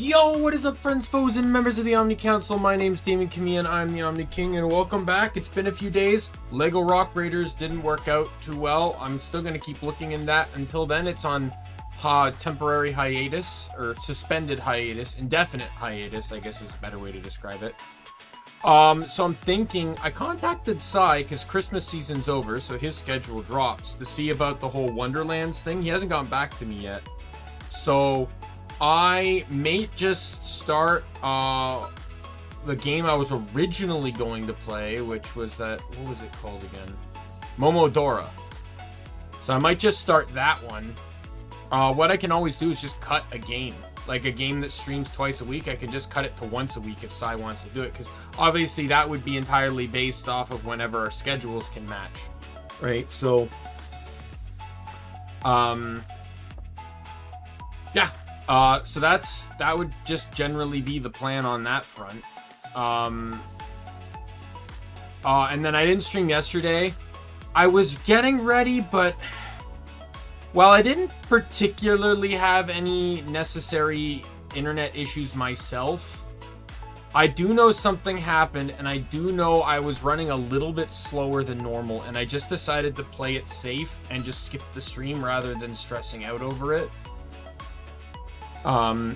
Yo, what is up, friends, foes, and members of the Omni Council? My name's Daimien Kamiya and I'm the Omni King, and welcome back. It's been a few days. Lego Rock Raiders didn't work out too well. I'm still going to keep looking in that. Until then, it's on temporary hiatus, or suspended hiatus, indefinite hiatus, I guess is a better way to describe it. So I'm thinking, I contacted Sai, because Christmas season's over, so his schedule drops, to see about the whole Wonderlands thing. He hasn't gotten back to me yet. So I may just start the game I was originally going to play, which was that, what was it called again? Momodora. So I might just start that one. What I can always do is just cut a game. Like a game that streams twice a week, I can just cut it to once a week if Sai wants to do it. Because obviously that would be entirely based off of whenever our schedules can match. Right, so yeah. So that would just generally be the plan on that front. And then I didn't stream yesterday. I was getting ready, but while I didn't particularly have any necessary internet issues myself, I do know something happened, and I do know I was running a little bit slower than normal, and I just decided to play it safe and just skip the stream rather than stressing out over it.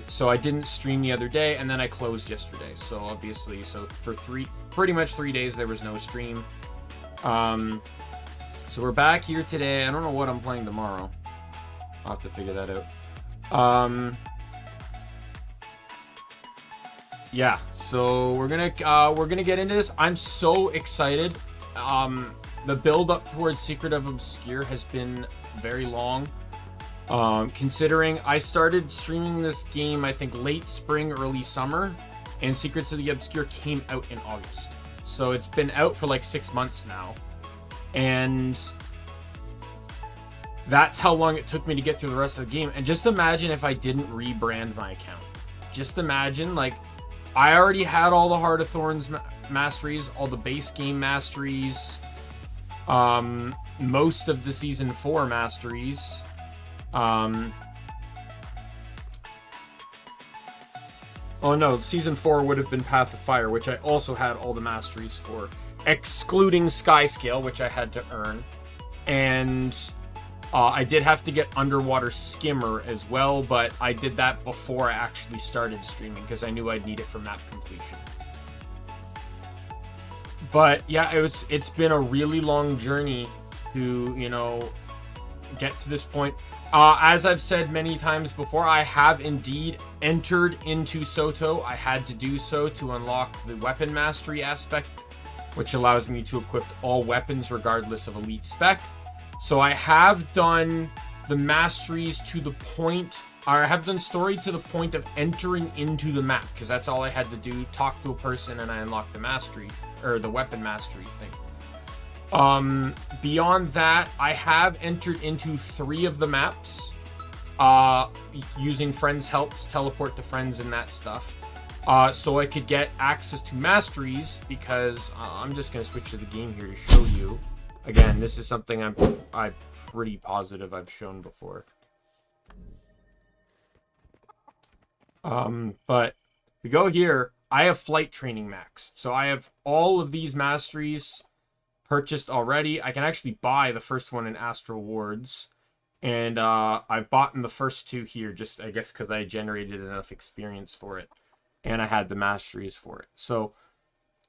So I didn't stream the other day, and then I closed yesterday. So obviously, so for pretty much 3 days, there was no stream. So we're back here today. I don't know what I'm playing tomorrow. I'll have to figure that out. Yeah, so we're gonna get into this. I'm so excited. The build up towards Secret of Obscure has been very long. Considering I started streaming this game, I think late spring, early summer, and Secrets of the Obscure came out in August. So it's been out for like 6 months now. And that's how long it took me to get through the rest of the game. And just imagine if I didn't rebrand my account. Just imagine, like, I already had all the Heart of Thorns masteries, all the base game masteries, most of the Season 4 masteries. Oh no, Season 4 would have been Path of Fire, which I also had all the masteries for, excluding Skyscale, which I had to earn. And I did have to get Underwater Skimmer as well, but I did that before I actually started streaming, because I knew I'd need it for map completion. But yeah, it's been a really long journey to, you know, get to this point. As I've said many times before, I have indeed entered into Soto. I had to do so to unlock the weapon mastery aspect, which allows me to equip all weapons regardless of elite spec. So I have done the masteries to the point, or I have done story to the point of entering into the map, because that's all I had to do, talk to a person, and I unlocked the mastery, or the weapon mastery thing. Beyond that, I have entered into 3 of the maps, using friends' helps, teleport to friends and that stuff, so I could get access to masteries, because I'm just going to switch to the game here to show you. Again, this is something I'm pretty positive I've shown before. But we go here, I have flight training maxed, so I have all of these masteries purchased already. I can actually buy the first one in Astral Wards, and I've bought in the first 2 here, just I guess because I generated enough experience for it, and I had the masteries for it. So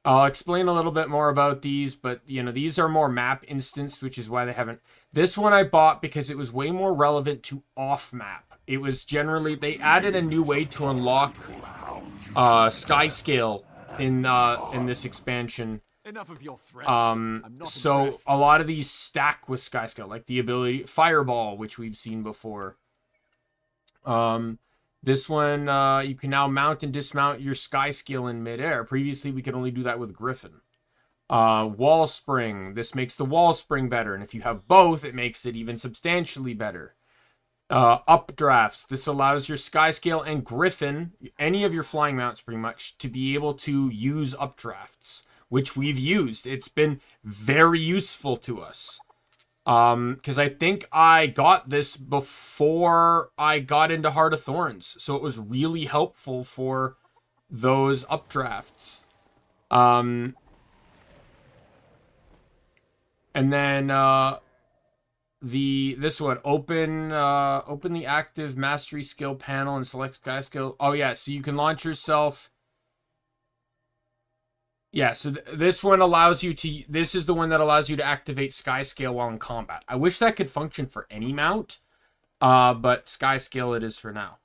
I'll explain a little bit more about these, but you know, these are more map instanced, which is why they haven't. This one I bought because it was way more relevant to off map. It was generally, they added a new way to unlock Skyscale in this expansion. Enough of your threats. So a lot of these stack with Skyscale, like the ability Fireball, which we've seen before. This one, you can now mount and dismount your Skyscale in midair. Previously, we could only do that with Griffin. Wall Spring. This makes the Wall Spring better, and if you have both, it makes it even substantially better. Updrafts. This allows your Skyscale and Griffin, any of your flying mounts pretty much, to be able to use updrafts, which we've used. It's been very useful to us. Because I think I got this before I got into Heart of Thorns, so it was really helpful for those updrafts. And then this one, open the active mastery skill panel and select sky skill. Oh yeah, so you can launch yourself. Yeah, so this one allows you to, this is the one that allows you to activate sky scale while in combat. I wish that could function for any mount, but sky scale it is for now.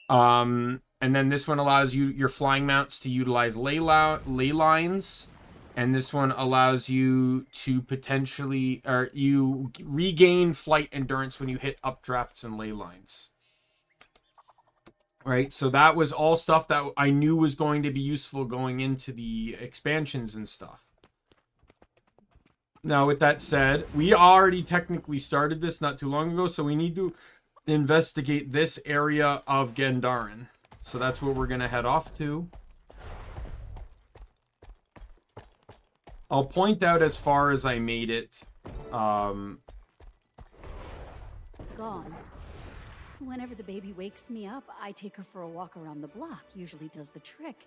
And then this one allows you, your flying mounts, to utilize ley lines. And this one allows you to potentially, or you regain flight endurance when you hit updrafts and ley lines. Right, so that was all stuff that I knew was going to be useful going into the expansions and stuff. Now, with that said, we already technically started this not too long ago, so we need to investigate this area of Gandharan. So that's what we're going to head off to. I'll point out as far as I made it. Gone. Whenever the baby wakes me up, I take her for a walk around the block. Usually does the trick.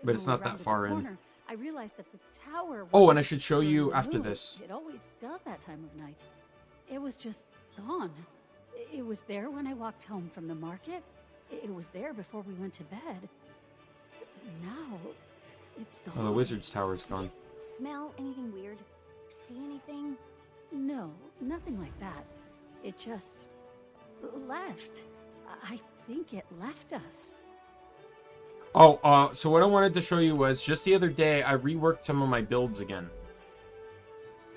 But it's not that far in. I realized that the tower... Oh, and I should show you after this. It always does that time of night. It was just gone. It was there when I walked home from the market. It was there before we went to bed. Now, it's gone. Oh, the wizard's tower's gone. Smell anything weird? See anything? No, nothing like that. It just left. I think it left us. Oh, so what I wanted to show you was, just the other day, I reworked some of my builds again.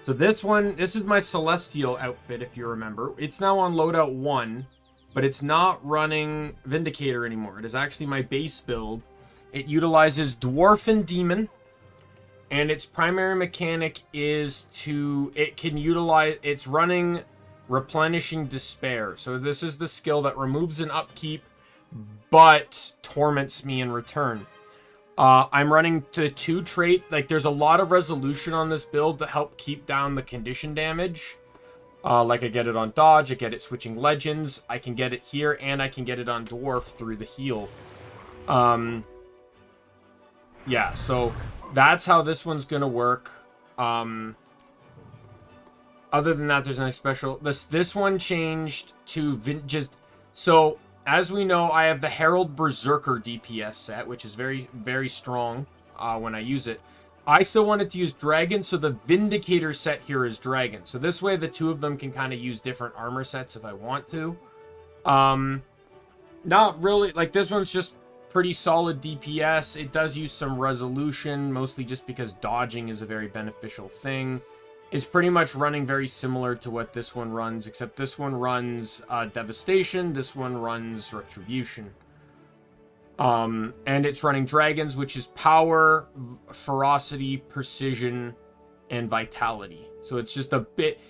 So this one, this is my Celestial outfit, if you remember. It's now on loadout 1, but it's not running Vindicator anymore. It is actually my base build. It utilizes Dwarf and Demon. And its primary mechanic is it's running Replenishing Despair. So this is the skill that removes an upkeep, but torments me in return. I'm running the 2 trait. Like, there's a lot of resolution on this build to help keep down the condition damage. Like, I get it on Dodge, I get it switching Legends, I can get it here, and I can get it on Dwarf through the heal. Yeah, so that's how this one's gonna work. Other than that, there's nothing special. This one changed to so as we know, I have the Herald Berserker DPS set, which is very, very strong when I use it. I still wanted to use Dragon, so the Vindicator set here is Dragon. So this way, the two of them can kind of use different armor sets if I want to. Not really, like, this one's just pretty solid DPS. It does use some resolution, mostly just because dodging is a very beneficial thing. It's pretty much running very similar to what this one runs, except this one runs Devastation, this one runs Retribution. And it's running Dragons, which is Power, Ferocity, Precision, and Vitality. So it's just a bit...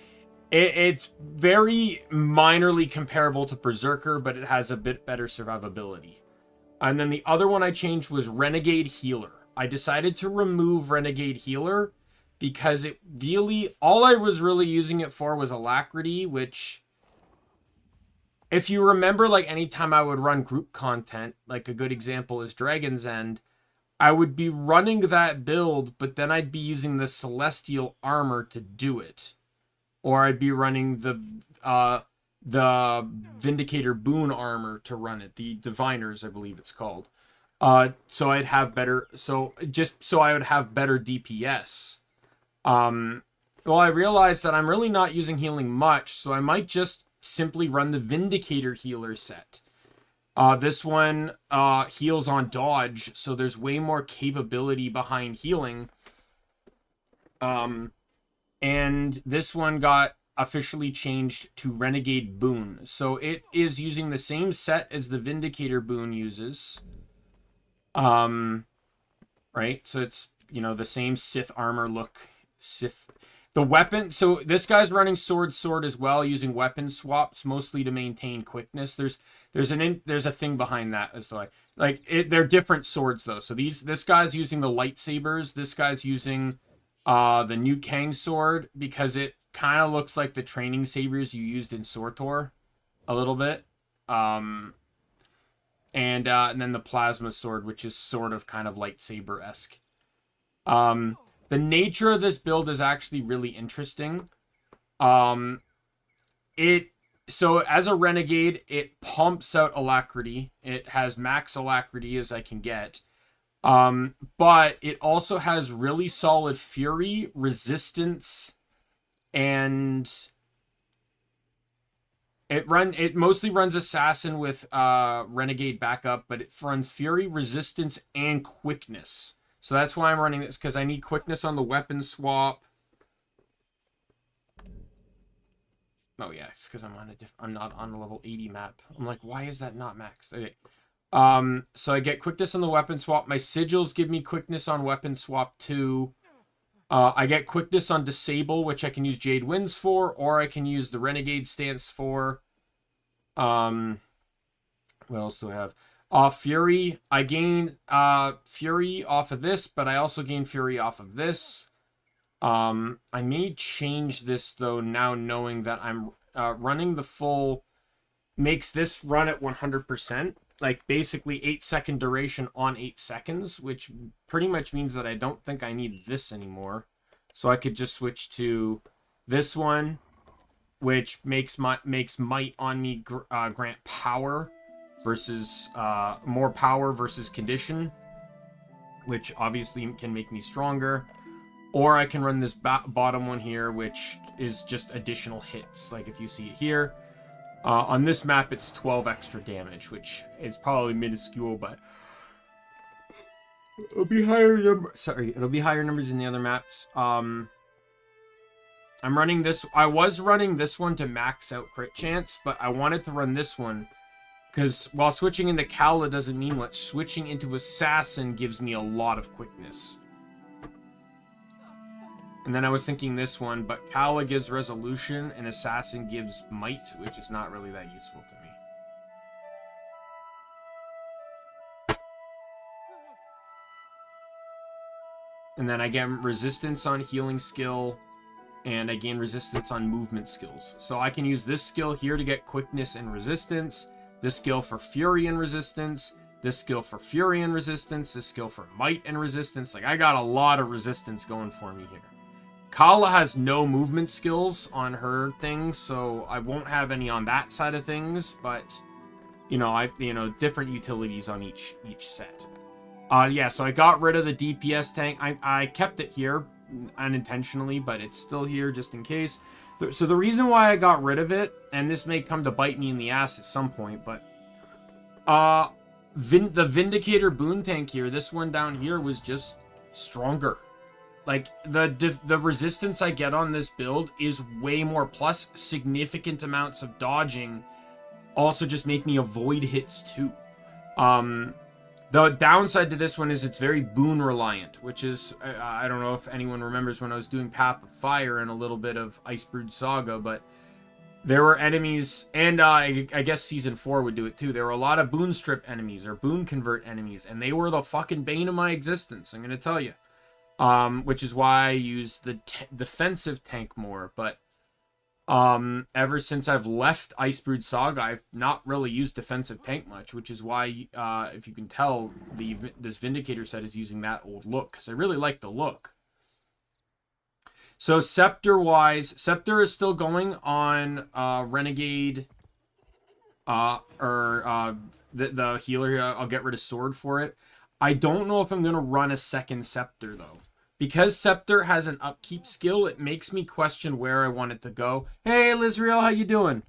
It's very minorly comparable to Berserker, but it has a bit better survivability. And then the other one I changed was Renegade Healer. I decided to remove Renegade Healer because it really, all I was really using it for was Alacrity, which, if you remember, like, anytime I would run group content, like a good example is Dragon's End, I would be running that build, but then I'd be using the Celestial Armor to do it. Or I'd be running the Vindicator Boon Armor to run it. The Diviners, I believe it's called. So I'd have better... just so I would have better DPS. Well, I realized that I'm really not using healing much, so I might just simply run the Vindicator Healer set. This one heals on dodge, so there's way more capability behind healing. And this one got officially changed to Renegade Boon. So it is using the same set as the Vindicator Boon uses. Right? So it's, you know, the same Sith armor look. Sith. The weapon, so this guy's running sword as well, using weapon swaps, mostly to maintain quickness. There's a thing behind that as to they're different swords though. So this guy's using the lightsabers. This guy's using the New Kang sword because kind of looks like the training sabers you used in SWTOR a little bit. And then the plasma sword, which is sort of kind of lightsaber-esque. The nature of this build is actually really interesting. So as a renegade, it pumps out alacrity. It has max alacrity as I can get. But it also has really solid fury, resistance, and it mostly runs assassin with renegade backup, but it runs fury, resistance, and quickness. So that's why I'm running this, because I need quickness on the weapon swap. Oh yeah, it's because I'm not on a level 80 map. I'm like, why is that not maxed? Okay. So I get quickness on the weapon swap. My sigils give me quickness on weapon swap too. I get quickness on disable, which I can use Jade Winds for, or I can use the Renegade stance for. What else do I have? Fury. I gain Fury off of this, but I also gain Fury off of this. I may change this though now, knowing that I'm running the full, makes this run at 100%. Like basically 8-second duration on 8 seconds, which pretty much means that I don't think I need this anymore. So I could just switch to this one, which makes might on me grant power versus more power versus condition, which obviously can make me stronger. Or I can run this bottom one here, which is just additional hits. Like if you see it here. On this map, it's 12 extra damage, which is probably minuscule, but it'll be higher it'll be higher numbers in the other maps. I'm running this. I was running this one to max out crit chance, but I wanted to run this one because while switching into Kala doesn't mean much, switching into Assassin gives me a lot of quickness. And then I was thinking this one, but Kala gives resolution and Assassin gives might, which is not really that useful to me. And then I get resistance on healing skill, and I gain resistance on movement skills. So I can use this skill here to get quickness and resistance, this skill for fury and resistance, this skill for fury and resistance, this skill for might and resistance. Like, I got a lot of resistance going for me here. Kala has no movement skills on her thing, so I won't have any on that side of things, but different utilities on each set. Yeah, so I got rid of the DPS tank. I kept it here unintentionally, but it's still here just in case. So the reason why I got rid of it, and this may come to bite me in the ass at some point, but the Vindicator boon tank here, this one down here, was just stronger. Like, the resistance I get on this build is way more, plus significant amounts of dodging also just make me avoid hits too. The downside to this one is it's very boon reliant, which is, I don't know if anyone remembers when I was doing Path of Fire and a little bit of Icebrood Saga, but there were enemies, and I guess Season 4 would do it too. There were a lot of boon strip enemies or boon convert enemies, and they were the fucking bane of my existence, I'm going to tell you. Which is why I use the defensive tank more, but ever since I've left Icebrood Saga, I've not really used defensive tank much, which is why, if you can tell, this Vindicator set is using that old look, because I really like the look. So Scepter-wise, Scepter is still going on Renegade, the healer here. I'll get rid of Sword for it. I don't know if I'm going to run a second Scepter, though. Because Scepter has an upkeep skill, it makes me question where I want it to go. Hey, Lizriel, how you doing?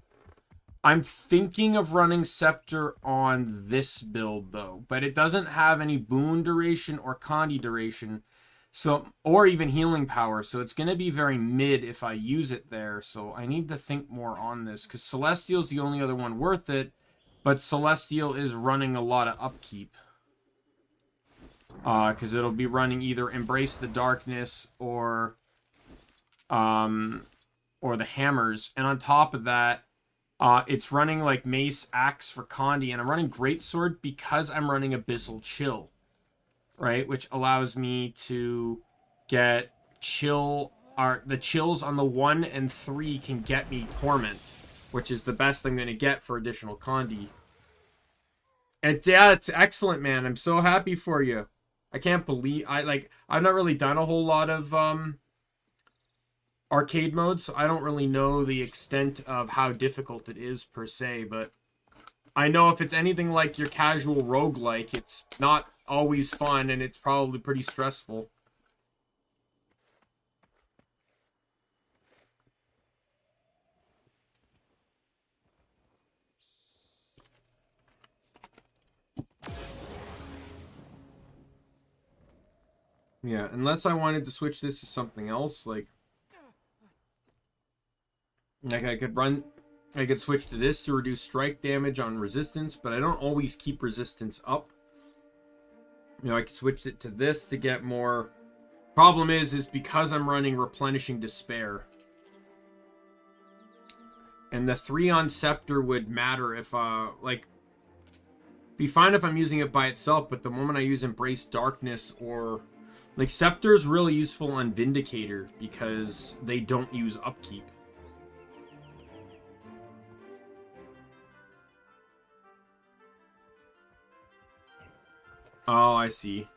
I'm thinking of running Scepter on this build, though. But it doesn't have any boon duration or Condi duration, so, or even healing power. So it's going to be very mid if I use it there. So I need to think more on this, because Celestial's the only other one worth it. But Celestial is running a lot of upkeep. Because it'll be running either Embrace the Darkness or the Hammers. And on top of that, it's running like Mace, Axe for Condi. And I'm running Greatsword because I'm running Abyssal Chill. Right? Which allows me to get Chill are the chills on the 1 and 3 can get me torment, which is the best I'm going to get for additional Condi. And yeah, it's excellent, man. I'm so happy for you. I can't believe I've not really done a whole lot of arcade modes, so I don't really know the extent of how difficult it is per se, but I know if it's anything like your casual roguelike, it's not always fun and it's probably pretty stressful. Yeah, unless I wanted to switch this to something else, like I could switch to this to reduce strike damage on resistance, but I don't always keep resistance up. You know, I could switch it to this to get more. Problem is because I'm running Replenishing Despair. And the 3 on Scepter would matter if, be fine if I'm using it by itself, but the moment I use Embrace Darkness or... Like, Scepter is really useful on Vindicator because they don't use upkeep. Oh, I see.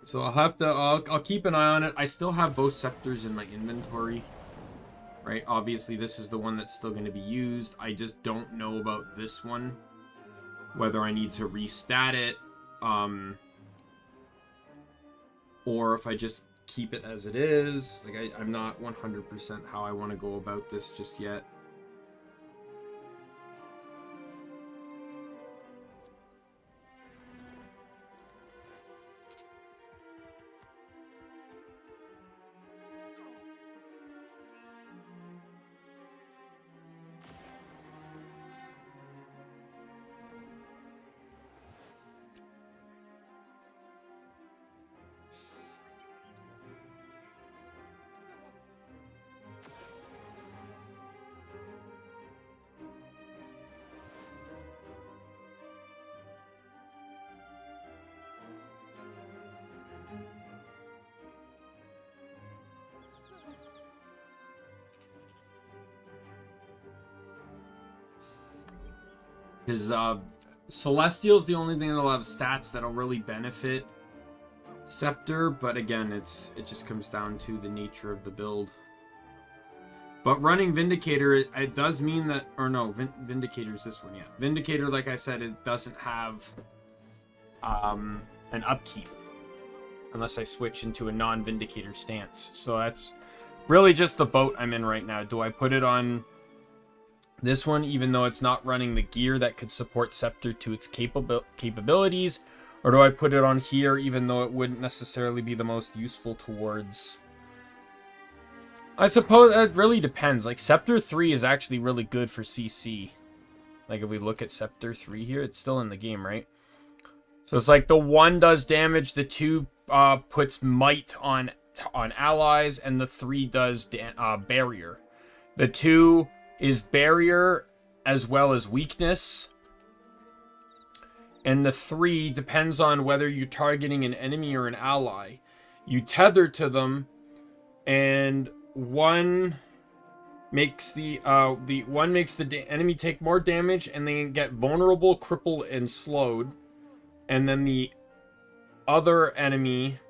So I'll keep an eye on it. I still have both Scepters in my inventory. Right? Obviously, this is the one that's still going to be used. I just don't know about this one. Whether I need to restat it. Or if I just keep it as it is. Like, I'm not 100% how I want to go about this just yet. Because Celestial's the only thing that'll have stats that'll really benefit Scepter, but again, it just comes down to the nature of the build. But running Vindicator, it does mean that, or no, Vindicator's this one, yeah. Vindicator, like I said, it doesn't have an upkeep unless I switch into a non-Vindicator stance. So that's really just the boat I'm in right now. Do I put it on this one, even though it's not running the gear that could support Scepter to its capabilities? Or do I put it on here, even though it wouldn't necessarily be the most useful towards... I suppose it really depends. Like, Scepter 3 is actually really good for CC. Like, if we look at Scepter 3 here, it's still in the game, right? So it's like the 1 does damage, the 2 puts might on allies, and the 3 does barrier. The 2 is barrier as well as weakness. And the 3 depends on whether you're targeting an enemy or an ally. You tether to them, and 1 makes the enemy take more damage, and they get vulnerable, crippled, and slowed. And then the other enemy,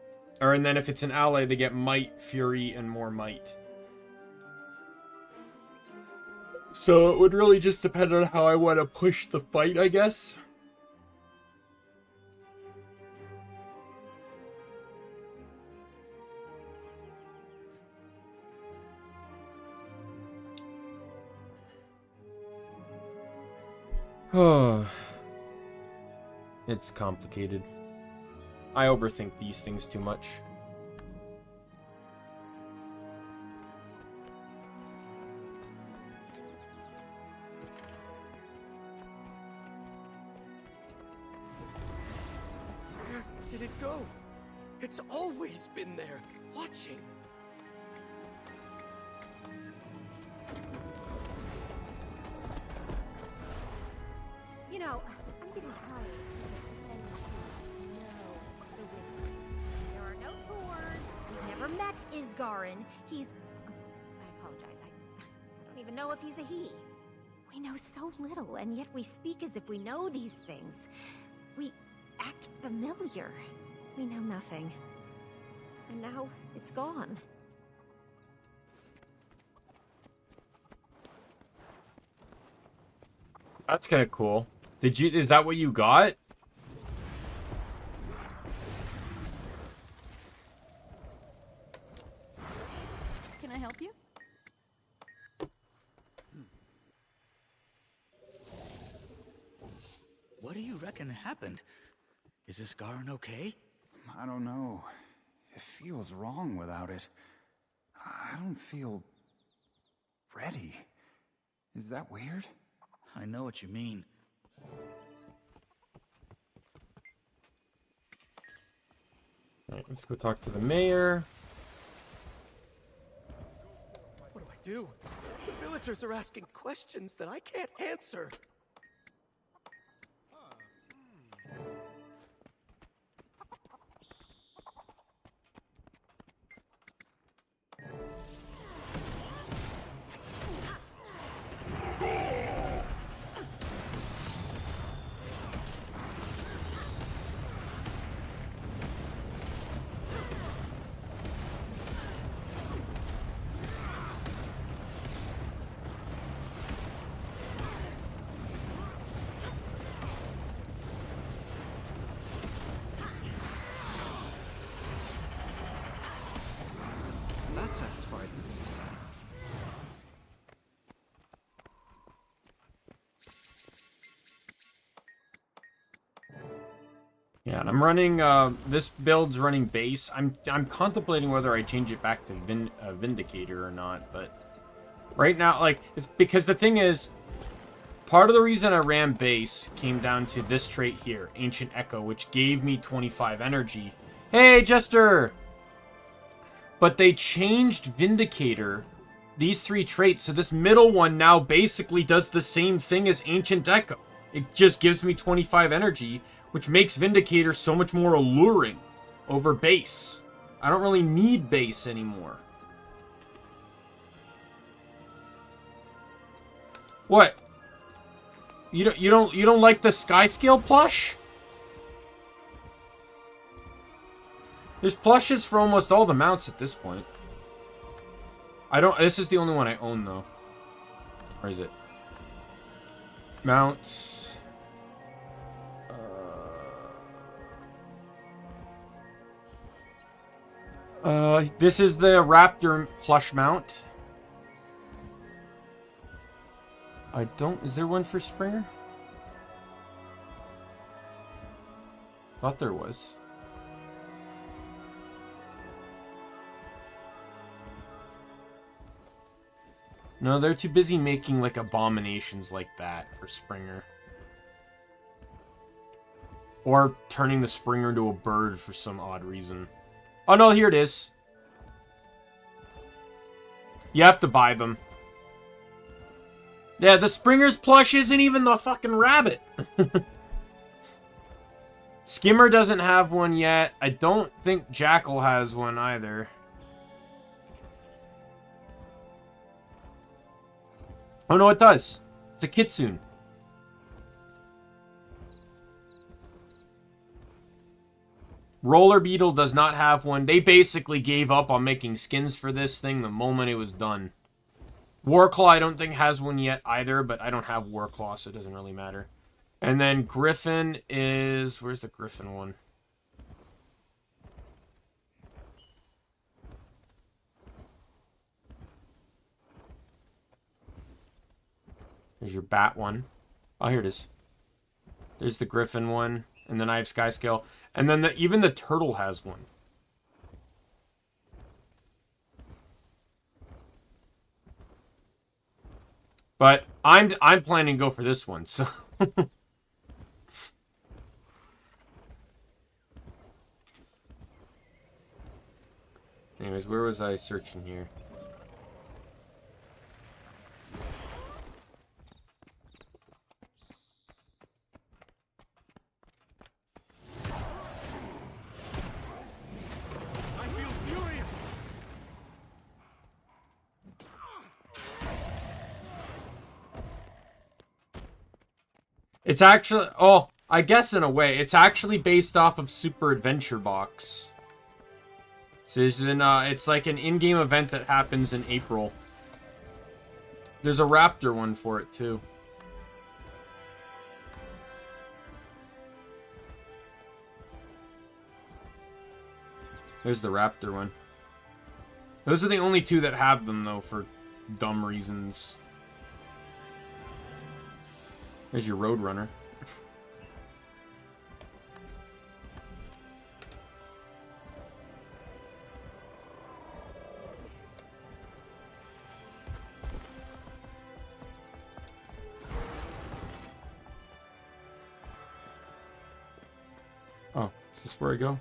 and then if it's an ally, they get might, fury, and more might. So it would really just depend on how I want to push the fight, I guess. Oh, it's complicated. I overthink these things too much. Where did it go? It's always been there, watching. You know, I'm getting tired of pretending to know the met Isgarin. He's... I apologize. I don't even know if he's a he. We know so little, and yet we speak as if we know these things. We act familiar. We know nothing. And now it's gone. That's kind of cool. Is that what you got? Can I help you? What do you reckon happened? Is this Garen okay? I don't know. It feels wrong without it. I don't feel... ready. Is that weird? I know what you mean. Alright, let's go talk to the mayor. What do I do? The villagers are asking questions that I can't answer. That satisfied me. Yeah, and I'm running, this build's running base. I'm contemplating whether I change it back to Vindicator or not, but right now, like, it's because the thing is, part of the reason I ran base came down to this trait here, Ancient Echo, which gave me 25 energy. Hey, Jester! But they changed Vindicator, these three traits, so this middle one now basically does the same thing as Ancient Echo. It just gives me 25 energy, which makes Vindicator so much more alluring over base. I don't really need base anymore. What? You don't like the Sky Scale plush? There's plushes for almost all the mounts at this point. This is the only one I own though. Where is it? Mounts. This is the Raptor plush mount. Is there one for Springer? Thought there was. No, they're too busy making like abominations like that for Springer. Or turning the Springer into a bird for some odd reason. Oh no, here it is. You have to buy them. Yeah, the Springer's plush isn't even the fucking rabbit. Skimmer doesn't have one yet. I don't think Jackal has one either. Oh no, it does. It's a Kitsune. Roller Beetle does not have one. They basically gave up on making skins for this thing the moment it was done. Warclaw I don't think has one yet either, but I don't have Warclaw, so it doesn't really matter. And then Griffin is... Where's the Griffin one? There's your Bat one. Oh, here it is. There's the Griffin one. And then I have Skyscale. And then even the Turtle has one. But I'm planning to go for this one, so... Anyways, where was I searching here? I feel furious. It's actually... Oh, I guess in a way. It's actually based off of Super Adventure Box. So it's like an in-game event that happens in April. There's a Raptor one for it, too. There's the Raptor one. Those are the only two that have them, though, for dumb reasons. There's your Roadrunner. Oh, is this where I go?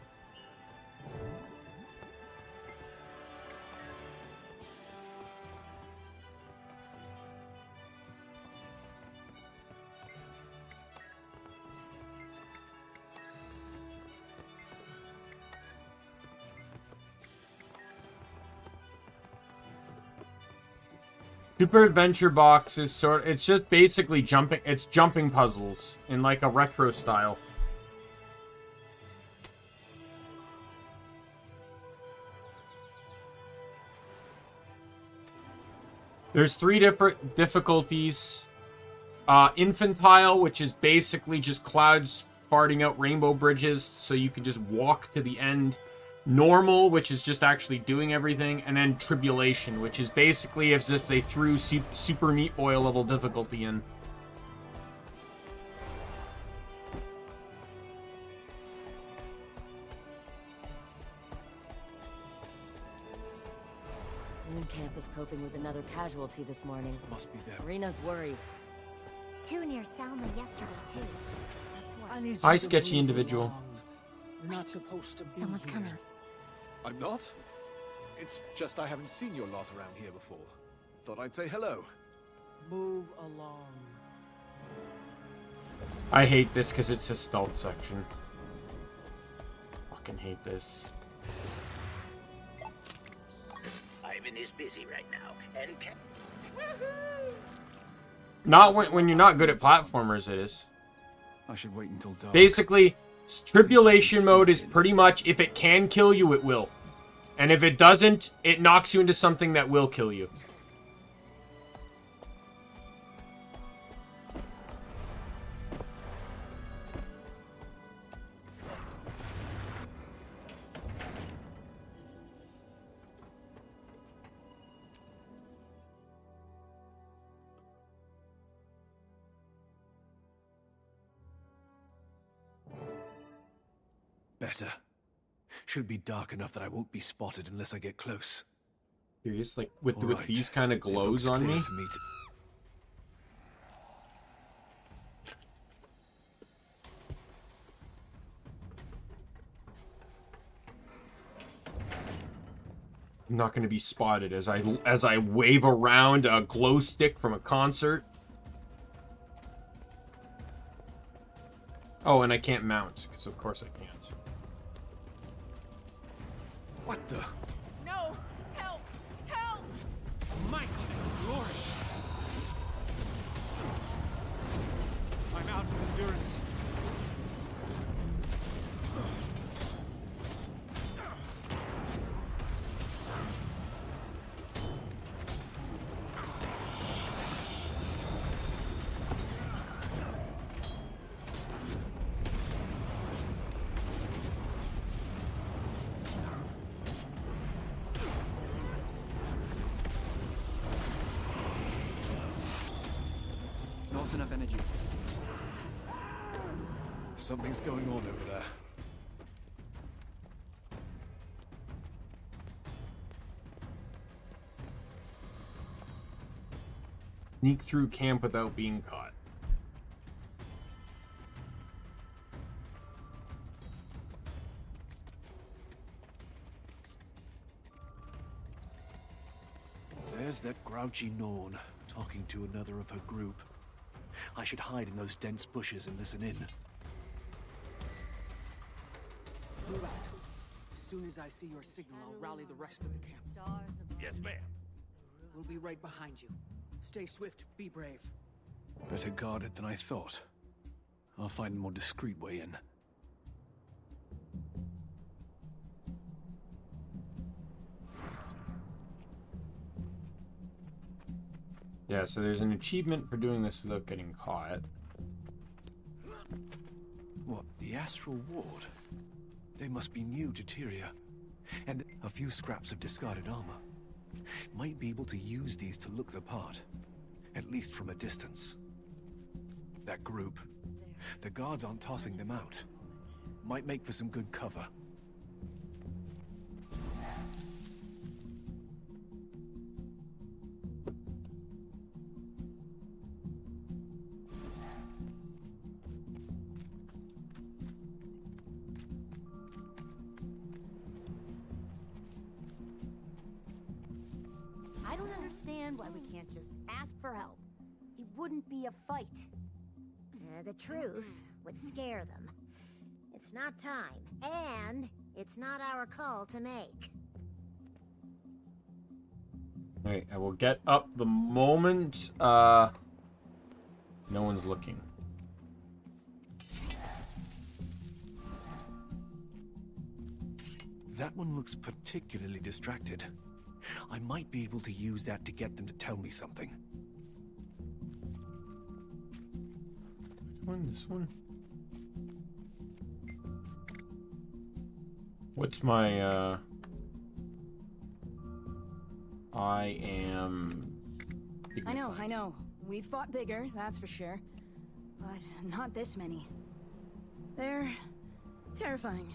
Super Adventure Box is it's just basically jumping puzzles in like a retro style. There's 3 different difficulties. Infantile, which is basically just clouds farting out rainbow bridges so you can just walk to the end. Normal, which is just actually doing everything. And then Tribulation, which is basically as if they threw Super Meat Boy level difficulty in. Camp is coping with another casualty this morning. Must be there. Arena's worried. 2 near Salma yesterday, too. That's why. Hi, sketchy individual. We're not supposed to be Someone's here. coming. I'm not? It's just I haven't seen your lot around here before. Thought I'd say hello. Move along. I hate this because it's a stealth section. Fucking hate this. Ivan is busy right now, and Not when you're not good at platformers, it is. I should wait until dark. Basically, Tribulation mode is pretty much if it can kill you, it will. And if it doesn't, it knocks you into something that will kill you. Better. Should be dark enough that I won't be spotted unless I get close. Curious, like with All right. these kind of It glows looks on clear me. for me to... I'm not going to be spotted as I wave around a glow stick from a concert. Oh, and I can't mount because of course I can't. What the? No! Help! Help! Might and glory! I'm out of endurance. Not enough energy. Something's going on over there. Sneak through camp without being caught. There's that grouchy Norn, talking to another of her group. I should hide in those dense bushes and listen in. Move out. As soon as I see your signal, I'll rally the rest of the camp. yes, ma'am. We'll be right behind you. Stay swift, be brave. Better guarded than I thought. I'll find a more discreet way in. Yeah, so there's an achievement for doing this without getting caught. What, the Astral Ward? They must be new to Tyria. And a few scraps of discarded armor. Might be able to use these to look the part. At least from a distance. That group. The guards aren't tossing them out. Might make for some good cover. I don't understand why we can't just ask for help. It wouldn't be a fight. The truth would scare them. It's not time, and it's not our call to make. Alright, I will get up the moment no one's looking. That one looks particularly distracted. I might be able to use that to get them to tell me something. Which one? This one? What's my, I am... dignified. I know. We've fought bigger, that's for sure. But not this many. They're terrifying.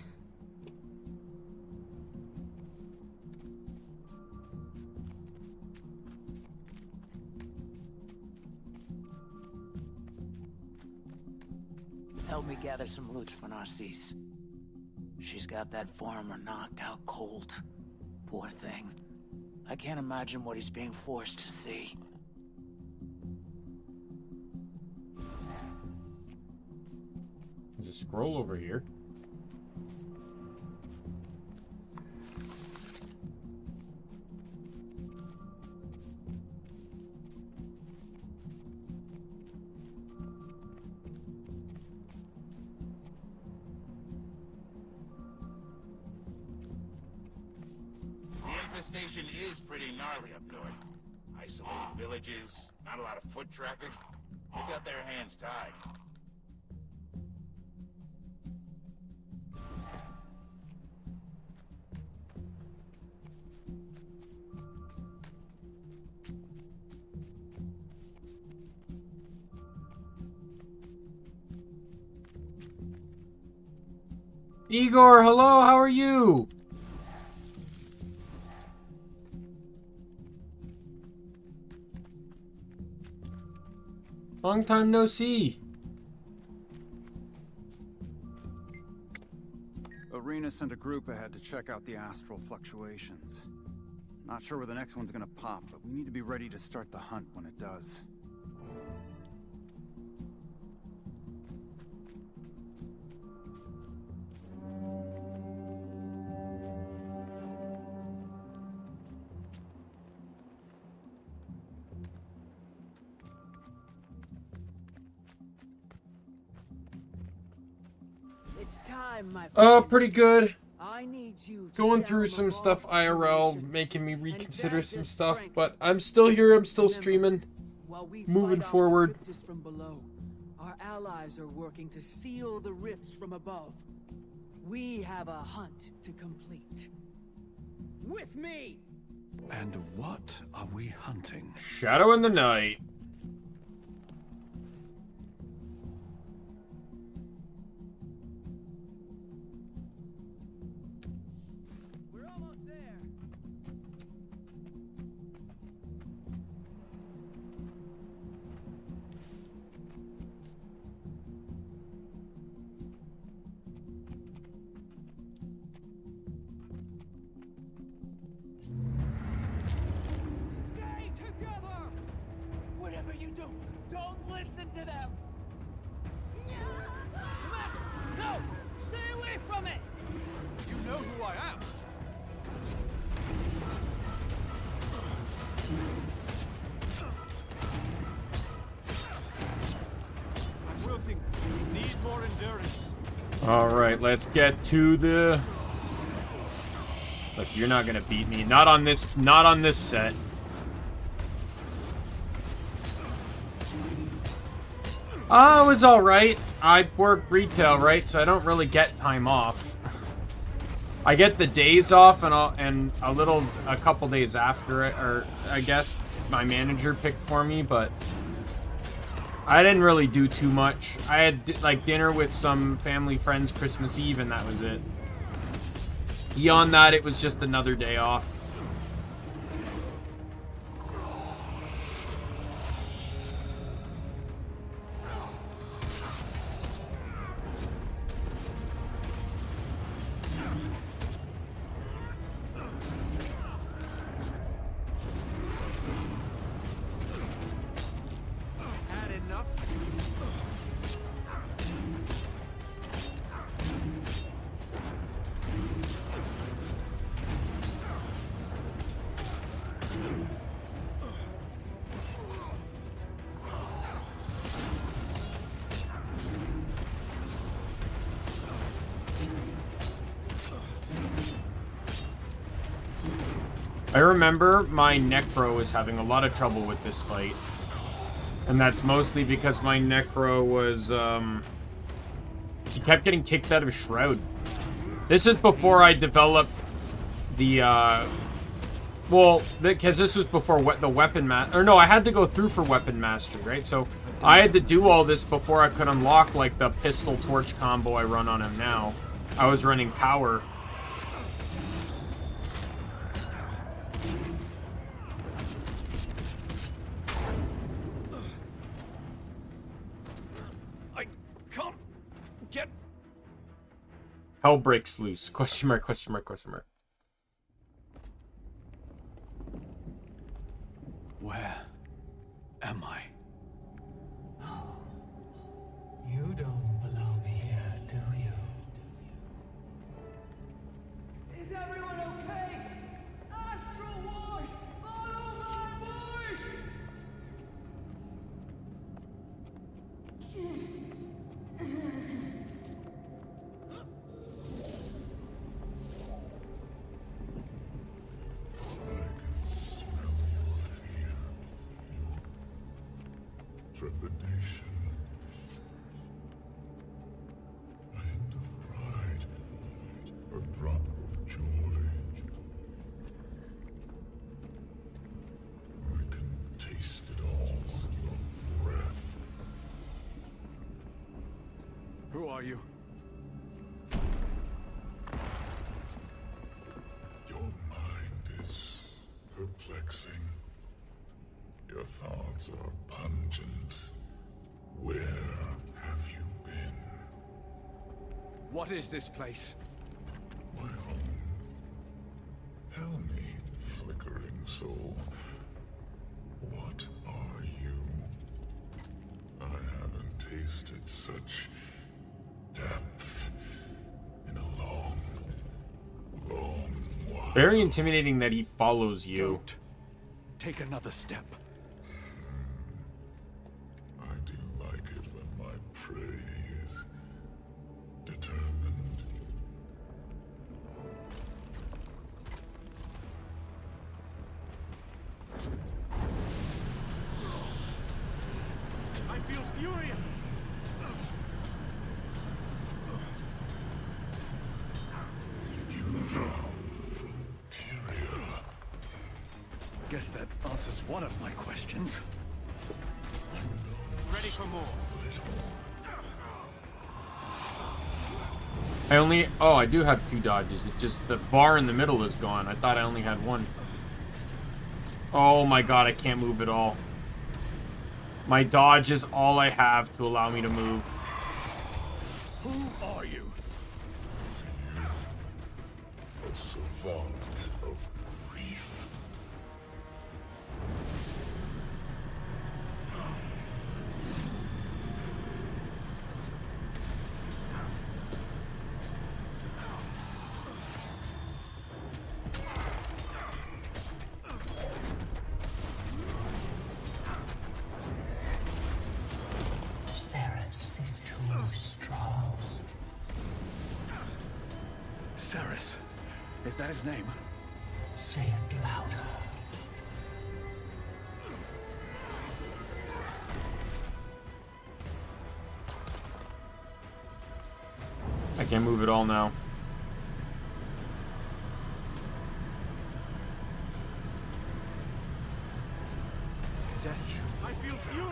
Help me gather some loot for Narcisse. She's got that farmer knocked out cold. Poor thing. I can't imagine what he's being forced to see. There's a scroll over here. The infestation is pretty gnarly up north. Isolated villages, not a lot of foot traffic. They got their hands tied. Igor, hello, how are you? Long time no see. Arena sent a group ahead to check out the astral fluctuations. Not sure where the next one's gonna pop, but we need to be ready to start the hunt when it does. Pretty good. I need you Going through some stuff IRL, making me reconsider some stuff, but I'm still here, I'm still streaming, moving forward. From below, our allies are working to seal the rifts from above. We have a hunt to complete. With me! And what are we hunting? Shadow in the night. Need Alright, let's get to the... Look, you're not gonna beat me. Not on this set. Oh, it's alright. I work retail, right? So I don't really get time off. I get the days off and a couple days after it, or I guess my manager picked for me, but I didn't really do too much. I had like dinner with some family friends Christmas Eve and that was it. Beyond that, it was just another day off. I remember my Necro was having a lot of trouble with this fight. And that's mostly because my Necro was, he kept getting kicked out of his Shroud. This is before I developed the, well, because this was before the Weapon Master, or no, I had to go through for Weapon Mastery, right? So I had to do all this before I could unlock, like, the Pistol Torch combo I run on him now. I was running Power. Hell breaks loose. Question mark, question mark, question mark. Where am I? You don't belong here, do you? Is everyone okay? Astral Ward, follow my voice! Trepidation. A hint of pride. A drop of joy. I can taste it all in your breath. Who are you? Your mind is perplexing. Your thoughts are pungent. Where have you been? What is this place? My home. Tell me, flickering soul. What are you? I haven't tasted such depth in a long, long while. Very intimidating that he follows you. Don't take another step. I do like it when my prey is determined. I feel furious. You come from Tyria. Guess that answers one of my questions. Ready for more. I do have 2 dodges. It's just the bar in the middle is gone. I thought I only had 1. Oh my god, I can't move at all. My dodge is all I have to allow me to move. Who are you? A savant of grief. Ceres is too strong. Is that his name? Say it louder. I can't move at all now.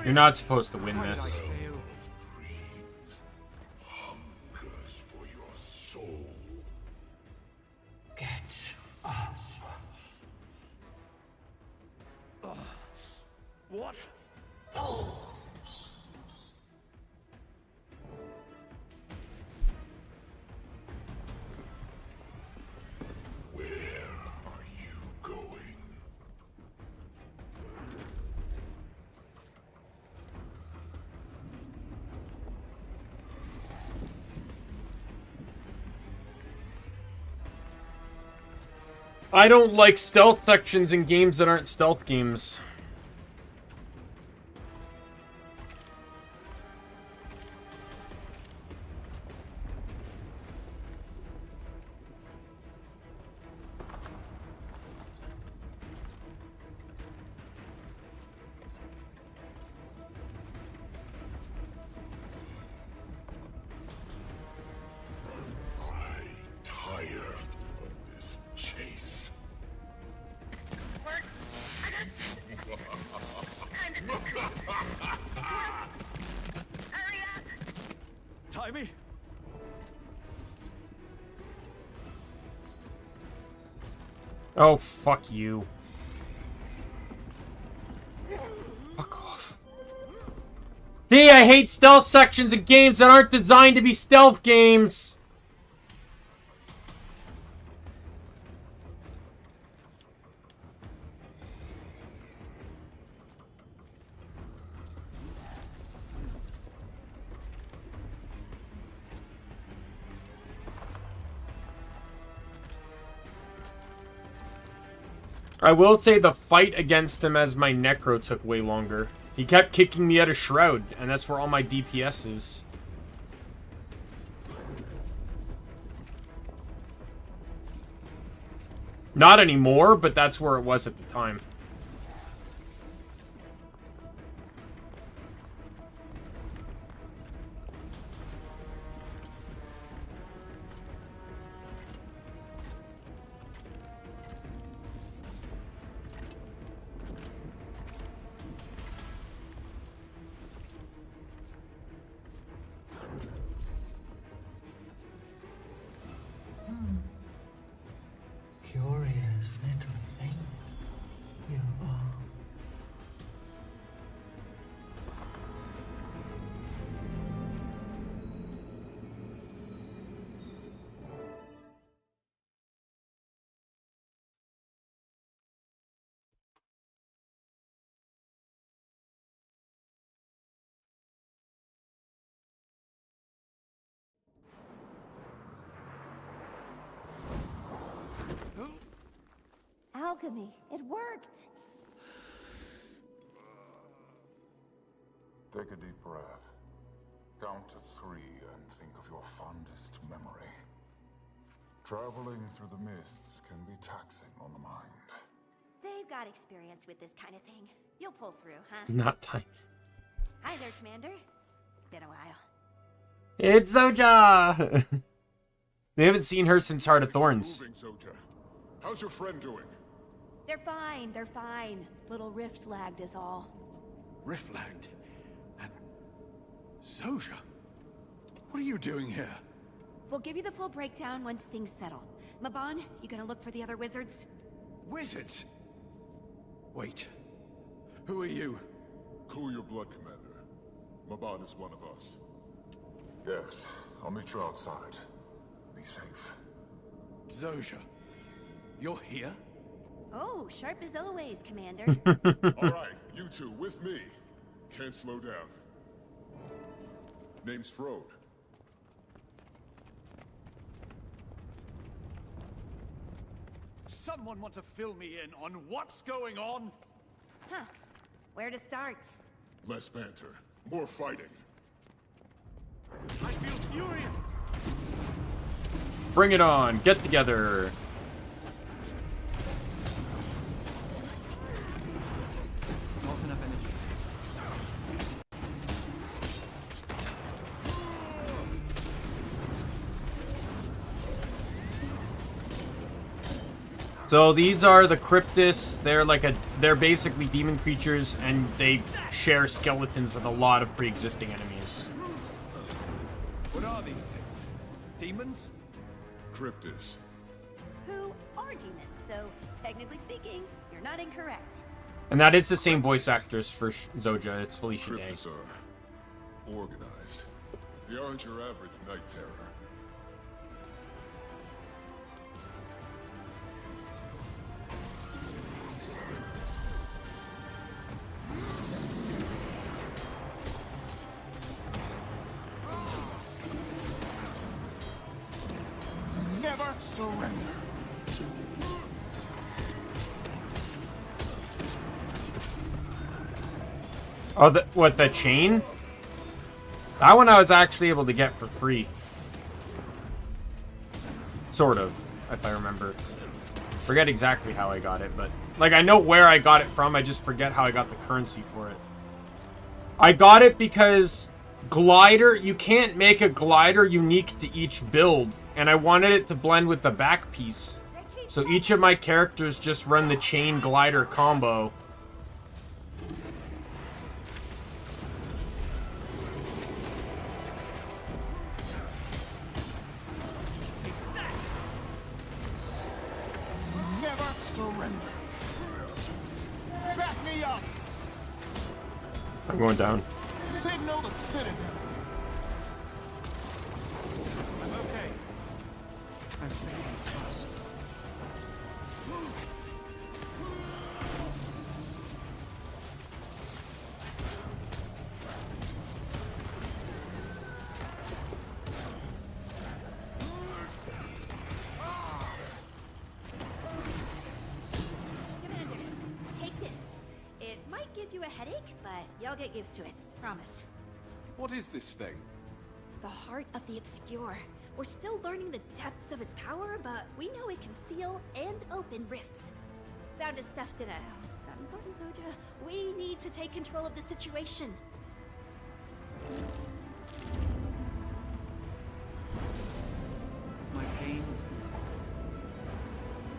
You're not supposed to win this. Get up. What? Where are you going? I don't like stealth sections in games that aren't stealth games. Timey? Oh, fuck you. Fuck off. See, I hate stealth sections in games that aren't designed to be stealth games. I will say the fight against him as my Necro took way longer. He kept kicking me out of Shroud, and that's where all my DPS is. Not anymore, but that's where it was at the time. Curious little thing you are. Alchemy, it worked! Take a deep breath. Count to 3 and think of your fondest memory. Traveling through the mists can be taxing on the mind. They've got experience with this kind of thing. You'll pull through, huh? Not time. Hi there, Commander. Been a while. It's Zoja! They haven't seen her since Heart of Thorns. Moving, Zoja. How's your friend doing? They're fine, they're fine. Little rift lagged is all. Rift lagged? And... Zoja? What are you doing here? We'll give you the full breakdown once things settle. Maban, you gonna look for the other wizards? Wizards? Wait. Who are you? Cool your blood, Commander. Maban is one of us. Yes, I'll meet you outside. Be safe. Zoja, you're here? Oh, sharp as always, Commander. All right, you two, with me. Can't slow down. Name's Frode. Someone want to fill me in on what's going on? Huh. Where to start? Less banter. More fighting. I feel furious! Bring it on. Get together. So these are the Cryptis. They're basically demon creatures, and they share skeletons with a lot of pre-existing enemies. What are these things? Demons? Cryptis. Who are demons, so technically speaking, you're not incorrect. And that is the same voice actors for Zoja. It's Felicia Day. Cryptis are organized. They aren't your average night terror. Never surrender. Oh, the chain? That one I was actually able to get for free. Sort of, if I remember. Forget exactly how I got it, but... Like, I know where I got it from, I just forget how I got the currency for it. I got it because glider... You can't make a glider unique to each build, and I wanted it to blend with the back piece. So each of my characters just run the chain glider combo. Surrender. Back me up. I'm going down. Signal the Citadel. I'm okay. I'm fading fast. You a headache, but you'll get used to it. Promise. What is this thing? The heart of the obscure. We're still learning the depths of its power, but we know it can seal and open rifts. Found his stuff today. That important, Zoja. We need to take control of the situation. My pain is busy.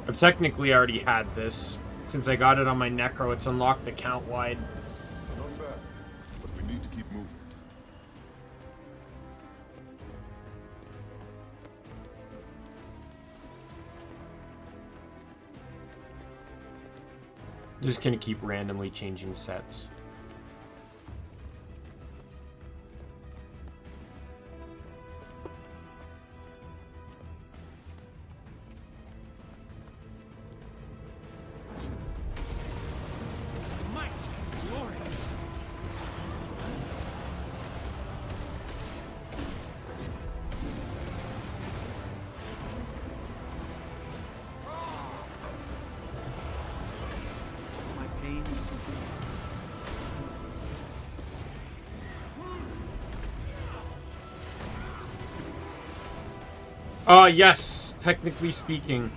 I've technically already had this. Since I got it on my Necro, it's unlocked account wide. Not bad, but we need to keep moving. Just gonna keep randomly changing sets. Yes, technically speaking.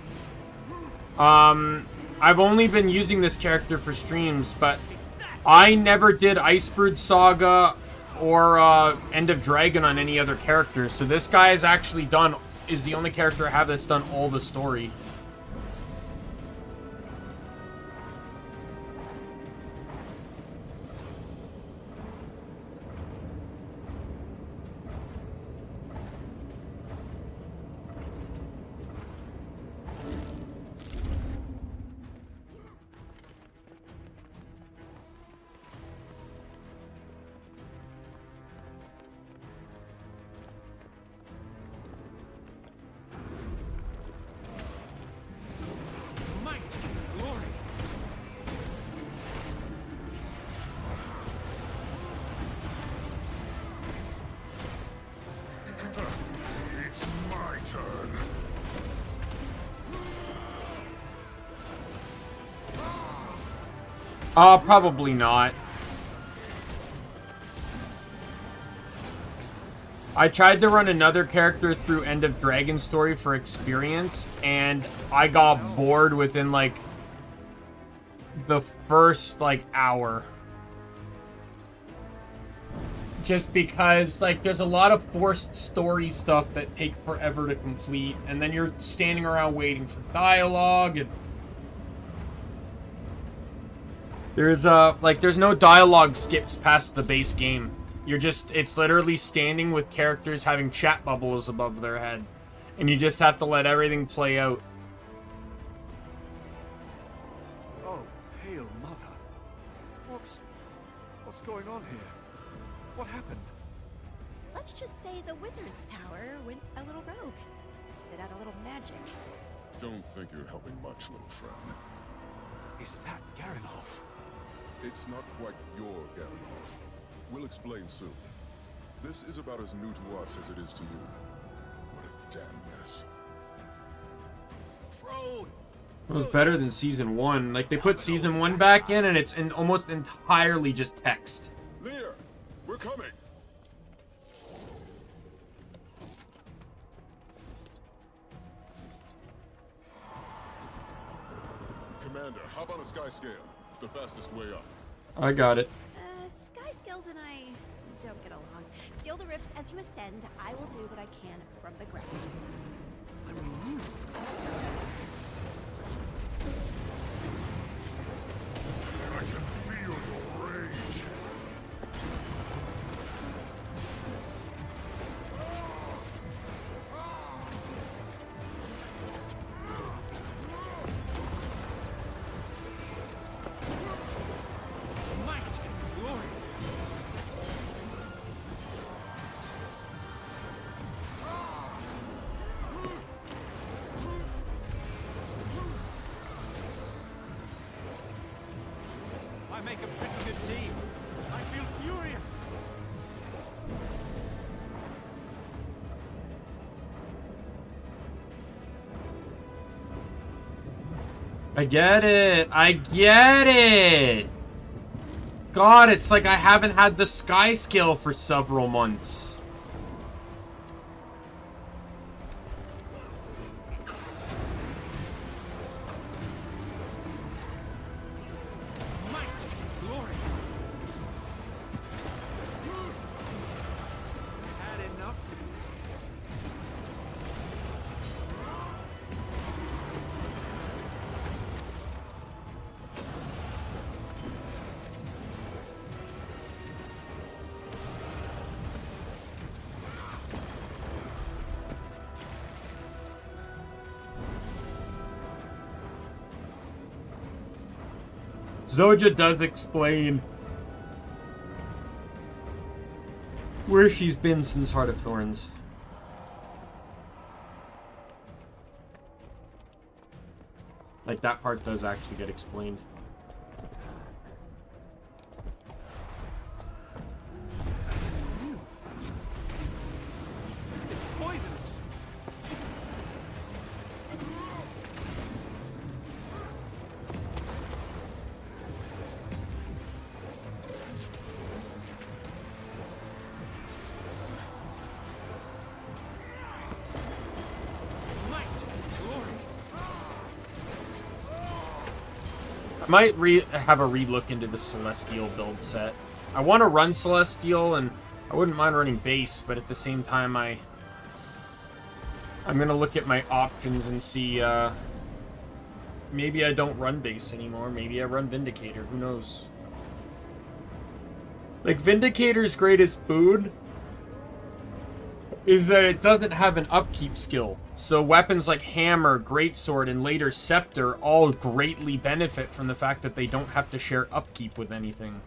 I've only been using this character for streams, but I never did Icebird Saga or End of Dragon on any other characters. So this guy has actually is the only character I have that's done all the story. It's my turn. Probably not. I tried to run another character through End of Dragon story for experience, and I got bored within, like, the first, like, hour. Just because, like, there's a lot of forced story stuff that take forever to complete, and then you're standing around waiting for dialogue, and There's there's no dialogue skips past the base game. It's literally standing with characters having chat bubbles above their head. And you just have to let everything play out. Oh, Hail Mother. What's going on here? What happened? Let's just say the Wizard's Tower went a little rogue. Spit out a little magic. Don't think you're helping much, little friend. Is that Garanhoff? It's not quite your Garanhoff. We'll explain soon. This is about as new to us as it is to you. What a damn mess. Frode! It was better than Season 1. Like, they put Season 1 back in, and it's almost entirely just text. Lear, we're coming! Commander, hop on a sky scale. It's the fastest way up. I got it. Sky Skills and I don't get along. Seal the rifts as you ascend. I will do what I can from the ground. I can feel your rage. Make a pretty good team. I feel furious. I get it. I get it. God, it's like I haven't had the sky skill for several months. Zoja does explain where she's been since Heart of Thorns. Like, that part does actually get explained. It's poisonous. I might have a relook into the Celestial build set. I want to run Celestial, and I wouldn't mind running base, but at the same time, I'm gonna look at my options and see. Maybe I don't run base anymore. Maybe I run Vindicator. Who knows? Like, Vindicator's greatest boon is that it doesn't have an upkeep skill. So weapons like Hammer, Greatsword, and later Scepter all greatly benefit from the fact that they don't have to share upkeep with anything.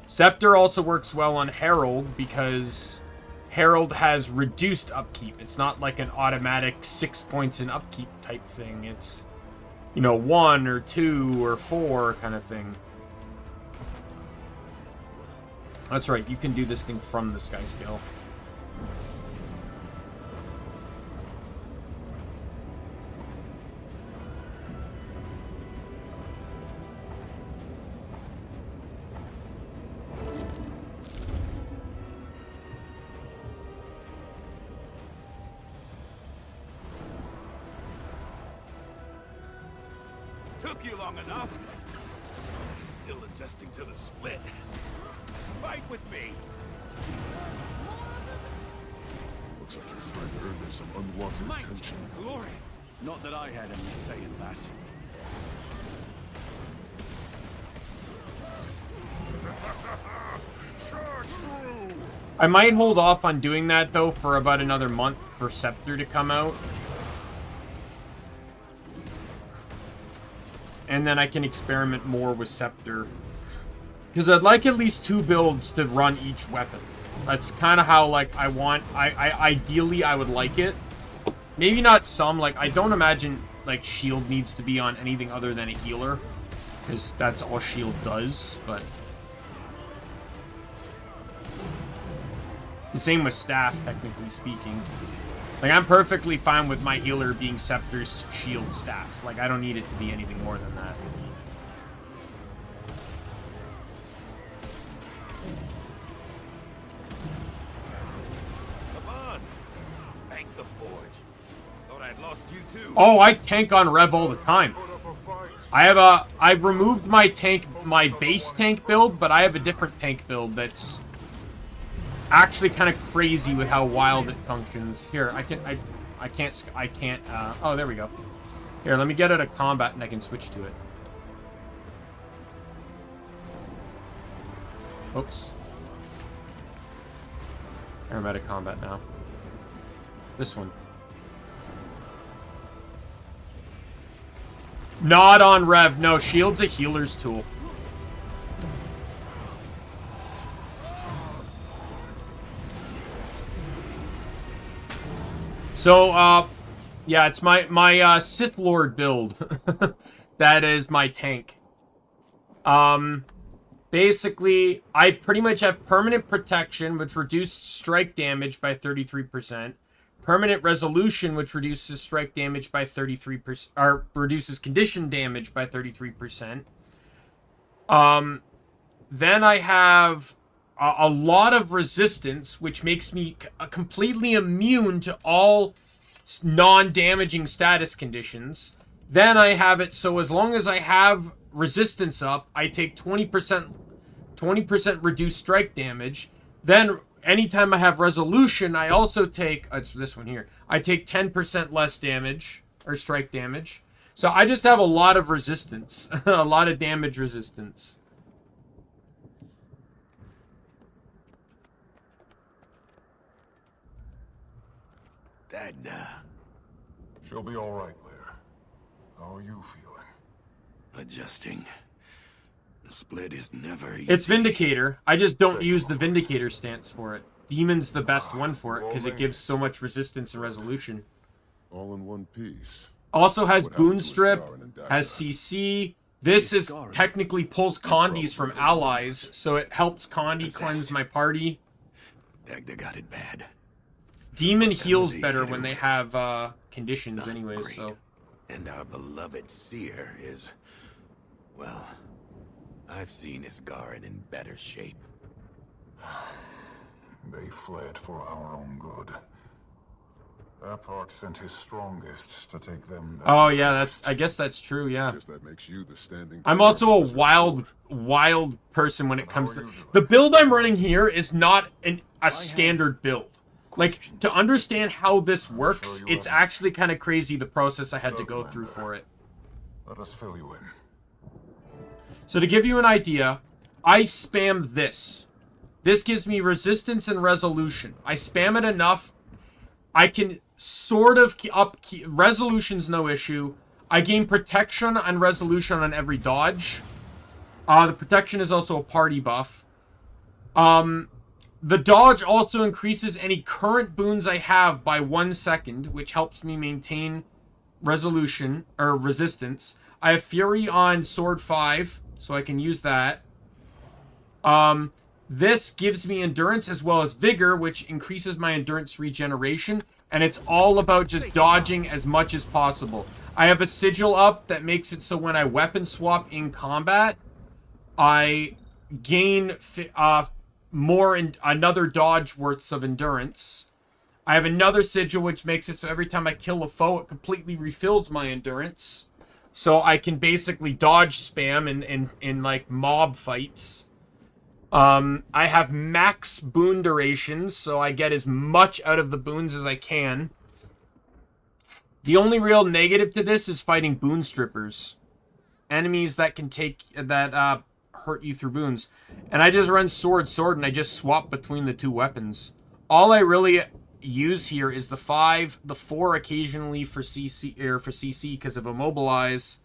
Scepter also works well on Herald because Herald has reduced upkeep. It's not like an automatic 6 points in upkeep type thing. It's, you know, 1 or 2 or 4 kind of thing. That's right, you can do this thing from the Sky Scale. Took you long enough. Still adjusting to the split. Fight with me. Looks like your friend earned some unwanted attention. Glory. Not that I had any say in that. I might hold off on doing that, though, for about another month for Scepter to come out. And then I can experiment more with Scepter. Because I'd like at least 2 builds to run each weapon. That's kind of how, like, I want... ideally, I would like it. Maybe not some. Like, I don't imagine, like, shield needs to be on anything other than a healer. Because that's all shield does, but... The same with staff, technically speaking. Like, I'm perfectly fine with my healer being Scepter's shield staff. Like, I don't need it to be anything more than that. Come on. Tank the forge. Thought I'd lost you too. Oh, I tank on Rev all the time. I've removed my base tank build, but I have a different tank build that's actually kind of crazy with how wild it functions. Here, I can't, oh, there we go. Here, let me get out of combat and I can switch to it. Oops. I'm out of combat now. This one. Not on Rev. No, shield's a healer's tool. So, yeah, it's my Sith Lord build. That is my tank. Basically, I pretty much have permanent protection, which reduces strike damage by 33%. Permanent resolution, which reduces strike damage by 33%, or reduces condition damage by 33%. Then I have a lot of resistance, which makes me completely immune to all non-damaging status conditions. Then I have it so as long as I have resistance up, I take 20% reduced strike damage. Then anytime I have resolution, I also take, it's this one here, I take 10% less damage, or strike damage. So I just have a lot of resistance, a lot of damage resistance. Dagda. She'll be all right, Blair. How are you feeling? Adjusting. The split is never easy. It's Vindicator. I just don't use the Vindicator stance for it. Demon's the best one for it because it gives so much resistance and resolution. All in one piece. Also has Boon Strip, has CC. This is technically pulls Condis from allies, so it helps Condi cleanse my party. Dagda got it bad. Demon heals better when they have conditions anyways, so. And our beloved Seer is, well, I've seen Isgarin in better shape. They fled for our own good. Apart sent his strongest to take them down. Oh yeah, I guess that's true, yeah. Guess that makes you the standing. I'm also a wild person when it comes to the build I'm running here is not a standard build. Like, to understand how this works, it's actually kind of crazy the process I had to go through for it. Let us fill you in. So to give you an idea, I spam this. This gives me resistance and resolution. I spam it enough, I can sort of resolution's no issue. I gain protection and resolution on every dodge. The protection is also a party buff. The dodge also increases any current boons I have by 1 second, which helps me maintain resolution, or resistance. I have Fury on Sword 5, so I can use that. This gives me Endurance as well as Vigor, which increases my Endurance regeneration. And it's all about just dodging as much as possible. I have a Sigil up that makes it so when I weapon swap in combat, I gain another dodge worths of endurance. I have another Sigil which makes it so every time I kill a foe, it completely refills my endurance. So I can basically dodge spam in like mob fights. I have max boon durations, so I get as much out of the boons as I can. The only real negative to this is fighting boon strippers. Enemies that can take, that hurt you through boons. And I just run sword, and I just swap between the two weapons. All I really use here is the 5, the 4 occasionally for CC, or for CC because of immobilize,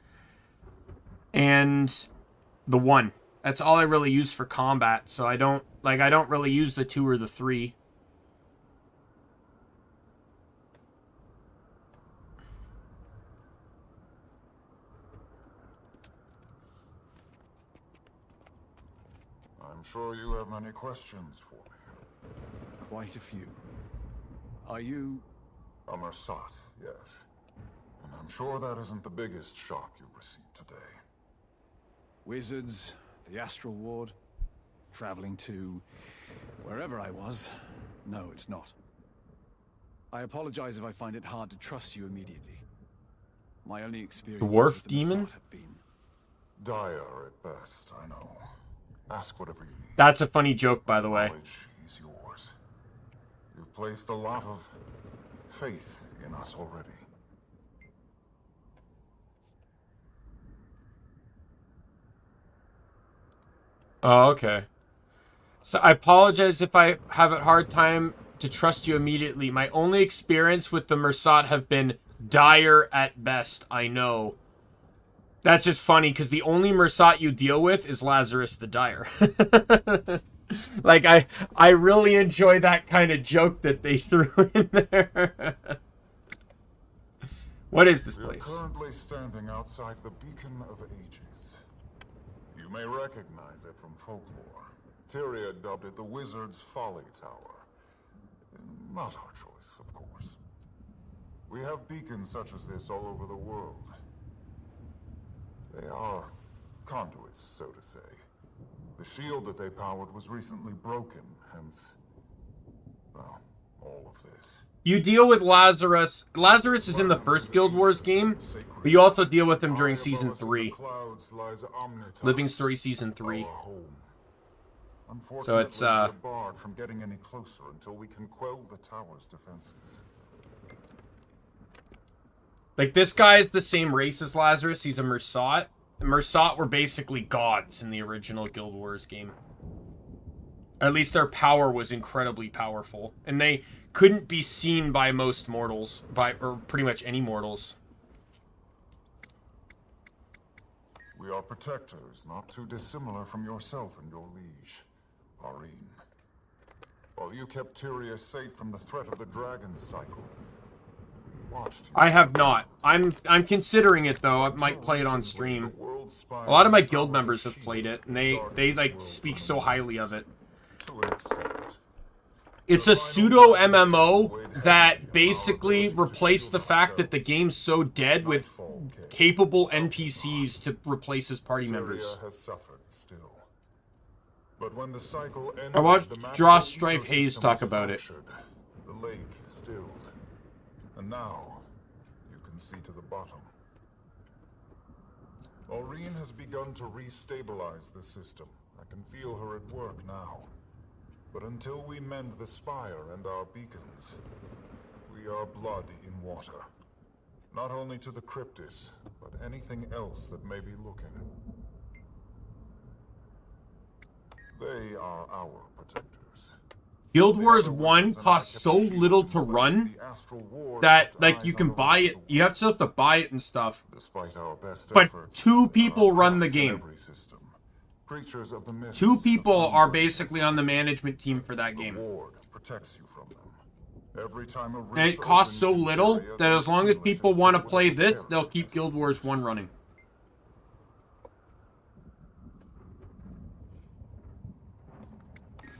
and the 1. That's all I really use for combat. So I don't really use the 2 or the 3. I'm sure you have many questions for me. Quite a few. Are you... A Mersat, yes. And I'm sure that isn't the biggest shock you've received today. Wizards, the Astral Ward, traveling to... wherever I was. No, it's not. I apologize if I find it hard to trust you immediately. My only experience Dwarf demon? have been Dire at best, I know. Ask whatever you need. That's a funny joke, by the way. Knowledge is yours. You've placed a lot of faith in us already. Oh, okay. So I apologize if I have a hard time to trust you immediately. My only experience with the Mersat have been dire at best, I know. That's just funny, because the only Mersat you deal with is Lazarus the Dire. Like, I really enjoy that kind of joke that they threw in there. What is this place? We're currently standing outside the Beacon of Ages. You may recognize it from folklore. Tyria dubbed it the Wizard's Folly Tower. Not our choice, of course. We have beacons such as this all over the world. They are conduits, so to say. The shield that they powered was recently broken, hence, well, all of this. You deal with Lazarus. Lazarus is in the first Guild Wars game, but you also deal with him during Season 3. Living Story Season 3. So it's, we're barred from getting any closer until we can quell the tower's defenses. Like, this guy is the same race as Lazarus. He's a Mersat. The Mersat were basically gods in the original Guild Wars game. At least their power was incredibly powerful. And they couldn't be seen by most mortals. Or pretty much any mortals. We are protectors, not too dissimilar from yourself and your liege, Arene. While you kept Tyria safe from the threat of the dragon cycle, I have not. I'm considering it though. I might play it on stream. A lot of my guild members have played it, and they like speak so highly of it. It's a pseudo MMO that basically replaced the fact that the game's so dead with capable NPCs to replace his party members. I watched Draw Strife Hayes talk about it. The lake stilled. And now, you can see to the bottom. Aurene has begun to restabilize the system. I can feel her at work now. But until we mend the spire and our beacons, we are blood in water. Not only to the Cryptis, but anything else that may be looking. They are our protectors. Guild Wars 1 costs so little to run that, like, you can buy it. You still have to buy it and stuff. But 2 people run the game. 2 people are basically on the management team for that game. And it costs so little that as long as people want to play this, they'll keep Guild Wars 1 running.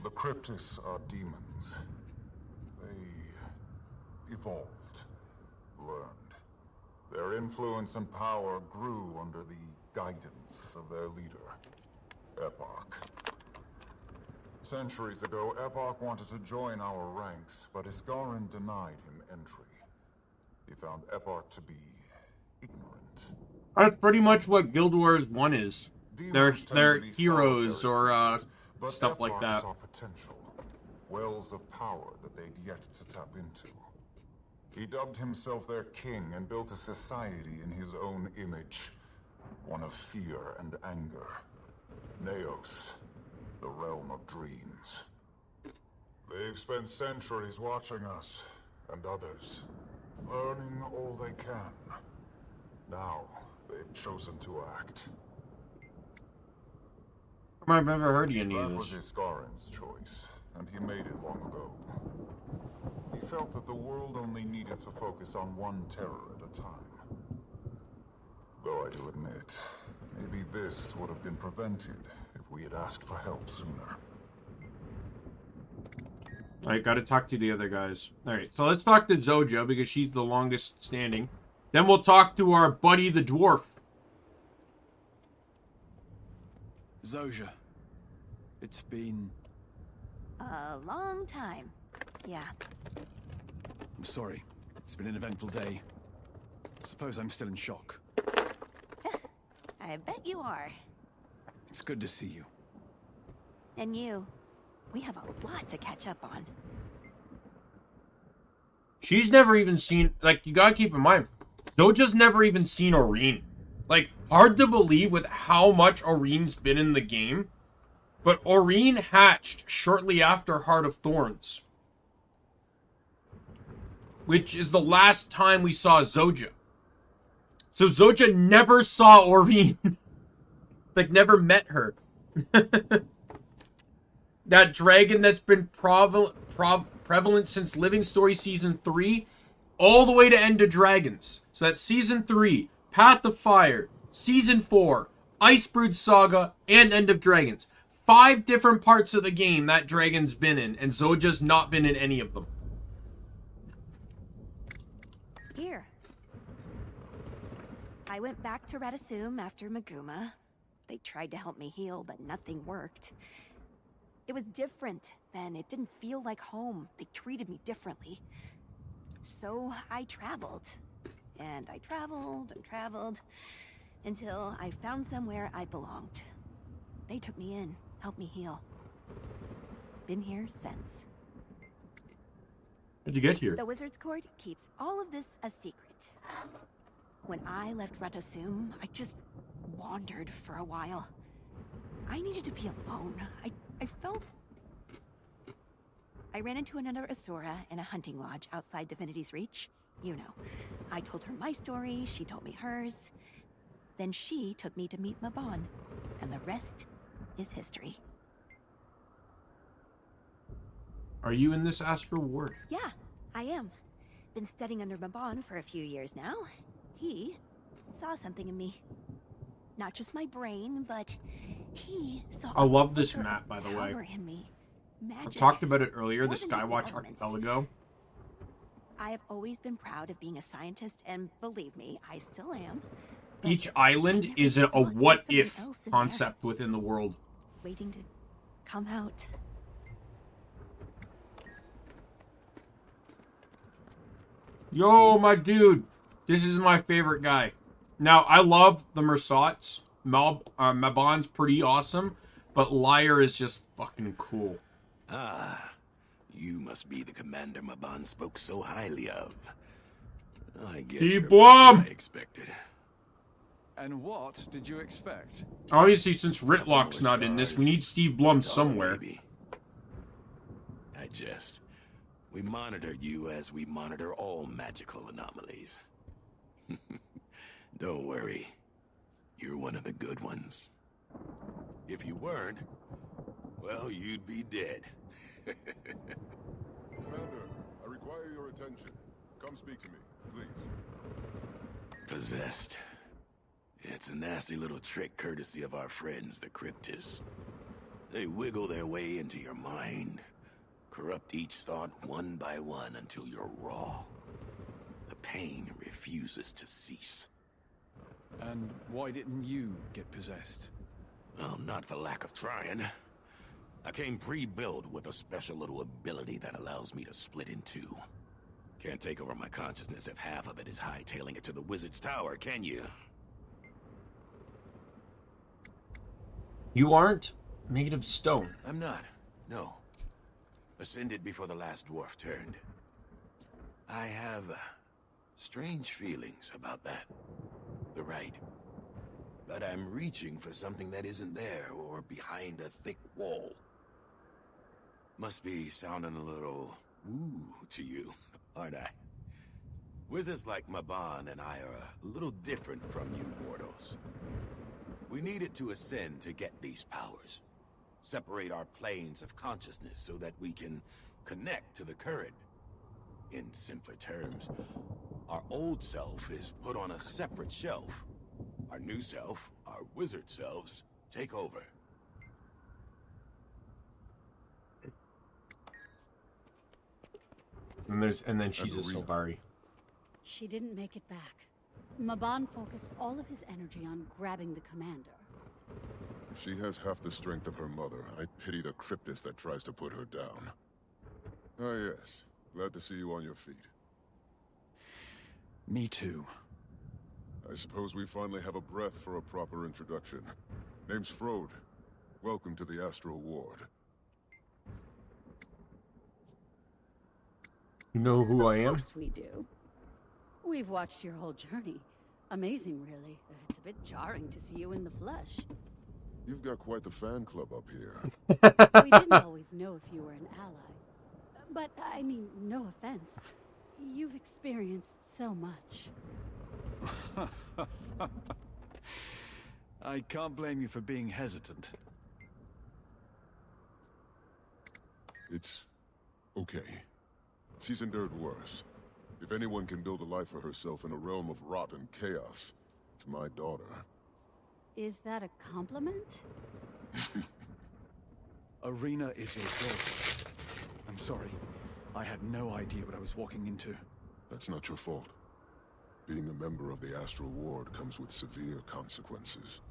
The Cryptis are demons. They evolved, learned. Their influence and power grew under the guidance of their leader, Epoch. Centuries ago, Epoch wanted to join our ranks, but Iskarin denied him entry. He found Epoch to be ignorant. That's pretty much what Guild Wars 1 is. They're heroes or stuff like that. Potential, wells of power that they'd yet to tap into. He dubbed himself their king and built a society in his own image, one of fear and anger. Neos, the realm of dreams. They've spent centuries watching us, and others, learning all they can. Now, they've chosen to act. I've never heard of any of That was this. Iskarin's choice, and he made it long ago. He felt that the world only needed to focus on one terror at a time. Though I do admit, maybe this would have been prevented if we had asked for help sooner. Alright, gotta talk to the other guys. Alright, so let's talk to Zoja because she's the longest standing. Then we'll talk to our buddy the dwarf. Zoja, it's been... A long time. Yeah. I'm sorry. It's been an eventful day. Suppose I'm still in shock. I bet you are. It's good to see you. And you. We have a lot to catch up on. She's never even seen... Like, you gotta keep in mind, Zoja's never even seen Aurene. Like, hard to believe with how much Aurene's been in the game. But Aurene hatched shortly after Heart of Thorns. Which is the last time we saw Zoja. So Zoja never saw Aurene. Like, never met her. That dragon that's been prevalent since Living Story Season 3, all the way to End of Dragons. So that's Season 3, Path of Fire, Season 4, Icebrood Saga, and End of Dragons. 5 different parts of the game that dragon's been in, and Zoja's not been in any of them. Here. I went back to Radasum after Maguma. They tried to help me heal, but nothing worked. It was different then. It didn't feel like home. They treated me differently. So I traveled. And I traveled and traveled until I found somewhere I belonged. They took me in, helped me heal. Been here since. How'd you get here? The Wizard's Court keeps all of this a secret. When I left Radasum, I just wandered for a while. I needed to be alone. I felt... I ran into another Asura in a hunting lodge outside Divinity's Reach. You know. I told her my story, she told me hers. Then she took me to meet Mabon, and the rest is history. Are you in this astral ward? Yeah, I am. Been studying under Mabon for a few years now. He saw something in me. Not just my brain, but he saw I love this map, by the way. in me. I Magic. talked about it earlier, the More than just the Skywatch elements. Archipelago. I have always been proud of being a scientist, and believe me, I still am. Each island is a what-if concept within the world. Waiting to come out. Yo, my dude. This is my favorite guy. Now, I love the Mersats. Mabon's pretty awesome, but Liar is just fucking cool. Ah, you must be the commander Mabon spoke so highly of. I guess you're Blum! what I expected. And what did you expect? Obviously, since Ritlock's not in this, we need Steve Blum somewhere. I jest. We monitor you as we monitor all magical anomalies. Don't worry. You're one of the good ones. If you weren't, well, you'd be dead. Commander, I require your attention. Come speak to me, please. Possessed. It's a nasty little trick courtesy of our friends, the Cryptists. They wiggle their way into your mind, corrupt each thought one by one until you're raw. The pain refuses to cease. And why didn't you get possessed? Well, not for lack of trying. I came pre-built with a special little ability that allows me to split in two. Can't take over my consciousness if half of it is hightailing it to the Wizard's Tower, can you? You aren't made of stone. I'm not. No. Ascended before the last dwarf turned. I have strange feelings about that. The right. but I'm reaching for something that isn't there or behind a thick wall. Must be sounding a little woo to you, aren't I? Wizards like Maban and I are a little different from you mortals. We needed to ascend to get these powers. Separate our planes of consciousness so that we can connect to the current. In simpler terms, our old self is put on a separate shelf. Our new self, our wizard selves, take over. And then she's a Sylvari. She didn't make it back. Maban focused all of his energy on grabbing the commander. If she has half the strength of her mother, I pity the cryptist that tries to put her down. Ah, yes. Glad to see you on your feet. Me too. I suppose we finally have a breath for a proper introduction. Name's Frode. Welcome to the Astral Ward. You know who I am? Of course we do. We've watched your whole journey. Amazing, really. It's a bit jarring to see you in the flesh. You've got quite the fan club up here. We didn't always know if you were an ally. But, I mean, no offense. You've experienced so much. I can't blame you for being hesitant. It's okay. She's endured worse. If anyone can build a life for herself in a realm of rot and chaos, it's my daughter. Is that a compliment? Arena is your daughter. I'm sorry. I had no idea what I was walking into. That's not your fault. Being a member of the Astral Ward comes with severe consequences.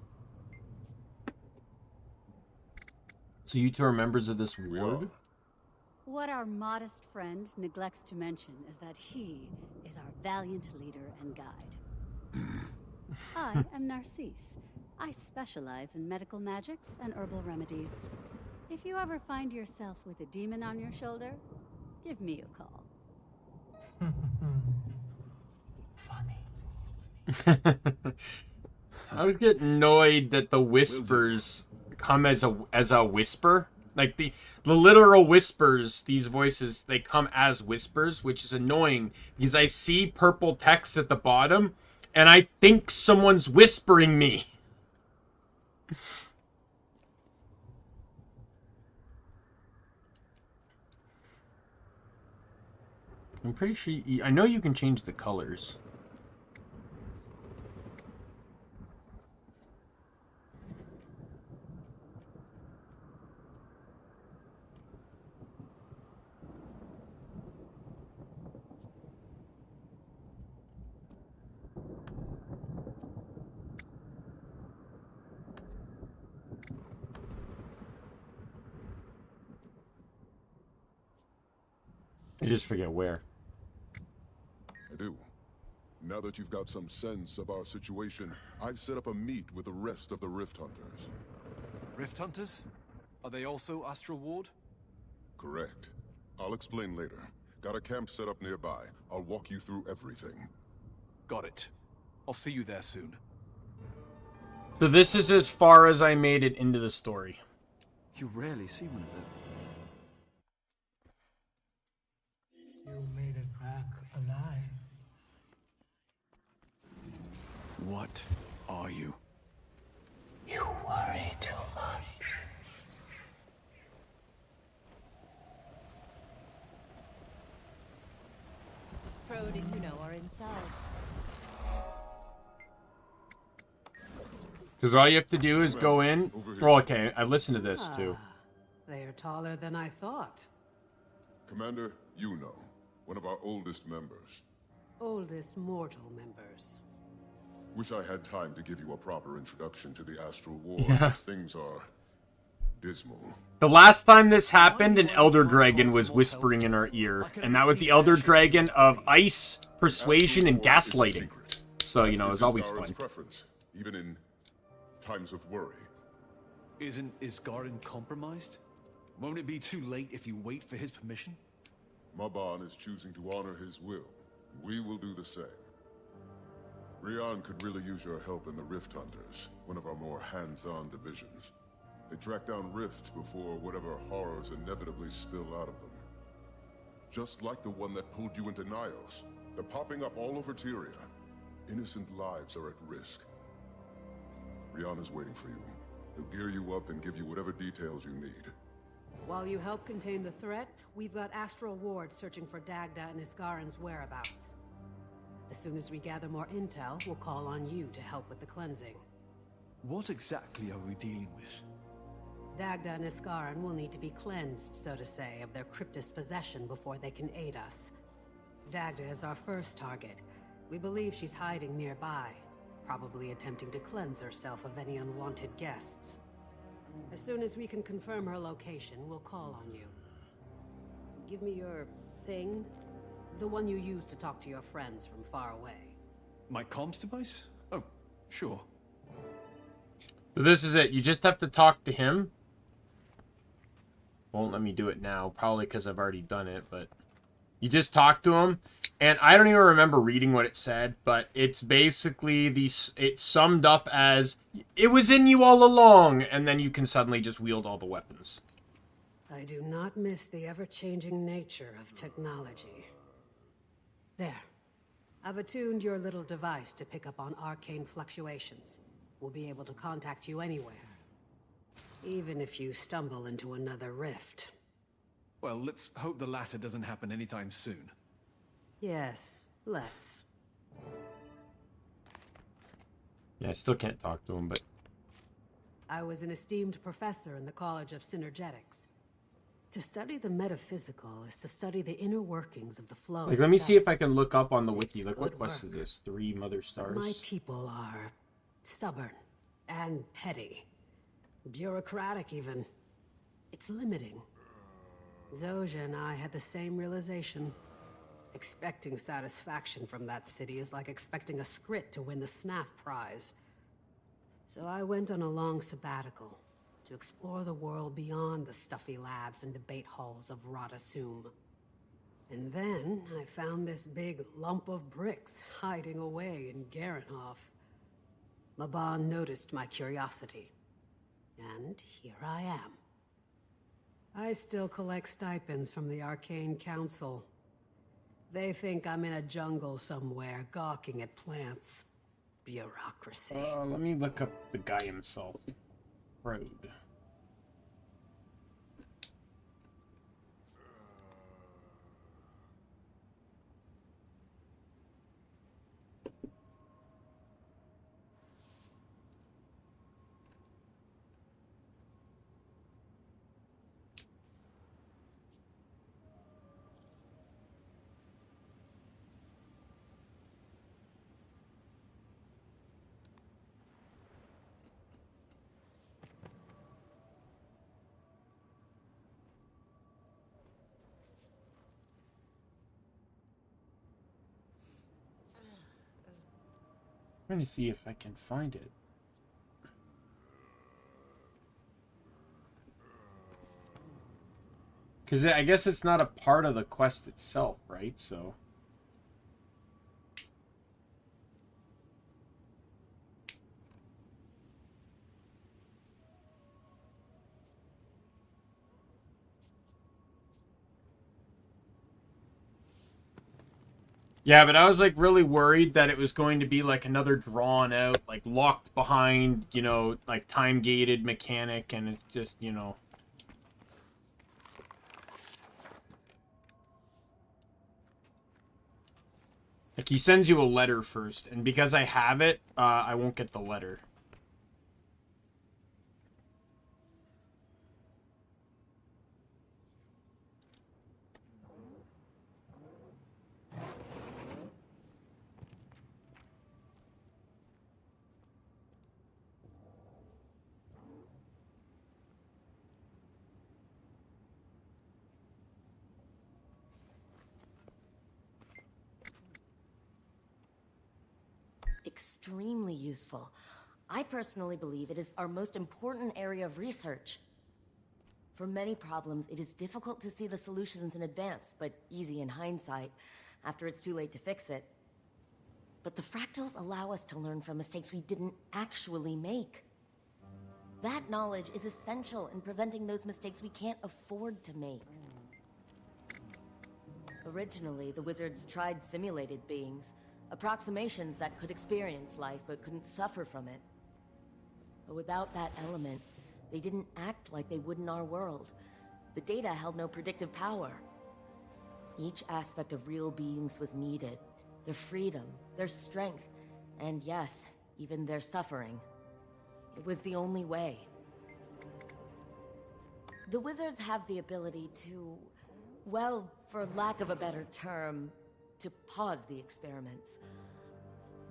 So you two are members of this ward? What our modest friend neglects to mention is that he is our valiant leader and guide. I am Narcisse. I specialize in medical magics and herbal remedies. If you ever find yourself with a demon on your shoulder, give me a call. Funny. I was getting annoyed that the whispers come as a whisper. Like the literal whispers, these voices, they come as whispers, which is annoying because I see purple text at the bottom and I think someone's whispering me. I'm pretty sure I know you can change the colors. I just forget where. I do. Now that you've got some sense of our situation, I've set up a meet with the rest of the Rift Hunters. Rift Hunters? Are they also Astral Ward? Correct. I'll explain later. Got a camp set up nearby. I'll walk you through everything. Got it. I'll see you there soon. So this is as far as I made it into the story. You rarely see one of them. You made it back alive. What are you? You worry too much. Frode and Juno are inside. Because all you have to do is go in. Well, okay, I listened to this too. They are taller than I thought. Commander, you know, one of our oldest members. Oldest mortal members. Wish I had time to give you a proper introduction to the Astral Ward. Yeah. Things are dismal. The last time this happened, an Elder Dragon was whispering in our ear. And that was the Elder Dragon of Ice, Persuasion, and Gaslighting. So, you know, it was always fun. Preference, even in times of worry. Isn't Isgarin compromised? Won't it be too late if you wait for his permission? Maban is choosing to honor his will. We will do the same. Rion could really use your help in the Rift Hunters, one of our more hands-on divisions. They track down rifts before whatever horrors inevitably spill out of them. Just like the one that pulled you into Nios. They're popping up all over Tyria. Innocent lives are at risk. Rion is waiting for you. He'll gear you up and give you whatever details you need. While you help contain the threat, we've got Astral Ward searching for Dagda and Iskaran's whereabouts. As soon as we gather more intel, we'll call on you to help with the cleansing. What exactly are we dealing with? Dagda and Iskaran will need to be cleansed, so to say, of their cryptist possession before they can aid us. Dagda is our first target. We believe she's hiding nearby, probably attempting to cleanse herself of any unwanted guests. As soon as we can confirm her location, we'll call on you. Give me your thing. The one you use to talk to your friends from far away. My comms device? Oh, sure. So this is it. You just have to talk to him. Won't let me do it now, probably because I've already done it, but you just talk to him, and I don't even remember reading what it said, but it's basically it's summed up as, it was in you all along, and then you can suddenly just wield all the weapons. I do not miss the ever-changing nature of technology. There. I've attuned your little device to pick up on arcane fluctuations. We'll be able to contact you anywhere. Even if you stumble into another rift. Well, let's hope the latter doesn't happen anytime soon. Yes, let's. Yeah, I still can't talk to him, but... I was an esteemed professor in the College of Synergetics. To study the metaphysical is to study the inner workings of the flow. Like, let me see if I can look up on the wiki. Like, what quest is this? 3 Mother Stars? My people are stubborn and petty. Bureaucratic, even. It's limiting. Zojja and I had the same realization. Expecting satisfaction from that city is like expecting a Skrit to win the SNAF prize. So I went on a long sabbatical to explore the world beyond the stuffy labs and debate halls of Rata Sum. And then I found this big lump of bricks hiding away in Garenhof. Maban noticed my curiosity. And here I am. I still collect stipends from the Arcane Council. They think I'm in a jungle somewhere, gawking at plants. Bureaucracy. Let me look up the guy himself. Road. I'm trying to see if I can find it. Because I guess it's not a part of the quest itself, right? So... Yeah, but I was, like, really worried that it was going to be, like, another drawn-out, like, locked behind, you know, like, time-gated mechanic, and it's just, you know... Like, he sends you a letter first, and because I have it, I won't get the letter. Extremely useful. I personally believe it is our most important area of research. For many problems, it is difficult to see the solutions in advance, but easy in hindsight, after it's too late to fix it. But the fractals allow us to learn from mistakes we didn't actually make. That knowledge is essential in preventing those mistakes we can't afford to make. Originally, the wizards tried simulated beings, approximations that could experience life but couldn't suffer from it. But without that element, they didn't act like they would in our world. The data held no predictive power. Each aspect of real beings was needed. Their freedom, their strength, and yes, even their suffering. It was the only way. The wizards have the ability to, well, for lack of a better term, to pause the experiments.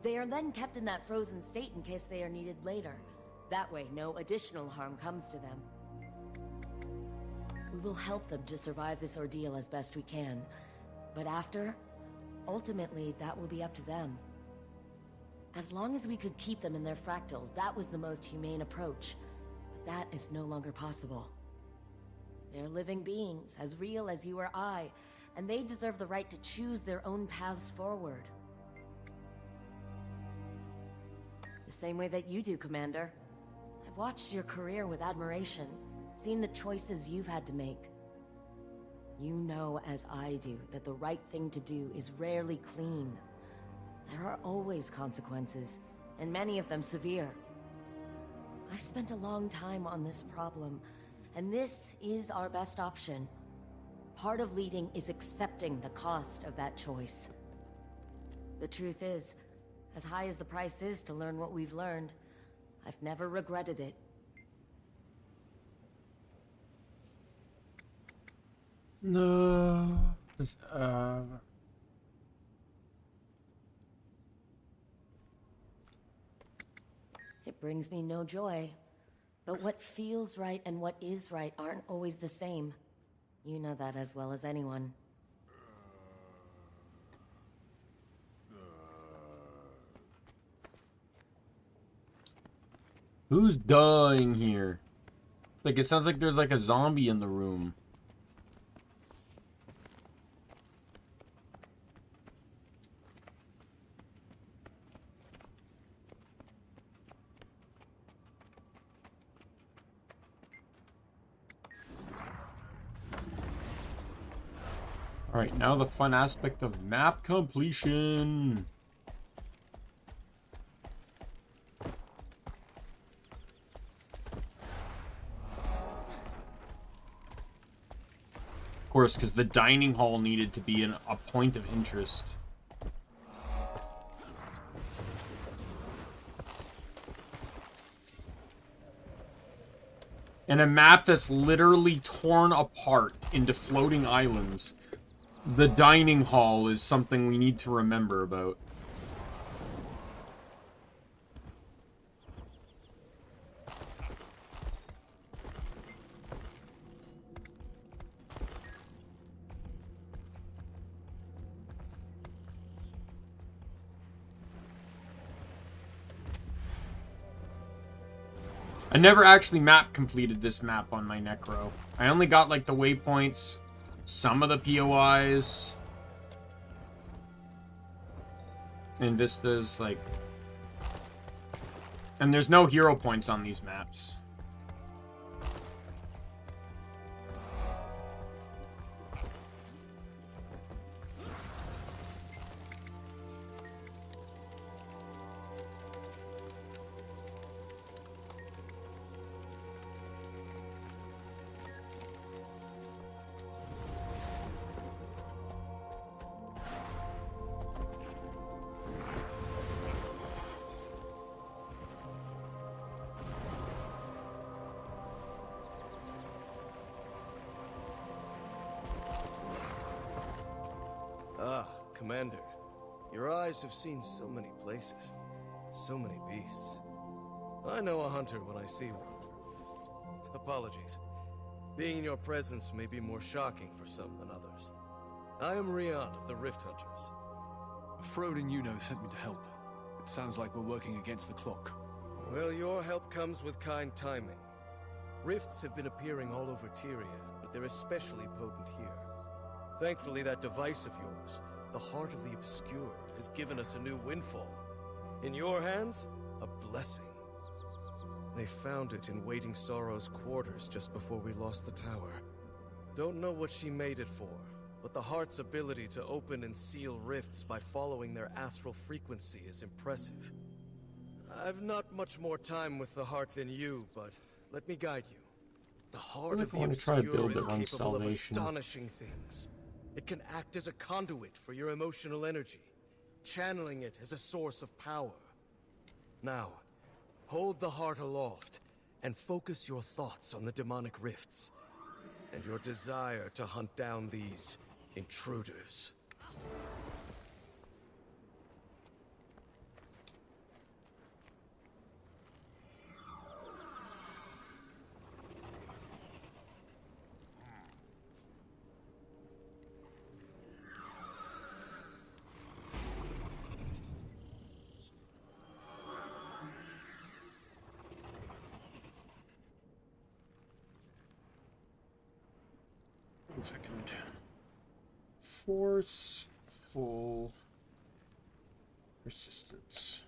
They are then kept in that frozen state in case they are needed later. That way, no additional harm comes to them. We will help them to survive this ordeal as best we can. But after, ultimately, that will be up to them. As long as we could keep them in their fractals, that was the most humane approach. But that is no longer possible. They're living beings, as real as you or I, and they deserve the right to choose their own paths forward. The same way that you do, Commander. I've watched your career with admiration, seen the choices you've had to make. You know, as I do, that the right thing to do is rarely clean. There are always consequences, and many of them severe. I've spent a long time on this problem, and this is our best option. Part of leading is accepting the cost of that choice. The truth is, as high as the price is to learn what we've learned, I've never regretted it. No. It brings me no joy. But what feels right and what is right aren't always the same. You know that as well as anyone. Who's dying here? Like, it sounds like there's like a zombie in the room. Alright, now the fun aspect of map completion. Of course, because the dining hall needed to be a point of interest. And a map that's literally torn apart into floating islands. The dining hall is something we need to remember about. I never actually map completed this map on my Necro. I only got like the waypoints, some of the POIs, and vistas, like... And there's no hero points on these maps. Commander, your eyes have seen so many places, so many beasts. I know a hunter when I see one. Apologies. Being in your presence may be more shocking for some than others. I am Rion of the Rift Hunters. Frodin Yuno sent me to help. It sounds like we're working against the clock. Well, your help comes with kind timing. Rifts have been appearing all over Tyria, but they're especially potent here. Thankfully, that device of yours, The Heart of the Obscure has given us a new windfall. In your hands, a blessing. They found it in Waiting Sorrow's quarters just before we lost the tower. Don't know what she made it for, but the Heart's ability to open and seal rifts by following their astral frequency is impressive. I've not much more time with the Heart than you, but let me guide you. The Heart of the Obscure is capable of astonishing things. It can act as a conduit for your emotional energy, channeling it as a source of power. Now, hold the Heart aloft, and focus your thoughts on the demonic rifts, and your desire to hunt down these intruders. One second. Forceful resistance.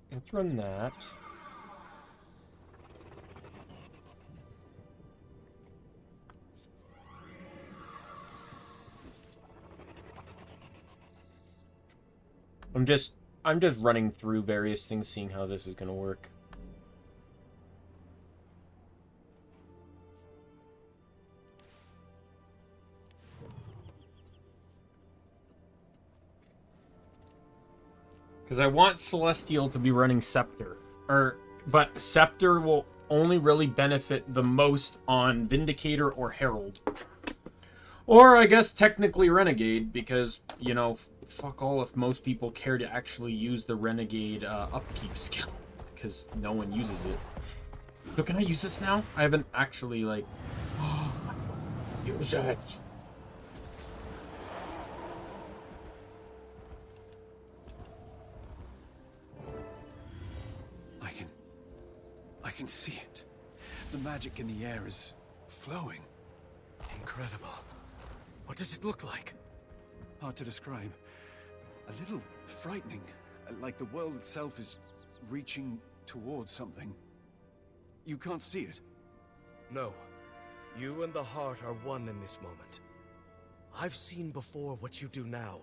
Let's run that. I'm just running through various things, seeing how this is going to work. Because I want Celestial to be running Scepter. But Scepter will only really benefit the most on Vindicator or Herald. Or I guess technically Renegade, because, you know, fuck all if most people care to actually use the Renegade upkeep skill. Because no one uses it. So can I use this now? I haven't actually, like... use it. I can see it. The magic in the air is flowing. Incredible. What does it look like? Hard to describe. A little frightening. Like the world itself is reaching towards something. You can't see it? No. You and the Heart are one in this moment. I've seen before what you do now,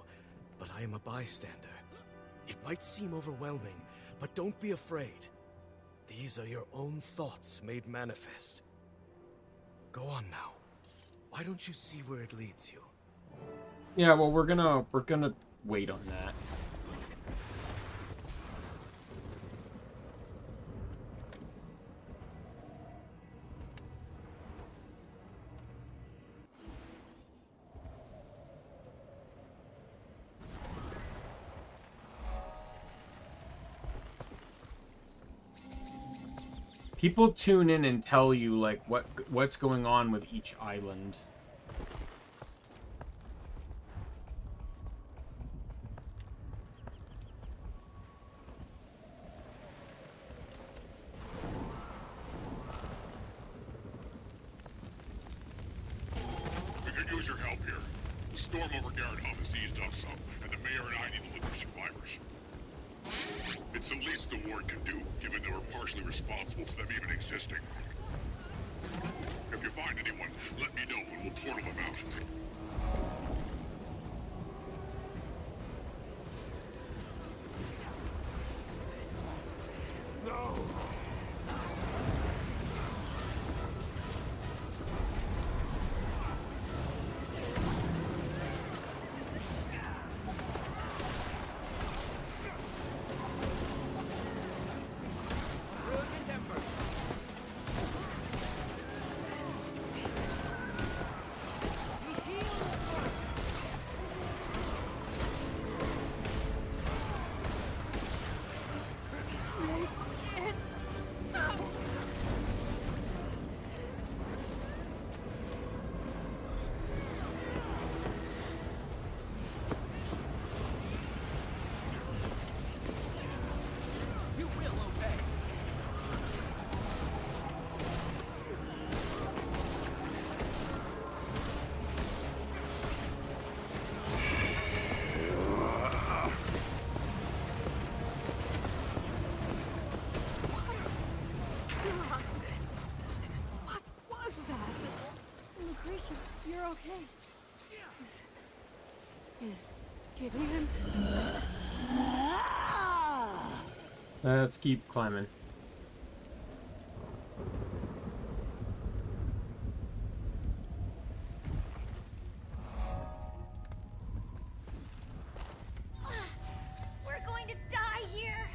but I am a bystander. It might seem overwhelming, but don't be afraid. These are your own thoughts made manifest. Go on now. Why don't you see where it leads you? Yeah, well, we're gonna wait on that. People tune in and tell you like what's going on with each island. We could use your help here. The storm over Garrett Hub has eased up some, and the mayor and I need to look for survivors. It's the least the ward can do, given they were partially responsible for them even existing. If you find anyone, let me know and we'll portal them out. No! is giving him. Let's keep climbing. We're going to die here.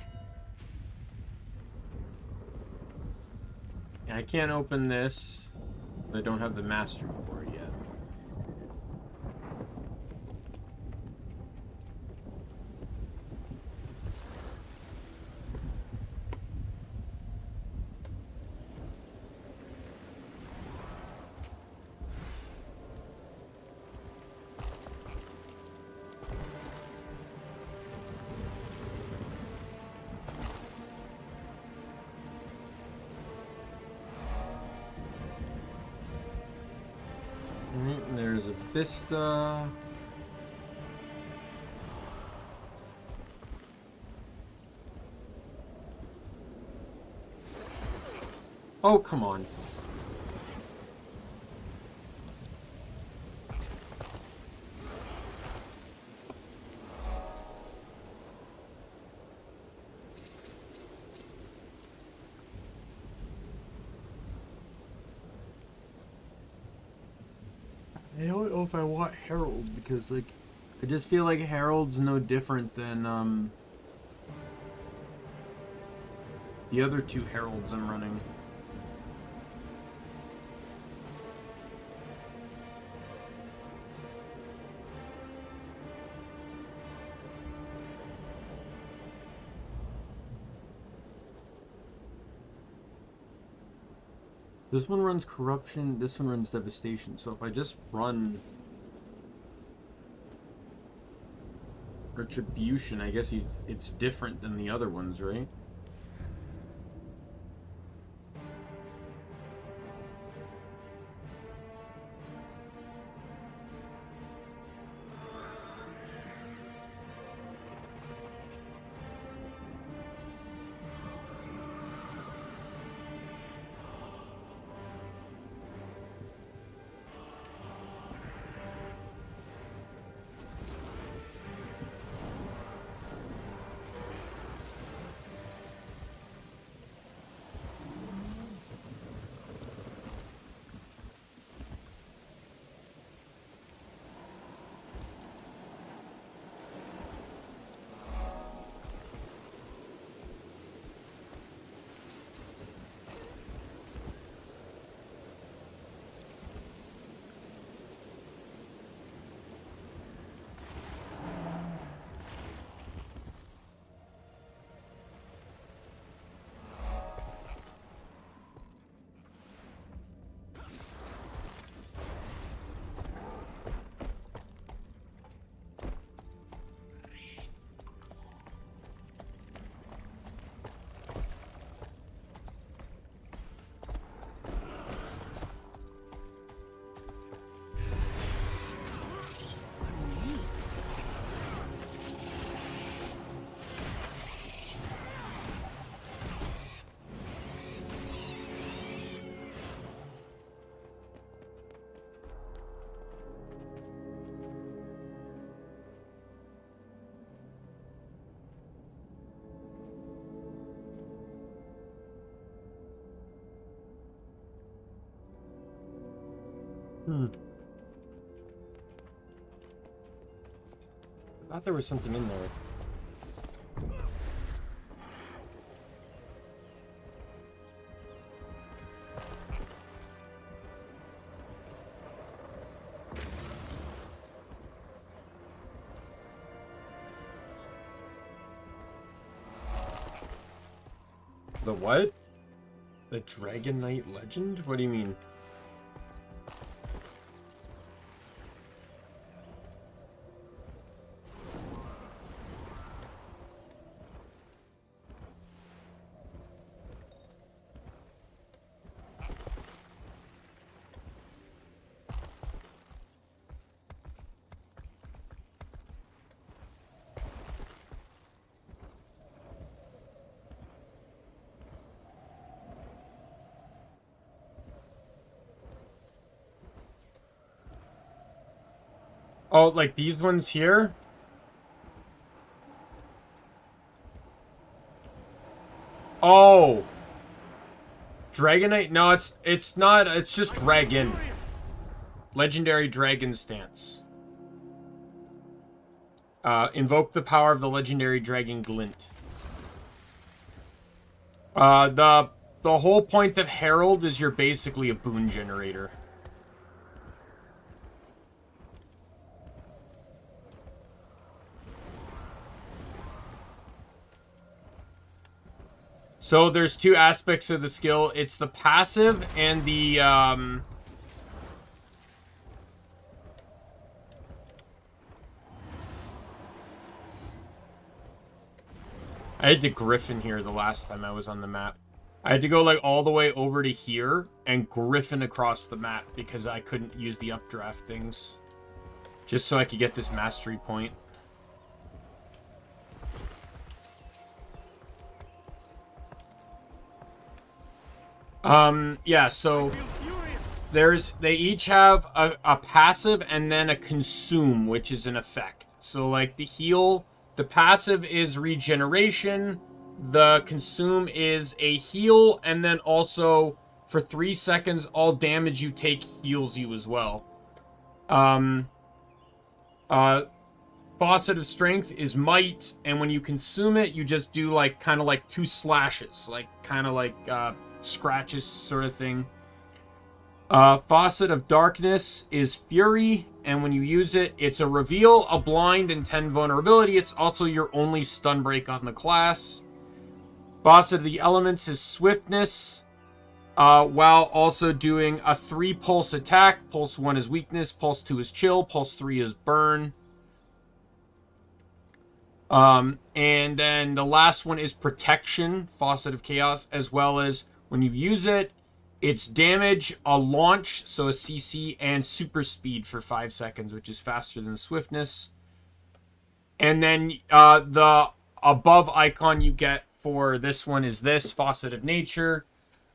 I can't open this. I don't have the mastery for it yet. Alright, there's a vista. Oh, come on. I don't know if I want Herald, because, like, I just feel like Herald's no different than, the other two Heralds I'm running. This one runs corruption, this one runs devastation, so if I just run retribution, I guess it's different than the other ones, right? I thought there was something in there. The what? The Dragon Knight legend? What do you mean? Oh, like these ones here? Oh. Dragonite? No, it's not. It's just dragon. Legendary dragon stance. Invoke the power of the legendary dragon glint. The whole point of Herald is you're basically a boon generator. So there's two aspects of the skill. It's the passive and the I had to griffin here the last time I was on the map. I had to go like all the way over to here and griffin across the map because I couldn't use the updraft things. Just so I could get this mastery point. Yeah, so they each have a passive and then a consume, which is an effect. So like the heal, the passive is regeneration, the consume is a heal, and then also for 3 seconds all damage you take heals you as well. Faucet of Strength is might, and when you consume it, you just do like kind of like 2 slashes, like kind of like scratches sort of thing. Faucet of Darkness is Fury, and when you use it, it's a reveal, a blind, and 10 vulnerability. It's also your only stun break on the class. Faucet of the Elements is Swiftness, while also doing a 3 pulse attack. Pulse 1 is Weakness, Pulse 2 is Chill, Pulse 3 is Burn. And then the last one is Protection, Faucet of Chaos, as well as when you use it, it's damage, a launch, so a CC, and super speed for 5 seconds, which is faster than swiftness. And then the above icon you get for this one is this, Faucet of Nature.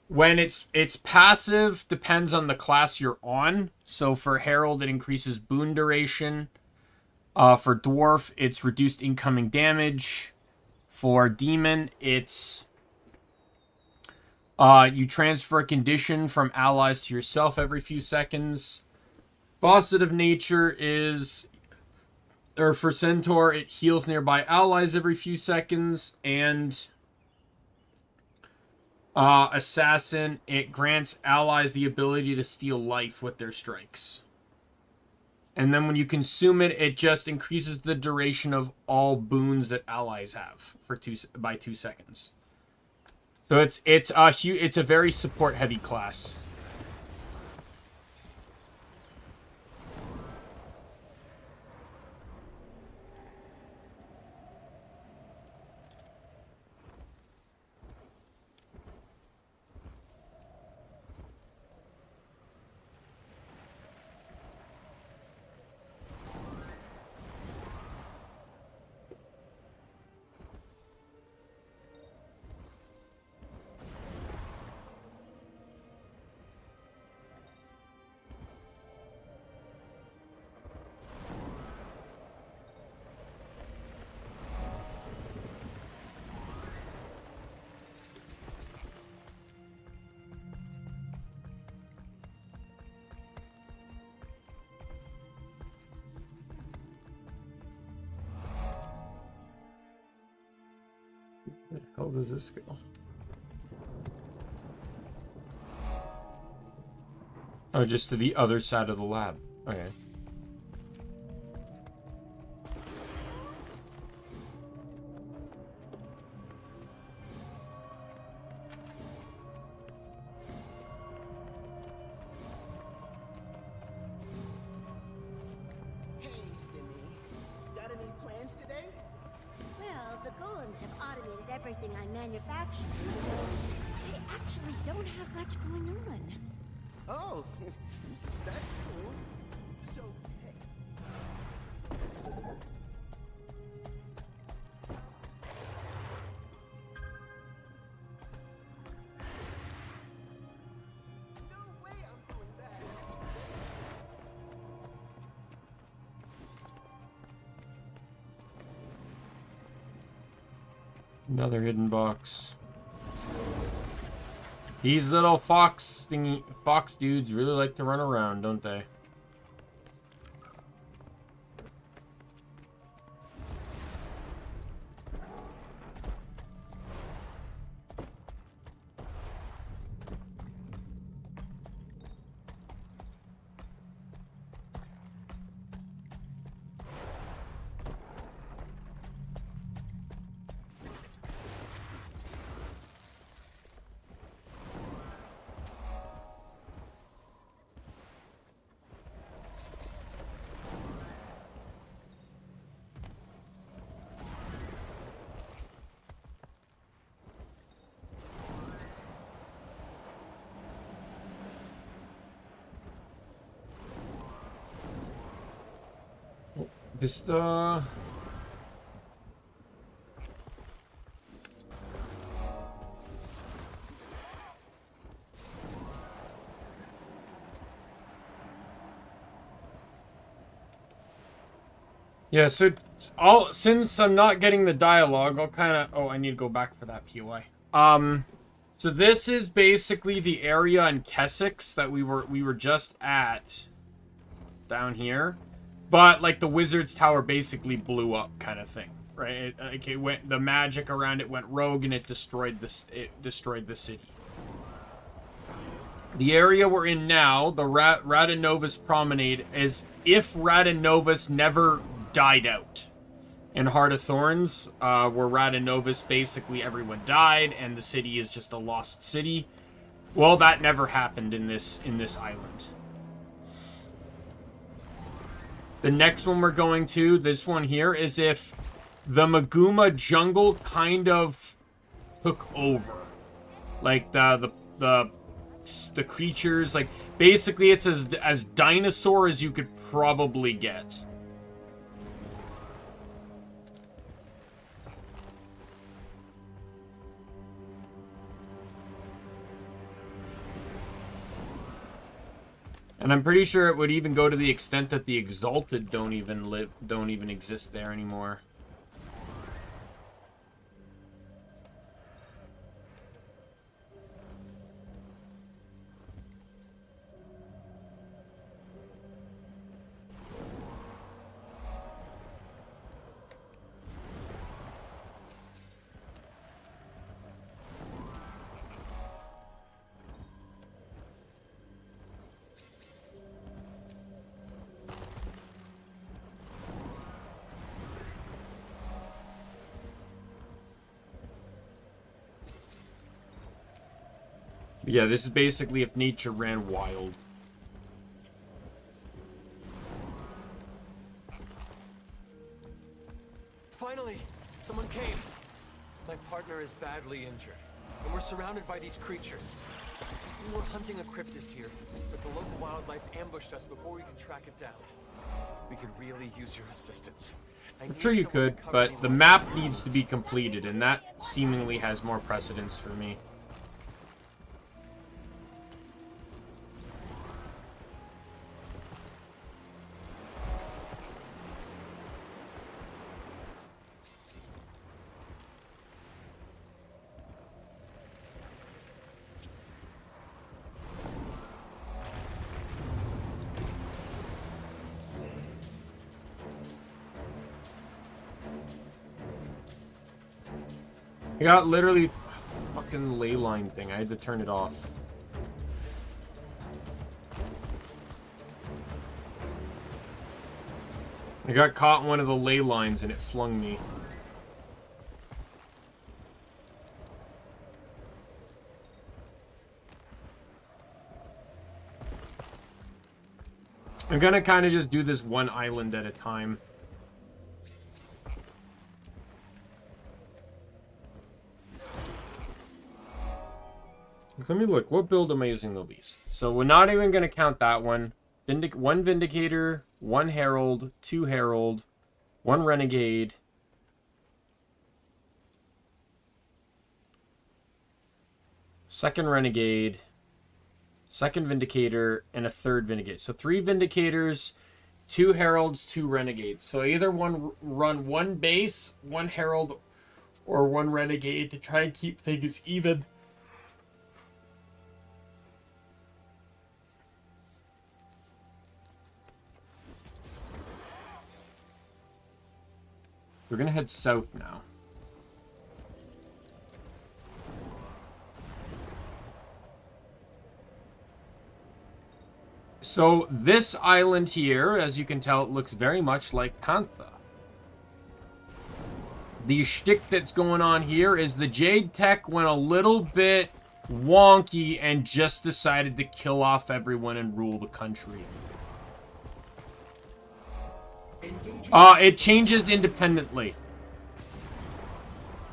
When it's passive, depends on the class you're on. So for Herald, it increases boon duration. For Dwarf, it's reduced incoming damage. For Demon, it's you transfer a condition from allies to yourself every few seconds. Faucet of Nature is, or for Centaur, it heals nearby allies every few seconds. And Assassin, it grants allies the ability to steal life with their strikes. And then when you consume it, it just increases the duration of all boons that allies have for by 2 seconds. So it's a very support heavy class. Where the hell does this go? Oh, just to the other side of the lab. Okay. Hey, Simi. Got any plans today? Well, the golems have automated everything I manufacture, so I actually don't have much going on. Oh, that's cool. So, hey. No way I'm doing that. Another hidden box. These little fox dudes really like to run around, don't they? Vista. Yeah, so since I'm not getting the dialogue, I'll kind of... Oh, I need to go back for that POI. So this is basically the area in Kessex that we were just at down here. But, like, the Wizard's Tower basically blew up kind of thing, right? It went, the magic around it went rogue and it destroyed the city. The area we're in now, the Radanovus Promenade, is if Radanovus never died out. In Heart of Thorns, where Radanovus, basically everyone died and the city is just a lost city. Well, that never happened in this island. The next one we're going to, this one here, is if the Maguma jungle kind of took over. Like, the creatures, like, basically it's as dinosaur as you could probably get. And I'm pretty sure it would even go to the extent that the Exalted don't even exist there anymore. Yeah, this is basically if nature ran wild. Finally, someone came. My partner is badly injured, and we're surrounded by these creatures. We were hunting a cryptis here, but the local wildlife ambushed us before we could track it down. We could really use your assistance. I'm sure you could, but the map needs to be completed, and that seemingly has more precedence for me. I got literally fucking ley line thing. I had to turn it off. I got caught in one of the ley lines and it flung me. I'm gonna kind of just do this one island at a time. Let me look. What build am I using the least? So we're not even going to count that one. One Vindicator, one Herald, two Herald, one Renegade. Second Renegade, second Vindicator, and a third Vindicator. So 3 Vindicators, 2 Heralds, 2 Renegades. So either run one base, one Herald, or 1 renegade to try and keep things even. We're gonna head south now. So this island here, as you can tell, it looks very much like Kantha. The shtick that's going on here is the Jade Tech went a little bit wonky and just decided to kill off everyone and rule the country. It changes independently.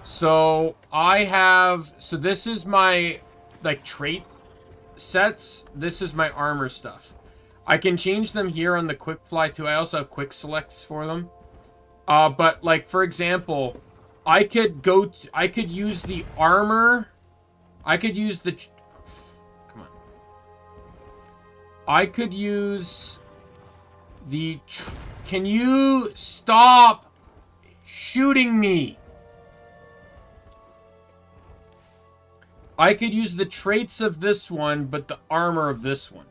So so this is my, like, trait sets. This is my armor stuff. I can change them here on the quick fly too. I also have quick selects for them. But, like, for example, I could use the armor. I could use the... Come on. I could use the... Can you stop shooting me? I could use the traits of this one, but the armor of this one.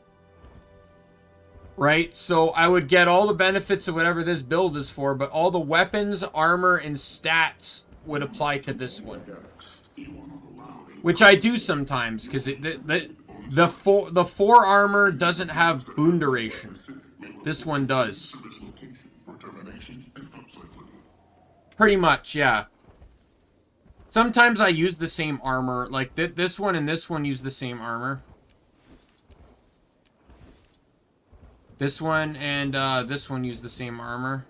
Right? So I would get all the benefits of whatever this build is for, but all the weapons, armor, and stats would apply to this one. Which I do sometimes, because the 4 armor doesn't have boon duration. This one does. Pretty much, yeah. Sometimes I use the same armor. Like, this one and this one use the same armor. This one and this one use the same armor.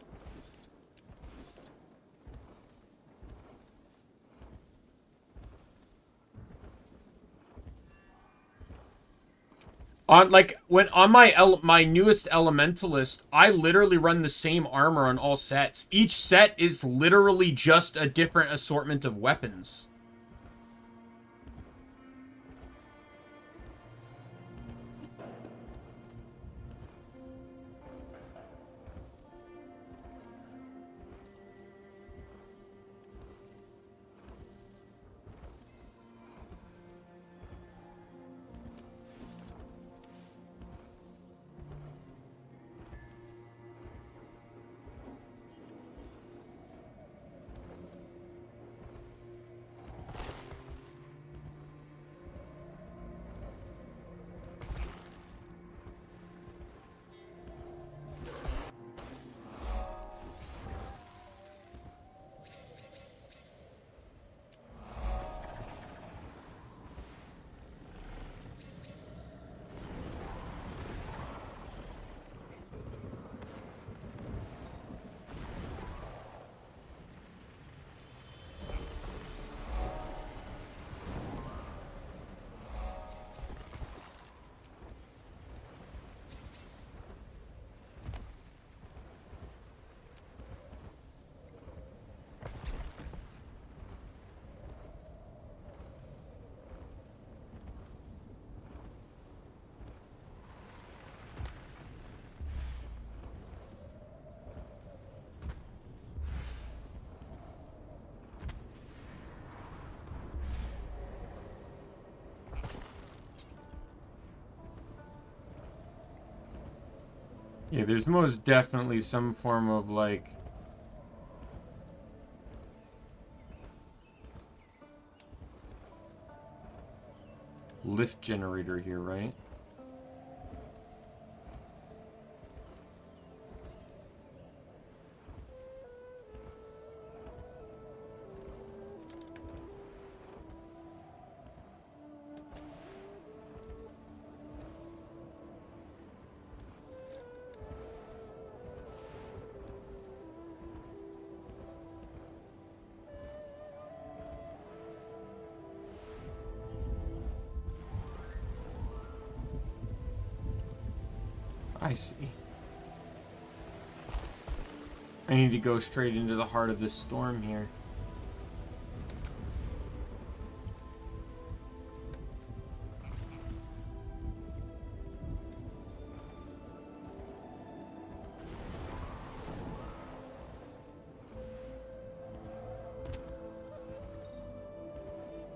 On my newest elementalist, I literally run the same armor on all sets. Each set is literally just a different assortment of weapons. Yeah, there's most definitely some form of, like... lift generator here, right? I see. I need to go straight into the heart of this storm here.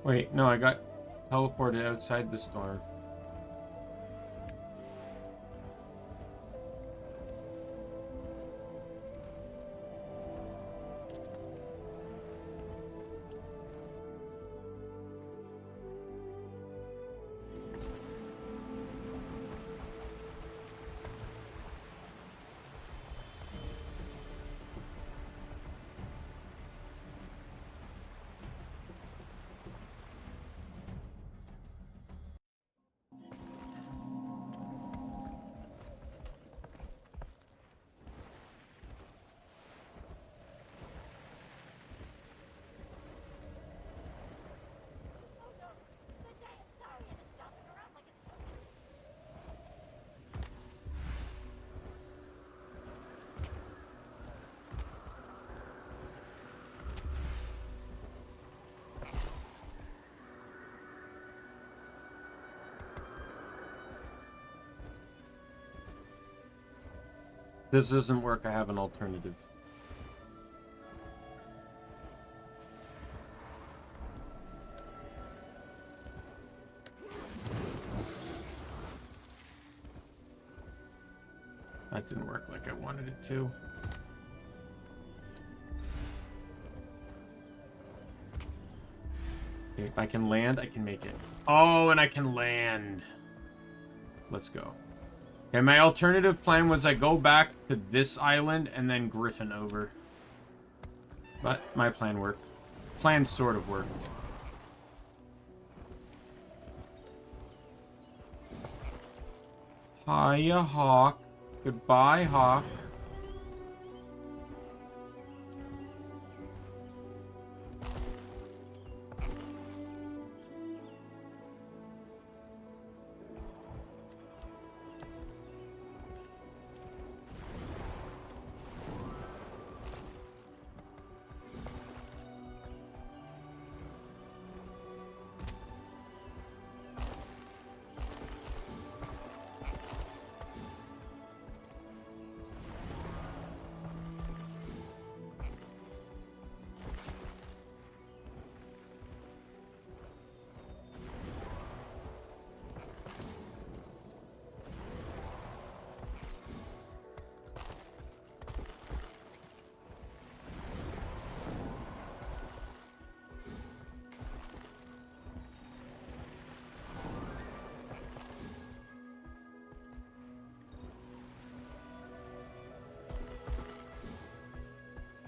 Wait, no, I got teleported outside the storm. This doesn't work, I have an alternative. That didn't work like I wanted it to. Okay, if I can land, I can make it. Oh, and I can land. Let's go. Okay, my alternative plan was I go back to this island and then Griffin over. But my plan worked. Plan sort of worked. Hiya, Hawk. Goodbye, Hawk.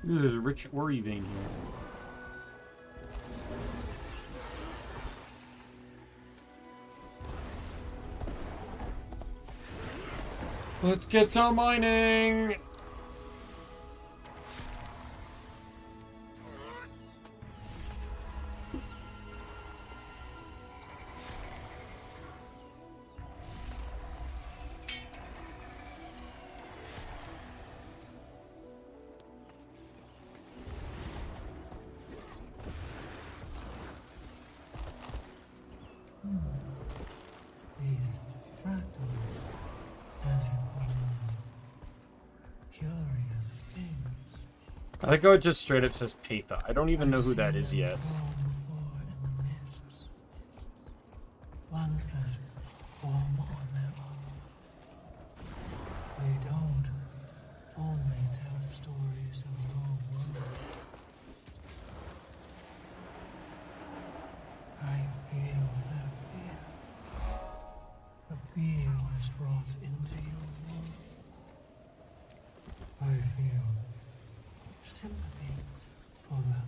Ooh, there's a rich ore vein here. Let's get to mining! These fractals, as you call them, curious things. I like how it just straight up says Patha. I don't even know who that is yet. Ones that form on their own. They don't only tell stories of your world. I feel their fear. A being was brought into your world. I feel sympathies for them.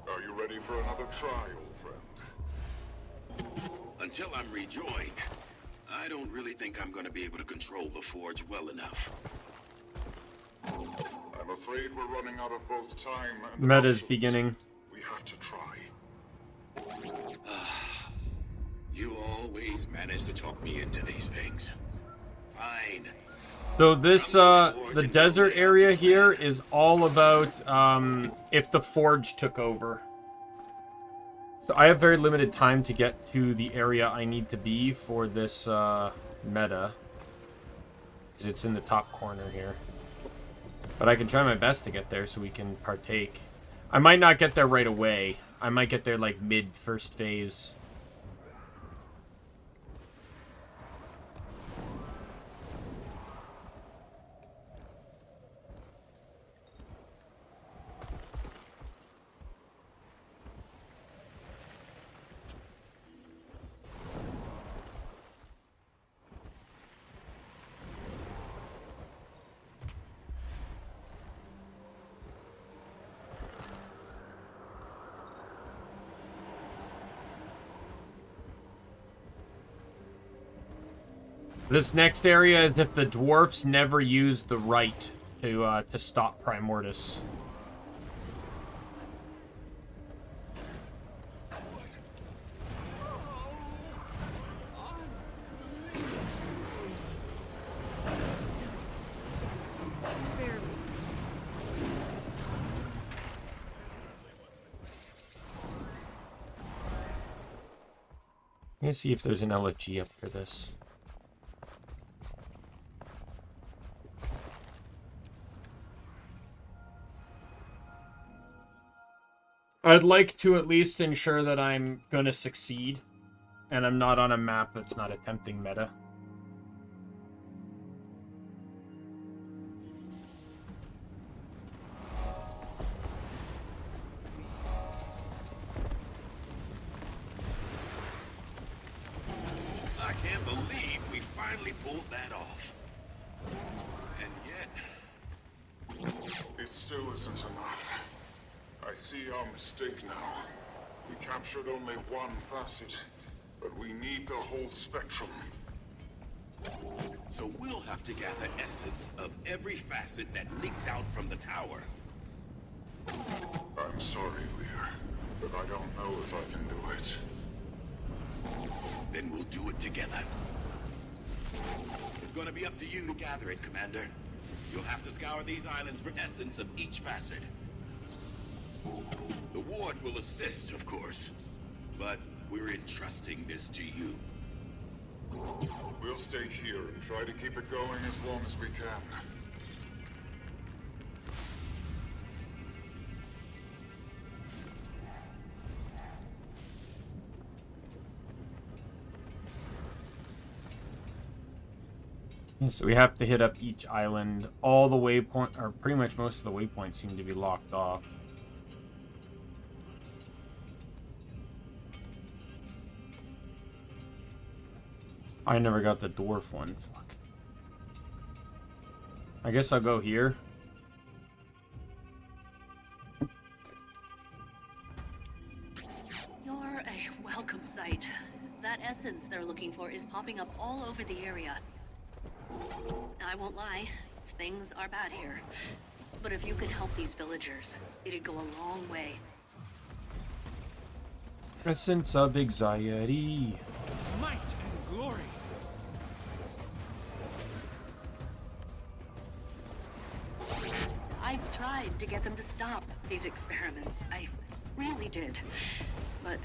Are you ready for another trial, friend? Until I'm rejoined, I don't really think I'm going to be able to control the forge well enough. I'm afraid we're running out of both time and Meta's options. beginning. We have to try. You always manage to talk me into these things. Fine. So this, the desert area here is all about, if the Forge took over. So I have very limited time to get to the area I need to be for this, meta. Because it's in the top corner here. But I can try my best to get there so we can partake. I might not get there right away. I might get there, like, mid-first phase. This next area is if the dwarfs never use the right to stop Primordius. Let me see if there's an LFG up for this. I'd like to at least ensure that I'm gonna succeed, and I'm not on a map that's not attempting meta. I can't believe we finally pulled that off. And yet... It still isn't enough. I see our mistake now. We captured only one facet, but we need the whole spectrum. So we'll have to gather essence of every facet that leaked out from the tower. I'm sorry, Lear, but I don't know if I can do it. Then we'll do it together. It's gonna be up to you to gather it, Commander. You'll have to scour these islands for essence of each facet. The Ward will assist, of course, but we're entrusting this to you. We'll stay here and try to keep it going as long as we can. So we have to hit up each island. All the waypoint, or pretty much most of the waypoints seem to be locked off. I never got the dwarf one. Fuck. I guess I'll go here. You're a welcome sight. That essence they're looking for is popping up all over the area. I won't lie, things are bad here. But if you could help these villagers, it'd go a long way. Essence of anxiety. Might and glory. I tried to get them to stop these experiments. I really did. But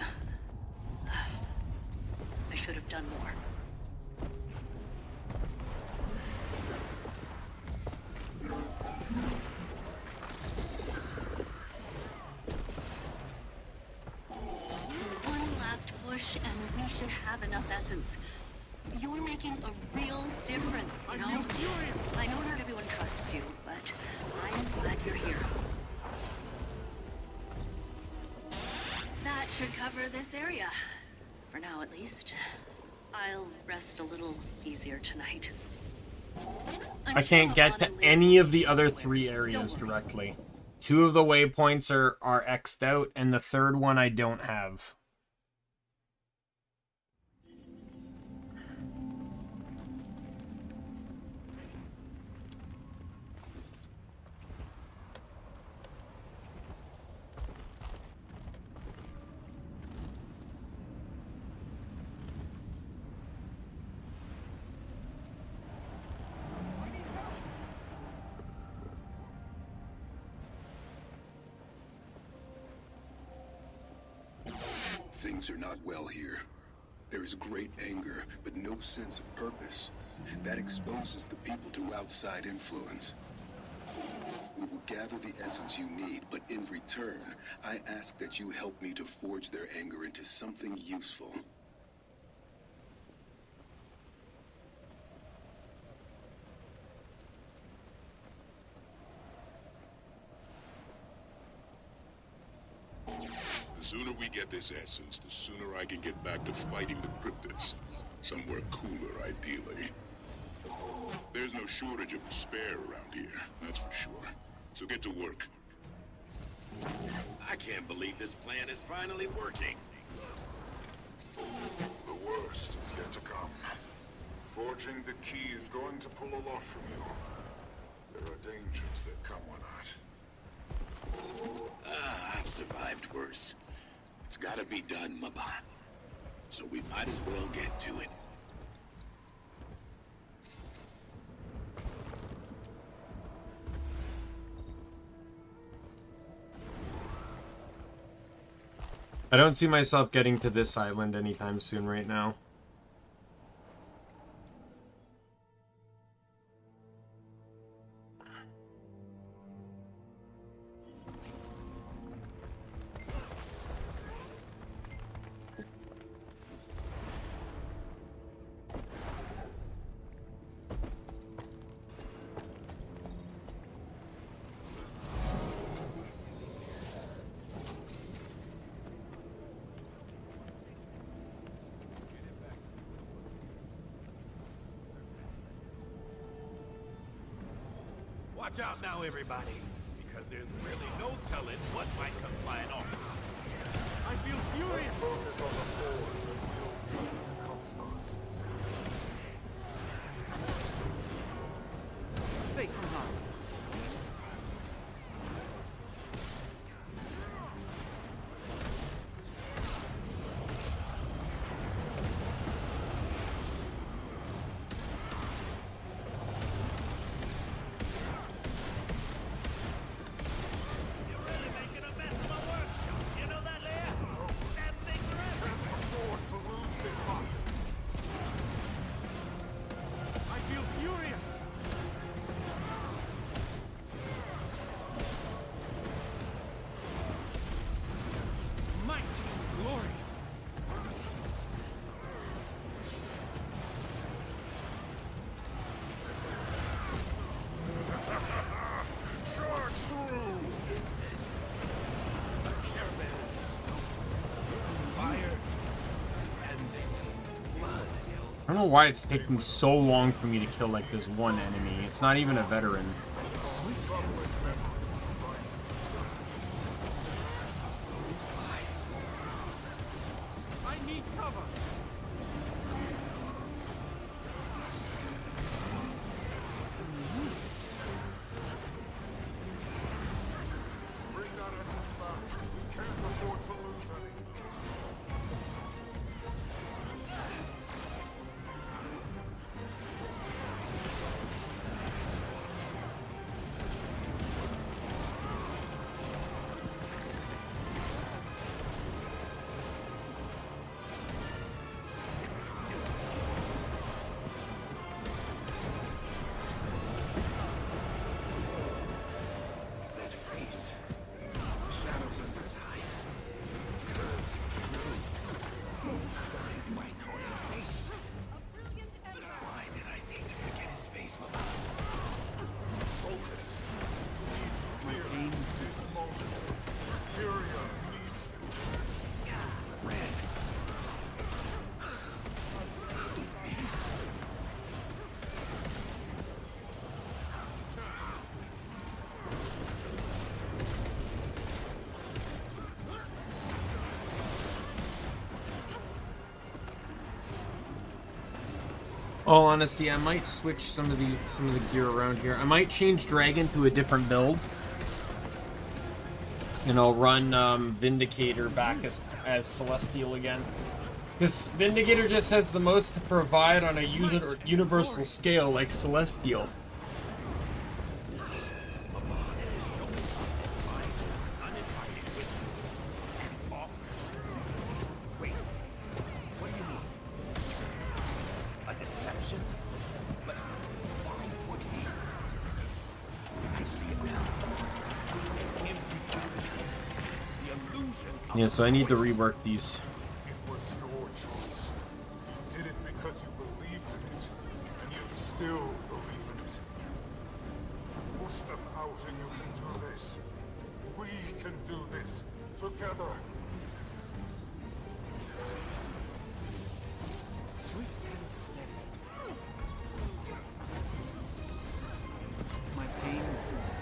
I should have done more. One last push and we should have enough essence. You're making a real difference, you know? I know not everyone trusts you, but I'm glad you're here. That should cover this area. For now, at least. I'll rest a little easier tonight. I can't get to any of the other three areas directly. 2 of the waypoints are X'd out, and the third one I don't have. Things are not well here. There is great anger, but no sense of purpose. That exposes the people to outside influence. We will gather the essence you need, but in return, I ask that you help me to forge their anger into something useful. The sooner we get this essence, the sooner I can get back to fighting the cryptids. Somewhere cooler, ideally. There's no shortage of despair around here, that's for sure. So get to work. I can't believe this plan is finally working. The worst is yet to come. Forging the key is going to pull a lot from you. There are dangers that come with that. I've survived worse. It's gotta be done, Maba. So we might as well get to it. I don't see myself getting to this island anytime soon right now. Watch out now, everybody, because there's really no telling what might come flying off. I feel furious. Focus on the forge and we'll deal with the consequences. Safe from harm. I don't know why it's taking so long for me to kill like this one enemy. It's not even a veteran. I need cover. Bring that essence back. We can't afford to lose any. That face. The shadows under his eyes. Curve his nose. Do I know his face? Why did I need to forget his face, Maba? Focus. Please clear this moment. Tyria needs you. Red. All honesty, I might switch some of the gear around here. I might change Dragon to a different build. And I'll run Vindicator back as Celestial again. This Vindicator just has the most to provide on a universal scale like Celestial. Wait. Yeah, so I need to rework these. It was your choice. You did it because you believed in it, and you still believe in it. Push them out and you can do this. We can do this together. Sweet and steady. My pain is easy.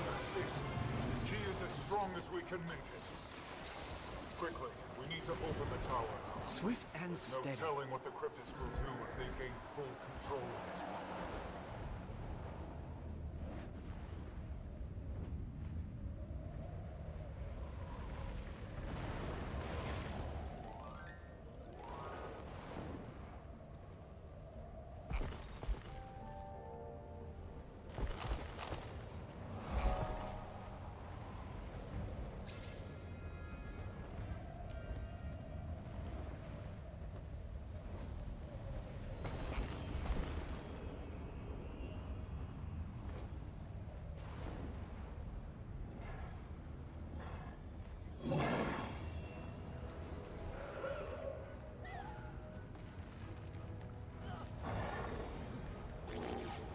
That's it. The key is as strong as we can make it. Quickly, we need to open the tower now. Swift and There's steady. no telling what the cryptids will do if they gain full control of it.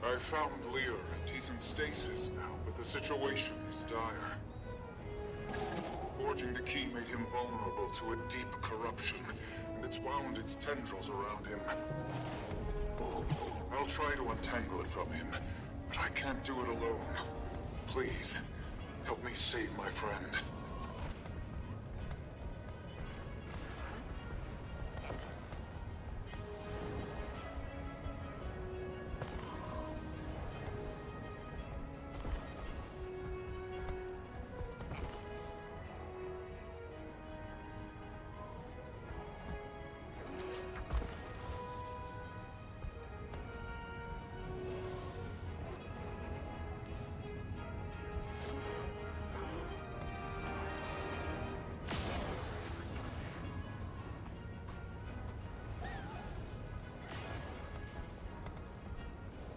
I found Lear, and he's in stasis now, but the situation is dire. Forging the key made him vulnerable to a deep corruption, and it's wound its tendrils around him. I'll try to untangle it from him, but I can't do it alone. Please, help me save my friend.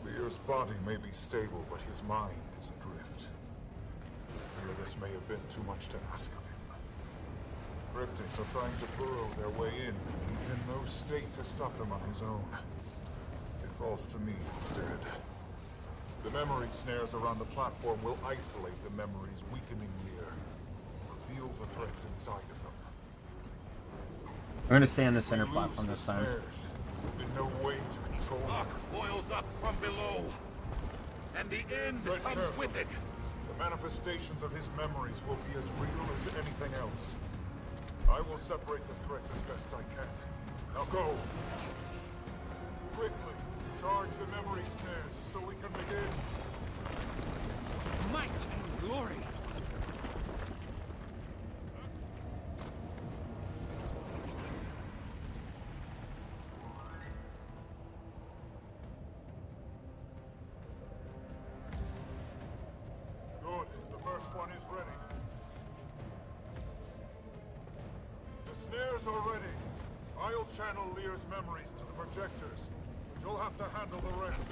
Lear's body may be stable, but his mind is adrift. I fear this may have been too much to ask of him. Cryptids are trying to burrow their way in, and he's in no state to stop them on his own. It falls to me instead. The memory snares around the platform will isolate the memories, weakening Lear. Reveal the threats inside of them. I'm gonna stay on the center platform this time. There's been no way to control Rock boils up from below, and the end Tread comes carefully. with it. The manifestations of his memories will be as real as anything else. I will separate the threats as best I can. Now go! Quickly, charge the memory snares so we can begin. Might and glory. Good. The first one is ready. The snares are ready. I'll channel Lear's memories to the projectors, but you'll have to handle the rest.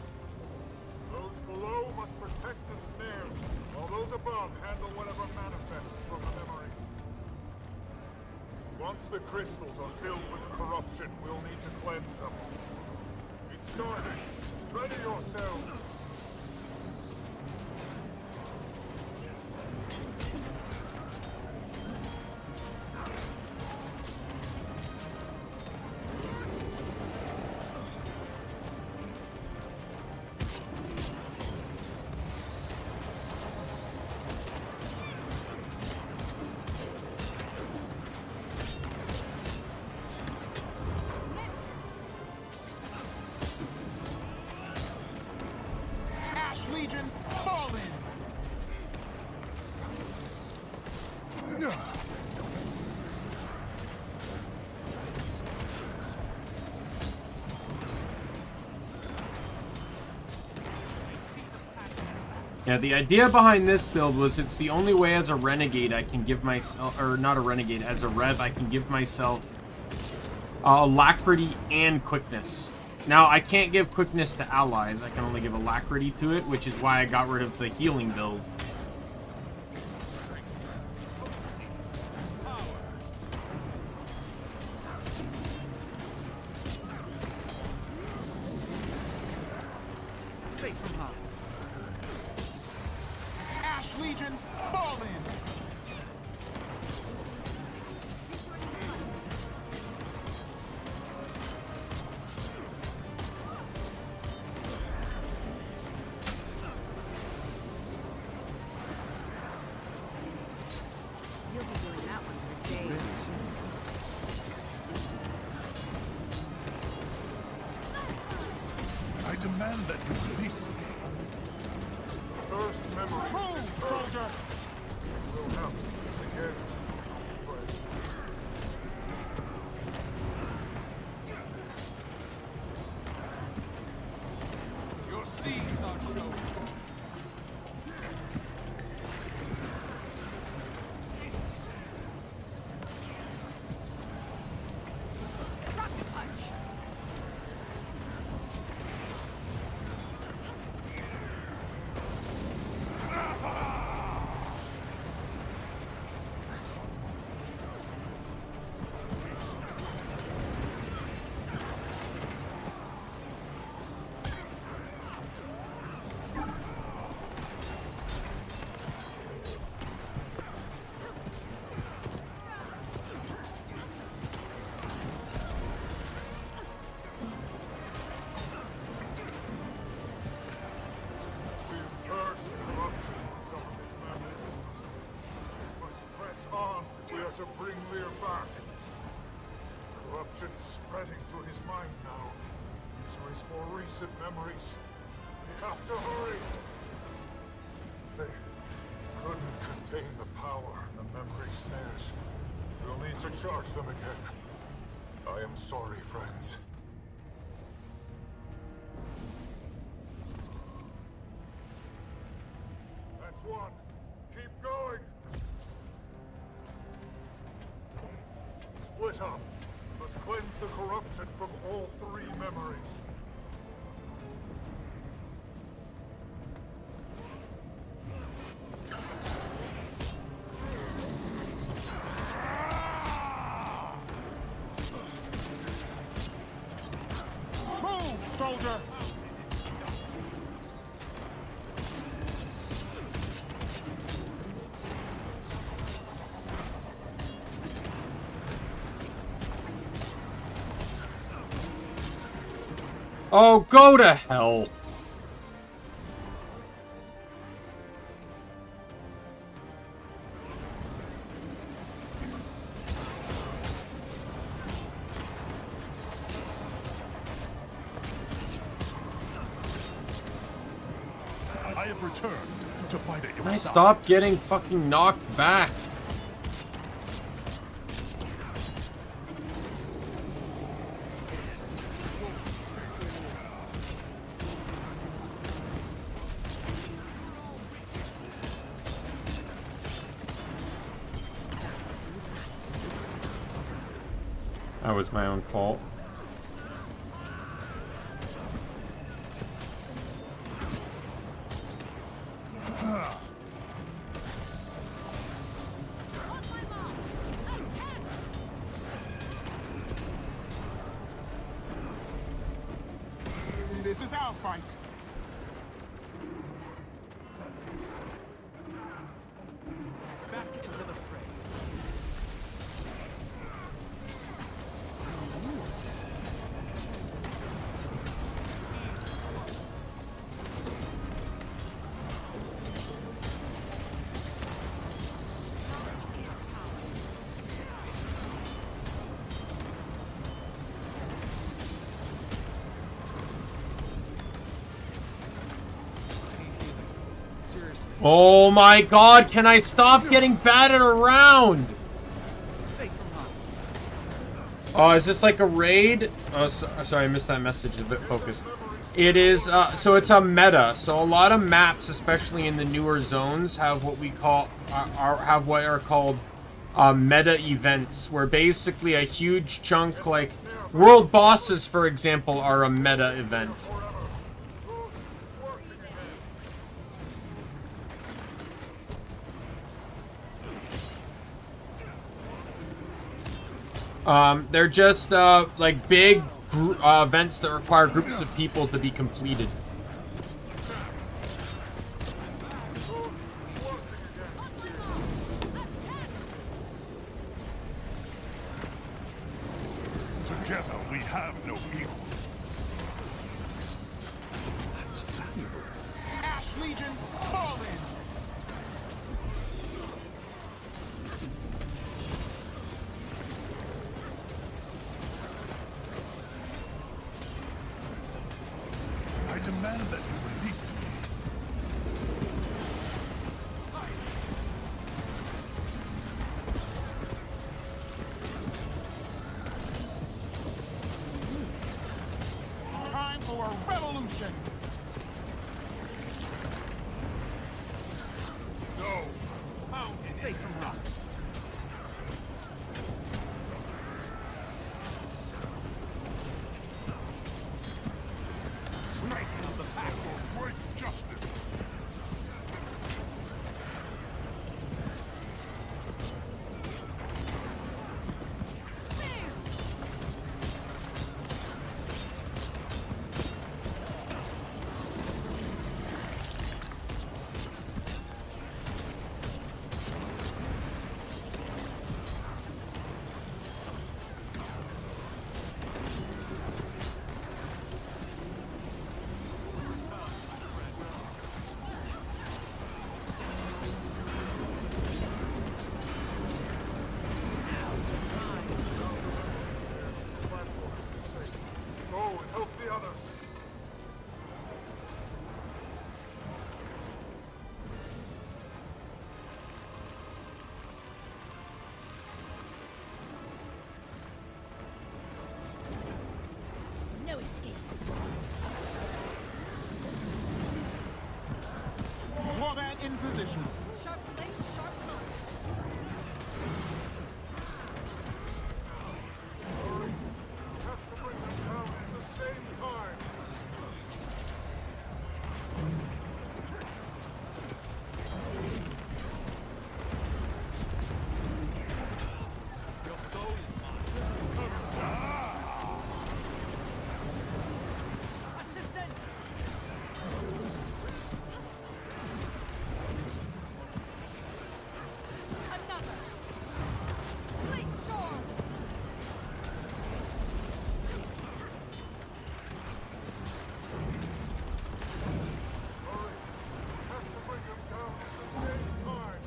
Those below must protect the snares, while those above handle whatever manifests from the memories. Once the crystals are filled with corruption, we'll need to cleanse them. It's starting. Ready yourselves. Ash Legion, fall in! Yeah, the idea behind this build was it's the only way as a renegade I can give myself, or not a renegade, as a rev I can give myself alacrity and quickness. Now, I can't give quickness to allies, I can only give alacrity to it, which is why I got rid of the healing build. Safe from harm. Ash Legion, fall in! You'll be doing that one for days. I demand that you release me. First memory. Move, soldier! Will happen this again, friend. Your seeds are shown. Rocket punch! We've purged the corruption from some of its members. We must press on if we are to bring Lear back. Corruption is spreading through his mind now, to his more recent memories. We have to hurry. They couldn't contain the power in the memory snares. We'll need to charge them again. I am sorry, friends. That's one. Keep going. Split up. Let's cleanse the corruption from all three memories. Move, soldier! Oh, go to hell. I have returned to fight at your Can I side. stop getting fucking knocked back? That was my own fault. This is our fight. Back into the fray. Oh my god, can I stop getting batted around? Oh, is this like a raid? Oh, sorry, I missed that message. A bit focused. It is, so it's a meta. So a lot of maps, especially in the newer zones, have what we call, have what are called meta events, where basically a huge chunk, like world bosses, for example, are a meta event. They're just, like big events that require groups of people to be completed. Together we have no equal. That's valuable. Ash Legion, fall in! I demand that you release me. Time for a revolution! No. Found safe from rust. Strike the path for great justice. Go and help the others. No escape. Warman in position. Sharp blade, sharp eye. Have to bring them down at the same time. Your soul is mine. Assistance! Another! Blade storm! Have to bring them down at the same time.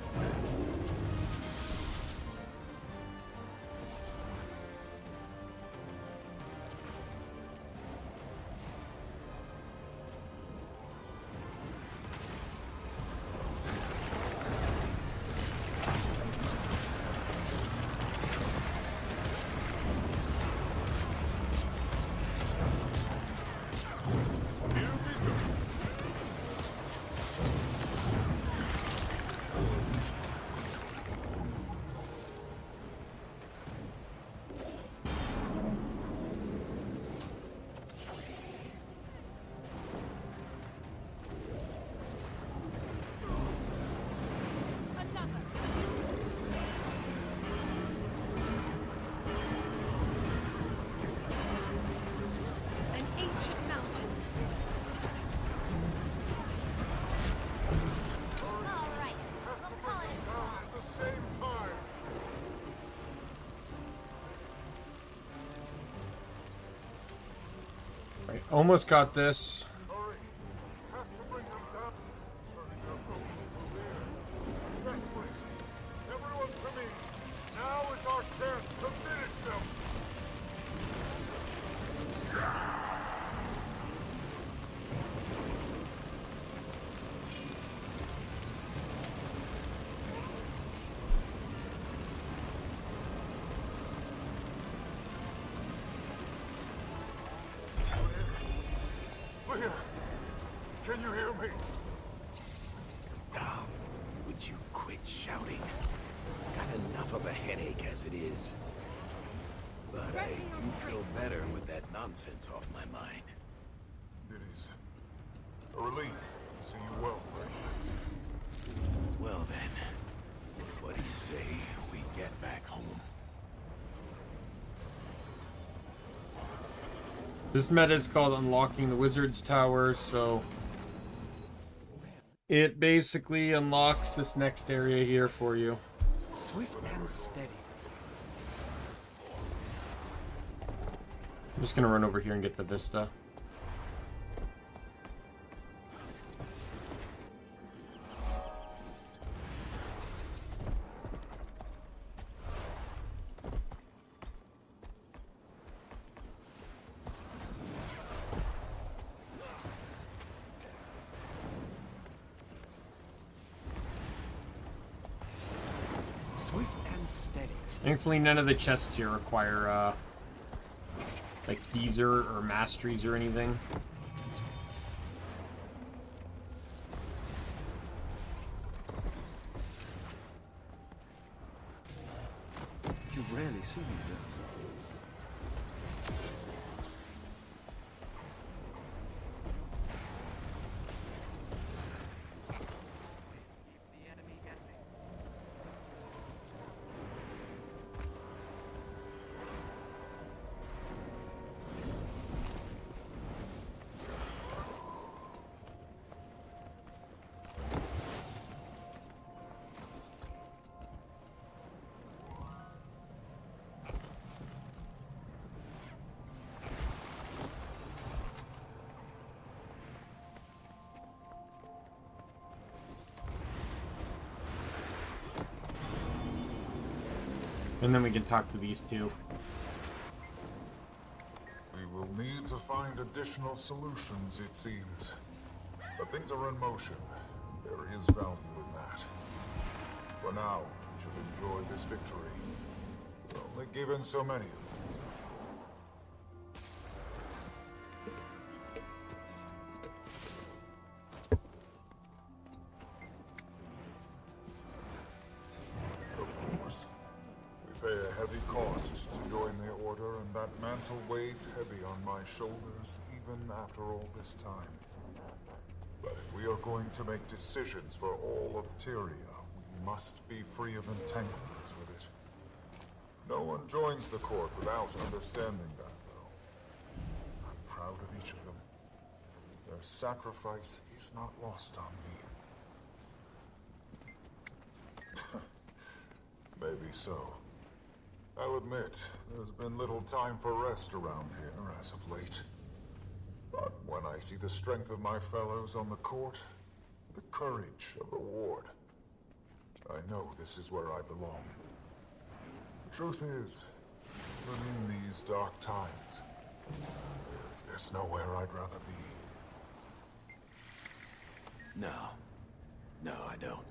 Another! An ancient mountain. All right, we'll call it a draw. At the same time. Right, almost got this. Hurry. Have to bring them down. Turning their focus to rear. Desperate. Everyone to me. Now is our chance to finish them. We're quit shouting. Got enough of a headache as it is. But I do feel better with that nonsense off my mind. It is a relief to see you well, Reggie. Well then, what do you say we get back home? This meta is called Unlocking the Wizard's Tower, so it basically unlocks this next area here for you. Swift and steady. I'm just gonna run over here and get the Vista. Swift and steady. Thankfully, none of the chests here require, like, teaser or masteries or anything. You rarely see me though. And then we can talk to these two. We will need to find additional solutions, it seems. But things are in motion. There is value in that. For now, we should enjoy this victory. We're only given so many of these. Of course, we pay a heavy cost to join the Order, and that mantle weighs heavy on my shoulders even after all this time. But if we are going to make decisions for all of Tyria, we must be free of entanglements with it. No one joins the court without understanding that, though. I'm proud of each of them. Their sacrifice is not lost on me. Maybe so. I'll admit, there's been little time for rest around here as of late. But when I see the strength of my fellows on the court, the courage of the ward, I know this is where I belong. The truth is, even in these dark times, there's nowhere I'd rather be. No, I don't.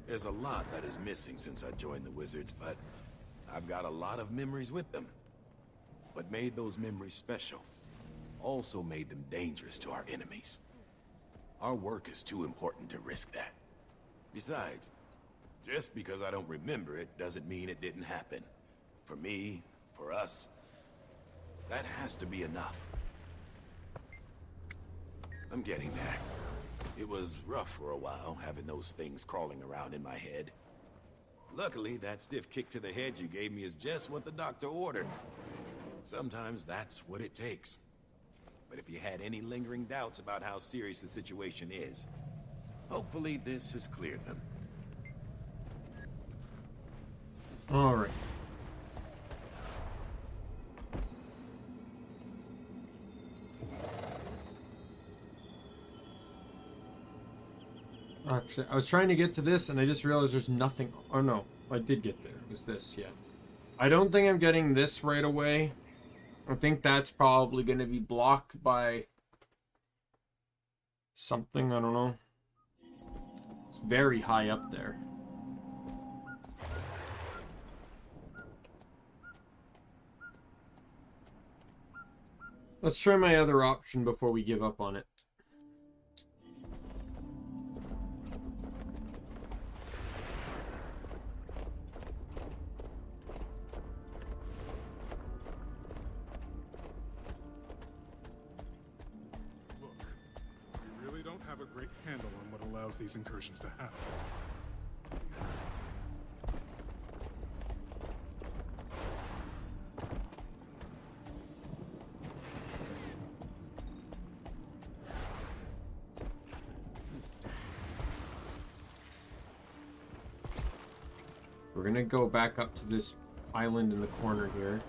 There's a lot that is missing since I joined the Wizards, but I've got a lot of memories with them. What made those memories special also made them dangerous to our enemies. Our work is too important to risk that. Besides, just because I don't remember it doesn't mean it didn't happen. For me, for us, that has to be enough. I'm getting there. It was rough for a while, having those things crawling around in my head. Luckily, that stiff kick to the head you gave me is just what the doctor ordered. Sometimes that's what it takes. But if you had any lingering doubts about how serious the situation is, hopefully this has cleared them. All right. Actually, I was trying to get to this and I just realized there's nothing. Oh no, I did get there. It was this, yeah. I don't think I'm getting this right away. I think that's probably going to be blocked by something, I don't know. It's very high up there. Let's try my other option before we give up on it. cause these incursions to happen. We're gonna go back up to this island in the corner here.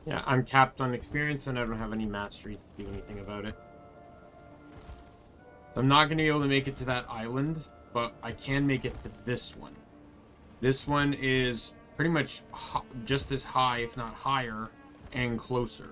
Yeah, I'm capped on experience and I don't have any masteries to do anything about it. I'm not going to be able to make it to that island, but I can make it to this one. This one is pretty much just as high, if not higher, and closer.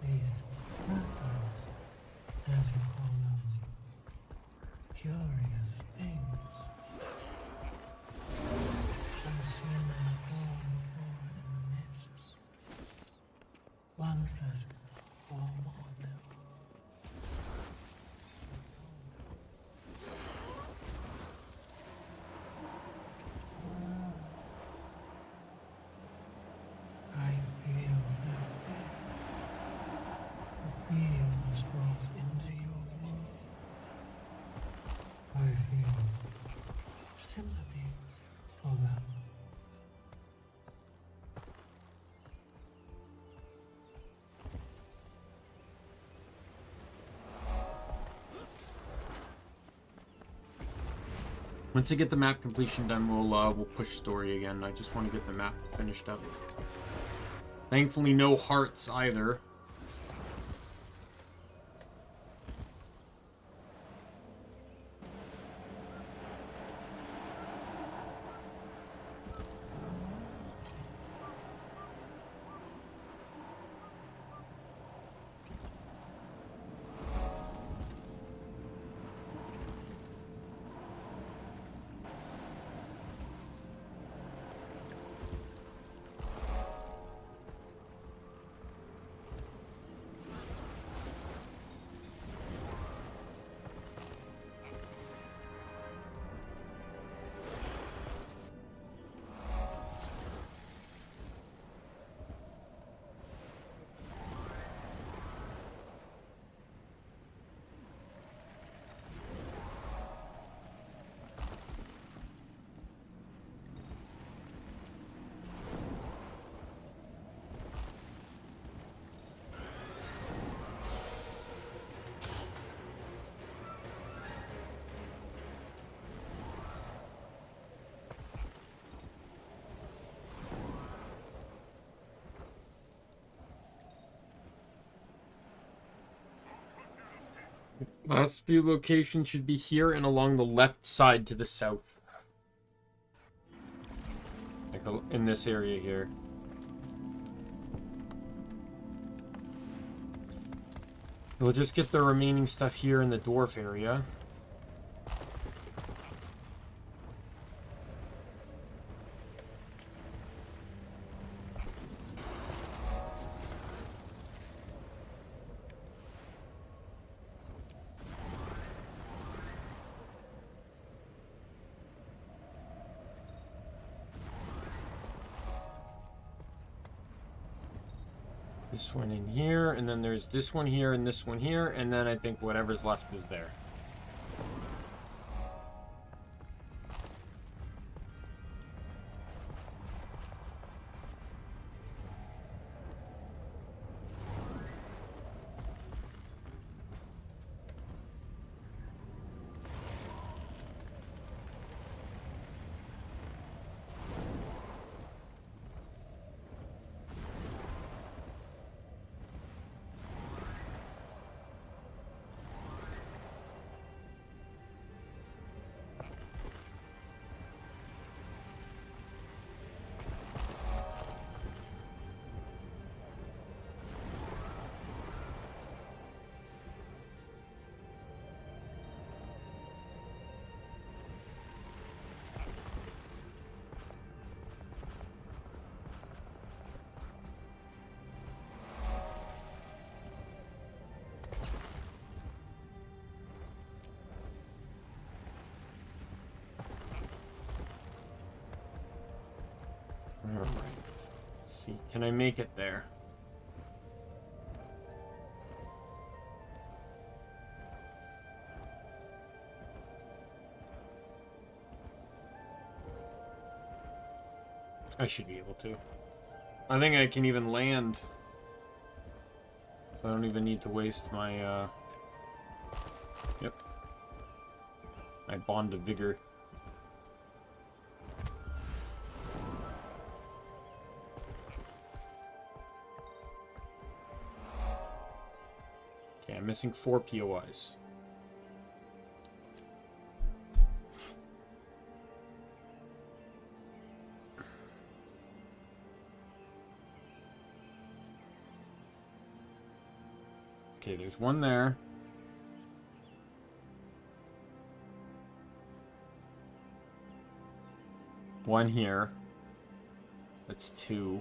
These rattles, as you call them, curious things. I've seen them fall before in the mists. Ones that form on them. I feel that the being was brought into your world. I feel sympathy for them. Once I get the map completion done, we'll push story again. I just want to get the map finished up. Thankfully, no hearts either. Last few locations should be here and along the left side to the south. Like in this area here. We'll just get the remaining stuff here in the dwarf area. This one in here, and then there's this one here and this one here, and then I think whatever's left is there. Alright, let's see. Can I make it there? I should be able to. I think I can even land. So I don't even need to waste my, Yep. My bond of vigor. Okay, I'm missing 4 POIs. Okay, there's one there. One here. That's 2.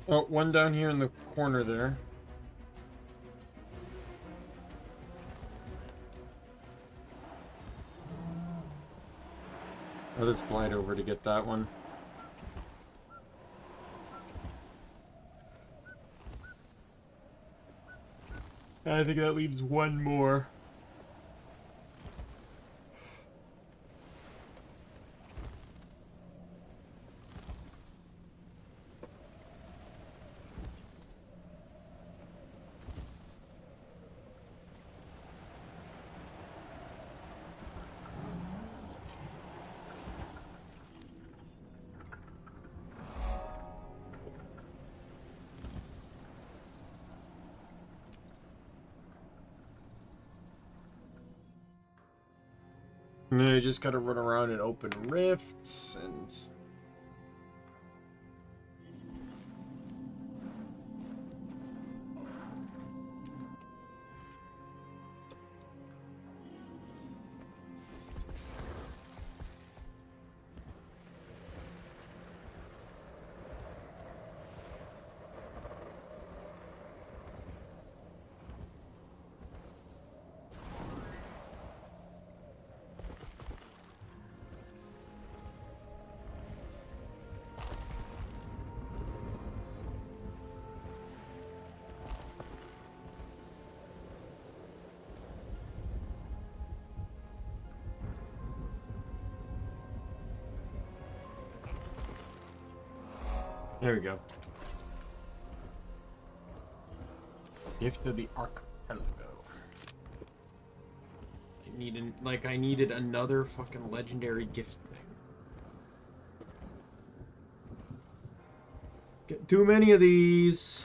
Oh, one down here in the corner there. Oh, let's glide over to get that one. I think that leaves one more. And then I just gotta run around and open rifts and... There we go. Gift of the Archipelago. I needed another fucking legendary gift thing. Get too many of these.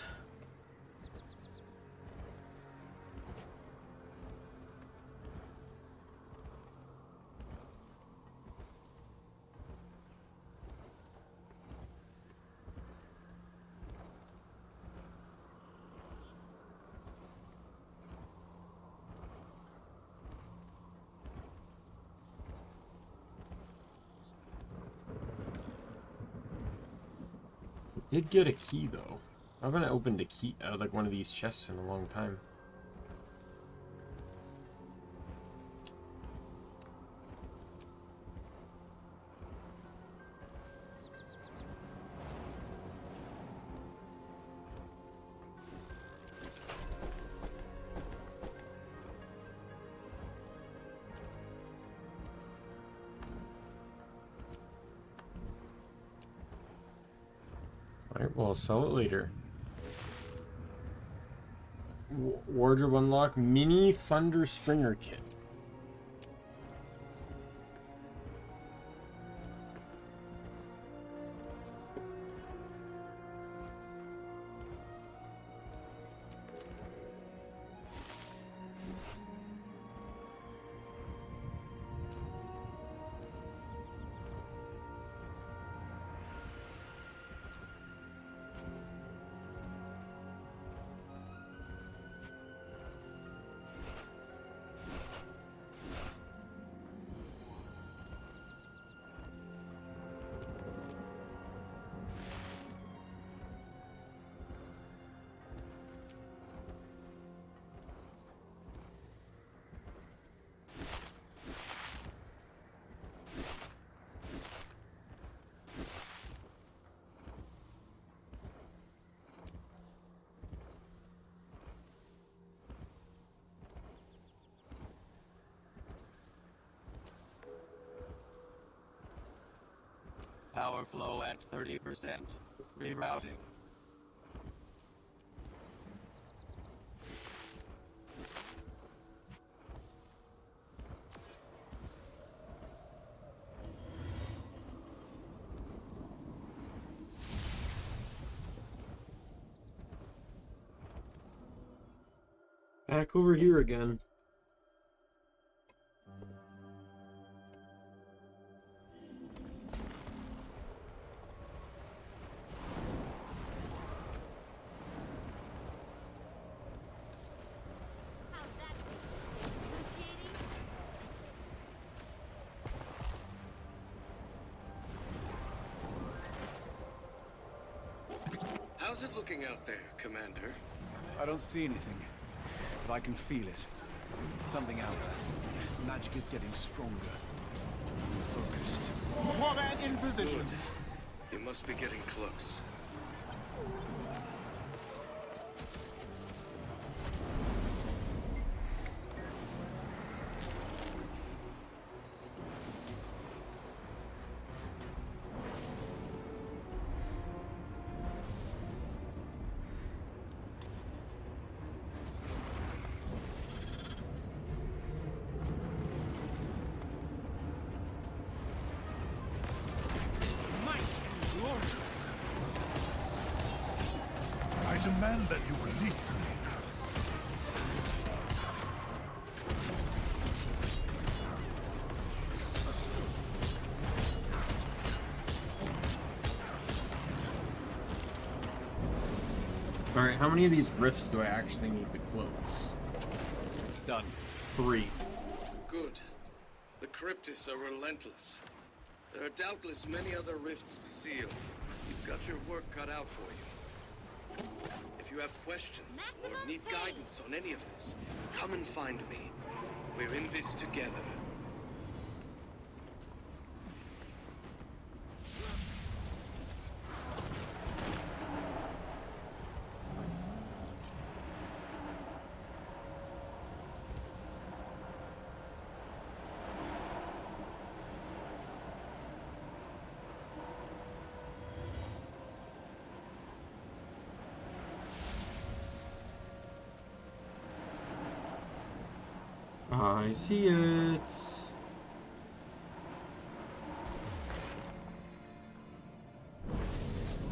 Did get a key though. I haven't opened a key like one of these chests in a long time. Alright, well, I'll sell it later. Wardrobe unlock mini Thunder Springer kit. Power flow at 30%. Rerouting. Back over here again. How's it looking out there, Commander? I don't see anything, but I can feel it. Something out there. Magic is getting stronger. Focused. Warband in position. Good. You must be getting close. I demand that you release me. Alright, how many of these rifts do I actually need to close? It's done. 3. Good. The Cryptis are relentless. There are doubtless many other rifts to seal. You've got your work cut out for you. If you have questions or need guidance on any of this, come and find me. We're in this together. I see it.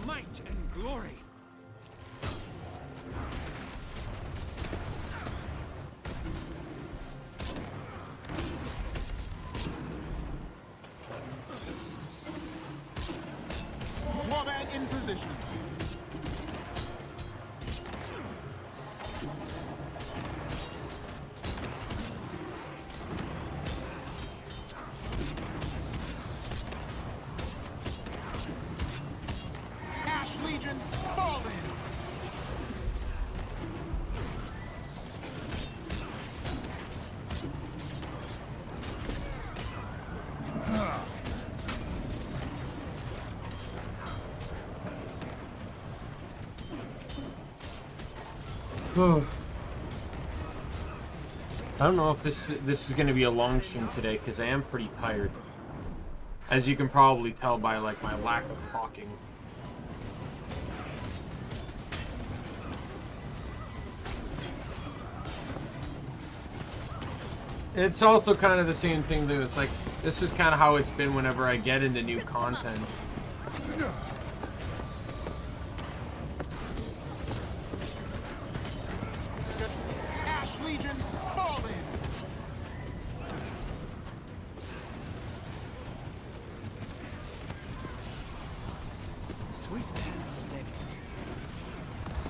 Might and glory. Warband in position. Legion, fall in! I don't know if this is going to be a long stream today because I am pretty tired. As you can probably tell by like my lack of talking. It's also kind of the same thing though. It's like, this is kind of how it's been whenever I get into new content. Ash Legion, fall in! Swift and steady.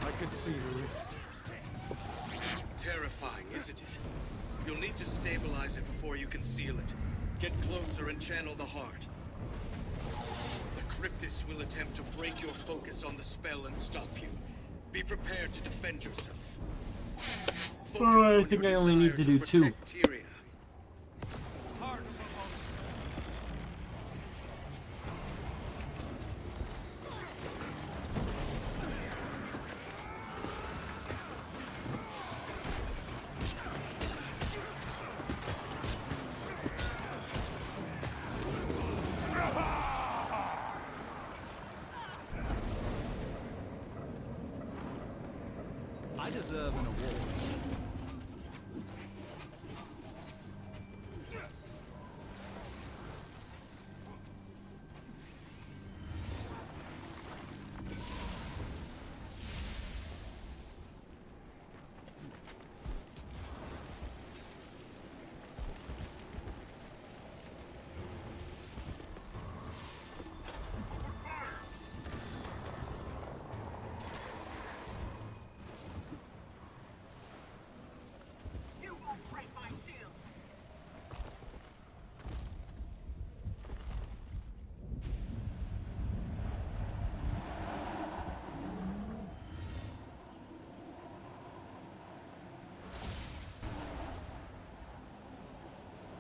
I could see the rift. Terrifying, isn't it? You'll need to stabilize it before you can seal it. Get closer and channel the heart. The Cryptis will attempt to break your focus on the spell and stop you. Be prepared to defend yourself. I think I only need to do 2. Tyria. I deserve an award.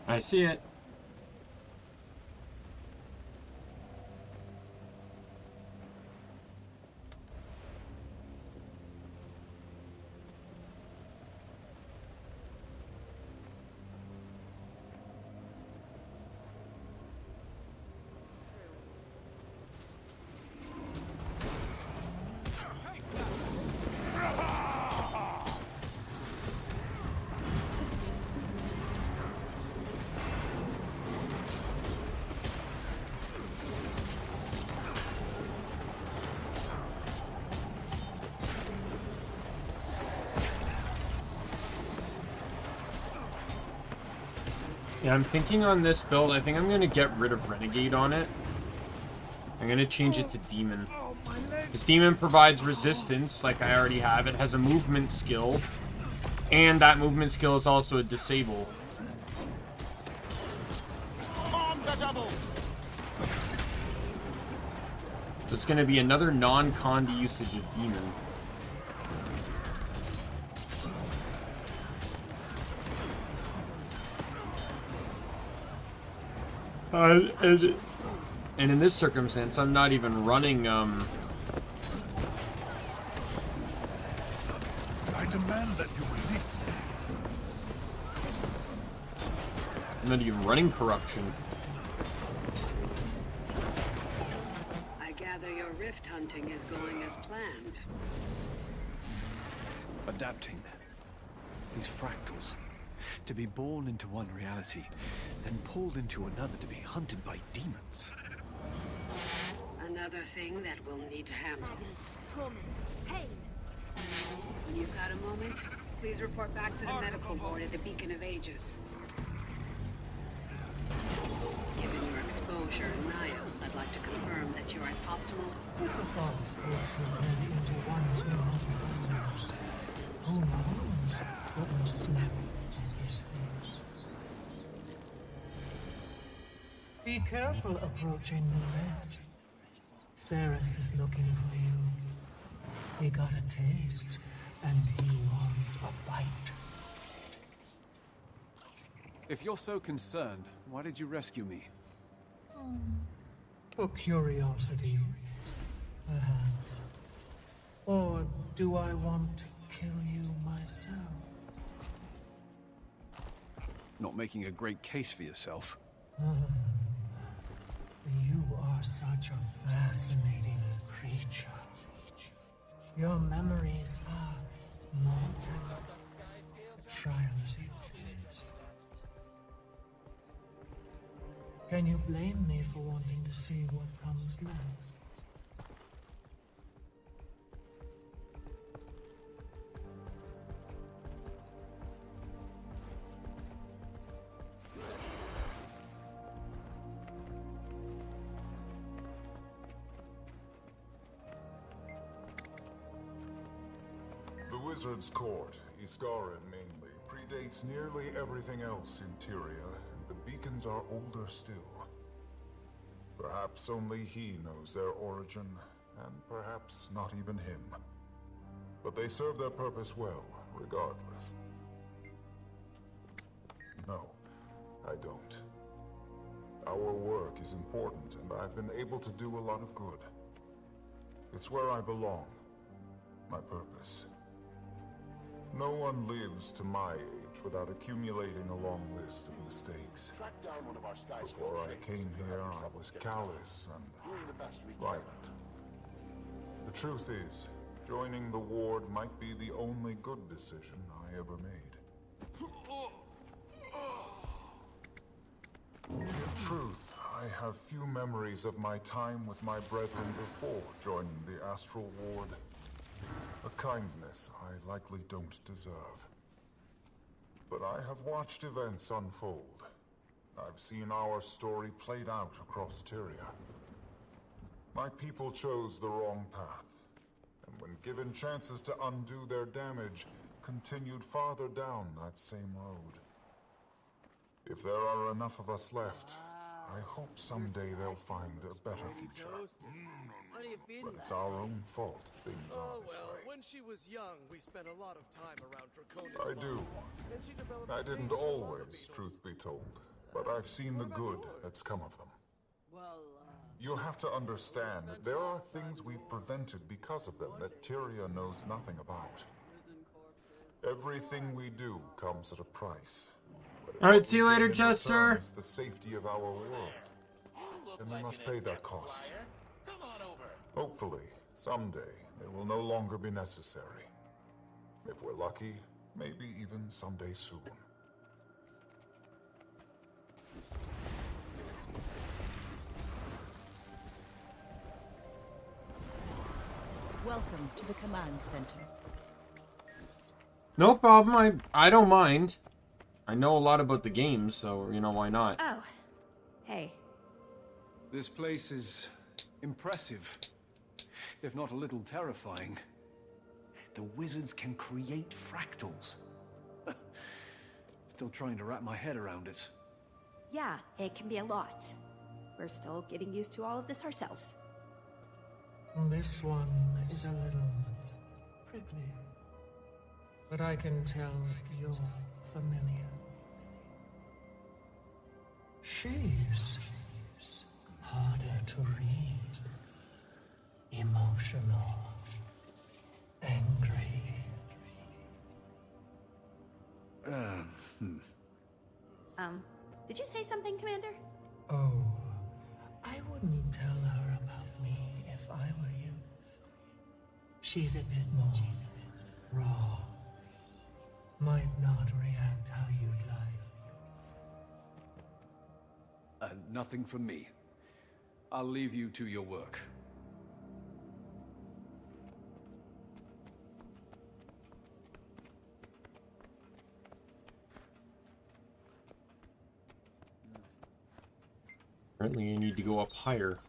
I see it. Yeah, I'm thinking on this build, I think I'm going to get rid of Renegade on it. I'm going to change it to Demon. Because Demon provides resistance, like I already have. It has a movement skill. And that movement skill is also a disable. So it's going to be another non-Condi usage of Demon. And in this circumstance, I'm not even running, I demand that you release me. I'm not even running corruption. I gather your rift hunting is going as planned. Adapting. These fractals. To be born into one reality, then pulled into another to be hunted by demons. Another thing that we'll need to handle. Torment, pain. When you've got a moment, please report back to the medical board at the Beacon of Aegis. Given your exposure in Nios, I'd like to confirm that you're at optimal... If the Father's forces head into 1-200 years, who knows what will snap these things? Be careful approaching the red. Ceres is looking for you. He got a taste, and he wants a bite. If you're so concerned, why did you rescue me? For curiosity, perhaps. Or do I want to kill you myself? Not making a great case for yourself. You are such a fascinating creature. Your memories are mortal. The trials you faced. Can you blame me for wanting to see what comes next? The Wizard's Court, Iskarin mainly, predates nearly everything else in Tyria, and the beacons are older still. Perhaps only he knows their origin, and perhaps not even him. But they serve their purpose well, regardless. No, I don't. Our work is important, and I've been able to do a lot of good. It's where I belong. My purpose. No one lives to my age without accumulating a long list of mistakes. Before I came here, I was callous and violent. The truth is, Joining the Ward might be the only good decision I ever made. In truth, I have few memories of my time with my brethren before joining the Astral Ward. A kindness I likely don't deserve. But I have watched events unfold. I've seen our story played out across Tyria. My people chose the wrong path, and when given chances to undo their damage, continued farther down that same road. If there are enough of us left, I hope someday they'll find a better future. But it's our own fault things are this way. When she was young, we spent a lot of time around Draconis. I do. And she developed I a didn't taste for lava always, beetles. truth be told, but I've seen the good that's come of them. You have to understand that there are things we've prevented because of them that Tyria knows nothing about. Everything we do comes at a price. All right, see you What we later, gain in Chester. return is the safety of our world. And we must pay that cost. Hopefully, someday, it will no longer be necessary. If we're lucky, maybe even someday soon. Welcome to the command center. No problem. I don't mind. I know a lot about the game, so you know why not. Oh, hey. This place is impressive, if not a little terrifying. The wizards can create fractals. Still trying to wrap my head around it. Yeah, it can be a lot. We're still getting used to all of this ourselves. This one is a little prickly, but I can tell you're familiar. She's harder to read. Emotional. Angry. Did you say something, Commander? Oh, I wouldn't tell her about me if I were you. She's a bit more raw. Might not react how you'd like. Nothing from me. I'll leave you to your work. Apparently you need to go up higher.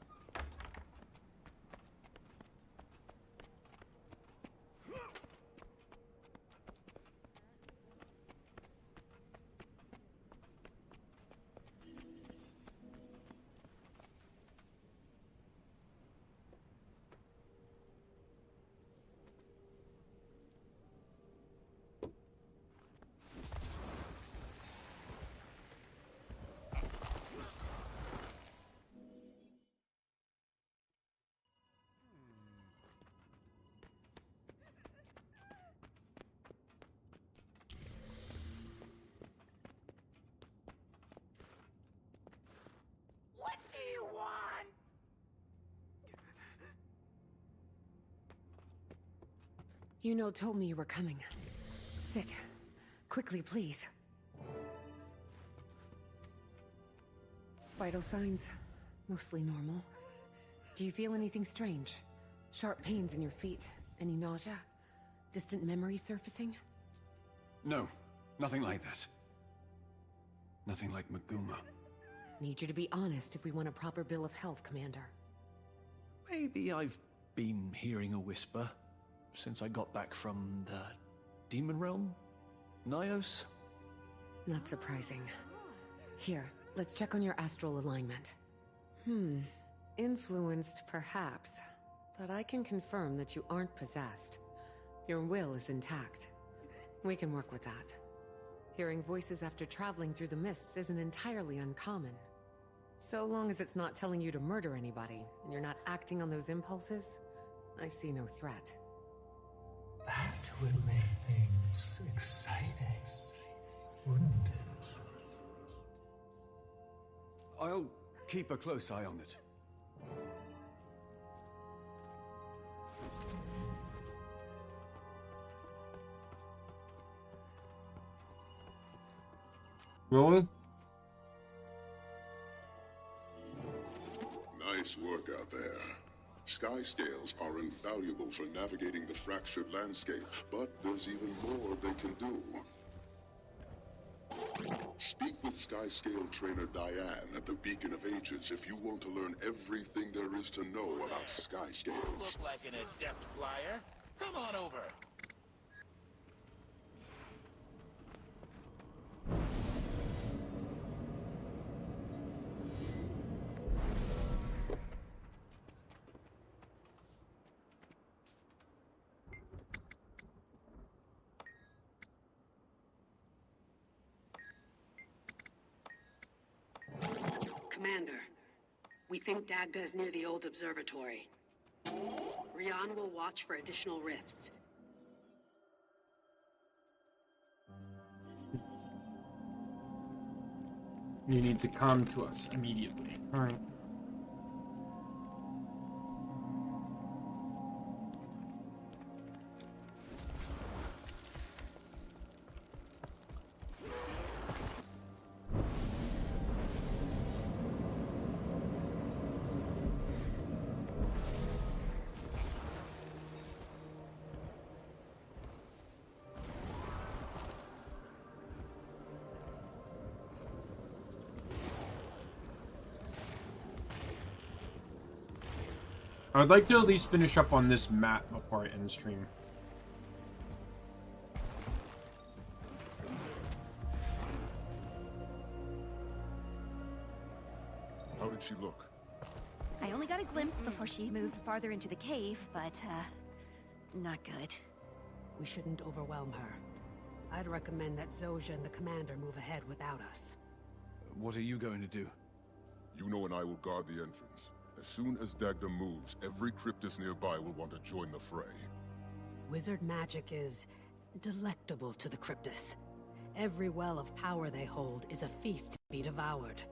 What do you want? Yuno told me you were coming. Sit. Quickly, please. Vital signs. Mostly normal. Do you feel anything strange? Sharp pains in your feet? Any nausea? Distant memories surfacing? No, nothing like that. Nothing like Maguma. Need you to be honest if we want a proper bill of health, Commander. Maybe I've been hearing a whisper since I got back from the Demon Realm? Nyos? Not surprising. Here, let's check on your astral alignment. Influenced, perhaps. But I can confirm that you aren't possessed. Your will is intact. We can work with that. Hearing voices after traveling through the mists isn't entirely uncommon. So long as it's not telling you to murder anybody, and you're not acting on those impulses, I see no threat. That would make things exciting, wouldn't it? I'll keep a close eye on it. Really? Nice work out there. Sky scales are invaluable for navigating the fractured landscape, but there's even more they can do. Speak with Sky Scale trainer Diane at the Beacon of Ages if you want to learn everything there is to know about Sky Scales. Look like an adept flyer. Come on over. Commander, we think Dagda is near the old observatory. Rian will watch for additional rifts. You need to come to us immediately. All right. I'd like to at least finish up on this map before I end stream. How did she look? I only got a glimpse before she moved farther into the cave, but, not good. We shouldn't overwhelm her. I'd recommend that Zojin and the commander move ahead without us. What are you going to do? You know and I will guard the entrance. As soon as Dagda moves, every cryptus nearby will want to join the fray. Wizard magic is delectable to the cryptus. Every well of power they hold is a feast to be devoured.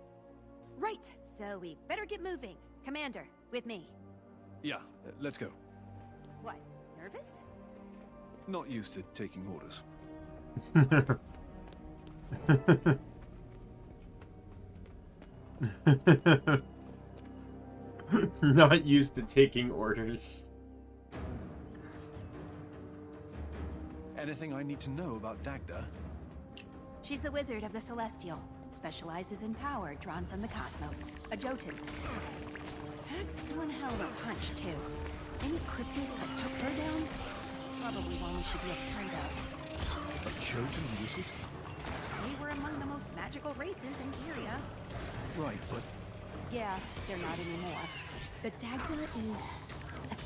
Right, so we better get moving. Commander, with me. Yeah, let's go. What, nervous? Not used to taking orders. Not used to taking orders. Anything I need to know about Dagda? She's the wizard of the Celestial. Specializes in power drawn from the cosmos. A Jotun. Packs one hell of a punch, too. Any cryptus that took her down is probably one we should be afraid of. A Jotun wizard? They were among the most magical races in Tyria. Right, but... Yeah, they're not anymore. But Dagda is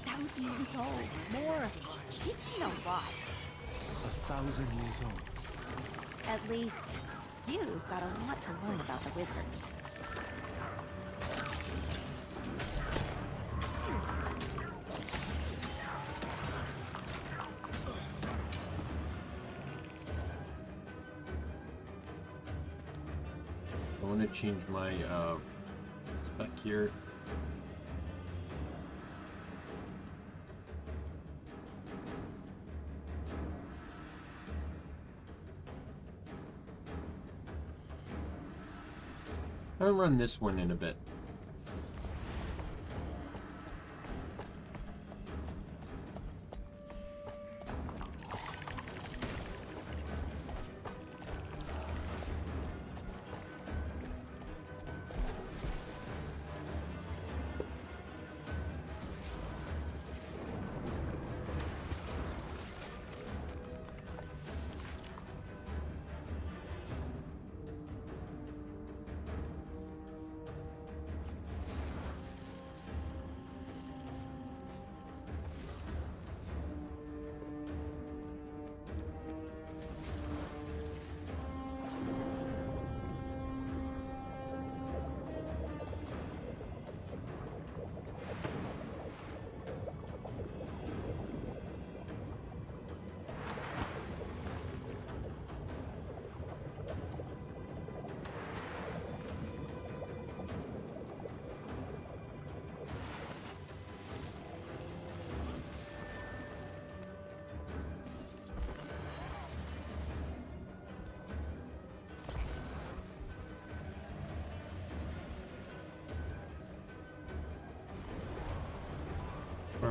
1,000 years old. More. She's seen a lot. 1,000 years old? At least, you've got a lot to learn about the wizards. I want to change my spec here. I'll run this one in a bit.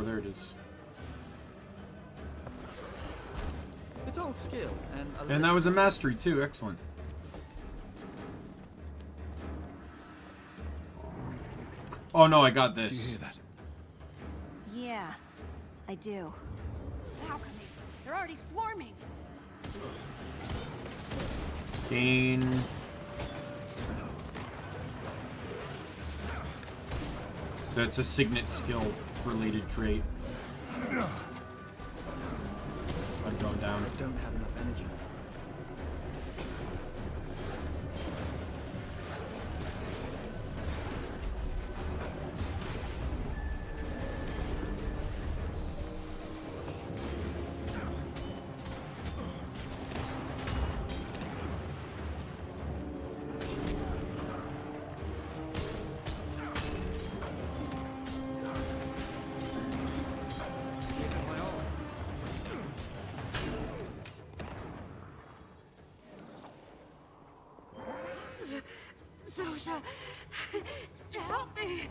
there it is. It's all skill and. And that was a mastery too. Excellent. Oh no, I got this. Do you hear that? Yeah, I do. Alchemy. They're already swarming. Gain. That's a signet skill related trait. I'm going down. I don't have enough energy. Zosha, help me!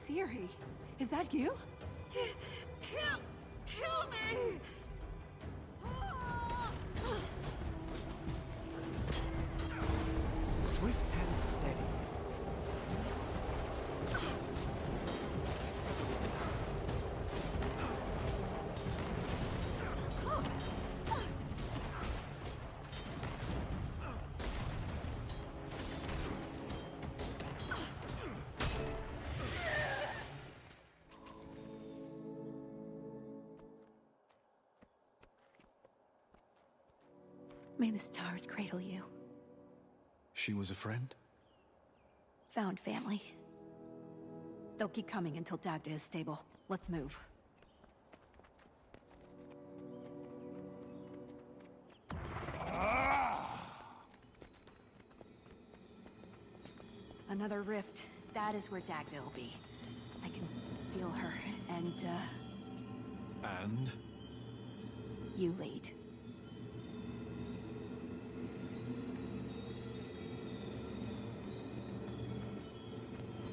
Siri, is that you? Kill me! Swift and steady. May the stars cradle you. She was a friend? Found family. They'll keep coming until Dagda is stable. Let's move. Another rift. That is where Dagda will be. I can feel her, and, And? you lead.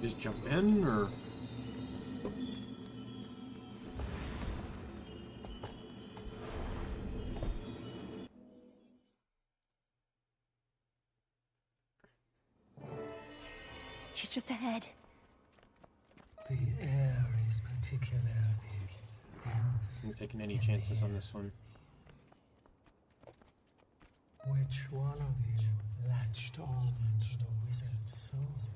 Just jump in, or? She's just ahead. The air is particularly dense. I'm taking any chances on this one. Which one of you latched on to the wizard's souls?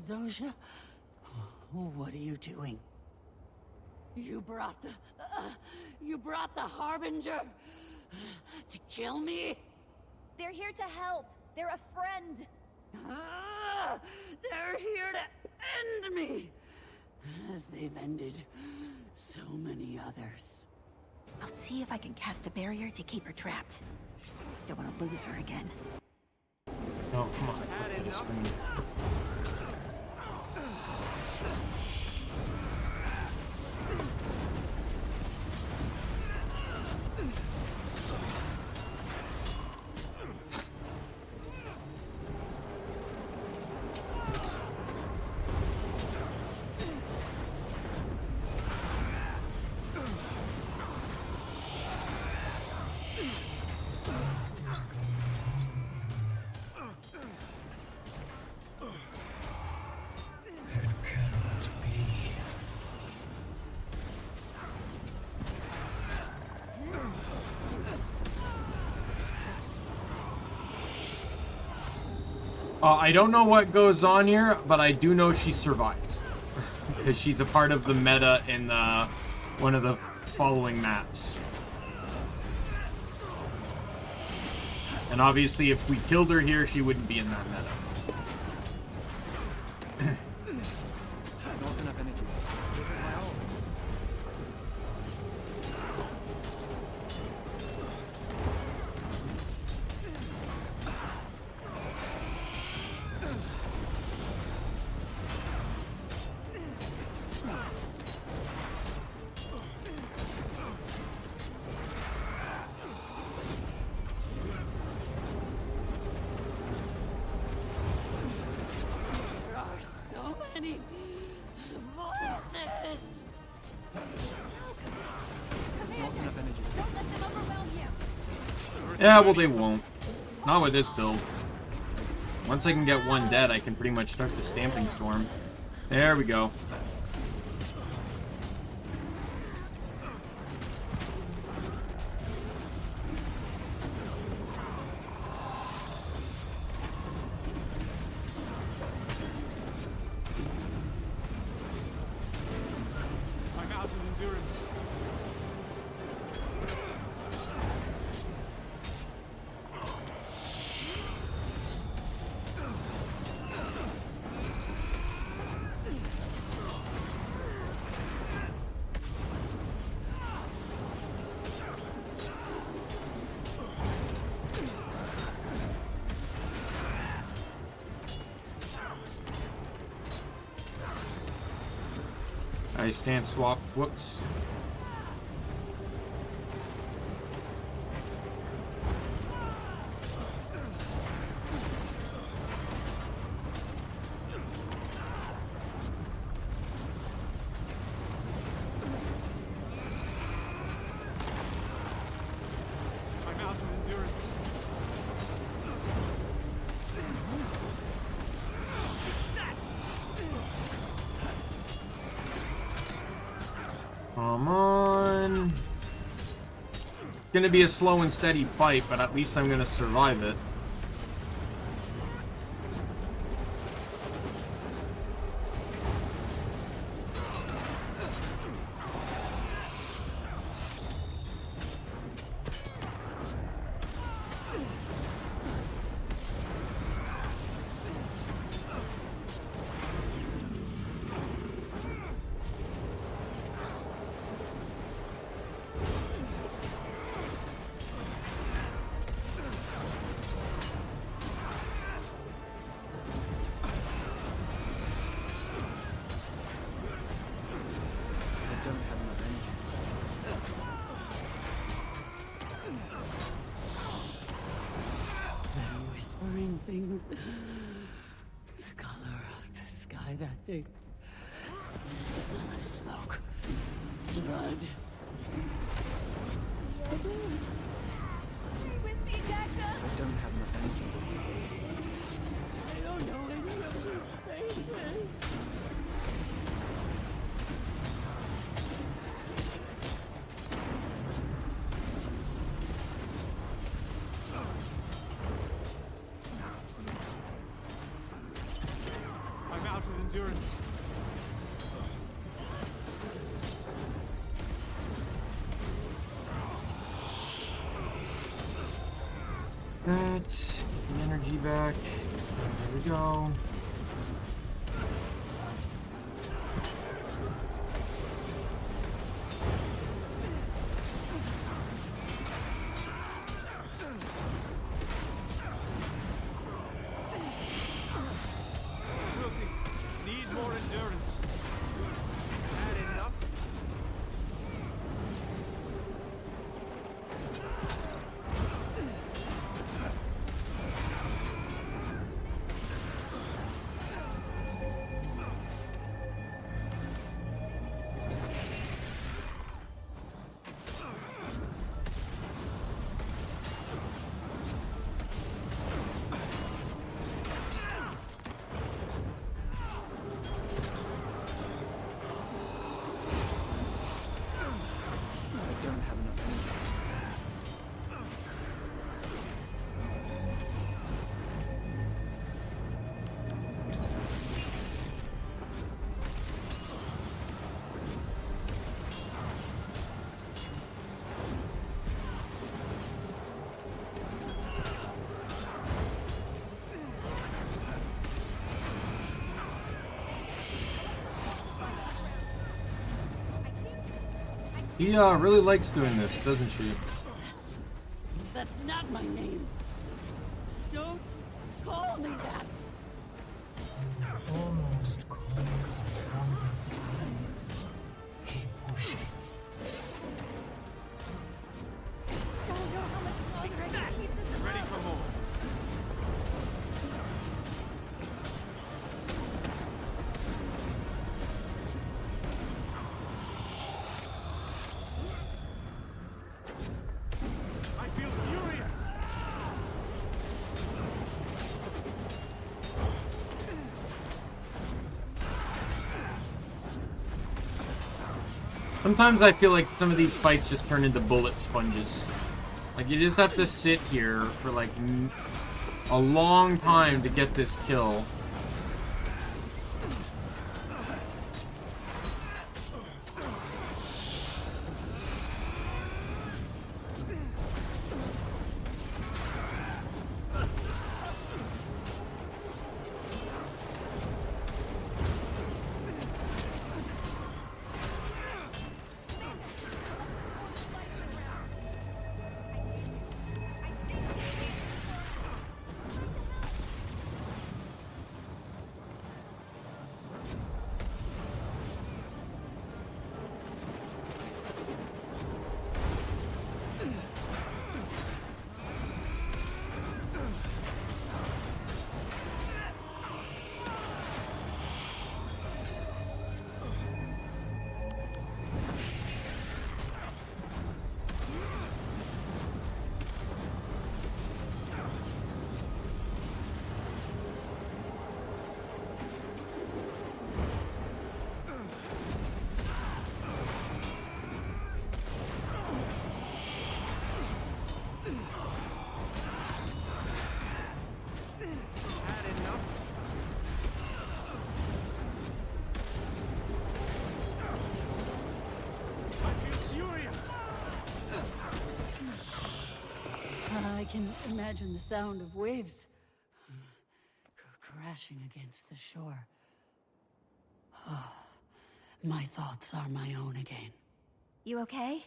Zosha, what are you doing? You brought the Harbinger to kill me? They're here to help. They're a friend. They're here to end me, as they've ended so many others. I'll see if I can cast a barrier to keep her trapped. Don't want to lose her again. No, come on. I just screamed. I don't know what goes on here, but I do know she survives. Because she's a part of the meta in one of the following maps. And obviously, if we killed her here, she wouldn't be in that meta. Not enough energy. My own. Yeah, well, they won't. Not with this build. Once I can get one dead, I can pretty much start the Stamping Storm. There we go. I'm out of endurance. I stand swap. Whoops. I'm out of endurance. Come on. It's gonna be a slow and steady fight, but at least I'm gonna survive it. I don't have enough energy. They're whispering things. The color of the sky that day. The smell of smoke. Blood. I don't have enough energy. I don't know any of these faces. I'm out of endurance. That's the energy back. There we go. Guilty. Need more endurance. Had enough? I don't have enough energy. He really likes doing this, doesn't she? That's not my name. Don't call me that. Almost closed from the sides. Keep pushing. Don't know how much longer I can keep this up. Ready for more. I feel furious. Sometimes I feel like some of these fights just turn into bullet sponges. Like, you just have to sit here for, like, a long time to get this kill. I can imagine the sound of waves crashing against the shore. Oh, my thoughts are my own again. You okay?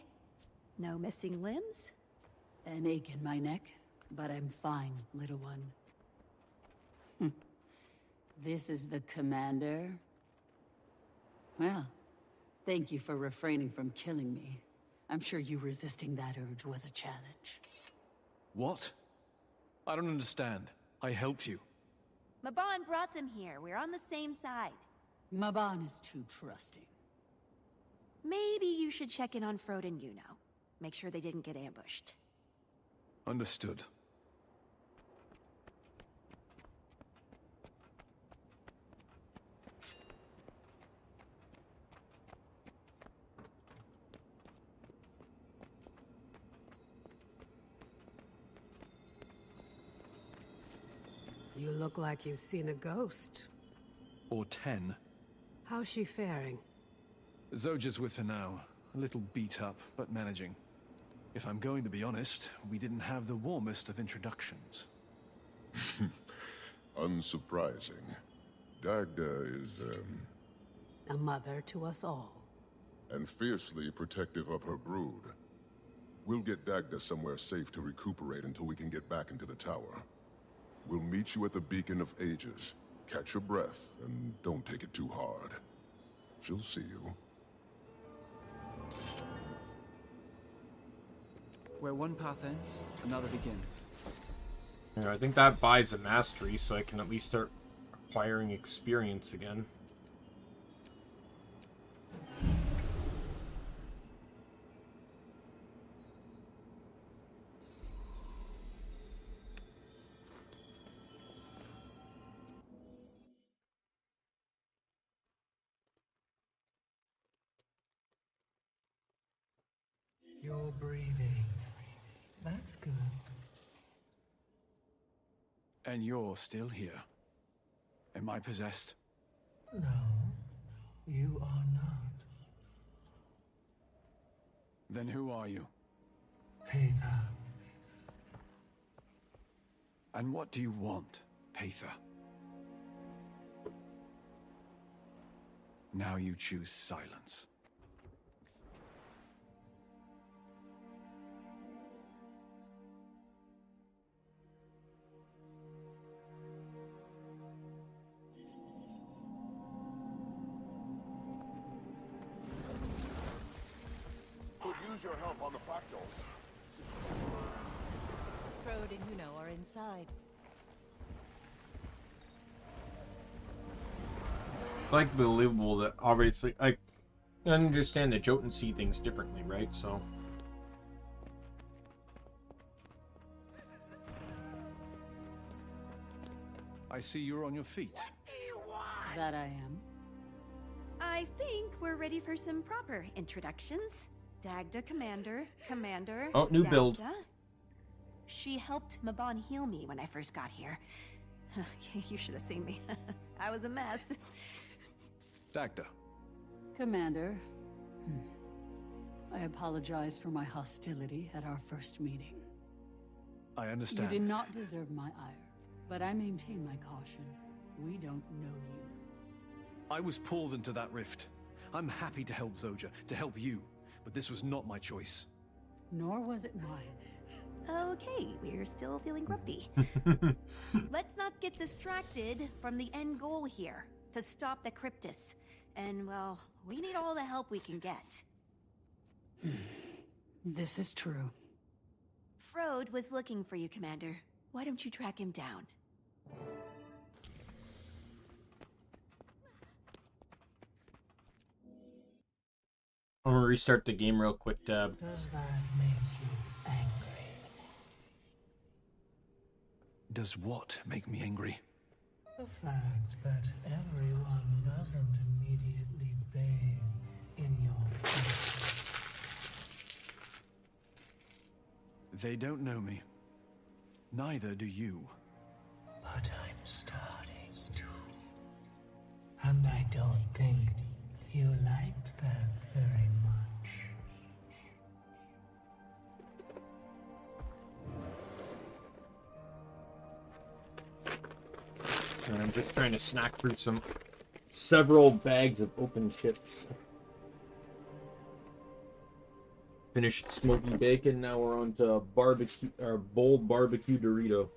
No missing limbs? An ache in my neck, but I'm fine, little one. This is the commander? Well, thank you for refraining from killing me. I'm sure you resisting that urge was a challenge. What? I don't understand. I helped you. Maban brought them here. We're on the same side. Maban is too trusting. Maybe you should check in on Frode and Yuno. Make sure they didn't get ambushed. Understood. You look like you've seen a ghost. Or 10. How's she faring? Zoja's with her now. A little beat up, but managing. If I'm going to be honest, we didn't have the warmest of introductions. Unsurprising. Dagda is, A mother to us all. and fiercely protective of her brood. We'll get Dagda somewhere safe to recuperate until we can get back into the tower. We'll meet you at the Beacon of Ages. Catch your breath, and don't take it too hard. She'll see you. Where one path ends, another begins. Yeah, I think that buys a mastery, so I can at least start acquiring experience again. You're breathing. That's good. And you're still here. Am I possessed? No, you are not. Then who are you? Peter. And what do you want, Pather? Now you choose silence. Could use your help on the fractals. Frode and Yuno are inside. Like, believable that obviously I understand that Jotun see things differently, right? So I see you're on your feet. That I am. I I think we're ready for some proper introductions. Dagda Commander, Commander. Oh, new build. Dagda. She helped Mabon heal me when I first got here. You should have seen me. I was a mess. Dagda. Commander, I apologize for my hostility at our first meeting. I understand. You did not deserve my ire, but I maintain my caution. We don't know you. I was pulled into that rift. I'm happy to help Zoja, to help you, but this was not my choice. Nor was it mine. Okay, we're still feeling grumpy. Let's not get distracted from the end goal here, to stop the Cryptus. And, well, we need all the help we can get. This is true. Frode was looking for you, Commander. Why don't you track him down? I'm gonna restart the game real quick, Tab. Does that make you angry? Does what make me angry? The fact that everyone doesn't immediately bathe in your presence. They don't know me. Neither do you. But I'm starting to. And I don't think you liked that very much. And I'm just trying to snack through several bags of open chips. Finished smoky bacon. Now we're on to barbecue or bold barbecue Dorito.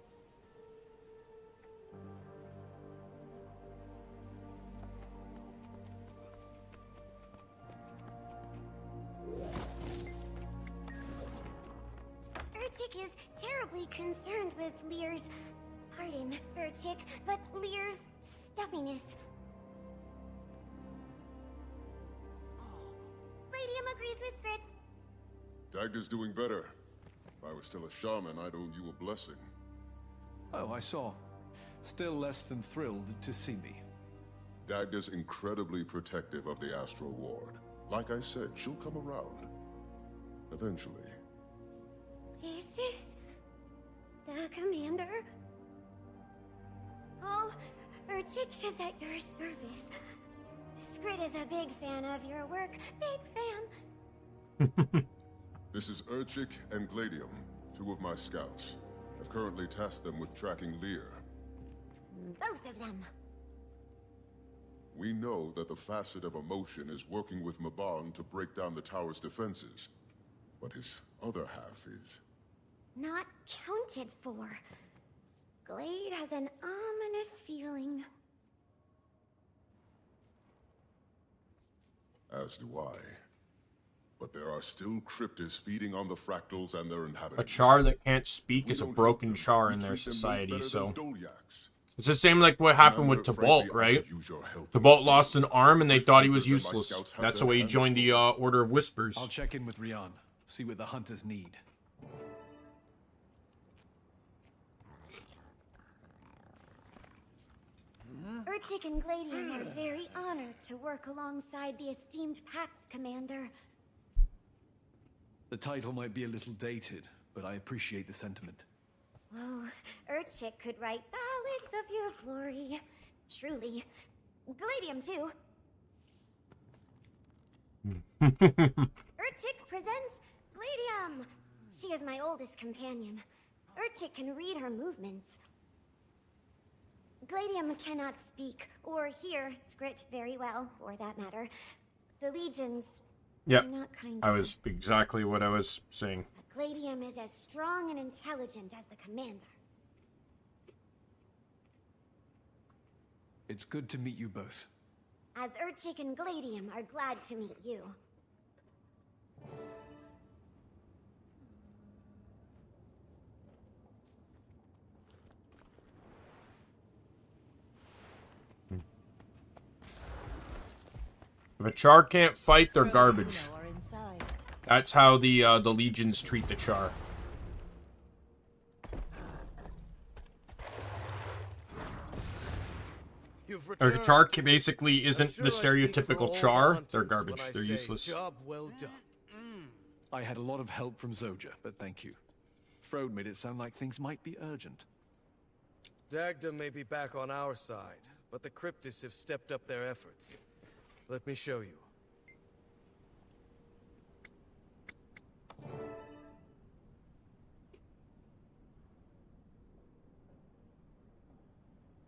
Urchik is terribly concerned with Lear's... Pardon, Urchik, but Lear's stuffiness. Ladium agrees with Skrit. Dagda's doing better. If I was still a shaman, I'd owe you a blessing. Oh, I saw. Still less than thrilled to see me. Dagda's incredibly protective of the Astral Ward. Like I said, she'll come around. Eventually. This is... the Commander? Oh, Urchik is at your service. Skrit is a big fan of your work. Big fan. This is Urchik and Gladium, two of my scouts. I've currently tasked them with tracking Lear. Both of them. We know that the facet of emotion is working with Mabon to break down the tower's defenses. But his other half is... not counted for. Glade has an ominous feeling. As do I. But there are still cryptids feeding on the fractals and their A inhabitants. char that can't speak is a broken char in their society, so... It's the same like what happened with Tybalt, right? Tybalt lost an arm and they thought he was useless. That's why he joined the Order of Whispers. I'll check in with Rian, see what the hunters need. Urchik and Gladium are very honored to work alongside the esteemed Pact, Commander. The title might be a little dated, but I appreciate the sentiment. Oh, Urchik could write ballads of your glory. Truly. Gladium, too. Urchik presents Gladium! She is my oldest companion. Urchik can read her movements. Gladium cannot speak or hear Skrit very well, for that matter. The legions Yep, are not kind I was exactly what I was saying. Gladium is as strong and intelligent as the commander. It's good to meet you both. As Urchik and Gladium are glad to meet you. If a char can't fight, they're garbage. That's how the legions treat the char. Or char basically isn't sure the I speak for stereotypical all char. hunters They're when garbage. I They're say useless. Job well done. I had a lot of help from Zoja, but thank you. Frode made it sound like things might be urgent. Dagda may be back on our side, but the Cryptists have stepped up their efforts. Let me show you.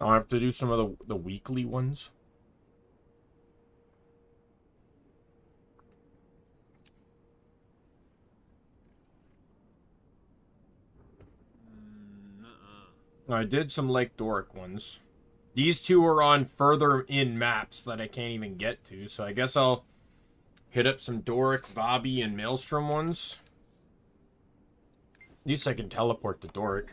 I'll have to do some of the weekly ones. I did some Lake Doric ones. These two are on further in maps that I can't even get to, so I guess I'll hit up some Doric, Vabi, and Maelstrom ones. At least I can teleport to Doric.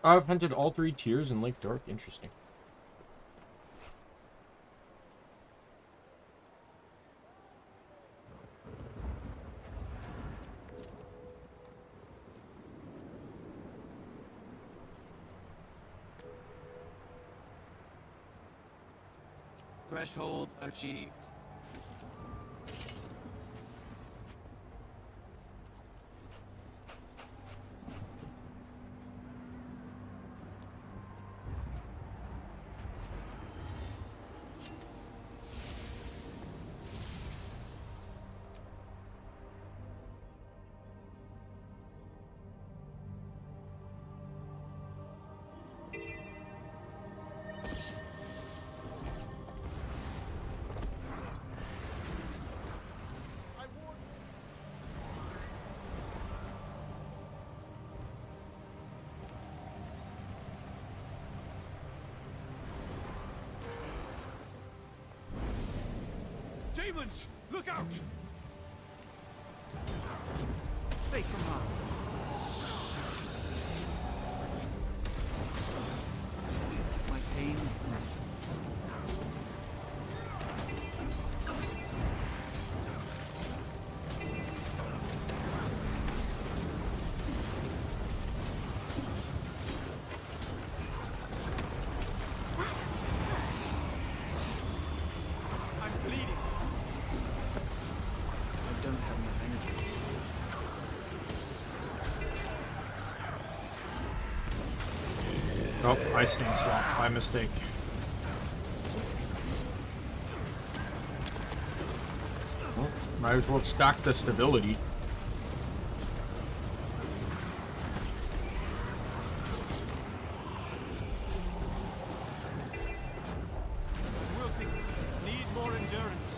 I've hunted all 3 tiers in Lake Doric. Interesting. Threshold achieved. Demons! Look out! Safe from harm. My pain is easy. Oh, Ice Sting Swamp. My mistake. Well, might as well stack the stability. Need more endurance.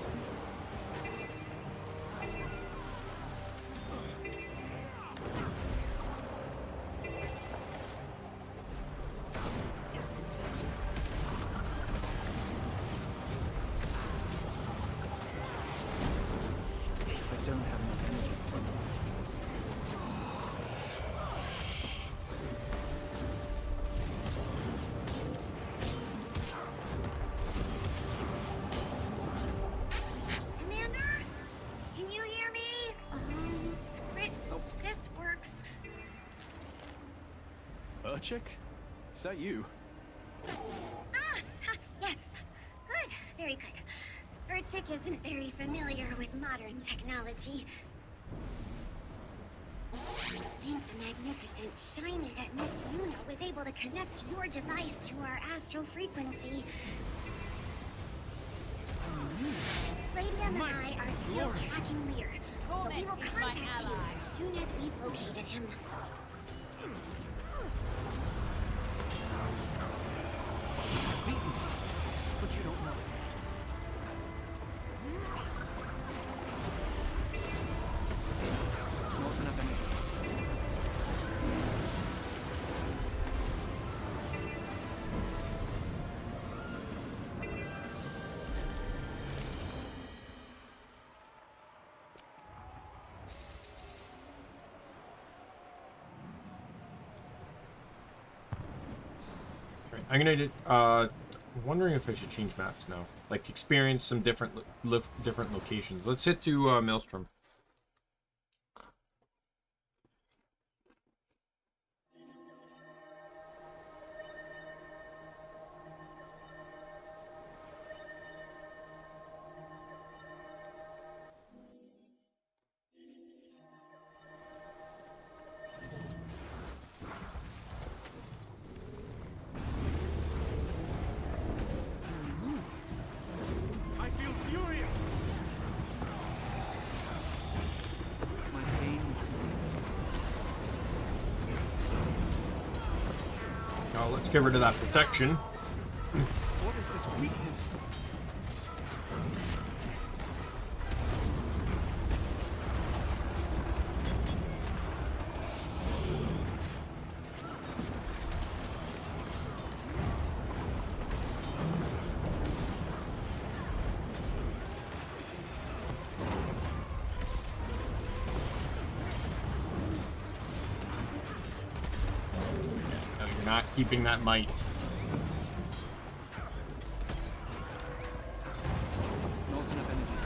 Chick? Is that you? Yes. Good. Very good. Urchik isn't very familiar with modern technology. Thank the magnificent shiner that Miss Yuna was able to connect your device to our astral frequency. Palladium and I are still tracking Lear, but we will contact you as soon as we've located him. Beaten, but you don't know it yet. Not enough energy. I'm gonna wondering if I should change maps now, like experience some different different locations. Let's hit to Maelstrom. I feel furious! My pain is Now let's get rid of that protection. What is this weakness? No, you're not keeping that might. Not enough energy.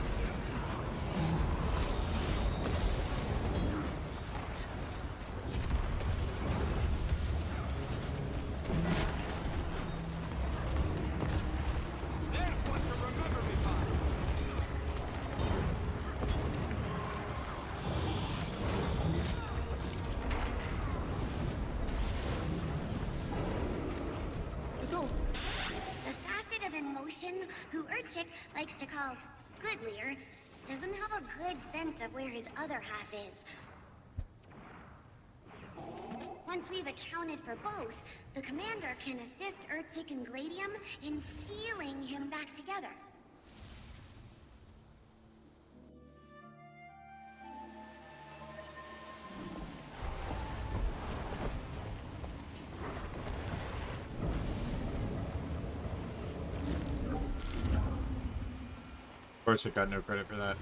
There's one to remember me by. It's over. The facet of emotion, who Urchik likes to call Goodlier, doesn't have a good sense of where his other half is. Once we've accounted for both, the commander can assist Urchik and Gladium in sealing him back together. Of course, I got no credit for that.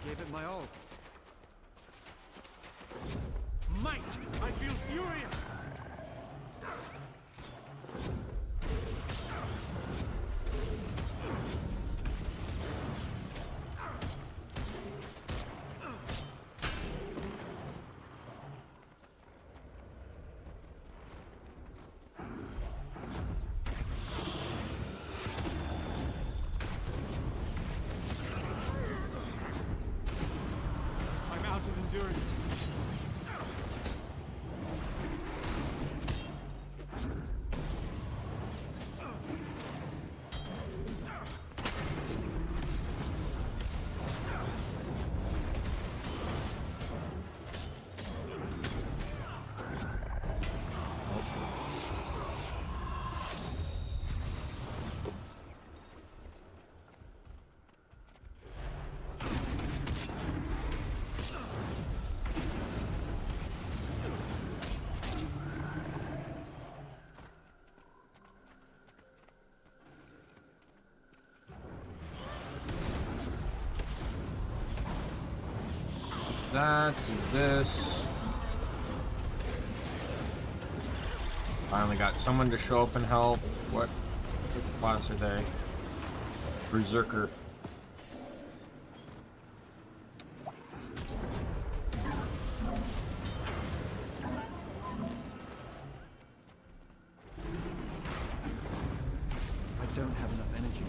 Gave it my all. Might! I feel furious! that, do this. Finally got someone to show up and help. What class are they? Berserker. I don't have enough energy.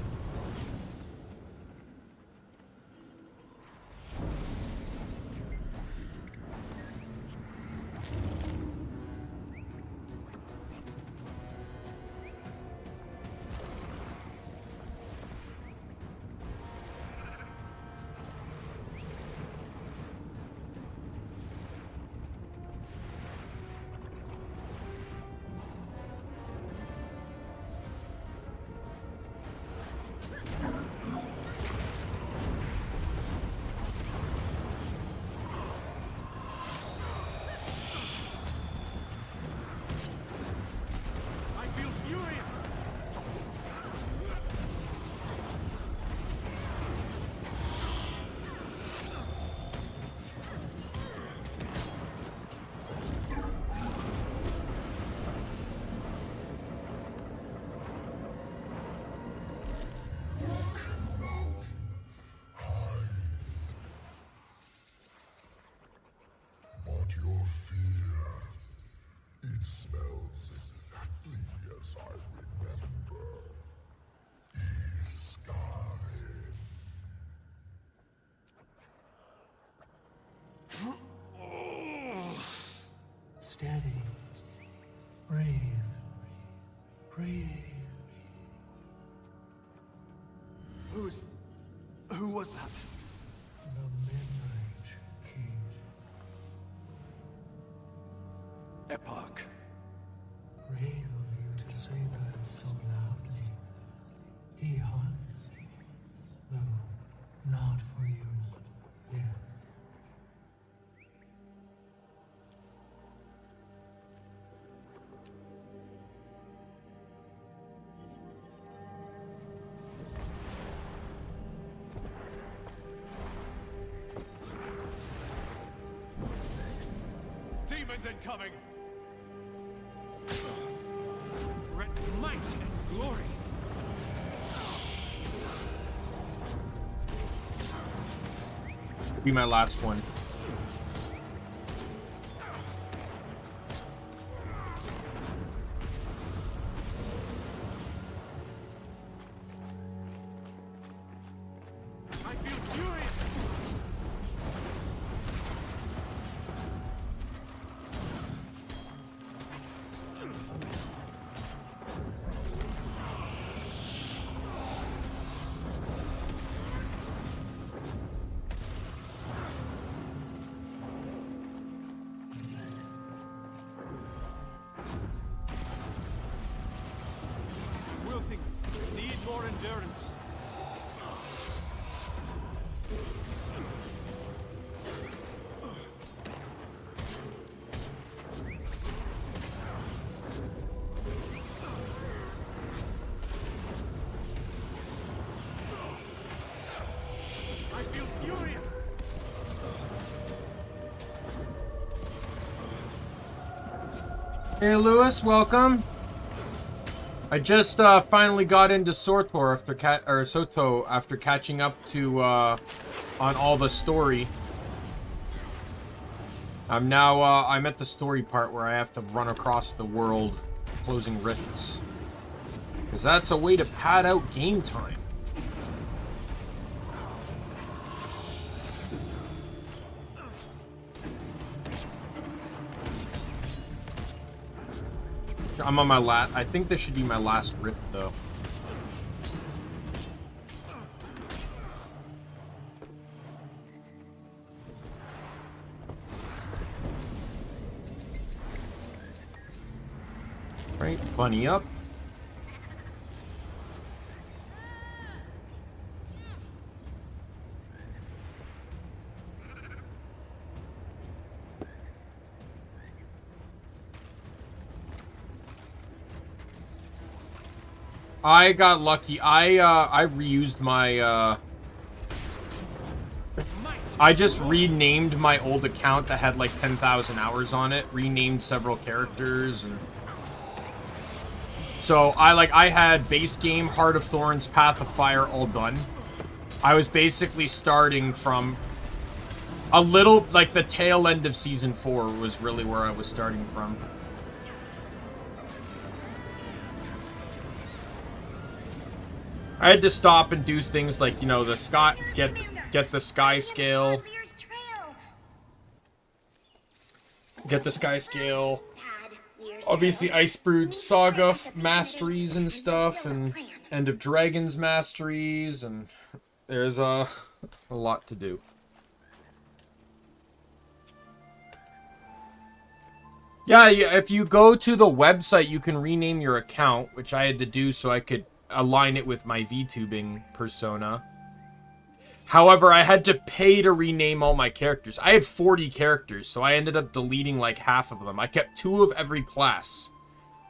Steady. Breathe. Breathe. Who was that? The Midnight King. Epoch. Brave of you to say that so loudly. He hunts, though not for you yet. Demons incoming! Great might and glory! Be my last one. I feel furious! Wilting, need more endurance. I feel furious! Hey Lewis, welcome. I just finally got into Sortor after Soto after catching up to on all the story. I'm now I'm at the story part where I have to run across the world closing rifts. Because that's a way to pad out game time. I'm on my last. I think this should be my last rift, though. Right, bunny up. I got lucky. I reused my I just renamed my old account that had like 10,000 hours on it, renamed several characters, and so I had base game, Heart of Thorns, Path of Fire all done. I was basically starting from a little, like the tail end of Season 4 was really where I was starting from. I had to stop and do things like, you know, the sky, get the sky scale. Get the sky scale. Obviously, Icebrood Saga masteries and stuff, and End of Dragons masteries, and there's a lot to do. Yeah, if you go to the website, you can rename your account, which I had to do so I could align it with my VTubing persona. However, I had to pay to rename all my characters. I had 40 characters, so I ended up deleting like half of them. I kept 2 of every class.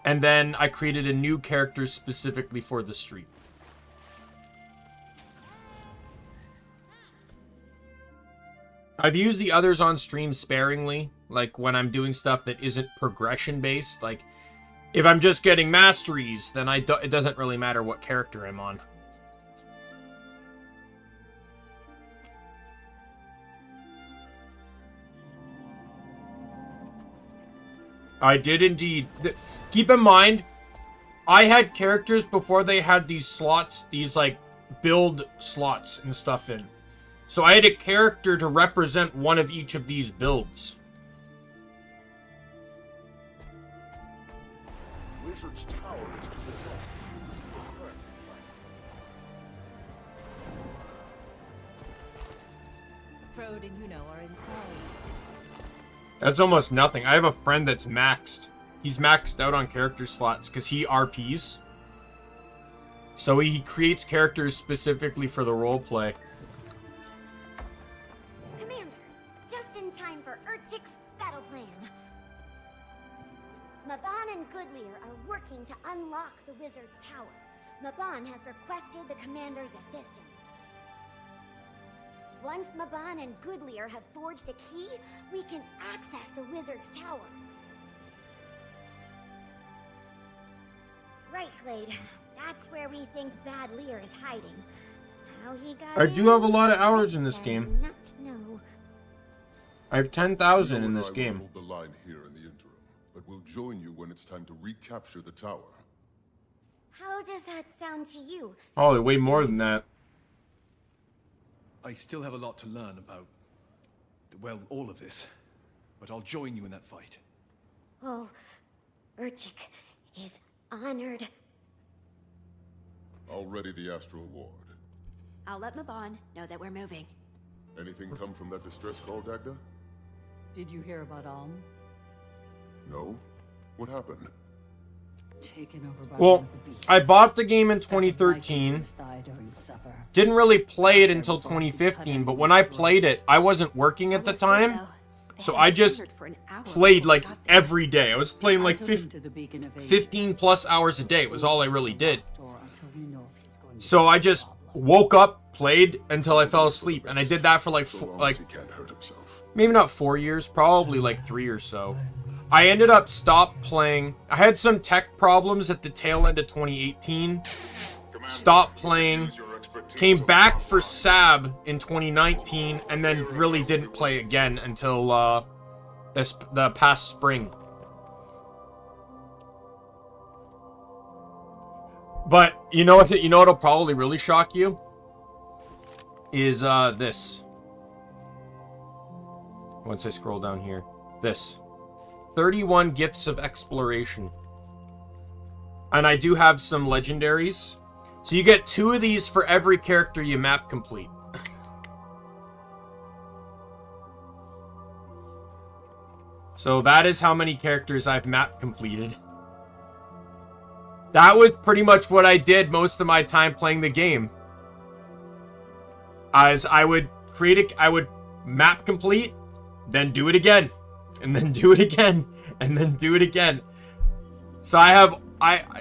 And then I created a new character specifically for the stream. I've used the others on stream sparingly, like when I'm doing stuff that isn't progression based. Like if I'm just getting masteries, then it doesn't really matter what character I'm on. I did indeed. Keep in mind, I had characters before they had these slots, these like build slots and stuff in. So I had a character to represent one of each of these builds. Wizard's Tower is to the north. Frode and Yuno are inside. That's almost nothing. I have a friend that's maxed. He's maxed out on character slots because he RPs. So he creates characters specifically for the roleplay. Commander, just in time for Urchik's battle plan. Maban and Goodlear are working to unlock the Wizard's Tower. Maban has requested the commander's assistance. Once Maban and Goodlear have forged a key, we can access the Wizard's Tower. Right, Glade. That's where we think Bad Lear is hiding. How he got I do have a lot of hours in this game. Not know. I have 10,000 in this game. Hold the line here in the interim, but we'll join you when it's time to recapture the tower. How does that sound to you? Oh, way more than that. I still have a lot to learn about, well, all of this. But I'll join you in that fight. Oh, Urchik is honored. Already the Astral Ward. I'll let Maban know that we're moving. Anything come from that distress call, Dagda? Did you hear about Alm? No. What happened? Taken over by Well, I bought the game in 2013. Didn't really play it until 2015, but when I played it, I wasn't working at the time. So I just played like every day. I was playing like 15 plus hours a day. It was all I really did. So I just woke up, played until I fell asleep, and I did that for like maybe not 4 years, probably like 3 or so. I ended up stopped playing. I had some tech problems at the tail end of 2018. Stopped playing. Came back for SAB in 2019, and then really didn't play again until the past spring. But you know what? You know what'll probably really shock you is this. Once I scroll down here, this 31 gifts of exploration, and I do have some legendaries. So you get 2 of these for every character you map complete. So that is how many characters I've map completed. That was pretty much what I did most of my time playing the game. As I would I would map complete, then do it again, and then do it again, and then do it again. So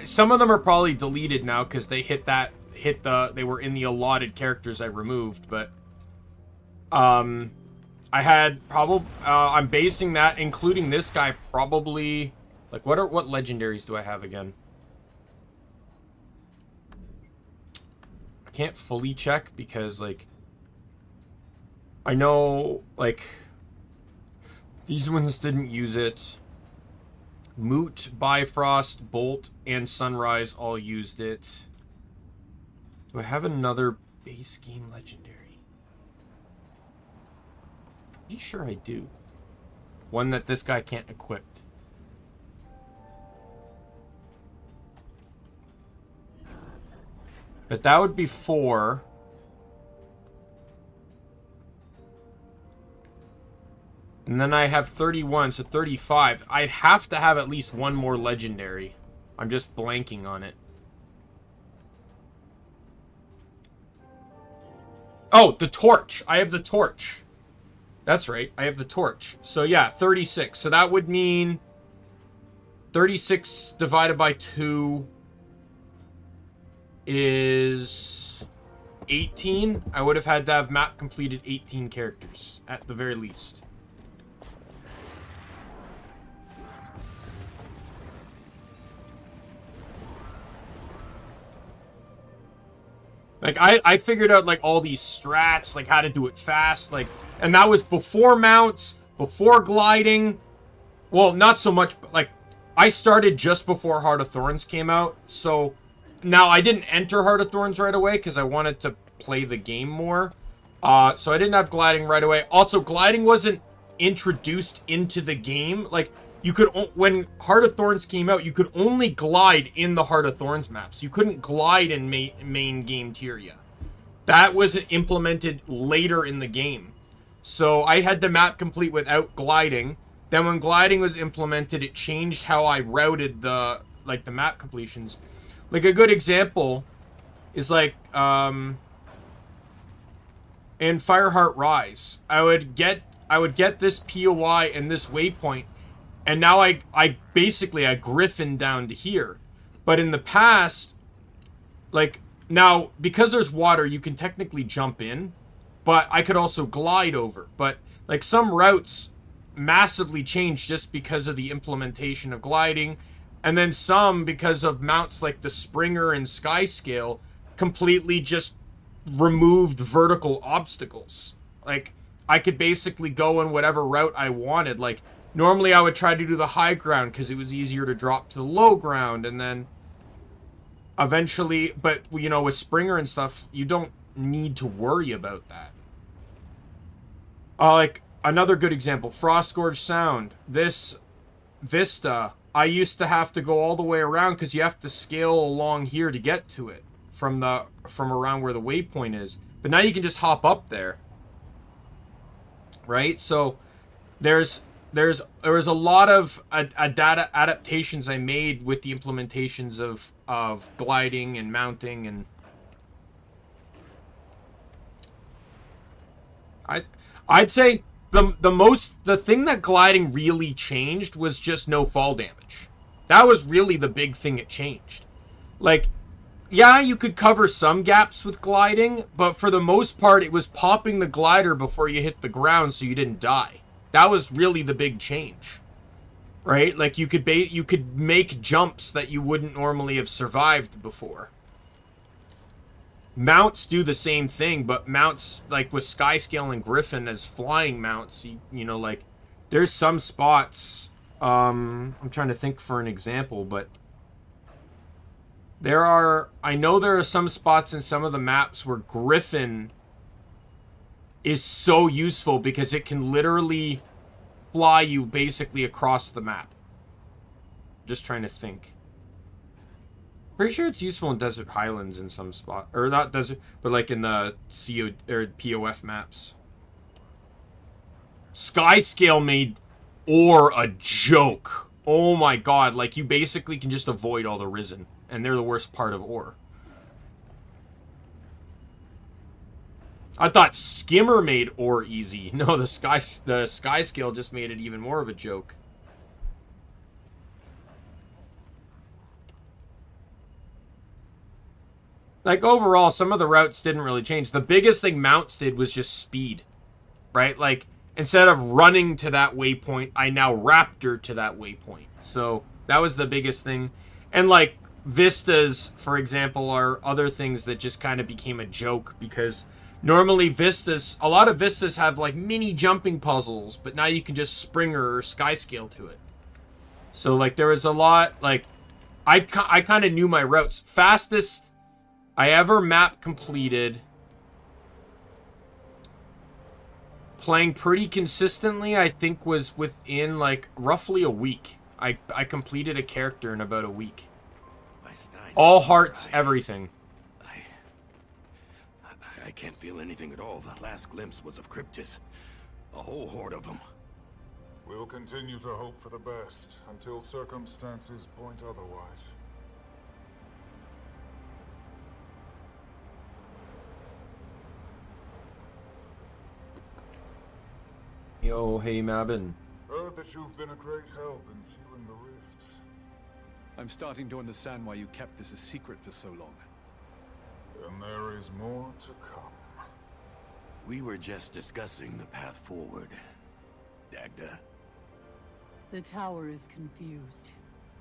some of them are probably deleted now because they they were in the allotted characters I removed, but I had probably, I'm basing that, including this guy, probably, like, what legendaries do I have again? I can't fully check because, like, I know, like, these ones didn't use it. Moot, Bifrost, Bolt, and Sunrise all used it. Do I have another base game legendary? Pretty sure I do. One that this guy can't equip. But that would be 4. And then I have 31, so 35. I'd have to have at least one more legendary. I'm just blanking on it. Oh, the torch. I have the torch. That's right. I have the torch. So yeah, 36. So that would mean 36 divided by 2 is 18. I would have had to have map completed 18 characters at the very least. Like, I figured out, like, all these strats, like, how to do it fast, like, and that was before mounts, before gliding. Well, not so much, but, like, I started just before Heart of Thorns came out, so now I didn't enter Heart of Thorns right away because I wanted to play the game more. So I didn't have gliding right away. Also, gliding wasn't introduced into the game. Like, you could, when Heart of Thorns came out, you could only glide in the Heart of Thorns maps. You couldn't glide in main game Tyria. That was implemented later in the game. So I had the map complete without gliding. Then when gliding was implemented, it changed how I routed the map completions. Like, a good example is, like, in Fireheart Rise, I would get this POI and this waypoint, and now I basically griffin down to here. But in the past, like, now, because there's water, you can technically jump in, but I could also glide over. But, like, some routes massively changed just because of the implementation of gliding, and then some, because of mounts like the Springer and Skyscale, completely just removed vertical obstacles. Like, I could basically go in whatever route I wanted. Like, normally I would try to do the high ground because it was easier to drop to the low ground, and then eventually, but, you know, with Springer and stuff, you don't need to worry about that. Like, another good example, Frostgorge Sound. This Vista, I used to have to go all the way around because you have to scale along here to get to it from around where the waypoint is. But now you can just hop up there, right? So there was a lot of data adaptations I made with the implementations of gliding and mounting, and I'd say the thing that gliding really changed was just no fall damage. That was really the big thing it changed. Like, yeah, you could cover some gaps with gliding, but for the most part, it was popping the glider before you hit the ground so you didn't die. That was really the big change, right? Like, you could make jumps that you wouldn't normally have survived before. Mounts do the same thing, but mounts, like with Skyscale and Griffin as flying mounts, you know, like, there's some spots, I'm trying to think for an example, but I know there are some spots in some of the maps where Griffin is so useful because it can literally fly you basically across the map. Just trying to think. Pretty sure it's useful in Desert Highlands in some spot, or not desert, but like in the CO or POF maps. Skyscale made ore a joke. Oh my god, like, you basically can just avoid all the Risen, and they're the worst part of ore. I thought Skimmer made ore easy. No, the Skyscale just made it even more of a joke. Like, overall, some of the routes didn't really change. The biggest thing mounts did was just speed, right? Like, instead of running to that waypoint, I now raptor to that waypoint. So that was the biggest thing. And like vistas, for example, are other things that just kind of became a joke, because normally vistas, a lot of vistas have like mini jumping puzzles, but now you can just Springer or sky scale to it. So like there was a lot, like I kind of knew my routes. Fastest I ever map completed, playing pretty consistently, I think was within like roughly a week. I completed a character in about a week. All hearts, everything. I can't feel anything at all. The last glimpse was of Cryptis. A whole horde of them. We'll continue to hope for the best until circumstances point otherwise. Yo, hey Mabin. Heard that you've been a great help in sealing the rifts. I'm starting to understand why you kept this a secret for so long. And there is more to come. We were just discussing the path forward, Dagda. The tower is confused.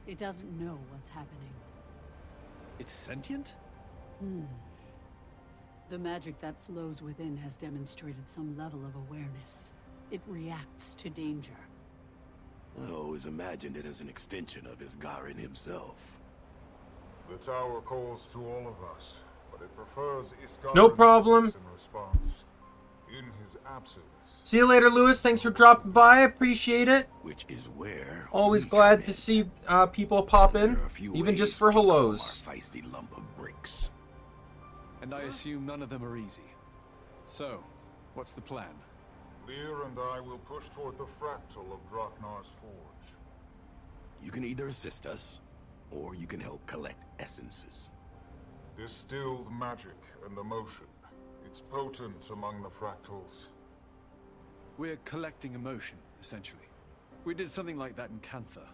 It doesn't know what's happening. It's sentient? The magic that flows within has demonstrated some level of awareness. It reacts to danger. I always imagined it as an extension of Isgarin himself. The tower calls to all of us, but it prefers Isgarin No problem. in response. In his absence. See you later, Lewis. Thanks for dropping by. I appreciate it. Which is where always glad to see people pop in, even just for hellos. Feisty lump of bricks. And I assume none of them are easy. So, what's the plan? Lear and I will push toward the fractal of Draknar's forge. You can either assist us, or you can help collect essences. Distilled magic and emotion. It's potent among the fractals. We're collecting emotion, essentially. We did something like that in Cantha.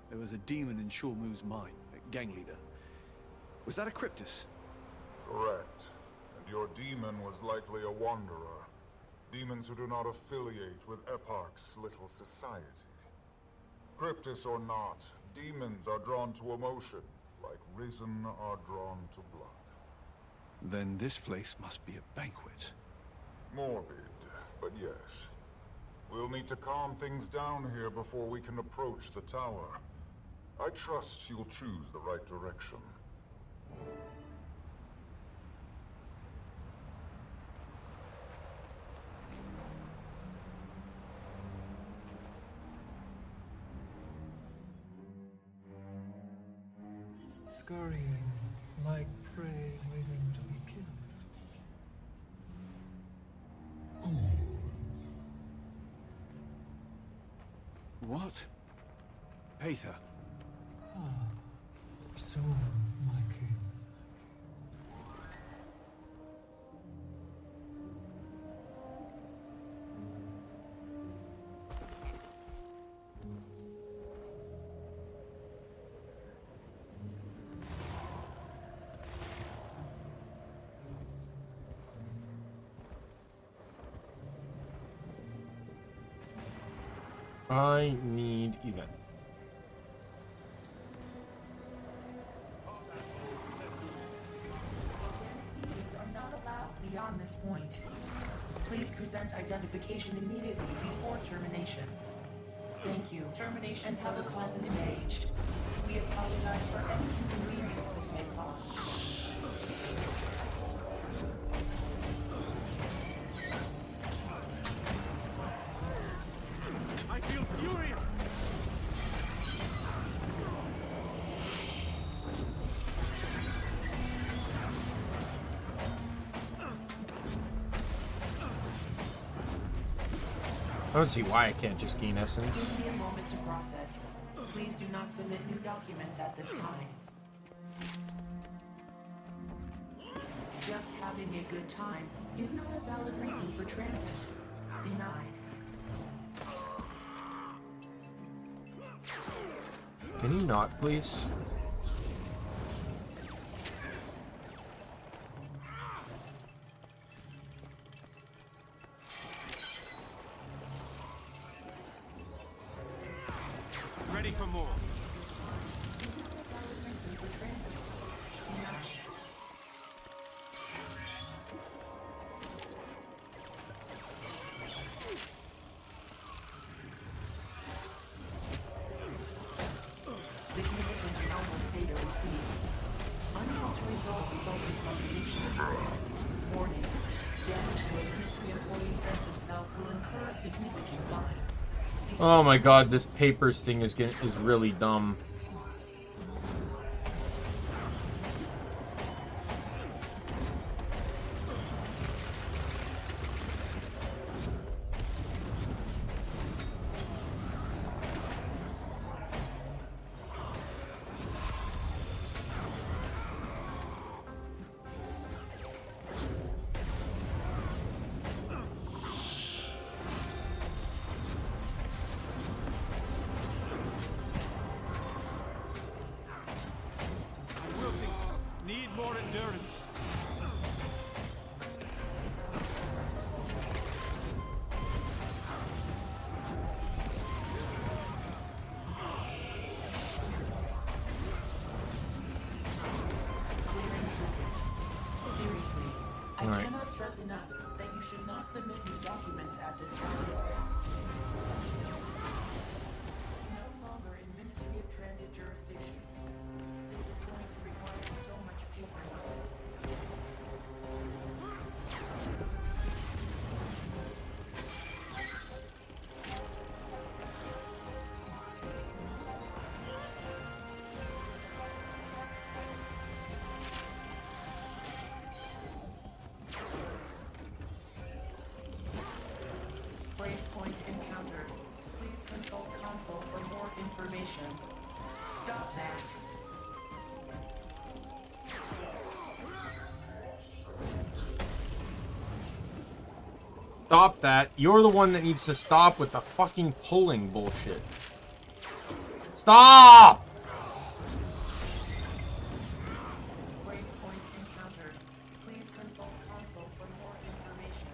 There was a demon in Shulmu's mine, a gang leader. Was that a Cryptis? Correct. And your demon was likely a wanderer. Demons who do not affiliate with Eparch's little society. Cryptis or not, demons are drawn to emotion, like Risen are drawn to blood. Then this place must be a banquet. Morbid, but yes. We'll need to calm things down here before we can approach the tower. I trust you'll choose the right direction. Scurrying like prey waiting to be killed. What? Aether. So, my king. I need event. Meetings are not allowed beyond this point. Please present identification immediately before termination. Thank you. Termination and have a class engaged. We apologize for any inconvenience this may cause. I feel furious! I don't see why I can't just gain essence. Give me a moment to process. Please do not submit new documents at this time. Just having a good time is not a valid reason for transit. Denied. Can you not, please? for more. Significant anomalous data received. Unable to resolve resulting contributions. Warning. Damage to a ministry employee's sense of self will incur a significant fine. Oh my god, this papers thing is really dumb. Need more endurance. Seriously, I All right. cannot stress enough that you should not submit new documents at this time. No longer in Ministry of Transit jurisdiction. This is going to require so much paperwork. Breakpoint encountered. Please consult console for more information. Stop that. Stop that. You're the one that needs to stop with the fucking pulling bullshit. Stop! Breakpoint encountered. Please consult console for more information.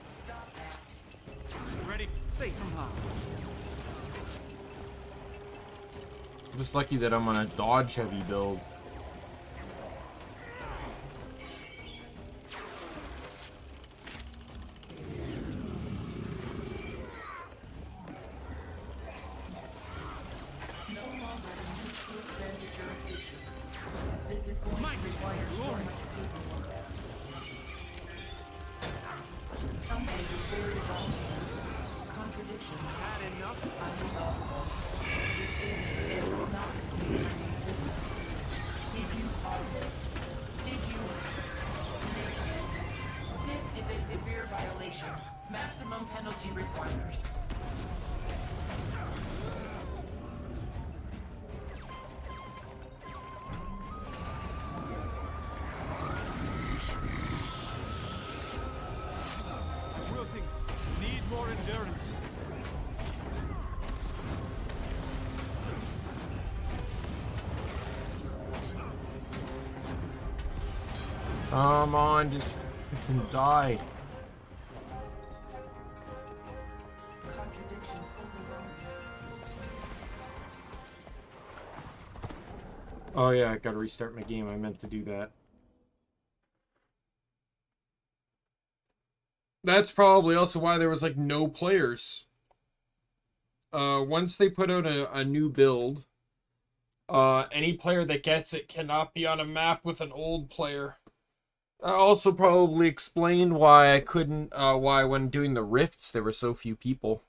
Stop that. Ready? Safe from harm. I'm just lucky that I'm on a dodge heavy build. No longer in Ministry of Transit jurisdiction. This is going to require so much paperwork. Some things very wrong. Contradictions. Had enough? Unresolvable. This is and was not a training system. Did you cause this? Did you make this? This is a severe violation. Maximum penalty required. Wilting. Need more endurance. Come on, just freaking die. Contradictions overwhelming. Oh yeah, I gotta restart my game. I meant to do that. That's probably also why there was like no players. Once they put out a new build, any player that gets it cannot be on a map with an old player. I also probably explained why I couldn't, why when doing the rifts there were so few people.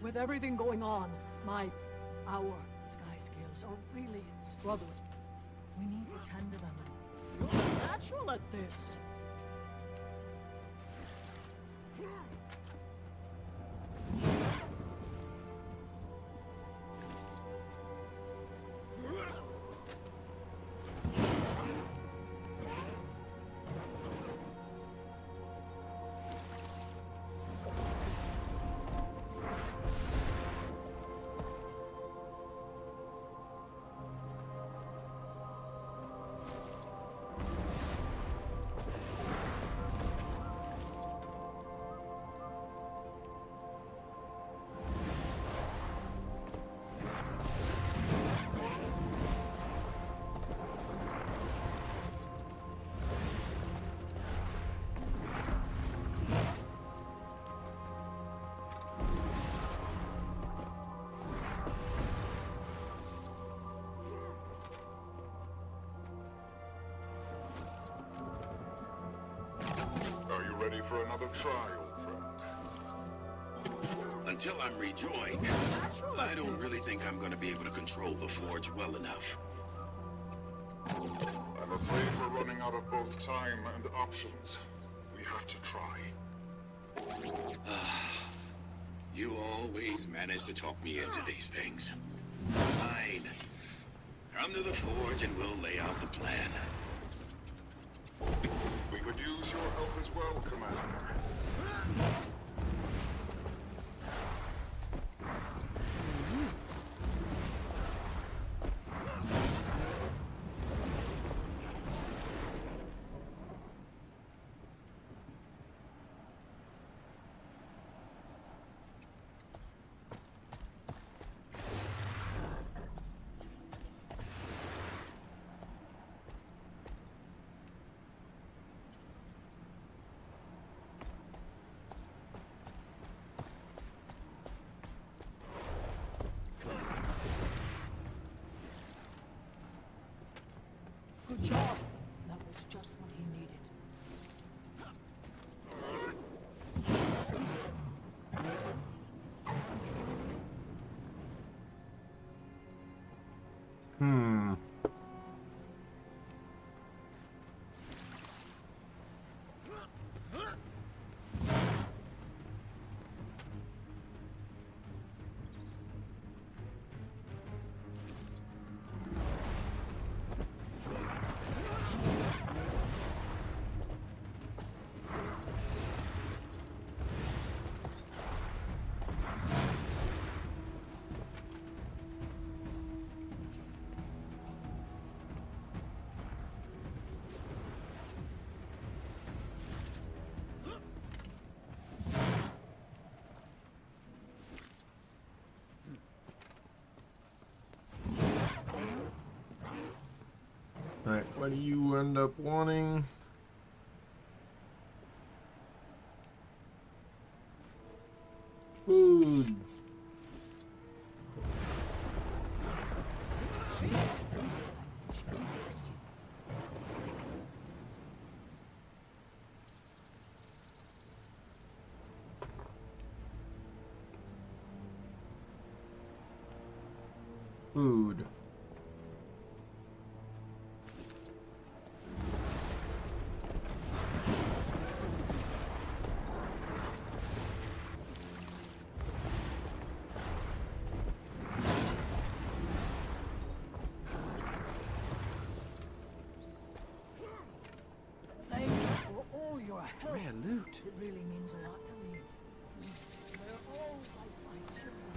With everything going on, our sky scales are really struggling. We need to tend to them, and you're a natural at this. Are you ready for another trial, friend? Until I'm rejoined, I don't really think I'm going to be able to control the forge well enough. I'm afraid we're running out of both time and options. We have to try. You always manage to talk me into these things. Fine. Come to the forge and we'll lay out the plan. We could use your help as well, Commander. Good job. That was just what he needed. Alright, what do you end up wanting? Food. Food. Thank you for all your help. Rare loot. It really means a lot to me. They're all like my children.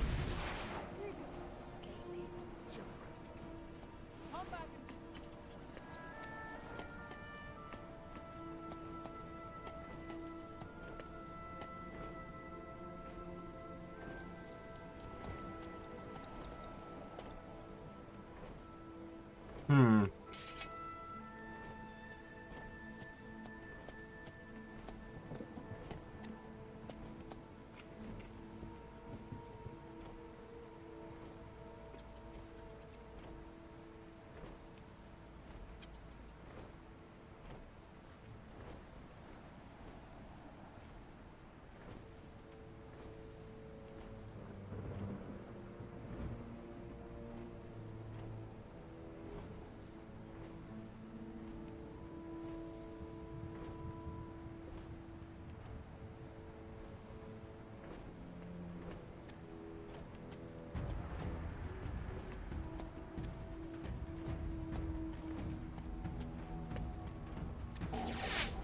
Big, scaly children. Come back and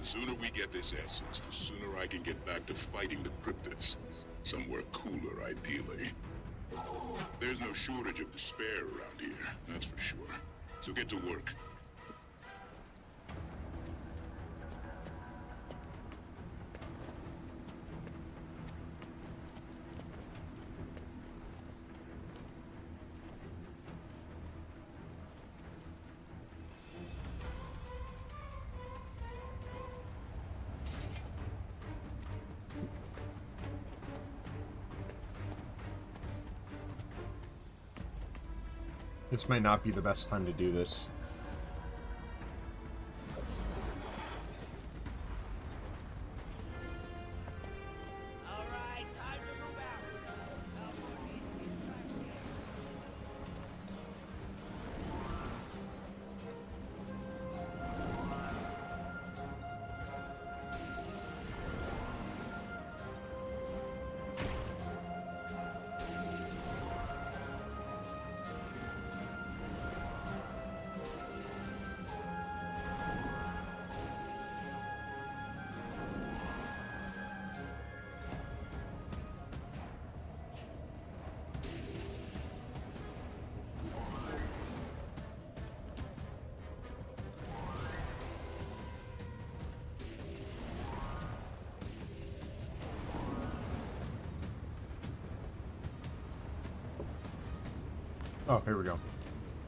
sooner we get this essence, the sooner I can get back to fighting the Cryptus. Somewhere cooler, ideally. There's no shortage of despair around here, that's for sure. So get to work. This might not be the best time to do this. Oh, here we go.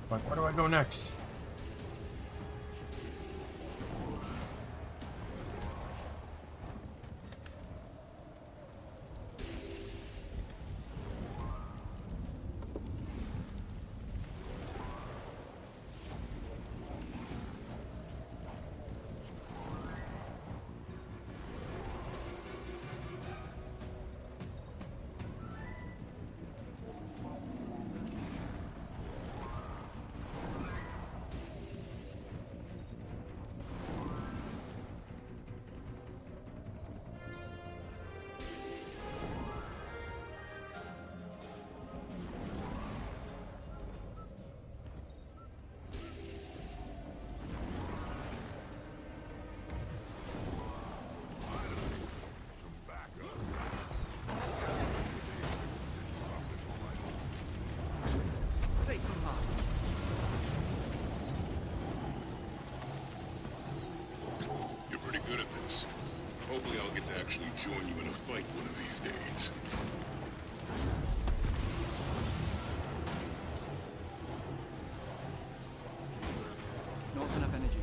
But where do I go next? Hopefully I'll get to actually join you in a fight one of these days. Not enough energy.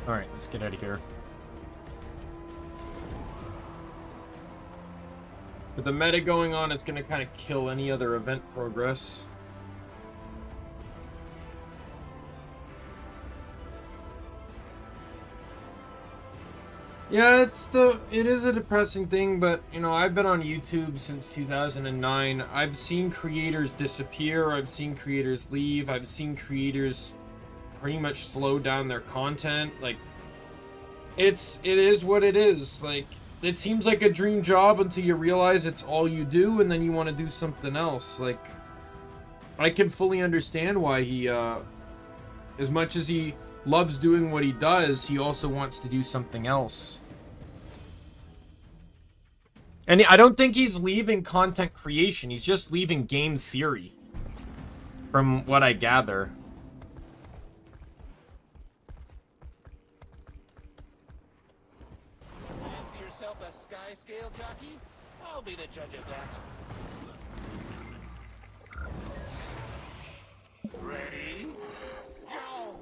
Alright, let's get out of here. With the meta going on, it's going to kind of kill any other event progress. Yeah, it is a depressing thing, but you know, I've been on YouTube since 2009. I've seen creators disappear, I've seen creators leave, I've seen creators pretty much slow down their content. Like, it is what it is. Like, it seems like a dream job until you realize it's all you do, and then you want to do something else. Like, I can fully understand why he, as much as he loves doing what he does, he also wants to do something else. And I don't think he's leaving content creation, he's just leaving game theory, from what I gather. Fancy yourself a sky scale jockey? I'll be the judge of that. Ready? Go!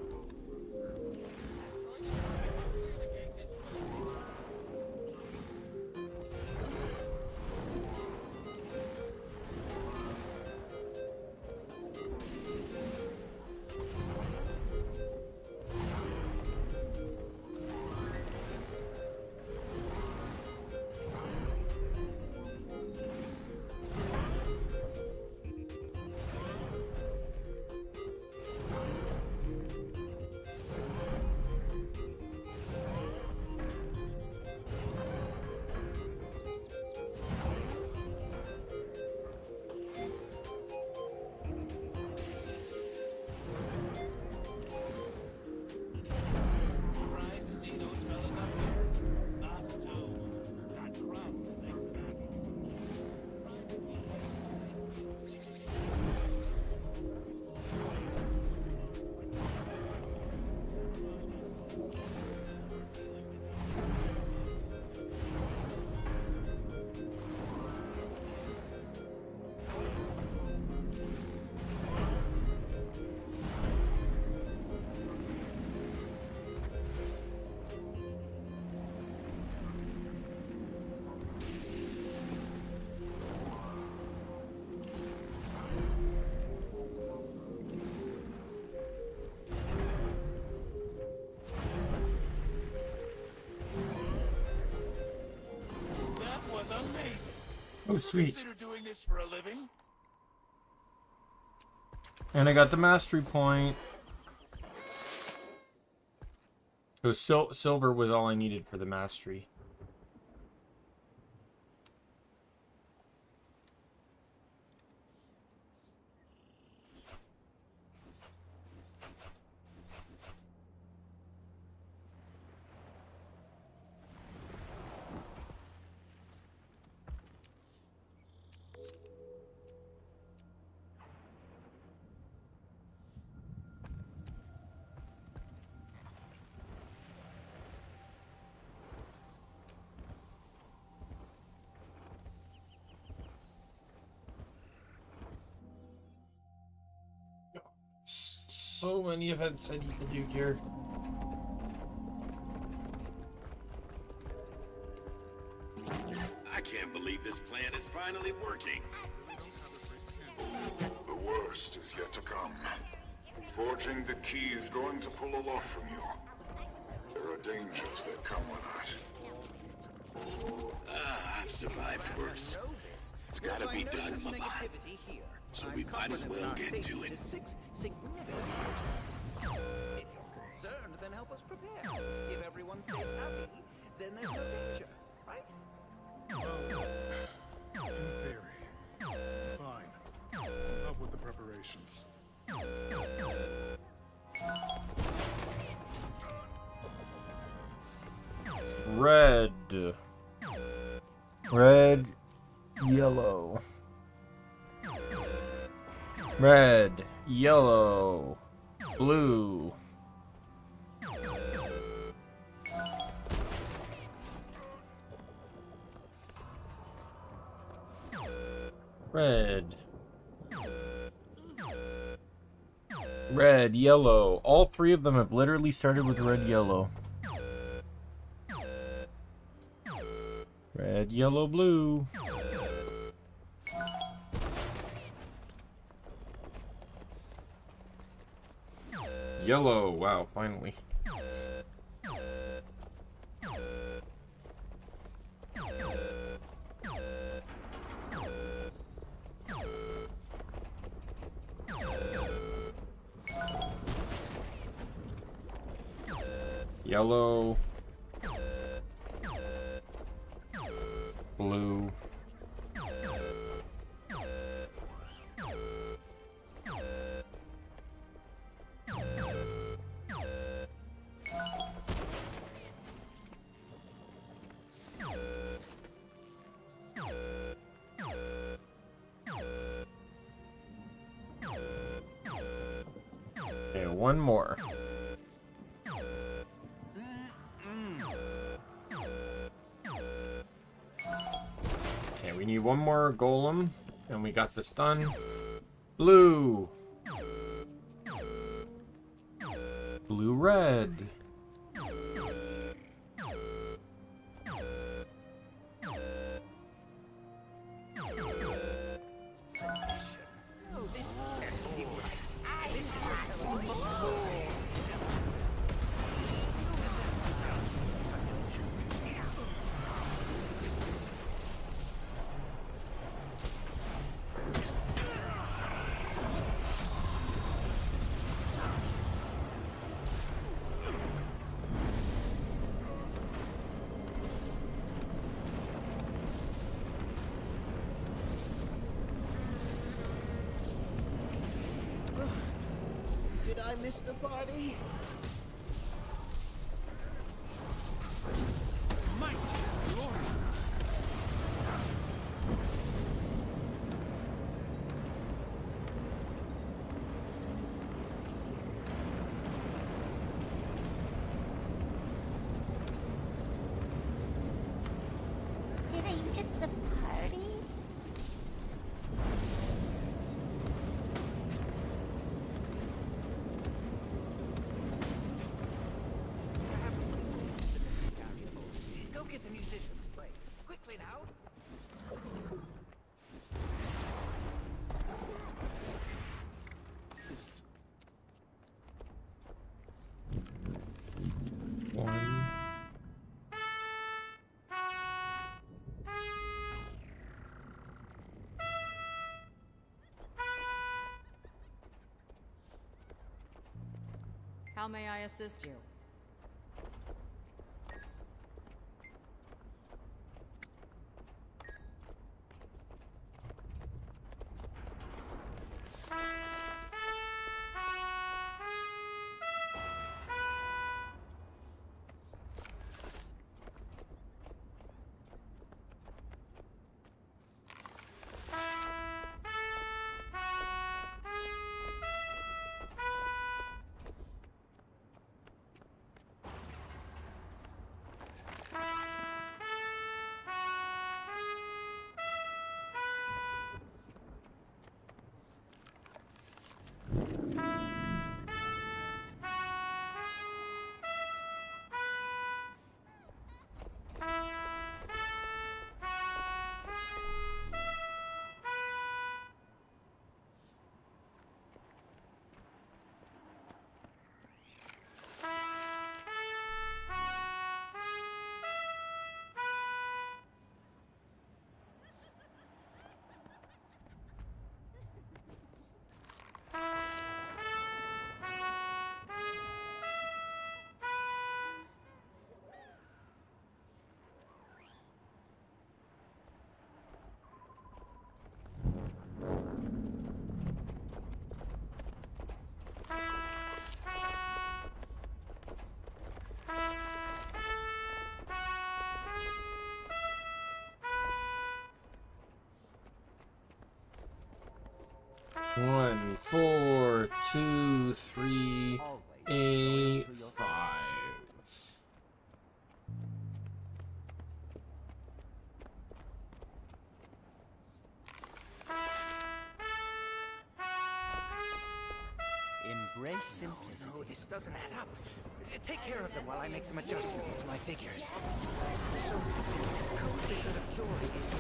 Oh, sweet. Consider doing this for a living? And I got the mastery point. So silver was all I needed for the mastery. So many events I need to do here. I can't believe this plan is finally working. The worst is yet to come. Forging the key is going to pull a lot from you. There are dangers that come with that. I've survived worse. It's gotta be done, Mama. So we might as well get to it. If you're concerned, then help us prepare. If everyone stays happy, then there's no danger, right? In theory. Fine. I'll help with the preparations. Red. Red. Yellow. Red. Yellow. Blue. Red. Red, yellow. All three of them have literally started with red, yellow. Red, yellow, blue. Yellow. Wow, finally. Yellow. Blue. Okay, one more. Okay, we need one more golem, and we got this done. Blue. Blue, red. Oh, this can't be right. This is a Did I miss the party? Did I miss the party? Go get the music. How may I assist you? One, 4, 2, 3, 8, 5. Embrace simplicity. No, this doesn't add up. Take care of them while I make some adjustments to my figures. So, coefficient of joy is...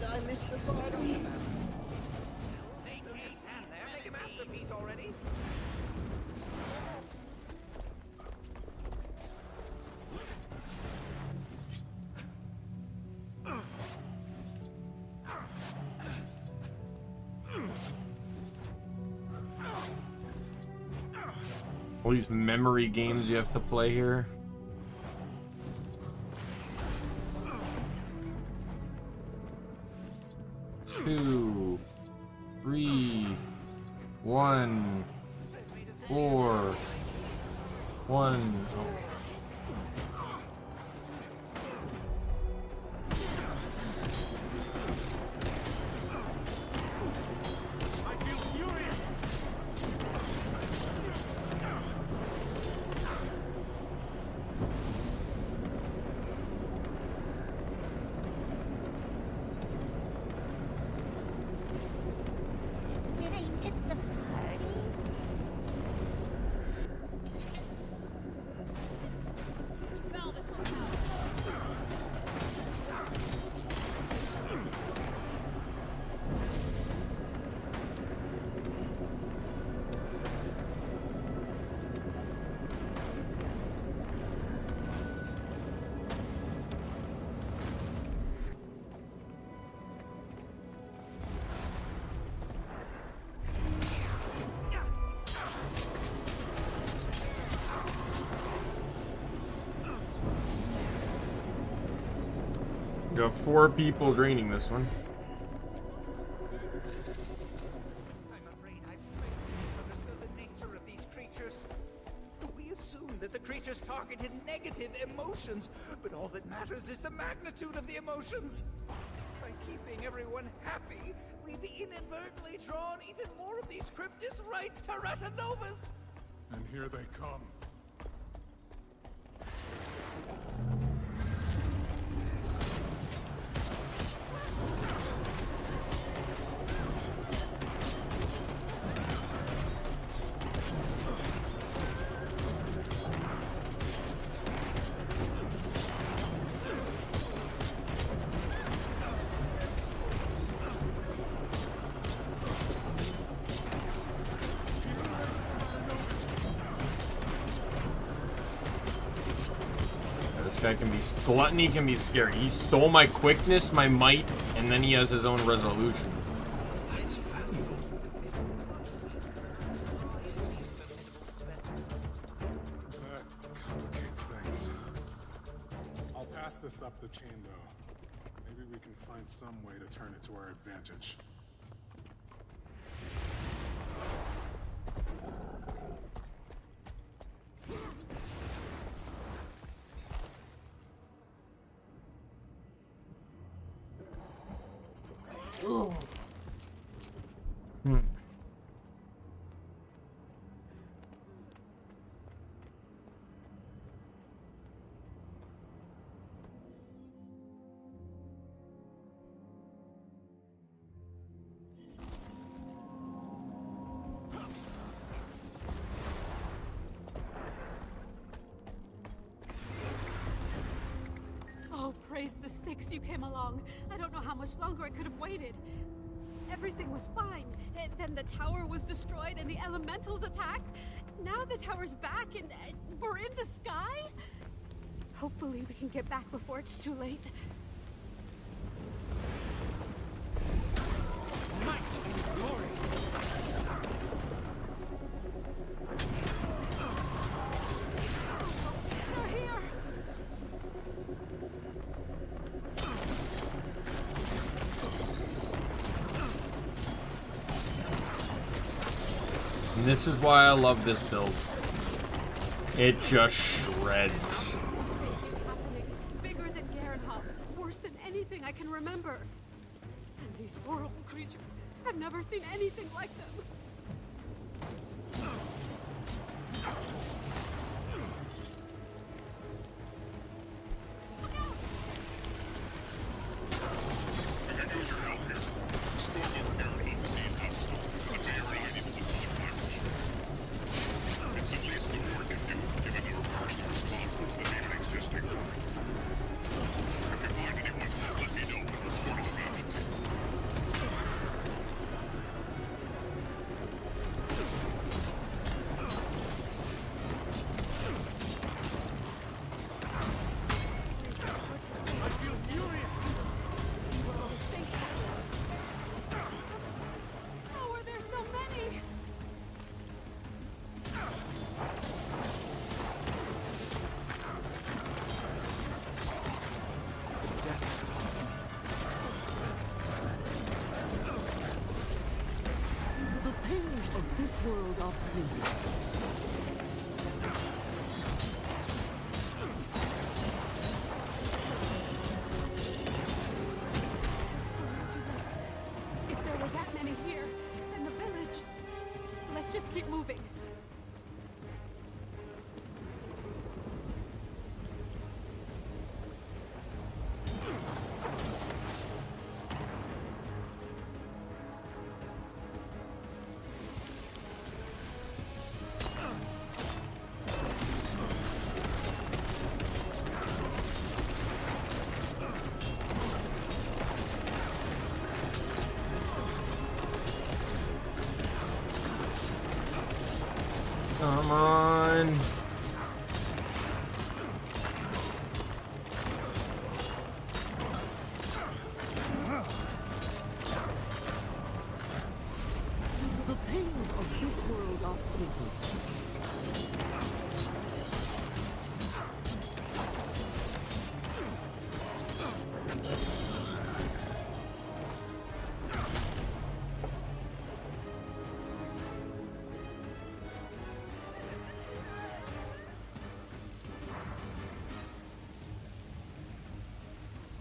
I missed the part on the map. Don't just stand there, make a masterpiece already. All these memory games you have to play here. Two, 3, 1, 4, 1. Got 4 people draining this one. I'm afraid I've misunderstood the nature of these creatures. We assume that the creatures targeted negative emotions, but all that matters is the magnitude of the emotions. By keeping everyone happy, we've inadvertently drawn even more of these cryptids right to Ratanovas! And here they come. This guy can be... Gluttony can be scary. He stole my quickness, my might, and then he has his own resolution. That's valuable. That complicates things. I'll pass this up the chain, though. Maybe we can find some way to turn it to our advantage. Oh, praise the six you came along. I don't know how much longer I could have waited. Everything was fine. And then the tower was destroyed and the elementals attacked. Now the tower's back and we're in the sky? Hopefully we can get back before it's too late. Might and glory. They're here! And this is why I love this build. It just shreds. Bigger than Garenhop. Worse than anything I can remember. And these horrible creatures. I've never seen anything like them. This world of beauty. If there were that many here, and the village, let's just keep moving. Come on. The pains of this world are fleeting.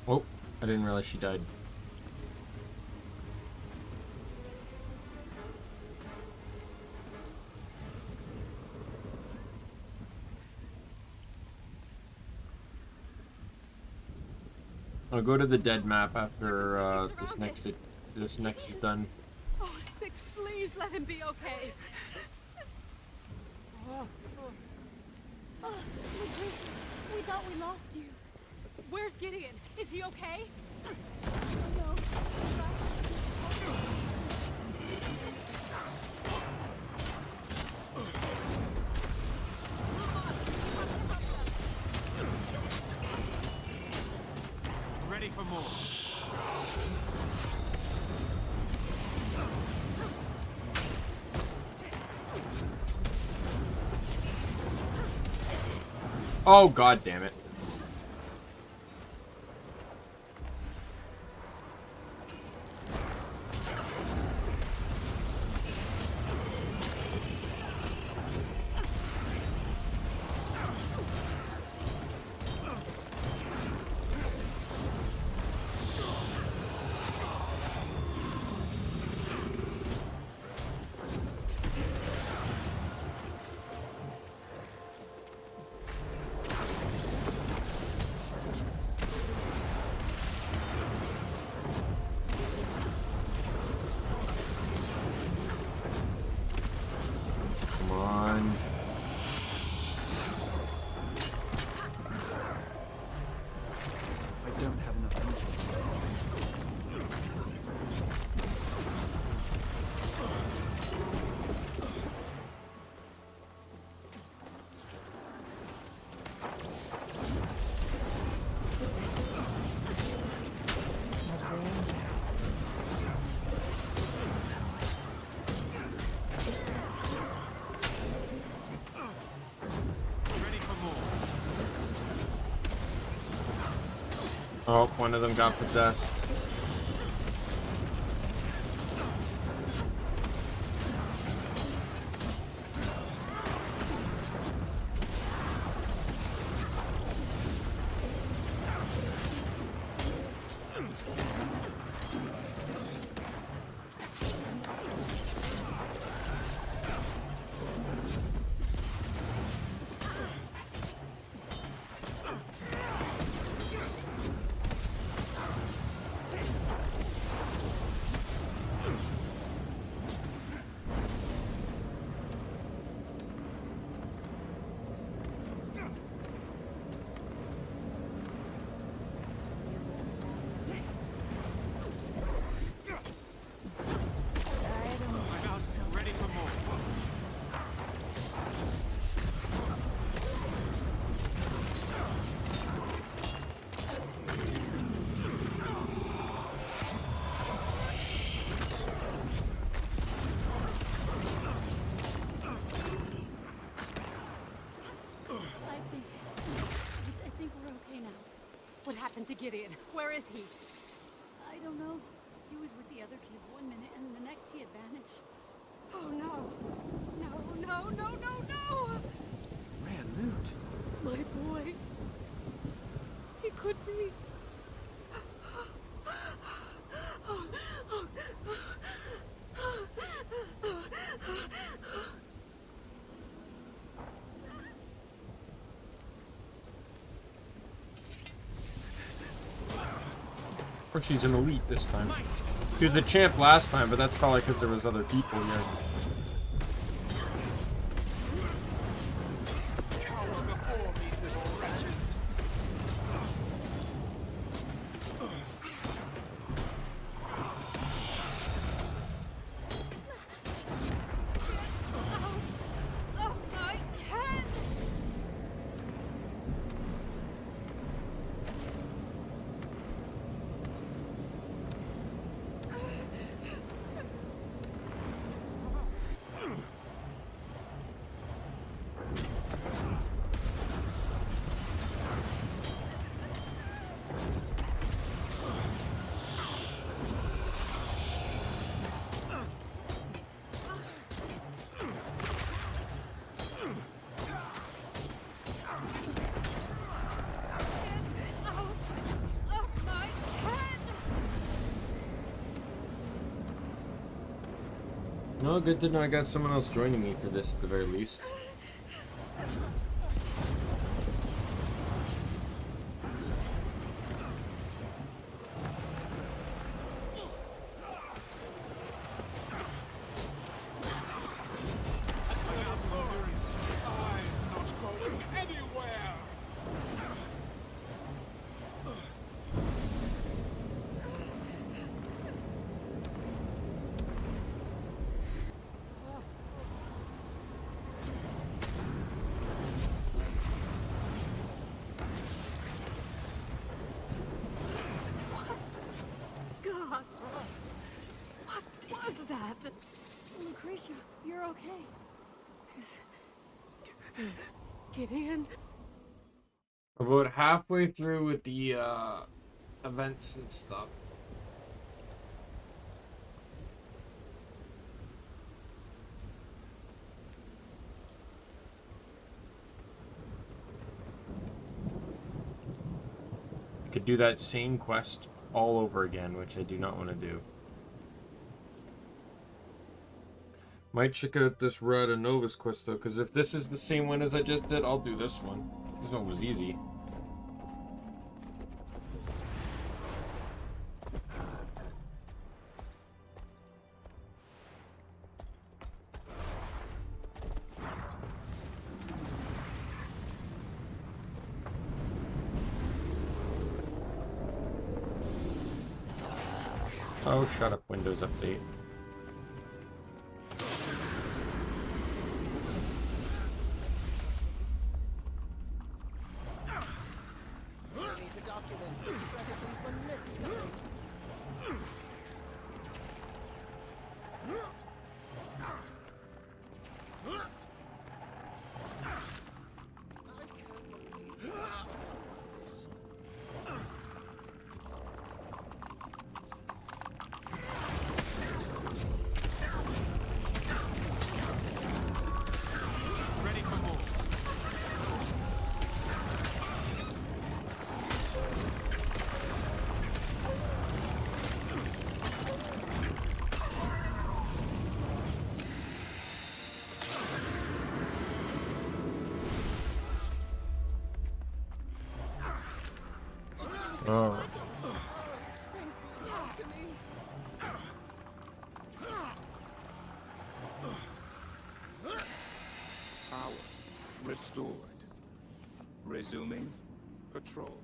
Oh, I didn't realize she died. I'll go to the dead map after this next is done. Oh, Six, please let him be okay. We thought we lost you. Where's Gideon? Is he okay? No. Ready for more. Oh, god damn it. Oh, one of them got possessed. What happened to Gideon? Where is he? I don't know. He was with the other kids one minute, and the next he had vanished. Oh no! No, no, no, no, no! Rare loot. My boy. He could be. Or she's an elite this time. She was the champ last time, but that's probably because there was other people here. No, good to know I got someone else joining me for this at the very least. okay? Is Gideon? About halfway through with the events and stuff. I could do that same quest all over again, which I do not want to do. Might check out this Rada Novus quest though, because if this is the same one as I just did, I'll do this one. This one was easy. Oh, shut up, Windows Update. Oh. Power restored. Resuming patrol.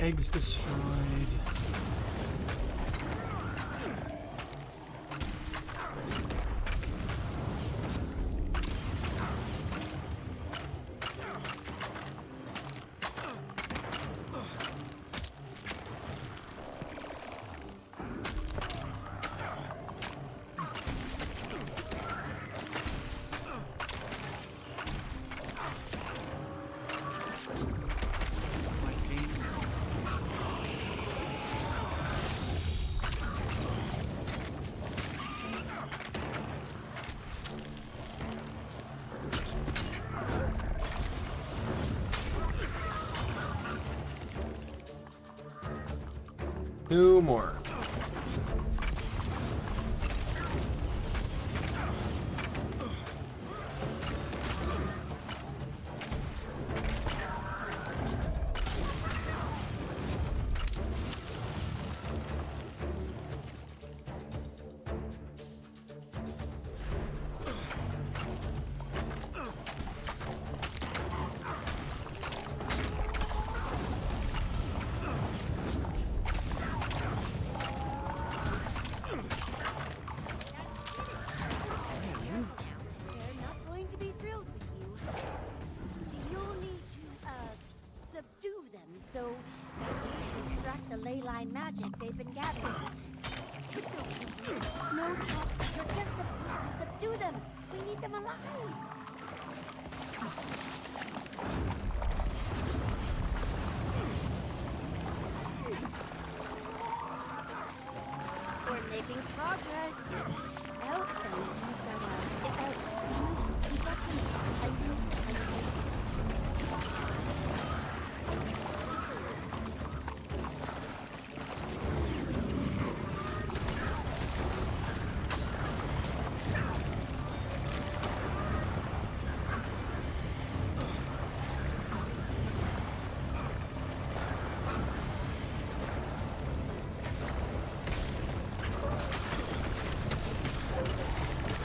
Eggs destroyed. Two more. So they can extract the ley line magic they've been gathering. No, Chop, you're just supposed to subdue them. We need them alive. We're making progress. Oh, we've got some.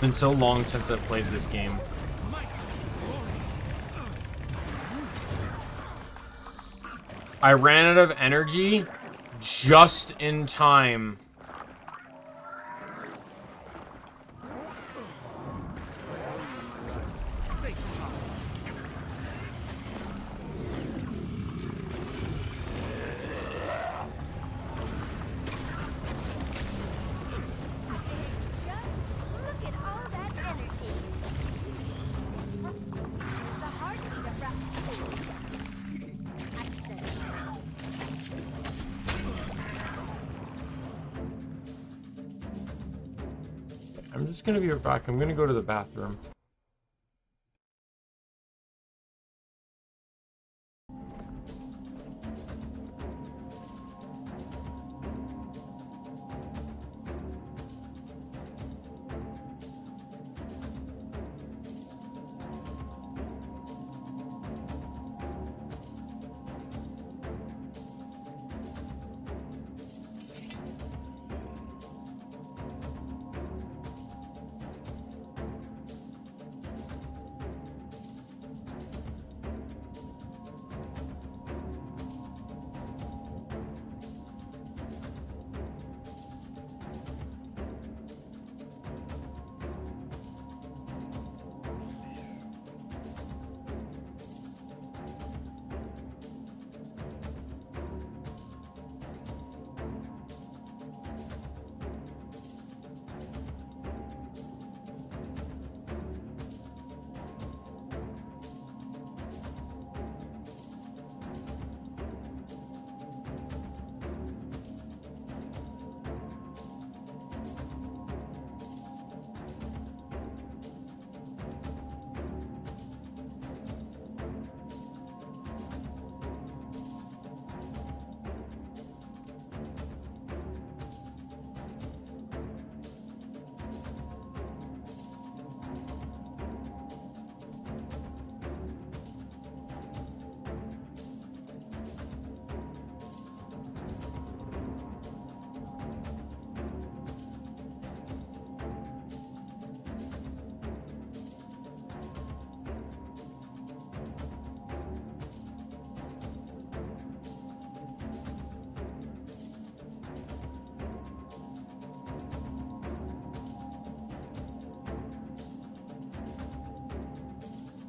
been so long since I've played this game. I ran out of energy just in time. I'm just gonna be right back. I'm gonna go to the bathroom.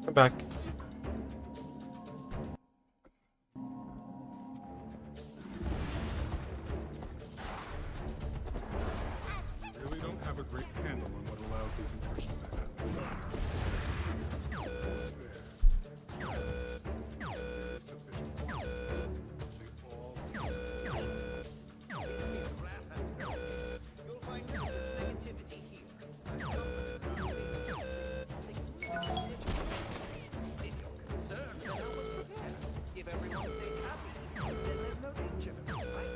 I'm back. I really don't have a great handle on what allows these incursions to happen. You'll find no such negativity here. If you're concerned, then I was prepared. If everyone stays happy, then there's no danger, right?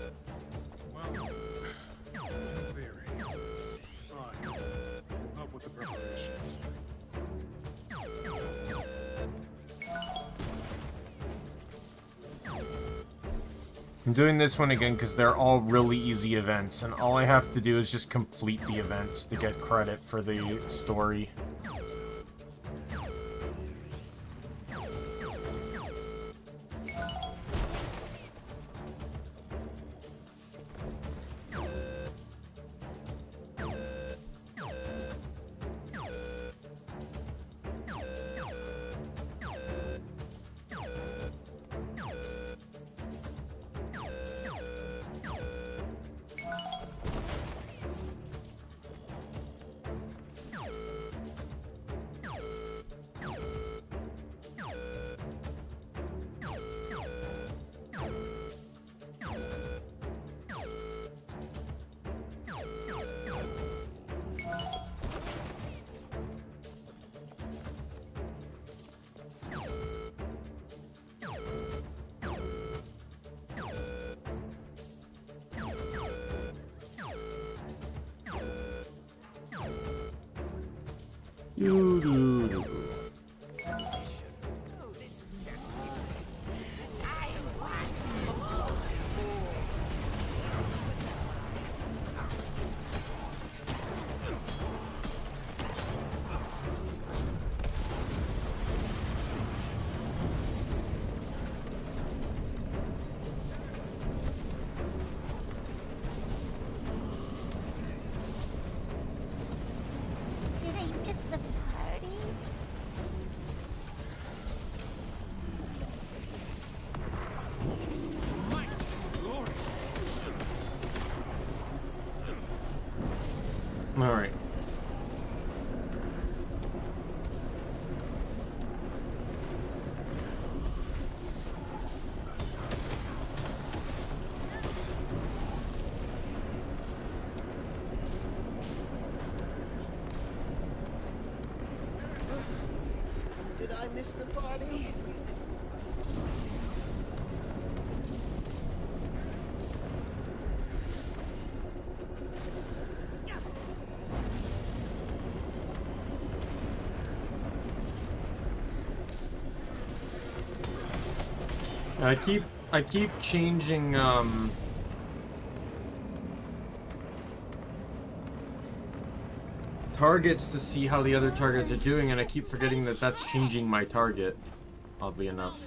Well, in theory. Fine. We'll help with the preparations. I'm doing this one again because they're all really easy events, and all I have to do is just complete the events to get credit for the story. Doo-doo-doo. Alright. Did I miss the party? I keep changing targets to see how the other targets are doing, and I keep forgetting that that's changing my target, oddly enough.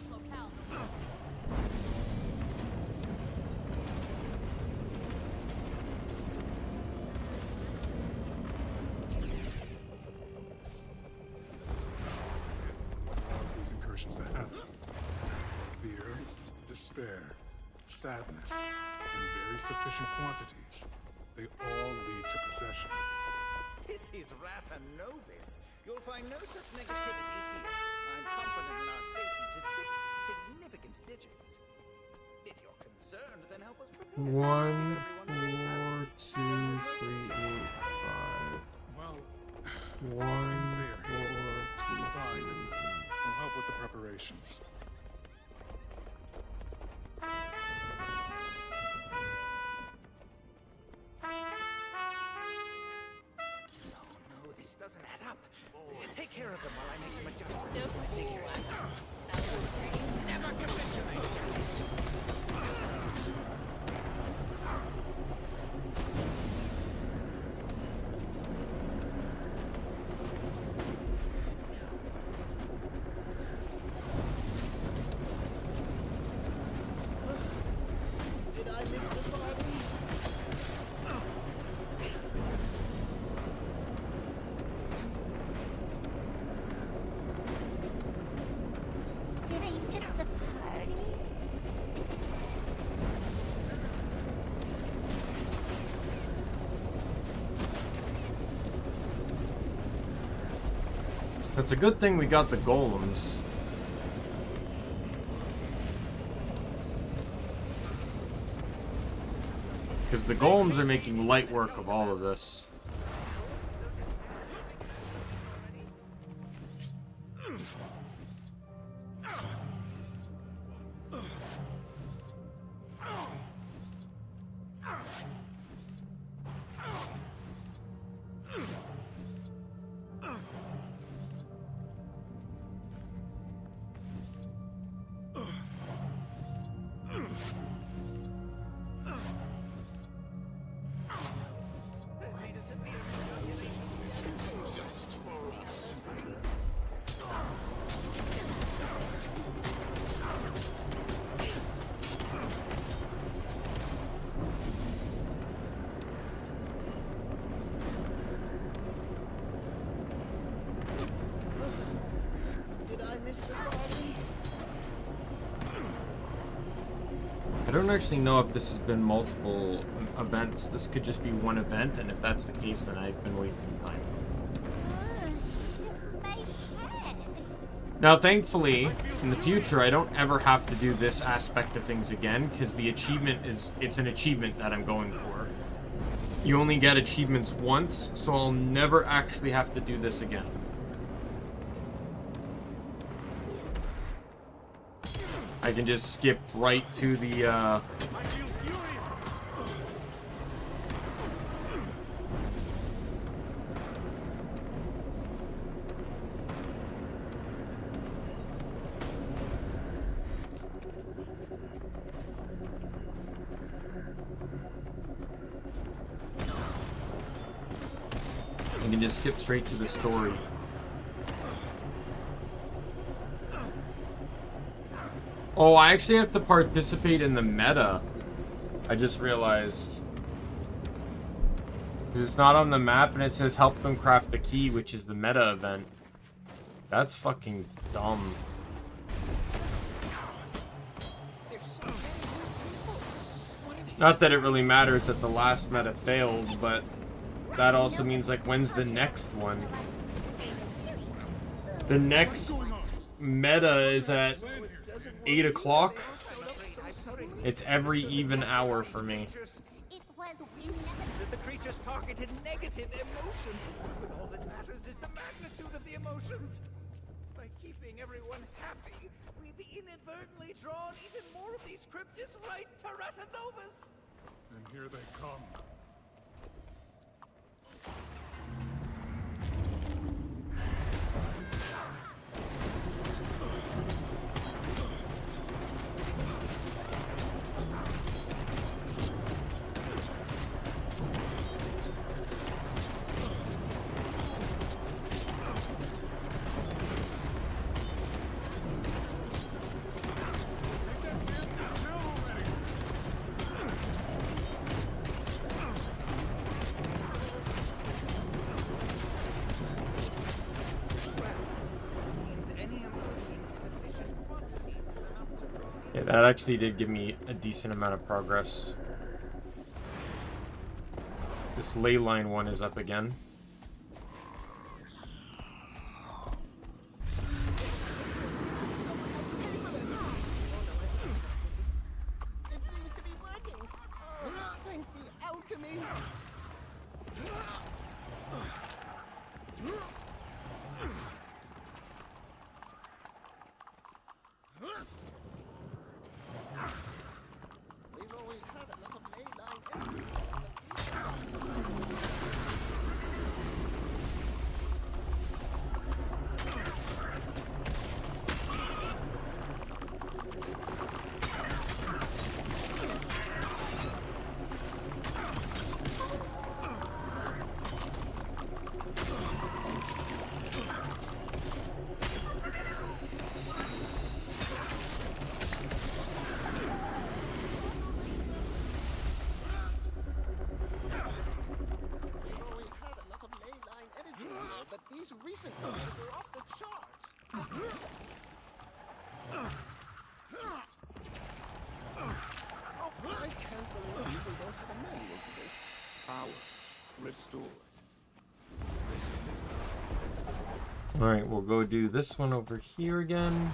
What allows these incursions to happen? Fear, despair, sadness, in very sufficient quantities. They all lead to possession. This is Rata Novis. You'll find no such negativity here. I'm confident in our safety to 6 significant digits. If you're concerned, then help us prepare. 1, 4, 2, 3, 8, 5. Well, 1, 4, 2, 3. I'll help with the preparations. No, this doesn't add up. Take care of them while I make some adjustments to my figures. Never capitulate. Did I miss the party? Did I miss the party? It's a good thing we got the golems. Because the golems are making light work of all of this. Did I miss the party? I don't actually know if this has been multiple events. This could just be one event, and if that's the case, then I've been wasting time. Now, thankfully, in the future, I don't ever have to do this aspect of things again, because the achievement it's an achievement that I'm going for. You only get achievements once, so I'll never actually have to do this again. I can just skip right to the, I can just skip straight to the story. Oh, I actually have to participate in the meta. I just realized. Because it's not on the map and it says help them craft the key, which is the meta event. That's fucking dumb. Not that it really matters that the last meta failed, but that also means, like, when's the next one? The next meta is at 8 o'clock. It's every even hour for me. The creatures targeted negative emotions, but all that matters is the magnitude of the emotions. By keeping everyone happy, we've inadvertently drawn even more of these cryptids right to Ratanovas. And here they come. Yeah, that actually did give me a decent amount of progress. This ley line one is up again. It seems to be working. Oh, thank the alchemy. We've always had a lot of ley line energy. But these recent ones are off the charts. Oh, I can't believe we don't have a manual for this. Power restored. Alright, we'll go do this one over here again.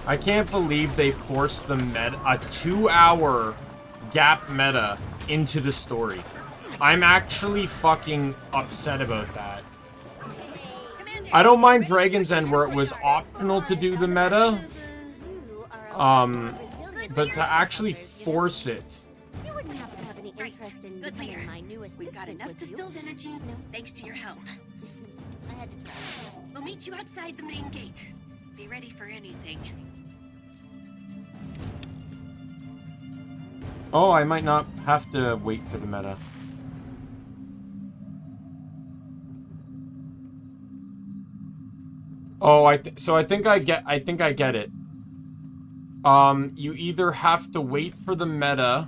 I can't believe they forced the meta, a 2-hour gap meta into the story. I'm actually fucking upset about that. I don't mind Dragon's End where it was optional to do the meta. But to actually force it. You wouldn't happen to have any interest in becoming my new assistant, We've got enough distilled energy, thanks to your help. I had to try. We'll meet you outside the main gate. Be ready for anything. Oh, I might not have to wait for the meta. Oh, so I think I get it. You either have to wait for the meta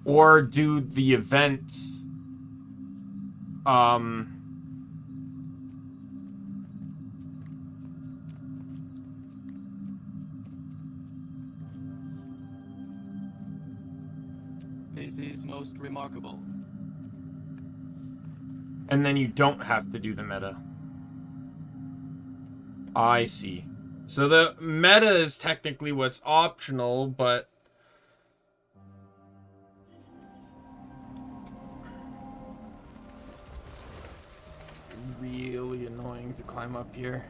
or do the events This is most remarkable. and then you don't have to do the meta. I see. So the meta is technically what's optional, but really annoying to climb up here.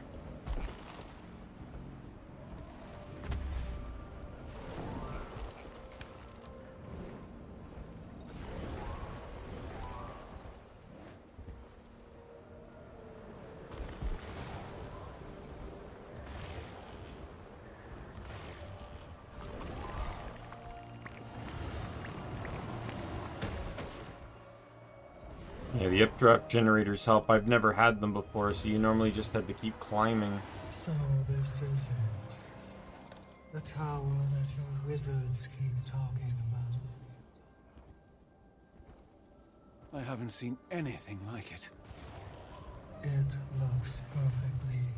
Yeah, the updraft generators help. I've never had them before, so you normally just have to keep climbing. So this is it. The tower that your wizards keep talking about. I haven't seen anything like it. It looks perfectly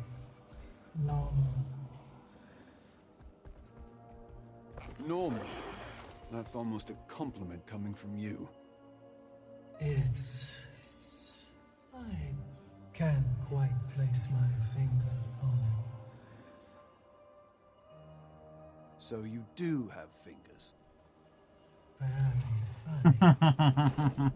normal. Normal? That's almost a compliment coming from you. I can't quite place my things on it. So you do have fingers? Very funny.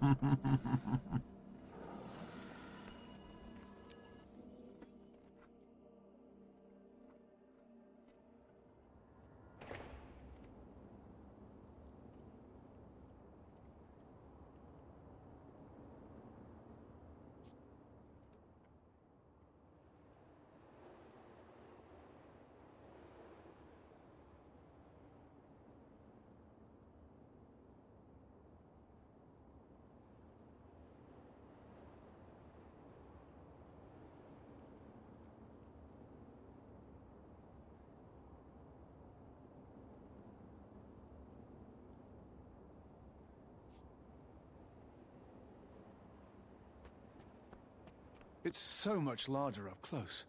It's so much larger up close.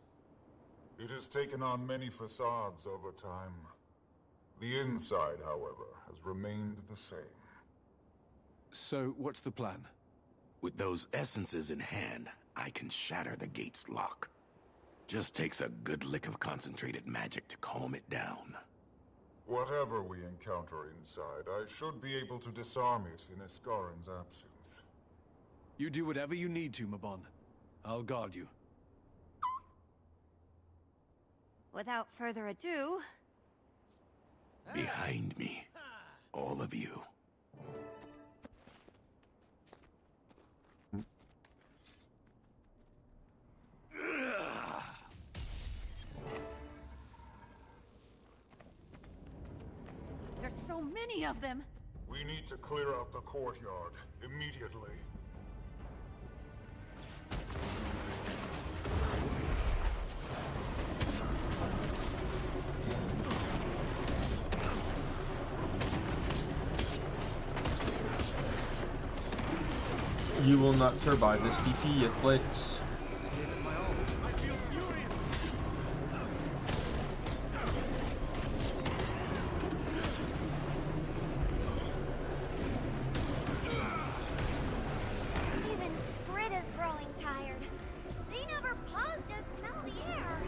It has taken on many facades over time. The inside, however, has remained the same. So, what's the plan? With those essences in hand, I can shatter the gate's lock. Just takes a good lick of concentrated magic to calm it down. Whatever we encounter inside, I should be able to disarm it in Iskarin's absence. You do whatever you need to, Mabon. I'll guard you. Without further ado... Behind me. All of you. There's so many of them! We need to clear out the courtyard immediately. You will not survive this BP, it Blitz. Even Sprit is growing tired. They never pause to smell the air.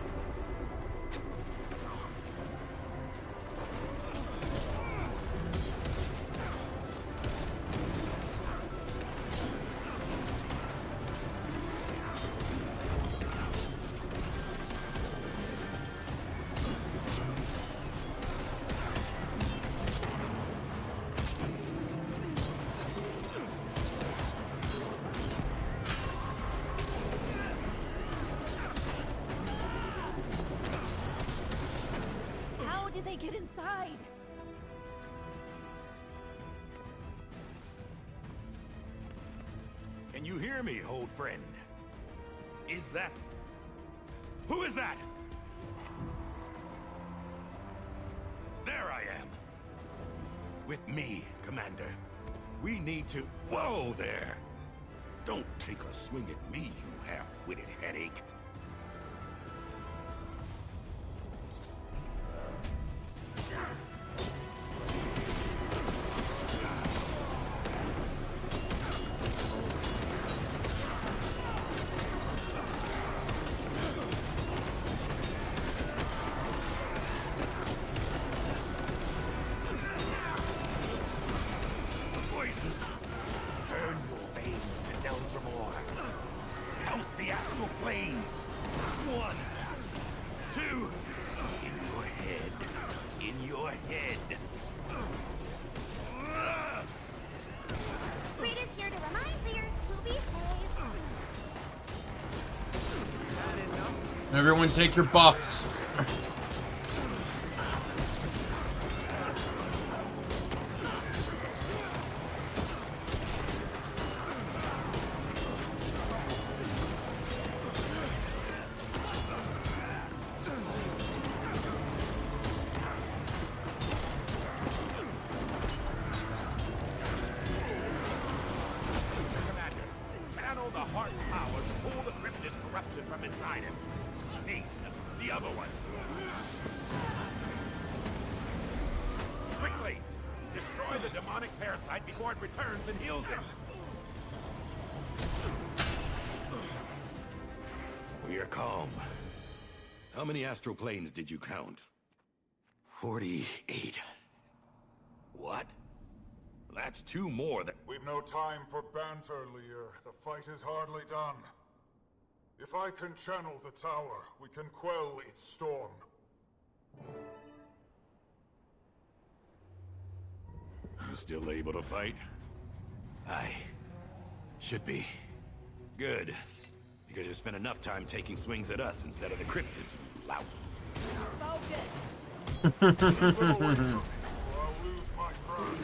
How did they get inside? Can you hear me, old friend? Is that... Who is that? There I am. With me, Commander. We need to... Whoa there! Don't take a swing at me, you half-witted headache. Everyone take your buffs. Channel the heart's power to pull the crypt's corruption from inside him. Me, the other one. Quickly! Destroy the demonic parasite before it returns and heals him. We are calm. How many astral planes did you count? 48. What? That's 2 more than... We've no time for banter, Lear. The fight is hardly done. If I can channel the tower, we can quell its storm. You still able to fight? I should be. Good. Because you spent enough time taking swings at us instead of the cryptis, you lout. I'll lose my crown.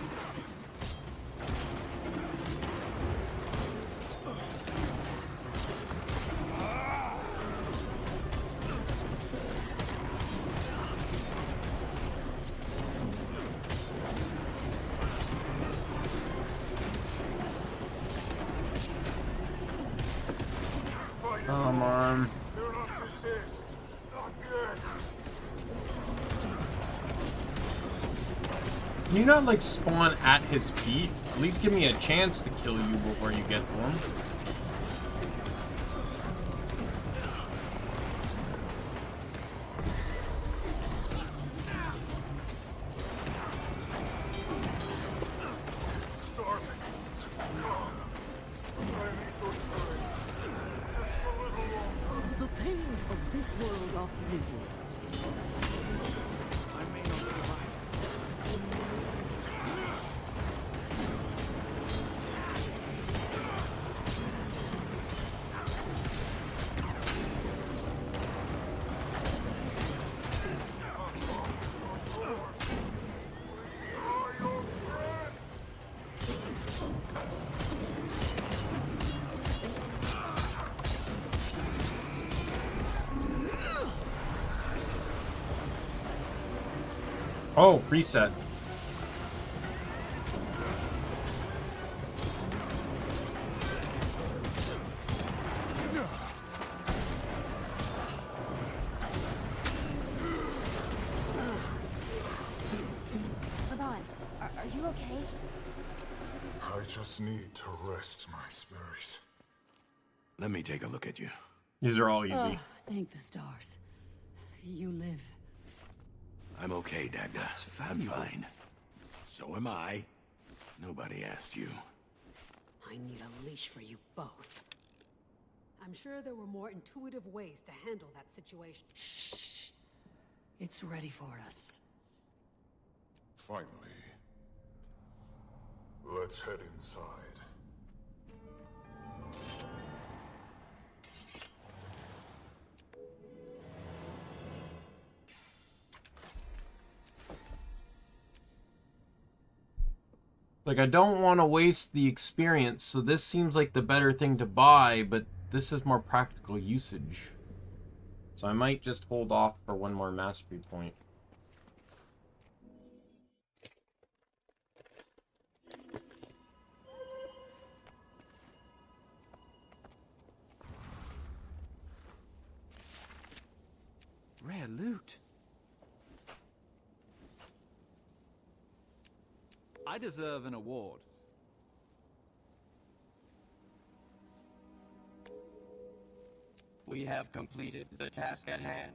Come on. Do not desist. Not good. Can you not, like, spawn at his feet? At least give me a chance to kill you before you get to him. The pains of this world are fleeting. I may not survive. Oh, reset. Saban, are you okay? I just need to rest my spirit. Let me take a look at you. These are all easy. Oh, thank the stars. You live. I'm okay, Dagda. I'm fine. So am I. Nobody asked you. I need a leash for you both. I'm sure there were more intuitive ways to handle that situation. Shh. It's ready for us. Finally. Let's head inside. Like, I don't want to waste the experience, so this seems like the better thing to buy, but this is more practical usage. So I might just hold off for one more mastery point. I deserve an award. We have completed the task at hand.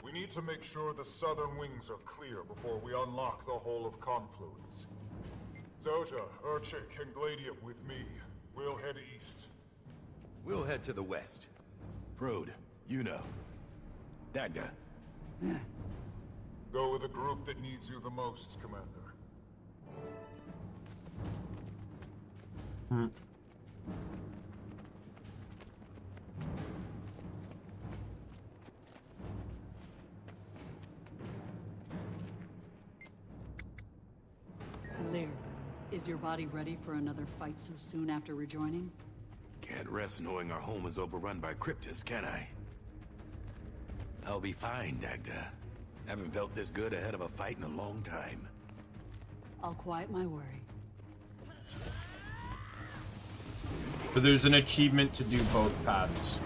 We need to make sure the southern wings are clear before we unlock the whole of Confluence. Zojja, Urchik, and Gladium with me. We'll head east. We'll head to the west. Frode, you know. Dagda. Go with the group that needs you the most, Commander. Lear, is your body ready for another fight so soon after rejoining? Can't rest knowing our home is overrun by cryptids, can I? I'll be fine, Dagda. Haven't felt this good ahead of a fight in a long time. I'll quiet my worry. So there's an achievement to do both paths.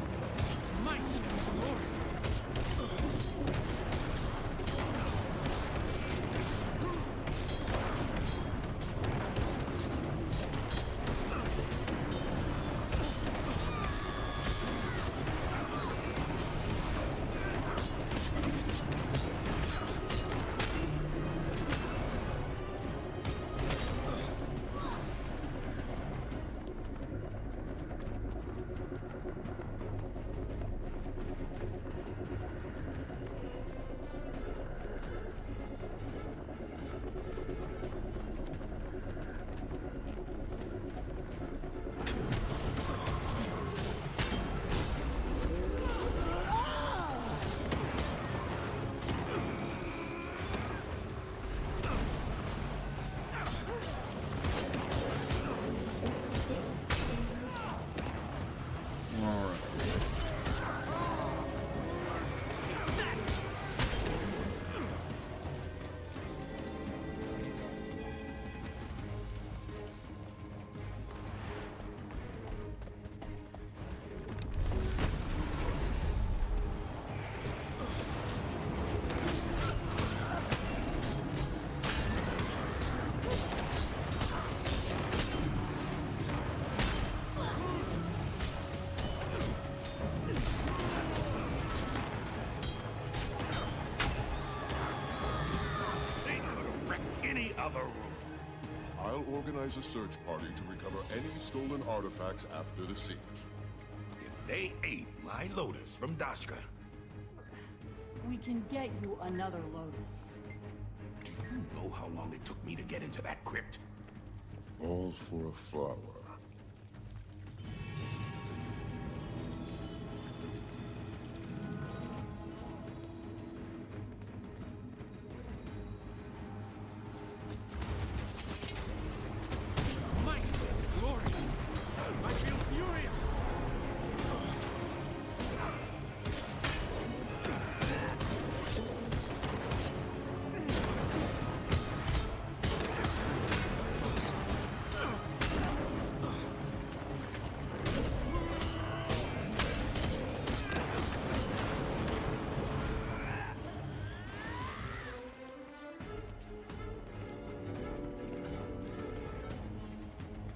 I'll organize a search party to recover any stolen artifacts after the siege. If they ate my Lotus from Dashka, We can get you another Lotus. do you know how long it took me to get into that crypt? All for a flower.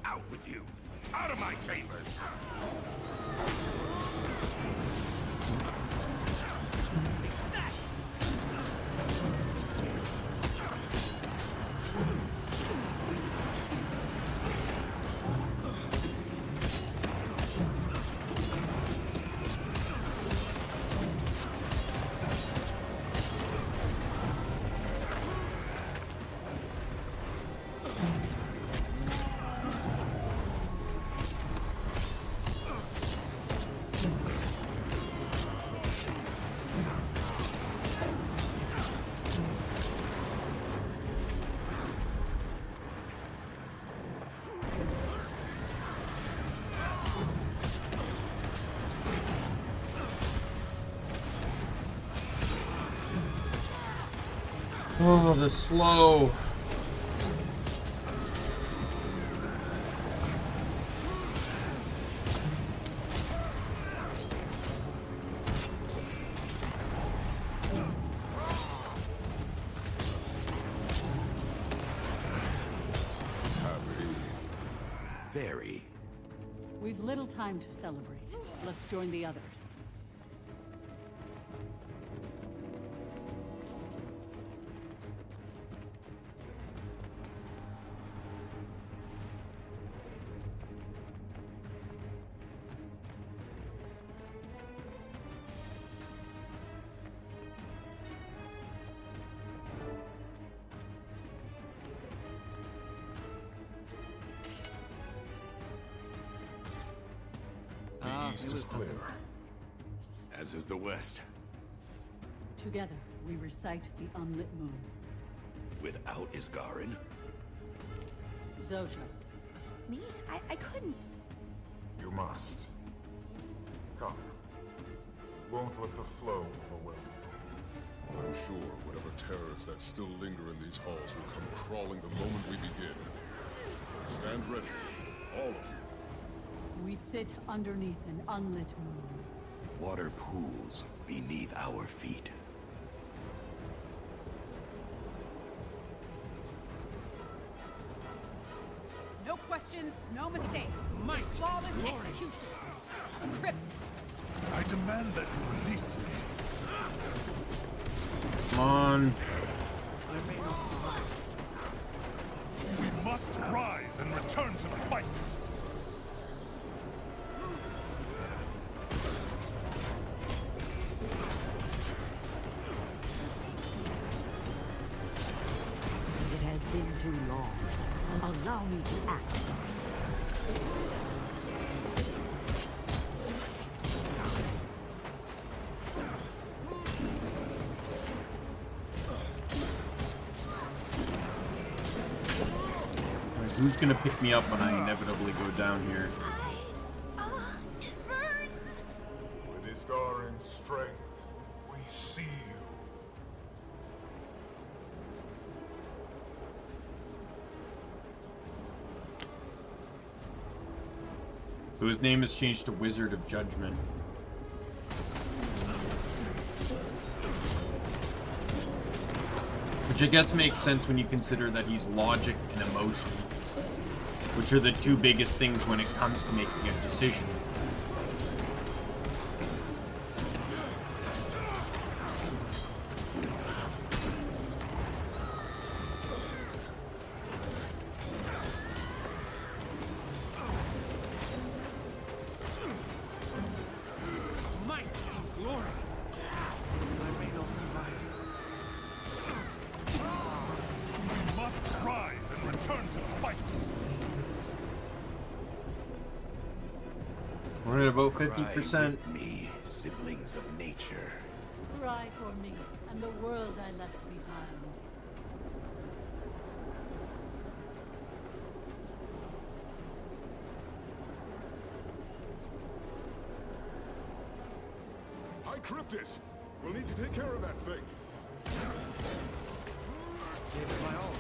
Out with you! Out of my chambers! Oh, the slow. Very. We've little time to celebrate. Let's join the others. The east is clear. As is the west. Together, we recite the unlit moon. Without Isgarin? Zojra. Me? I couldn't. You must. Come. Won't let the flow overwhelm you. I'm sure whatever terrors that still linger in these halls will come crawling the moment we begin. Stand ready, all of you. We sit underneath an unlit moon. Water pools beneath our feet. No questions, no mistakes. Might, flawless glory. execution. Cryptus. I demand that you release me. Come on. I may not survive. We must rise and return to the fight. It has been too long. Allow me to act. Alright, who's gonna pick me up when I inevitably go down here? With Isgarin's strength, we see you. So his name has changed to Wizard of Judgment. Which I guess makes sense when you consider that he's logic and emotion, which are the two biggest things when it comes to making a decision. Might, glory. I may not survive. We must rise and return to the fight. We're at about Cry 50%. with me, siblings of nature. Cry for me and the world I left behind. High Cryptis! We'll need to take care of that thing. Gave it my all.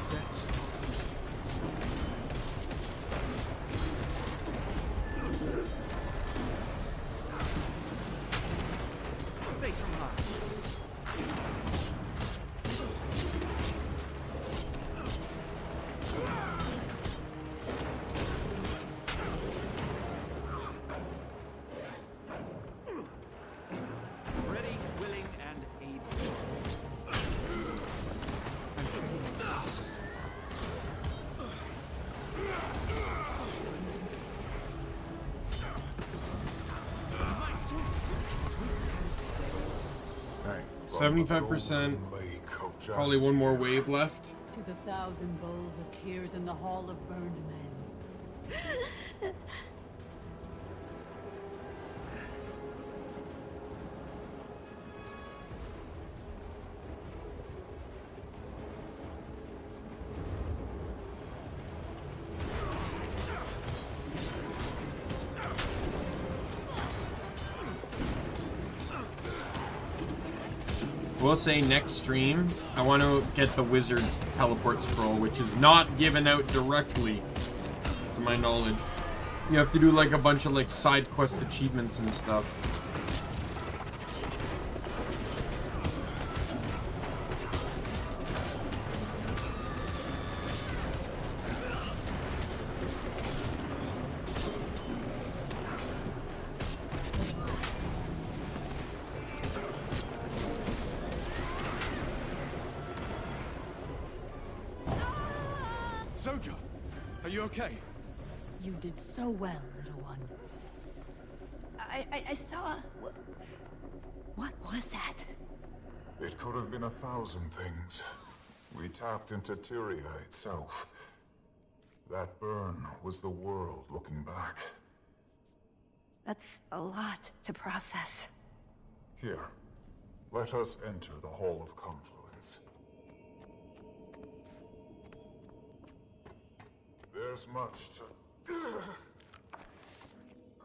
Death stalks me. Safe from harm. Ready, willing, and able. I'm feeling fast. Alright, 75%. Probably one more wave left. To the 1,000 bowls of tears in the Hall of Burned Men. We'll say next stream, I want to get the Wizard's teleport scroll, which is not given out directly, to my knowledge. You have to do like a bunch of like side quest achievements and stuff. Are you okay? You did so well, little one. I saw... What was that? It could have been 1,000 things. We tapped into Tyria itself. That burn was the world looking back. That's a lot to process. Here, let us enter the Hall of Confluence. There's much to...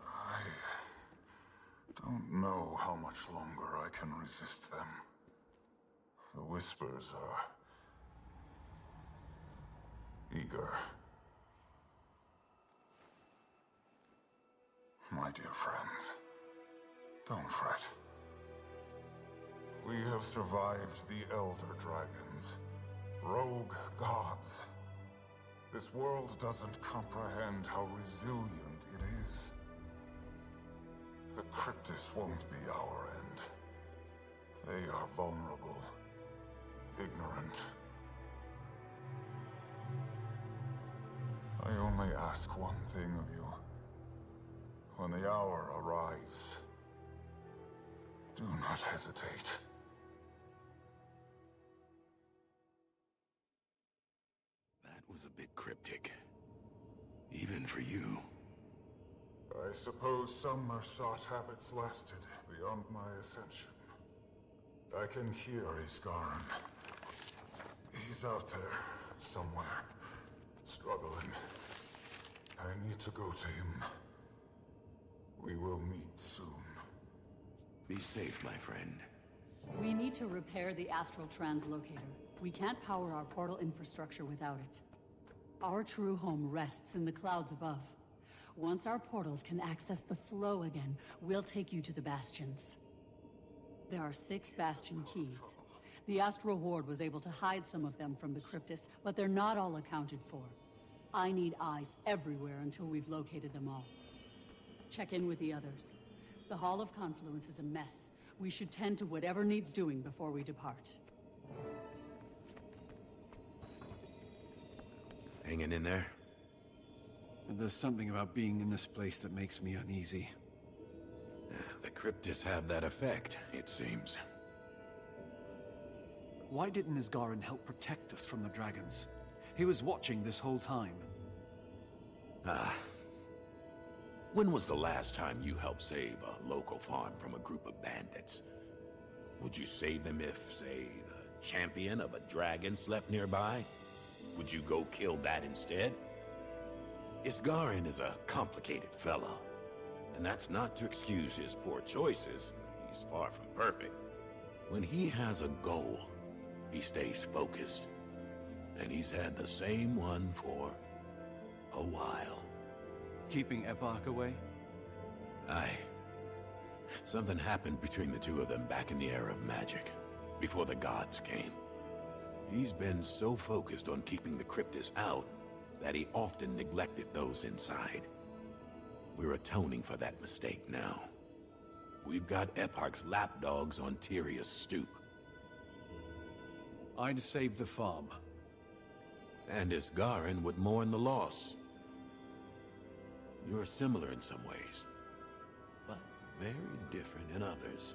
I don't know how much longer I can resist them. The whispers are... eager. My dear friends, don't fret. We have survived the Elder Dragons, rogue gods. This world doesn't comprehend how resilient it is. The Cryptis won't be our end. They are vulnerable, ignorant. I only ask one thing of you. When the hour arrives, do not hesitate. That was a bit cryptic. Even for you. I suppose some Mersat habits lasted beyond my ascension. I can hear Isgarin. He's out there, somewhere, struggling. I need to go to him. We will meet soon. Be safe, my friend. We need to repair the astral translocator. We can't power our portal infrastructure without it. Our true home rests in the clouds above. Once our portals can access the flow again, we'll take you to the bastions. There are 6 bastion keys. The Astral Ward was able to hide some of them from the Cryptis, but they're not all accounted for. I need eyes everywhere until we've located them all. Check in with the others. The Hall of Confluence is a mess. We should tend to whatever needs doing before we depart. Hanging in there? And there's something about being in this place that makes me uneasy. The Cryptis have that effect, it seems. Why didn't Isgarin help protect us from the dragons? He was watching this whole time. When was the last time you helped save a local farm from a group of bandits? Would you save them if, say, the champion of a dragon slept nearby? Would you go kill that instead? Isgarin is a complicated fellow, and that's not to excuse his poor choices. He's far from perfect. When he has a goal, he stays focused, and he's had the same one for a while. Keeping Epoch away? Aye. Something happened between the two of them back in the era of magic, before the gods came. He's been so focused on keeping the Cryptis out that he often neglected those inside. We're atoning for that mistake now. We've got Epoch's lapdogs on Tyria's stoop. I'd save the farm. And Isgarin would mourn the loss. You're similar in some ways, but very different in others.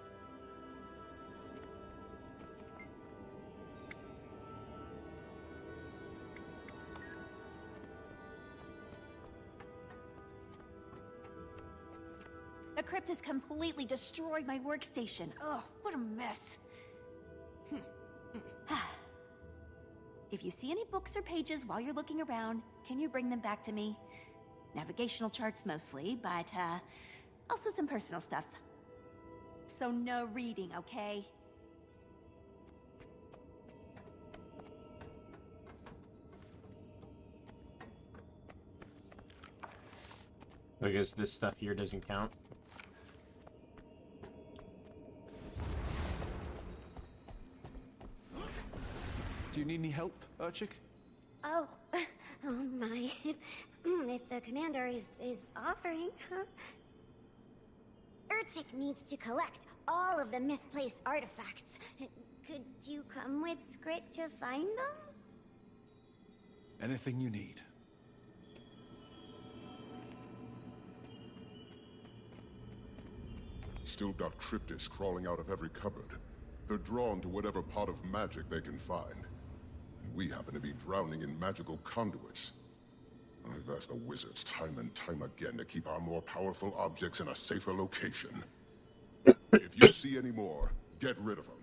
The Cryptis completely destroyed my workstation. Ugh, what a mess. If you see any books or pages while you're looking around, can you bring them back to me? Navigational charts mostly, but also some personal stuff. So no reading, okay? I guess this stuff here doesn't count. Do you need any help, Urchik? Oh, oh my. If the commander is offering, huh? Urchik needs to collect all of the misplaced artifacts. Could you come with Skrit to find them? Anything you need. still got cryptids crawling out of every cupboard. They're drawn to whatever pot of magic they can find. And we happen to be drowning in magical conduits. I've asked the wizards time and time again to keep our more powerful objects in a safer location. If you see any more, get rid of them.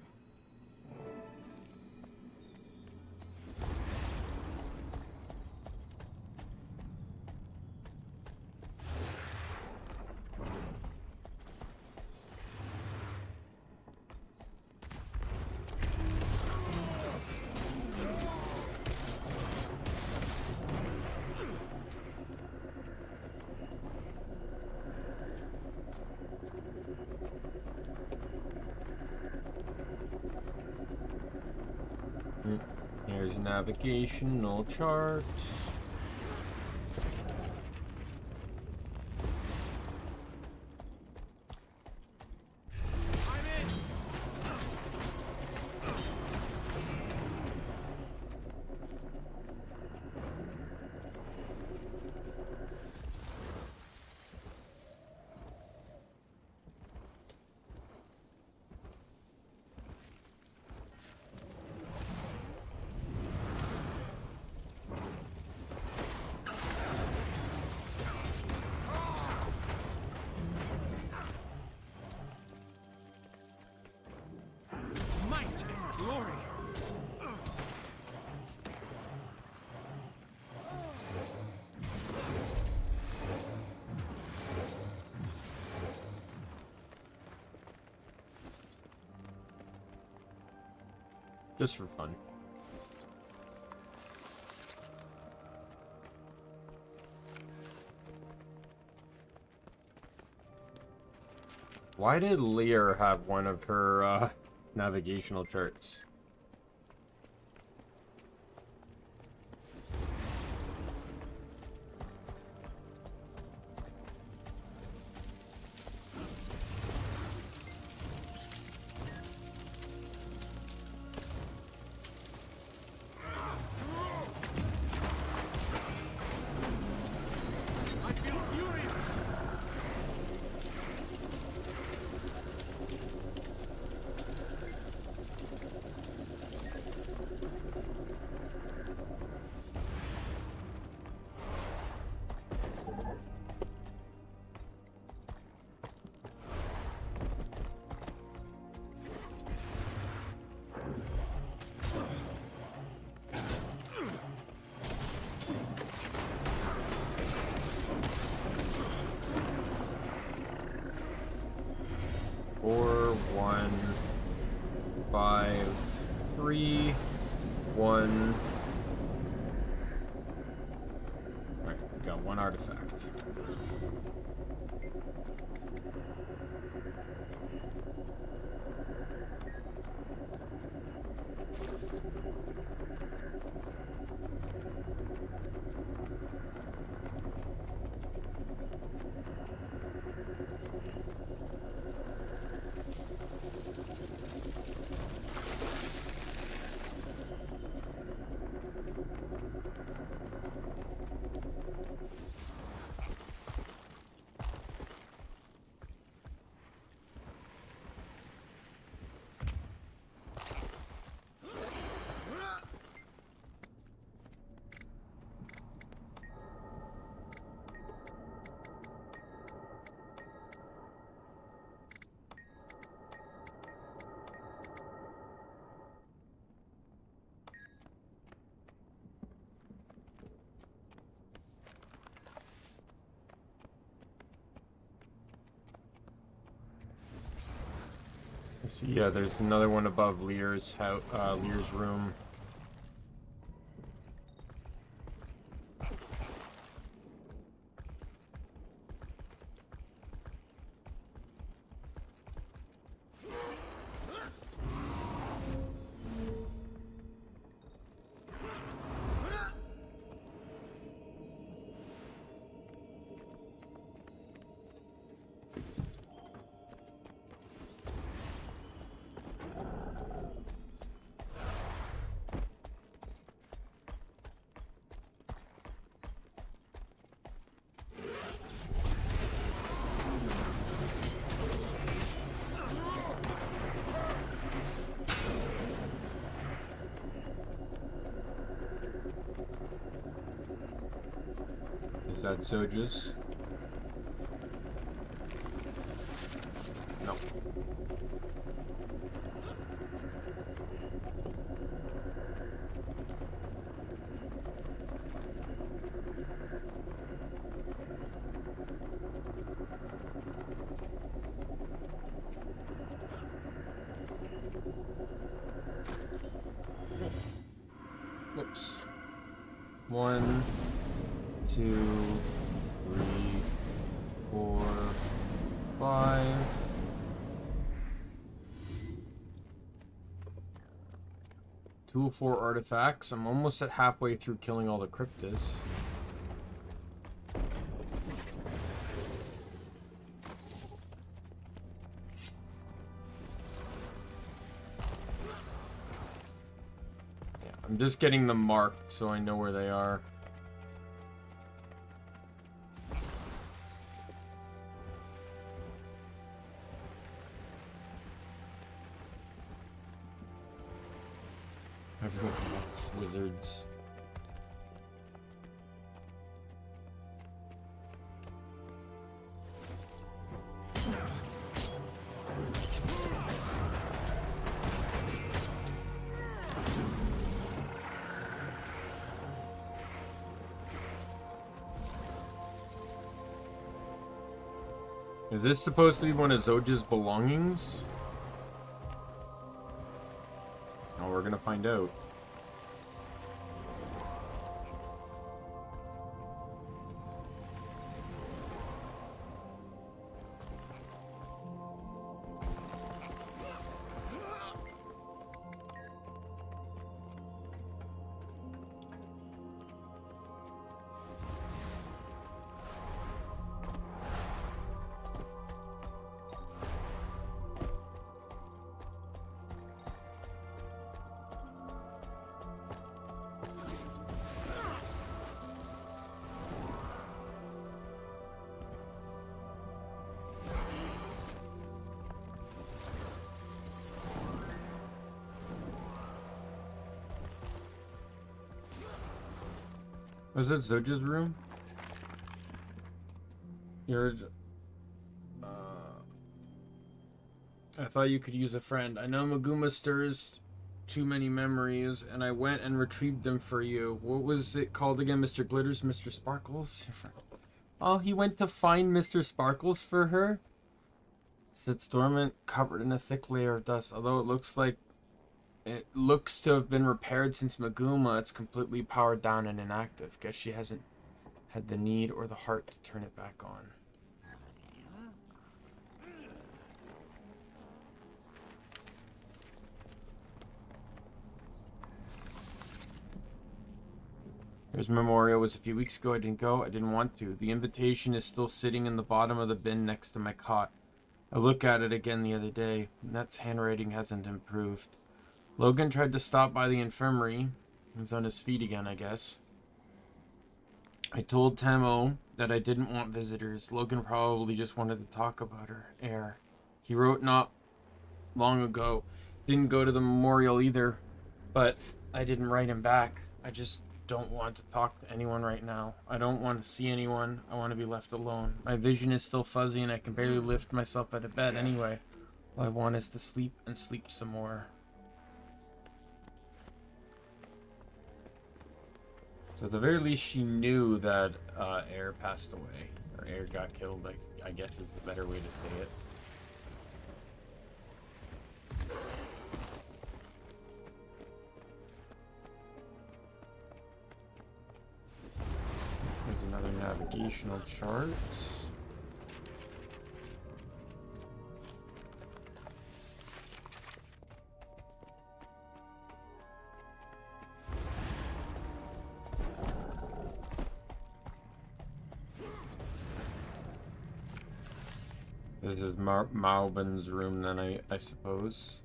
Here's a navigational chart. Just for fun. Why did Lear have one of her navigational charts? Artifact. See, yeah, there's another one above Lear's house, Lear's room. Is that Zoja's? No. Whoops. 1, 2, 3, 4, 5. Two or 4 artifacts. I'm almost at halfway through killing all the cryptis. I'm just getting them marked so I know where they are. I forgot the wizards. Is this supposed to be one of Zoja's belongings? Oh, we're gonna find out. Was that Zoja's room? I thought you could use a friend. I know Maguma stirs too many memories, and I went and retrieved them for you. What was it called again? Mr. Glitters? Mr. Sparkles? Oh, he went to find Mr. Sparkles for her? It sits dormant, covered in a thick layer of dust. Although it looks to have been repaired since Maguma, it's completely powered down and inactive. Guess she hasn't had the need or the heart to turn it back on. There's Memorial was a few weeks ago. I didn't go. I didn't want to. The invitation is still sitting in the bottom of the bin next to my cot. I looked at it again the other day. Net's handwriting hasn't improved. Logan tried to stop by the infirmary. He's on his feet again, I guess. I told Tamo that I didn't want visitors. Logan probably just wanted to talk about her. Air. He wrote not long ago. Didn't go to the memorial either, but I didn't write him back. I just don't want to talk to anyone right now. I don't want to see anyone. I want to be left alone. My vision is still fuzzy and I can barely lift myself out of bed anyway. All I want is to sleep and sleep some more. So at the very least, she knew that Air passed away, or Air got killed, I guess is the better way to say it. There's another navigational chart. This is Malbin's room then, I suppose.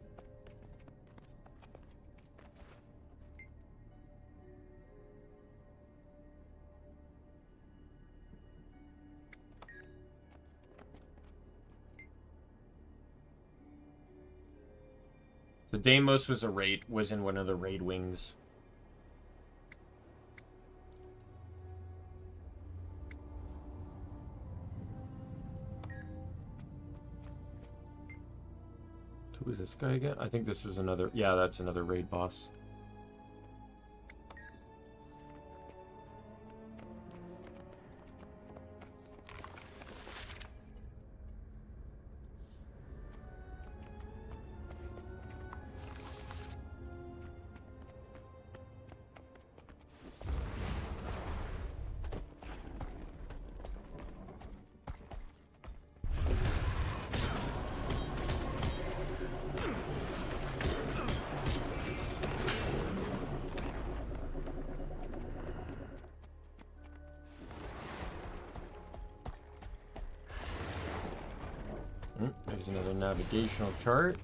So Deimos was in one of the raid wings. Who is this guy again? I think this was another... Yeah, that's another raid boss. There's another navigational chart.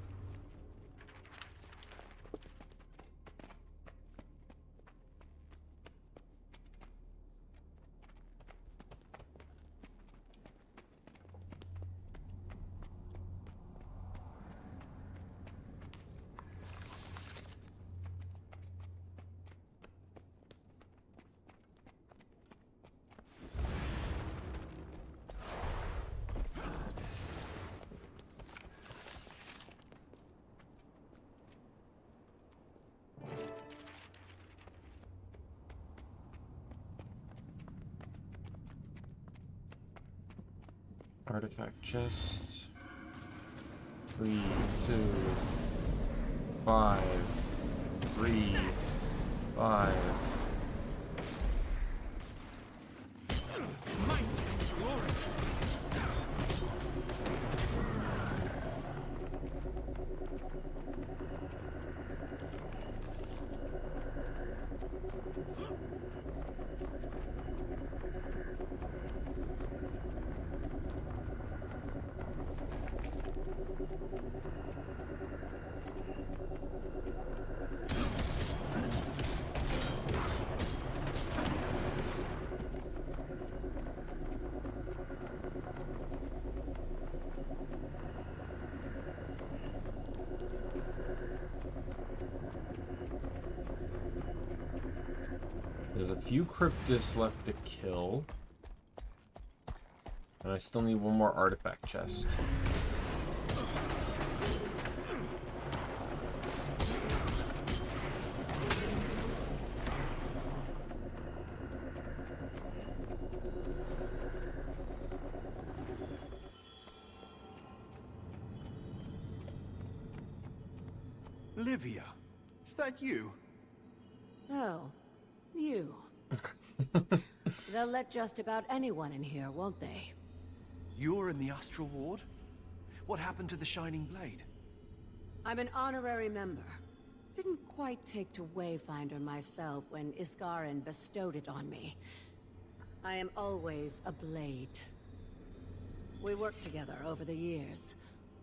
Artifact chest. 3, 2, 5, 3, 5. There's a few cryptids left to kill. And I still need one more artifact chest. Livia, is that you? Oh, you. They'll let just about anyone in here, won't they? You're in the Astral Ward? What happened to the Shining Blade? I'm an honorary member. Didn't quite take to Wayfinder myself when Iskarin bestowed it on me. I am always a blade. We worked together over the years,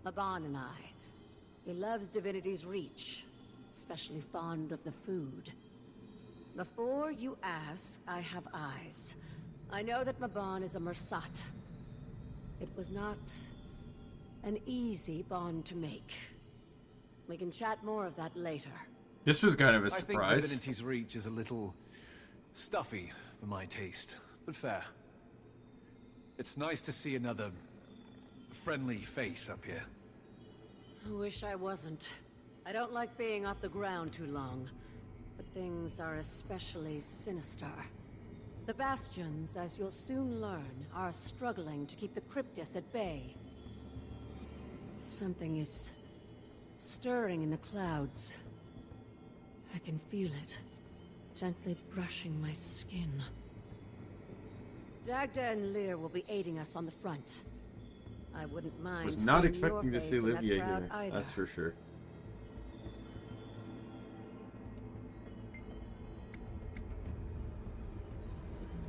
Maban and I. He loves Divinity's Reach, especially fond of the food. Before you ask, I have eyes. I know that Maban is a Mersat. It was not an easy bond to make. We can chat more of that later. This was kind of a I think surprise. Divinity's Reach is a little stuffy for my taste, but fair. It's nice to see another friendly face up here. I wish I wasn't. I don't like being off the ground too long. But things are especially sinister. The Bastions, as you'll soon learn, are struggling to keep the Cryptis at bay. Something is stirring in the clouds. I can feel it, gently brushing my skin. Dagda and Lear will be aiding us on the front. I wouldn't mind. Was not seeing expecting your to see face in that Livia crowd here. either. That's for sure.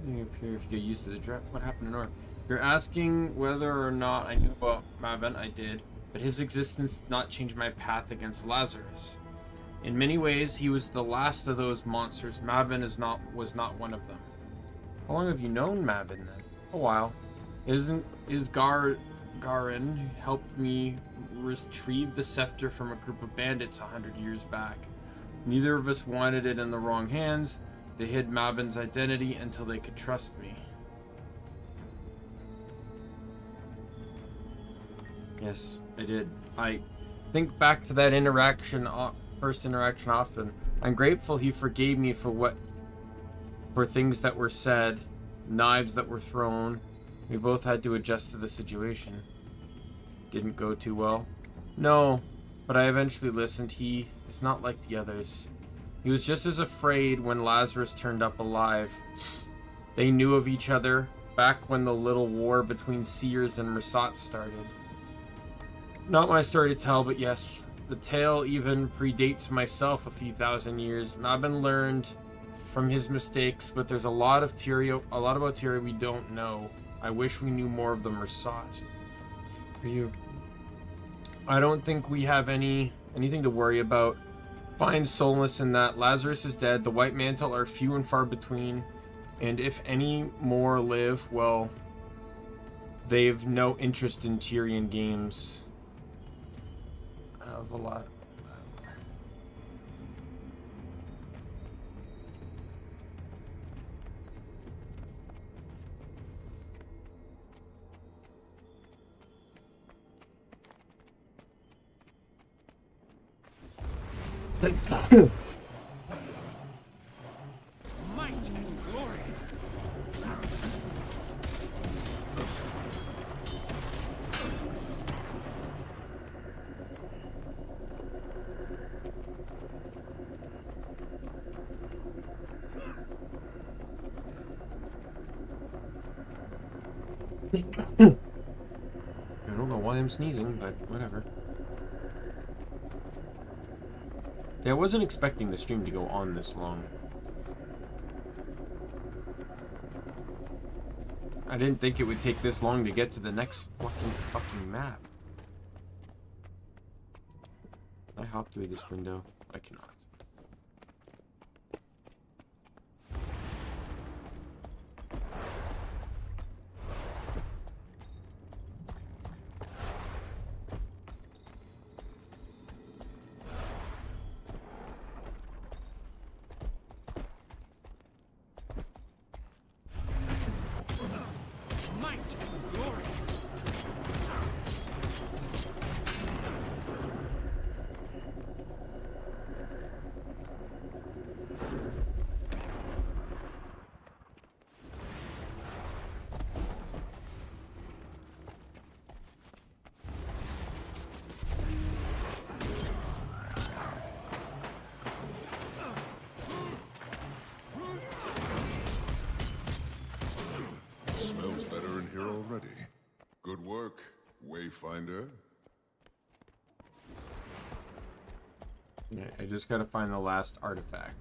You appear if you get used to the draft. What happened to North? You're asking whether or not I knew about Mabon. I did, but his existence did not change my path against Lazarus. In many ways, he was the last of those monsters. Mabon was not one of them. How long have you known Mabon then? A while. Garin helped me retrieve the scepter from a group of bandits 100 years back. Neither of us wanted it in the wrong hands. They hid Mabon's identity until they could trust me. Yes, I did. think back to that interaction, first interaction often. I'm grateful he forgave me for things that were said, knives that were thrown. We both had to adjust to the situation. Didn't go too well. No, but I eventually listened. He is not like the others. He was just as afraid when Lazarus turned up alive. They knew of each other back when the little war between Seers and Rasat started. Not my story to tell, but yes, the tale even predates myself a few thousand years. Nabin learned from his mistakes, but there's a lot about Tyria we don't know. I wish we knew more of the Rasat. For you, I don't think we have anything to worry about. Find solace in that. Lazarus is dead. The White Mantle are few and far between, and if any more live, well, they've no interest in Tyrian games. I have a lot. Might and glory. I don't know why I'm sneezing, but whatever. Yeah, I wasn't expecting the stream to go on this long. I didn't think it would take this long to get to the next fucking map. Can I hop through this window? I cannot. Might and glory. Smells better in here already. Good work, Wayfinder. Yeah, I just gotta find the last artifact.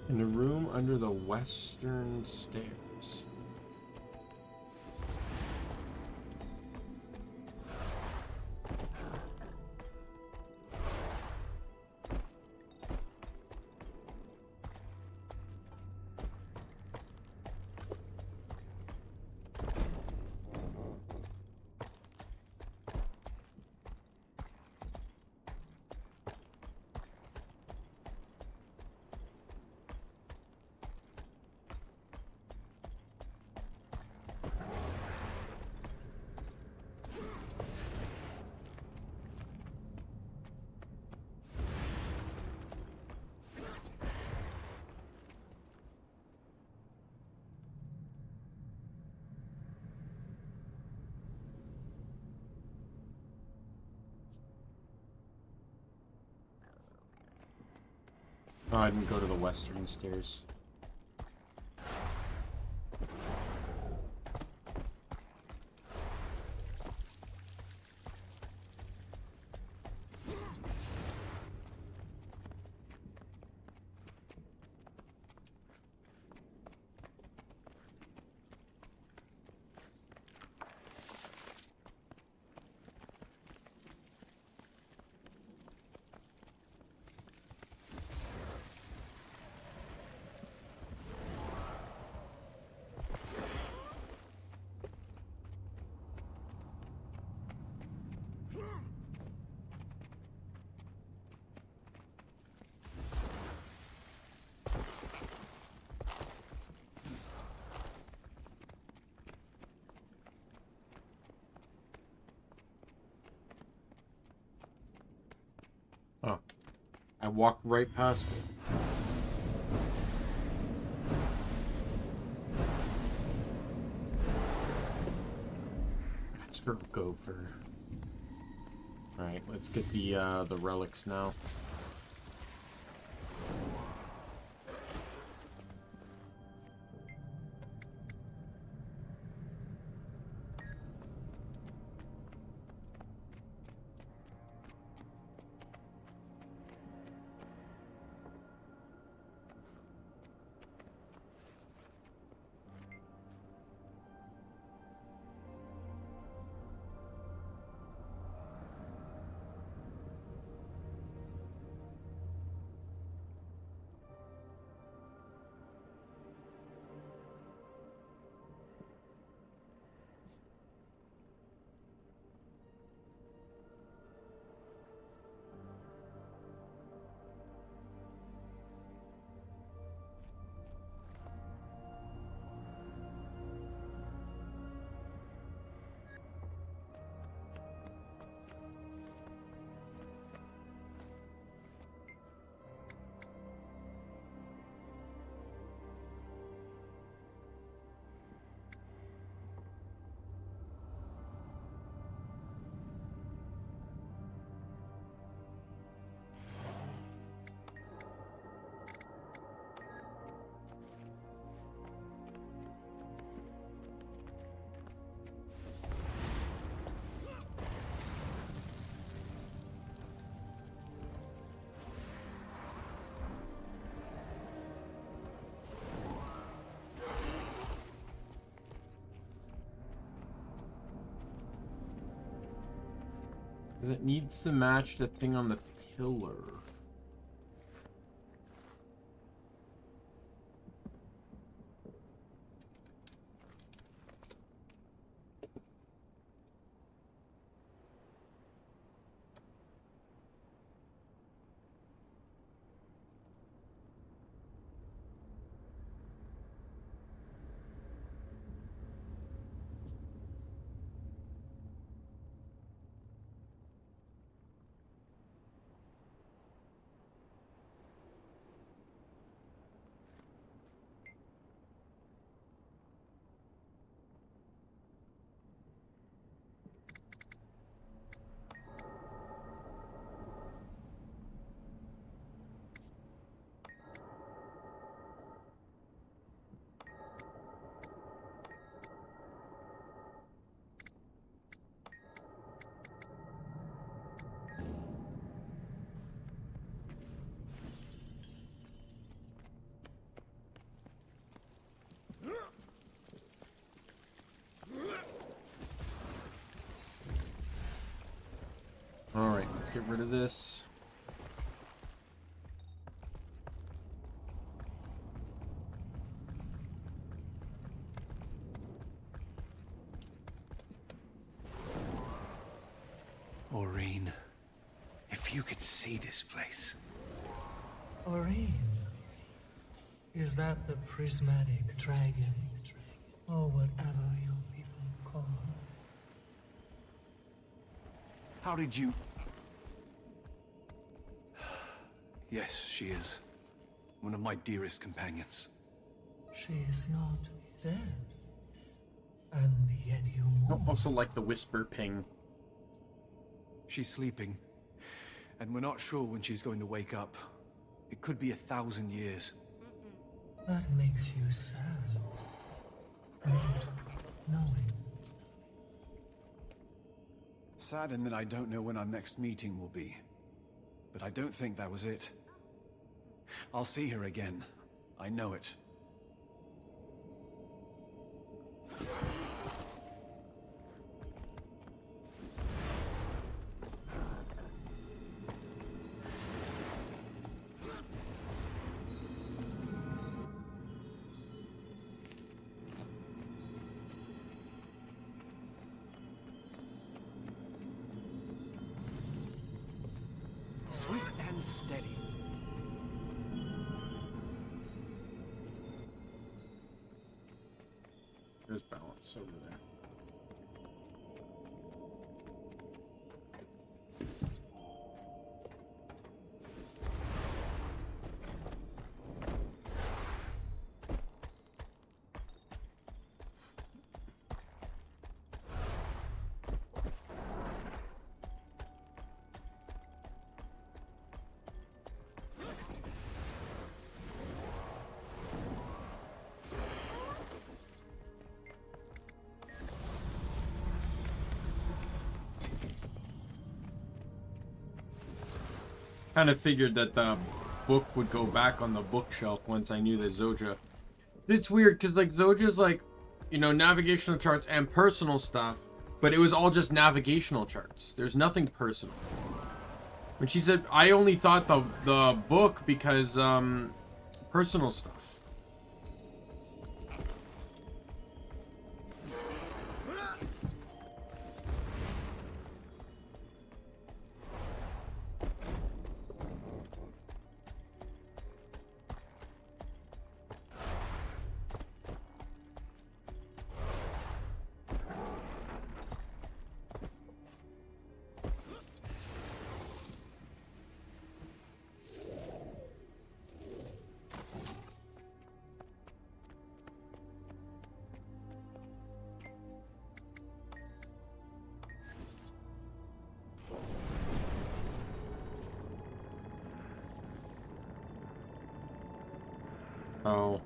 In a room under the western stairs. Oh, I didn't go to the western stairs. Oh, I walked right past it. Screw Gopher. Alright, let's get the relics now. Because it needs to match the thing on the pillar. Alright, let's get rid of this. Aurene, if you could see this place. Aurene, is that the prismatic dragon? Or whatever your people call her? How did you... Yes, she is. One of my dearest companions. She is not dead. And yet you mourn. Also like the whisper ping. She's sleeping, and we're not sure when she's going to wake up. It could be 1,000 years. That makes you sad. Not knowing. Sad in that I don't know when our next meeting will be. But I don't think that was it. I'll see her again. I know it. Swift and steady. There's balance over there. Kind of figured that the book would go back on the bookshelf once I knew that Zoja. It's weird because like Zoja's like, you know, navigational charts and personal stuff, but it was all just navigational charts. There's nothing personal. When she said, I only thought the book because personal stuff. Oh.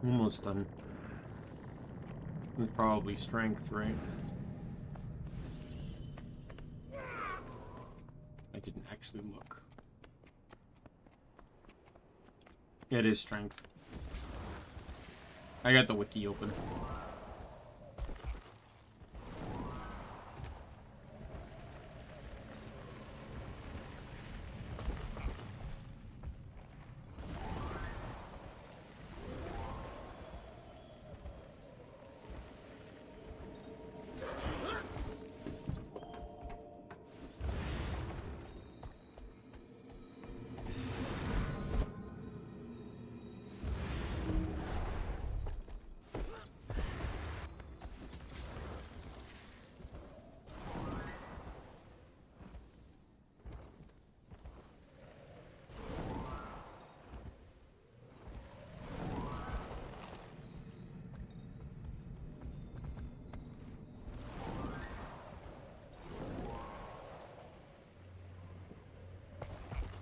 Almost done. It's probably strength, right? I didn't actually look. It is strength. I got the wiki open.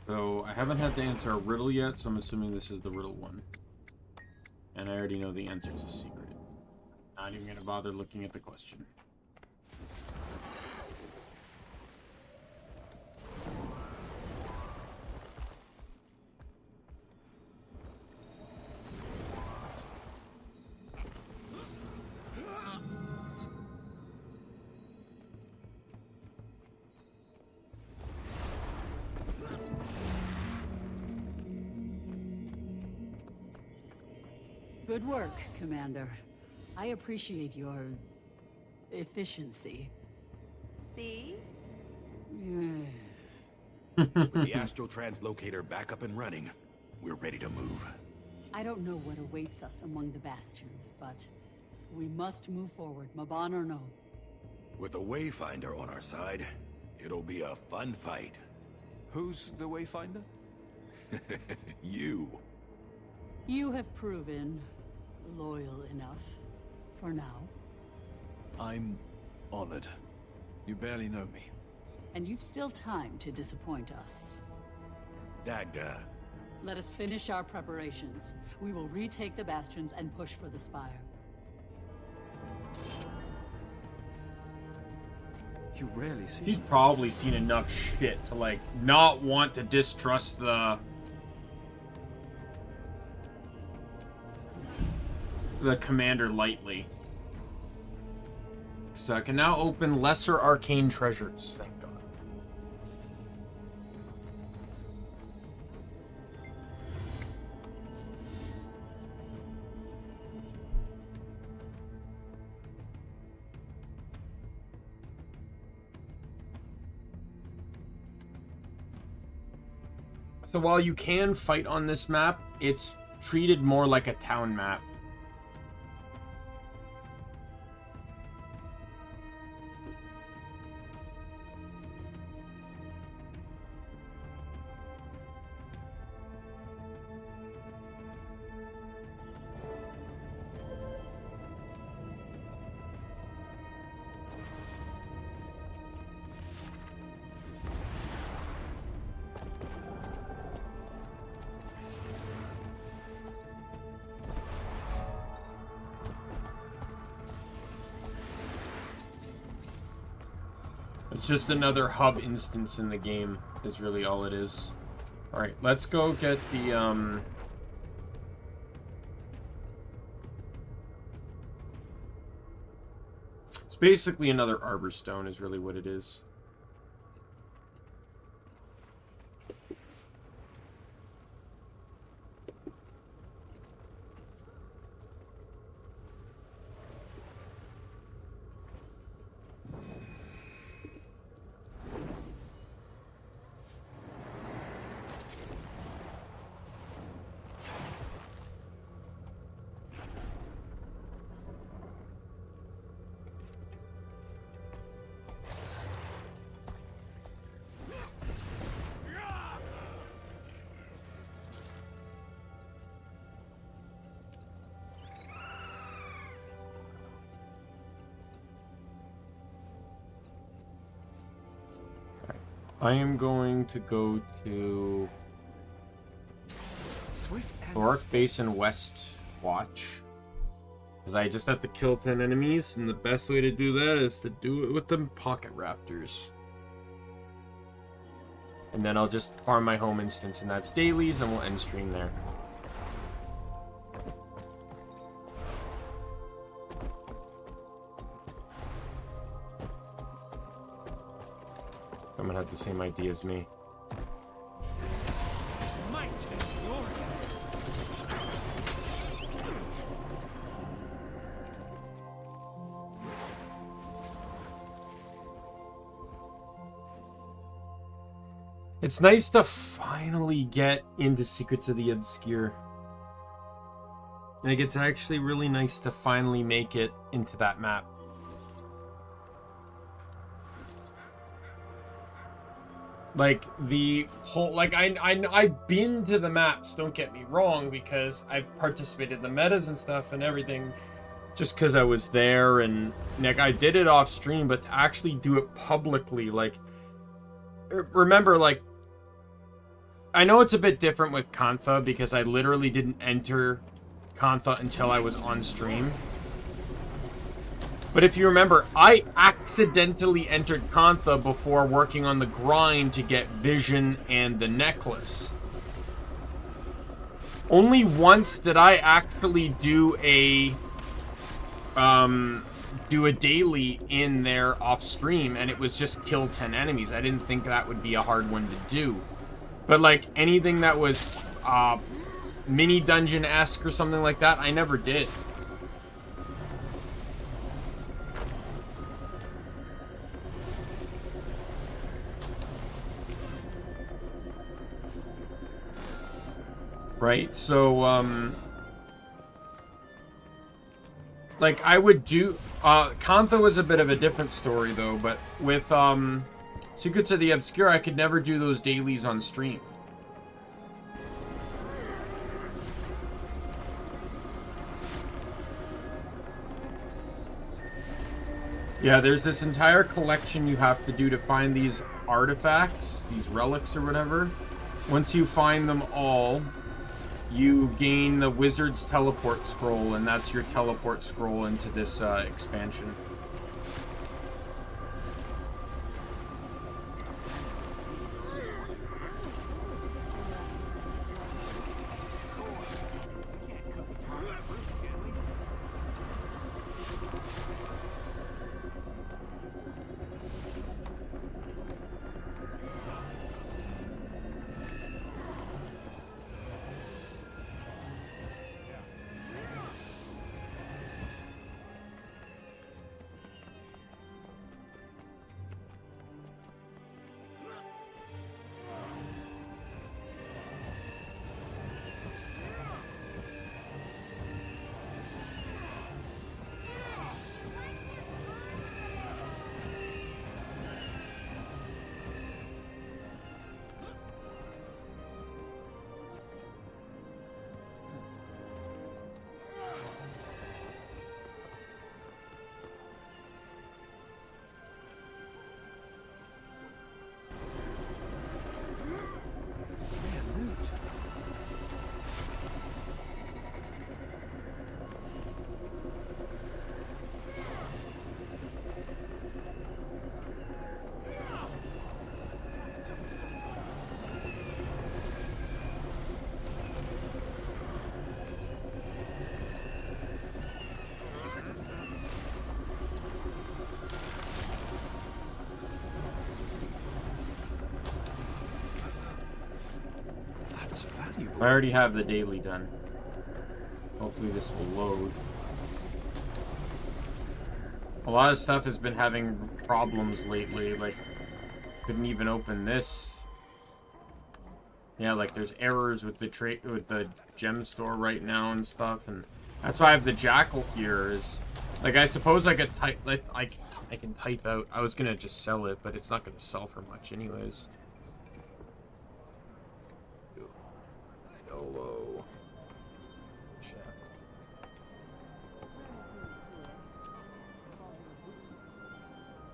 So, I haven't had to answer a riddle yet, so I'm assuming this is the riddle one. And I already know the answer is a secret. Not even gonna bother looking at the question. Good work, Commander. I appreciate your efficiency. See? With the astral translocator back up and running, we're ready to move. I don't know what awaits us among the bastions, but we must move forward, Maban or no. With a Wayfinder on our side, it'll be a fun fight. Who's the Wayfinder? You. You have proven loyal enough for now. I'm honored. You barely know me. And you've still time to disappoint us. Dagda. Let us finish our preparations. We will retake the bastions and push for the spire. You rarely see. He's probably seen enough shit to like not want to distrust the commander lightly. So I can now open lesser arcane treasures. Thank God. So while you can fight on this map, it's treated more like a town map. It's just another hub instance in the game, is really all it is. Alright, let's go get the, It's basically another Arbor Stone is really what it is. I am going to go to Thoric Basin West Watch, because I just have to kill 10 enemies, and the best way to do that is to do it with the Pocket Raptors. And then I'll just farm my home instance, and that's dailies, and we'll end stream there. Someone had the same idea as me. Might and glory. It's nice to finally get into Secrets of the Obscure. Like, it's actually really nice to finally make it into that map. Like, the whole, like, I've been to the maps, don't get me wrong, because I've participated in the metas and stuff and everything, just because I was there, and, like, I did it off stream, but to actually do it publicly, like, remember, like, I know it's a bit different with Kantha, because I literally didn't enter Kantha until I was on stream. But if you remember, I accidentally entered Kantha before working on the grind to get Vision and the necklace. Only once did I actually do a daily in there off stream, and it was just kill 10 enemies. I didn't think that would be a hard one to do. But like anything that was mini dungeon-esque or something like that. I never did. Right, so, like, I would do... Kantha was a bit of a different story, though, but with, Secrets of the Obscure, I could never do those dailies on stream. Yeah, there's this entire collection you have to do to find these artifacts, these relics or whatever. Once you find them all, you gain the Wizard's Teleport Scroll, and that's your teleport scroll into this expansion. I already have the daily done. Hopefully this will load. A lot of stuff has been having problems lately, like couldn't even open this. Yeah, like there's errors with the gem store right now and stuff, and that's why I have the jackal here. Is like I suppose I could type, like I can type out. I was gonna just sell it, but it's not gonna sell for much anyways. YOLO. Check.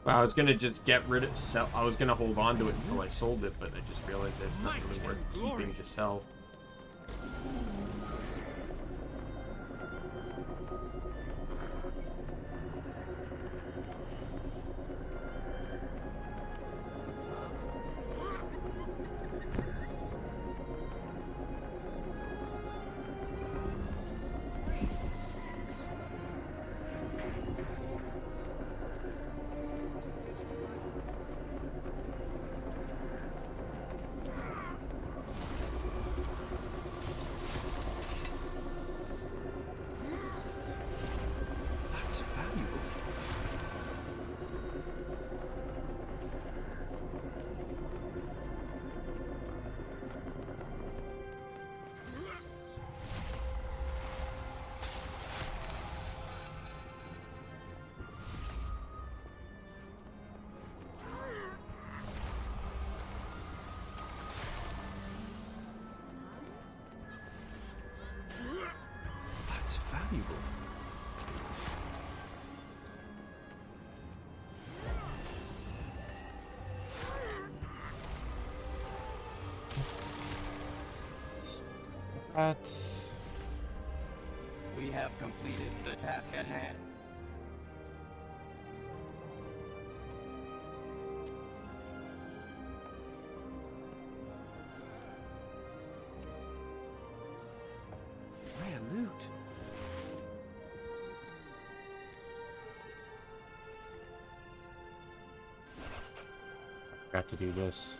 Wow, I was gonna just get rid of sell. I was gonna hold on to it until I sold it, but I just realized it's not really worth keeping to sell. We have completed the task at hand. Rare loot. Got to do this.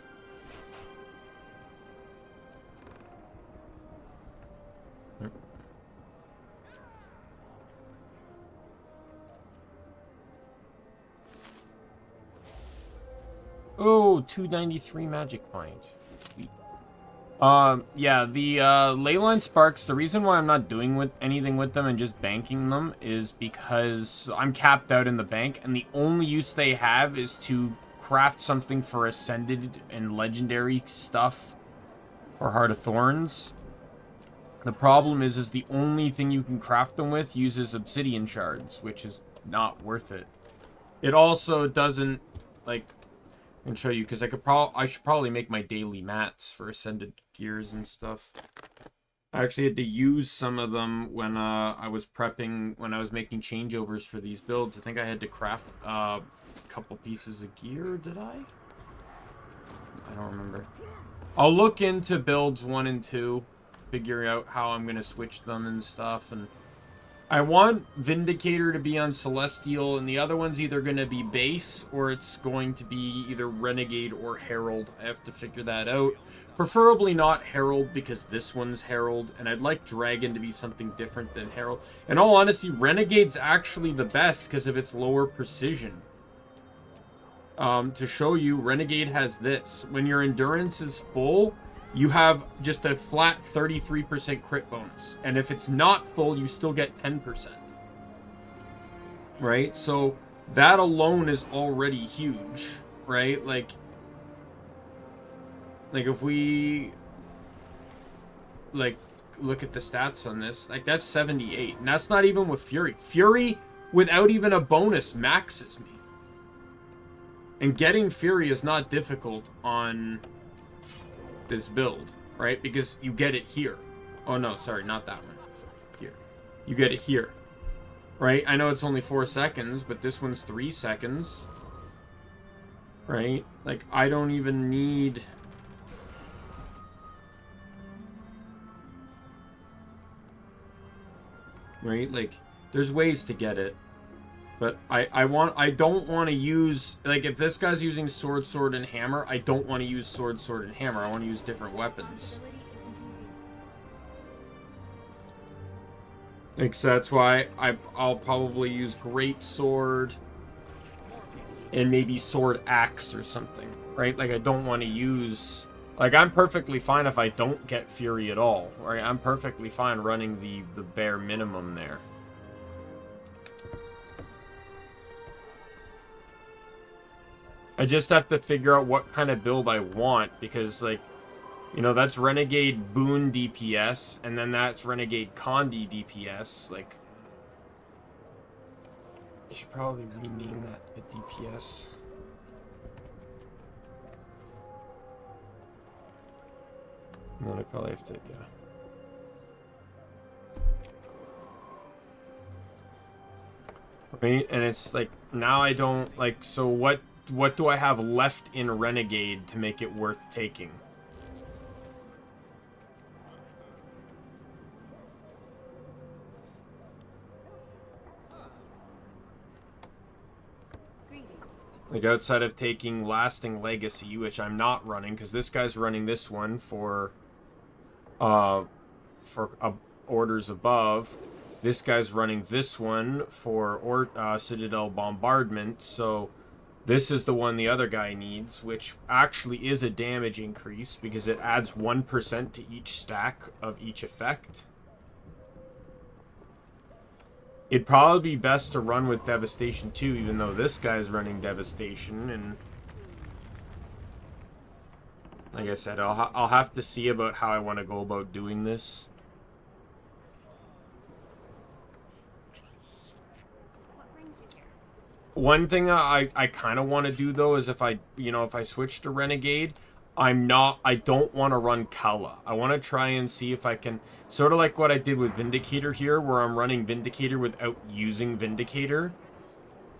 Oh, 293 magic find. Sweet. Yeah, the Leyline Sparks, the reason why I'm not doing anything with them and just banking them is because I'm capped out in the bank, and the only use they have is to craft something for Ascended and Legendary stuff for Heart of Thorns. The problem is the only thing you can craft them with uses obsidian shards, which is not worth it. It also doesn't, like, I can show you, because I should probably make my daily mats for Ascended gears and stuff. I actually had to use some of them when I was prepping, when I was making changeovers for these builds. I think I had to craft a couple pieces of gear, did I? I don't remember. I'll look into builds 1 and 2, figure out how I'm going to switch them and stuff, and I want Vindicator to be on Celestial, and the other one's either going to be base, or it's going to be either Renegade or Herald. I have to figure that out. Preferably not Herald, because this one's Herald, and I'd like Dragon to be something different than Herald. In all honesty, Renegade's actually the best because of its lower precision. To show you, Renegade has this. When your endurance is full, you have just a flat 33% crit bonus. And if it's not full, you still get 10%. Right? So that alone is already huge. Right? Like if we look at the stats on this, like that's 78. And that's not even with Fury. Fury, without even a bonus, maxes me. And getting Fury is not difficult on this build, right? Because you get it here. Oh no, sorry, not that one. Here. You get it here. Right? I know it's only 4 seconds, but this one's 3 seconds. Right? Like, I don't even need... Right? Like, there's ways to get it. But I don't want to use, like, if this guy's using sword, sword, and hammer, I don't want to use sword, sword, and hammer. I want to use different weapons. Like, so that's why I'll probably use great sword and maybe sword axe or something, right? Like, I don't want to use, like, I'm perfectly fine if I don't get Fury at all, right? I'm perfectly fine running the bare minimum there. I just have to figure out what kind of build I want, because, like, you know, that's Renegade Boon DPS, and then that's Renegade Condi DPS. Like, I should probably rename that to DPS. And then I probably have to, yeah. Right, and it's like, now I don't, like, so what do I have left in Renegade to make it worth taking? Like, outside of taking Lasting Legacy, which I'm not running, because this guy's running this one for Orders Above. This guy's running this one for Citadel Bombardment, so this is the one the other guy needs, which actually is a damage increase because it adds 1% to each stack of each effect. It'd probably be best to run with Devastation too, even though this guy's running Devastation, and like I said, I'll have to see about how I want to go about doing this. One thing I kind of want to do though is if I switch to Renegade, I don't want to run Kala. I want to try and see if I can, sort of like what I did with Vindicator here, where I'm running Vindicator without using Vindicator.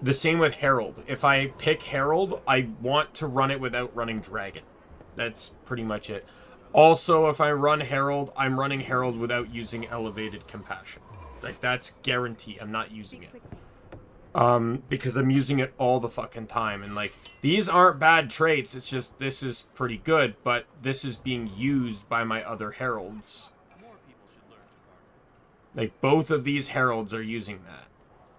The same with Herald. If I pick Herald, I want to run it without running Dragon. That's pretty much it. Also, if I run Herald, I'm running Herald without using Elevated Compassion. Like, that's guaranteed. I'm not using it. Because I'm using it all the fucking time, and like, these aren't bad traits, it's just, this is pretty good, but this is being used by my other heralds. Like, both of these heralds are using that,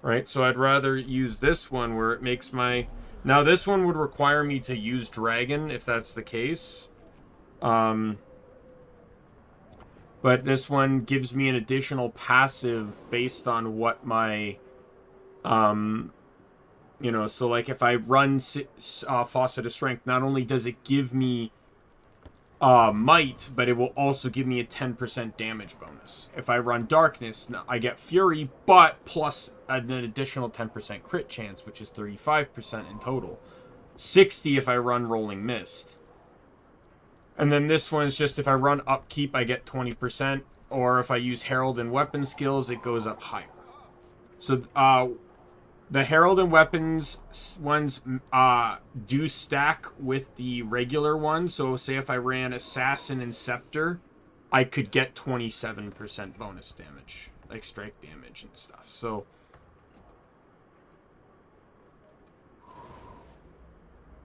Right, so I'd rather use this one where it makes my... Now, this one would require me to use Dragon, if that's the case. But this one gives me an additional passive based on what my... you know, so like if I run Faucet of Strength, not only does it give me Might, but it will also give me a 10% damage bonus. If I run Darkness, I get Fury, but plus an additional 10% crit chance, which is 35% in total. 60 if I run Rolling Mist. And then this one's just if I run Upkeep, I get 20%, or if I use Herald and Weapon skills, it goes up higher. So, the Herald and Weapons ones do stack with the regular one. So say if I ran Assassin and Scepter, I could get 27% bonus damage. Like strike damage and stuff. So...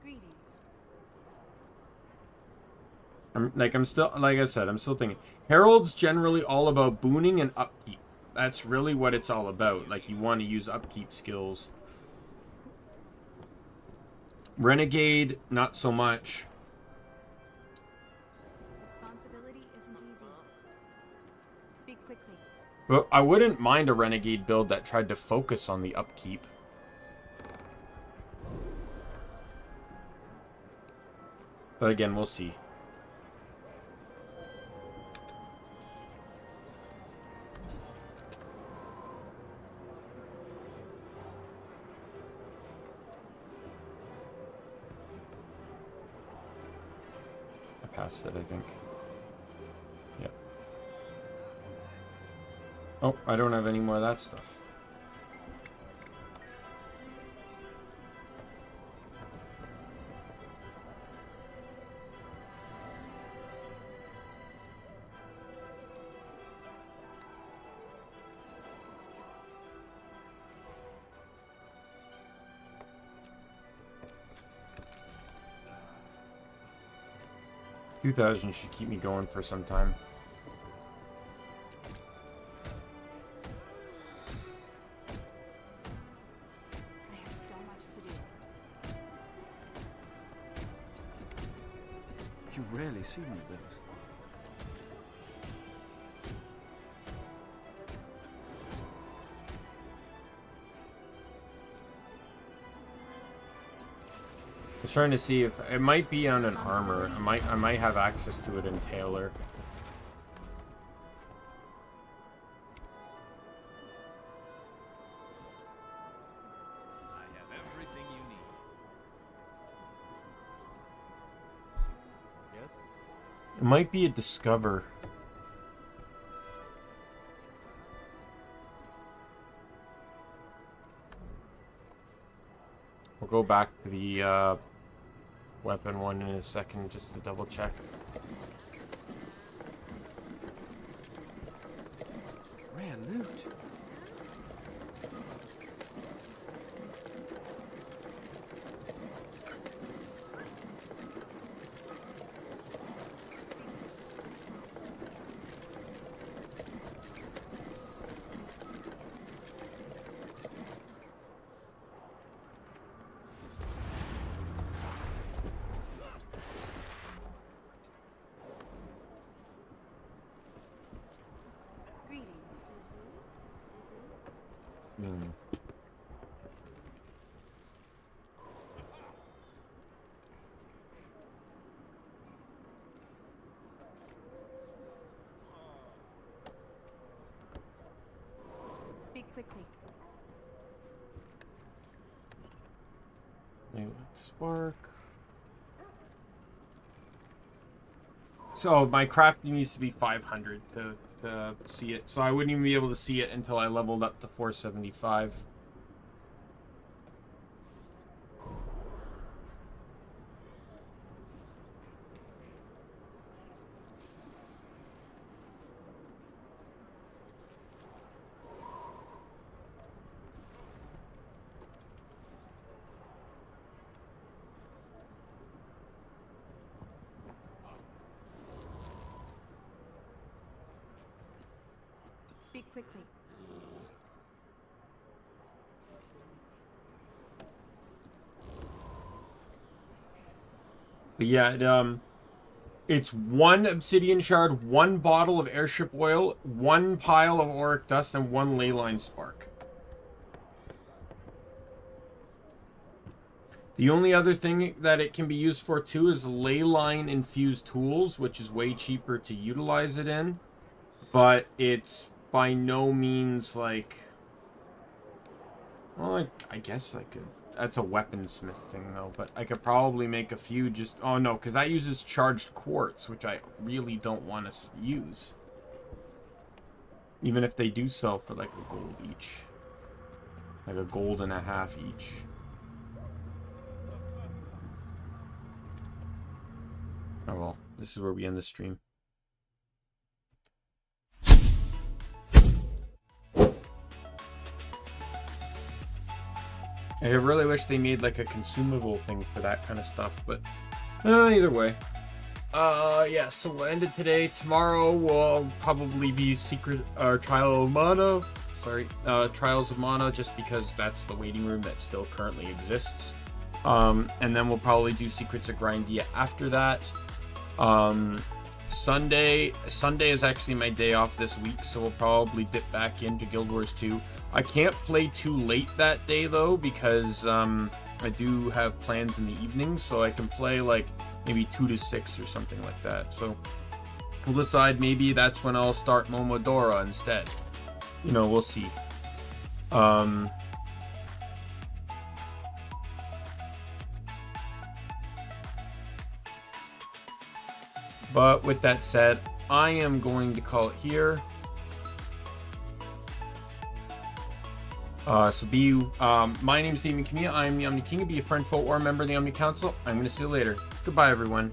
Greetings. I'm still, like I said, I'm still thinking. Herald's generally all about booning and upkeep. That's really what it's all about. Like, you want to use upkeep skills. Renegade, not so much. Responsibility isn't easy. Speak quickly. But I wouldn't mind a Renegade build that tried to focus on the upkeep. But again, we'll see. Past it, I think. Yep. Oh, I don't have any more of that stuff. $2,000 should keep me going for some time. I have so much to do. You rarely see one of those. I was trying to see if it might be on an armor. I might have access to it in Taylor. I have everything you need. Yes? It might be a Discover. We'll go back to the weapon one in a second just to double check. Rare loot. Greetings. Speak quickly. Spark. So my craft needs to be 500 to see it. So I wouldn't even be able to see it until I leveled up to 475. Speak quickly. But yeah, it's 1 obsidian shard, 1 bottle of airship oil, 1 pile of auric dust, and 1 leyline spark. The only other thing that it can be used for too is leyline infused tools, which is way cheaper to utilize it in. But it's by no means like... Well, I guess I could... That's a weaponsmith thing though, but I could probably make a few just... Oh no, because that uses charged quartz, which I really don't want to use. Even if they do sell for like a gold each. Like a gold and a half each. Oh well, this is where we end the stream. I really wish they made like a consumable thing for that kind of stuff, but either way. Yeah, so we'll end it today. Tomorrow will probably be Trial of Mana. Sorry, Trials of Mana, just because that's the waiting room that still currently exists. And then we'll probably do Secrets of Grindia after that. Sunday is actually my day off this week, so we'll probably dip back into Guild Wars 2. I can't play too late that day though, because I do have plans in the evening, so I can play like maybe 2 to 6 or something like that. So we'll decide, maybe that's when I'll start Momodora instead. You know, we'll see. But with that said, I am going to call it here. My name is Daimien Kamiya. I'm the Omni King. Be a friend, foe, or a member of the Omni Council. I'm going to see you later. Goodbye, everyone.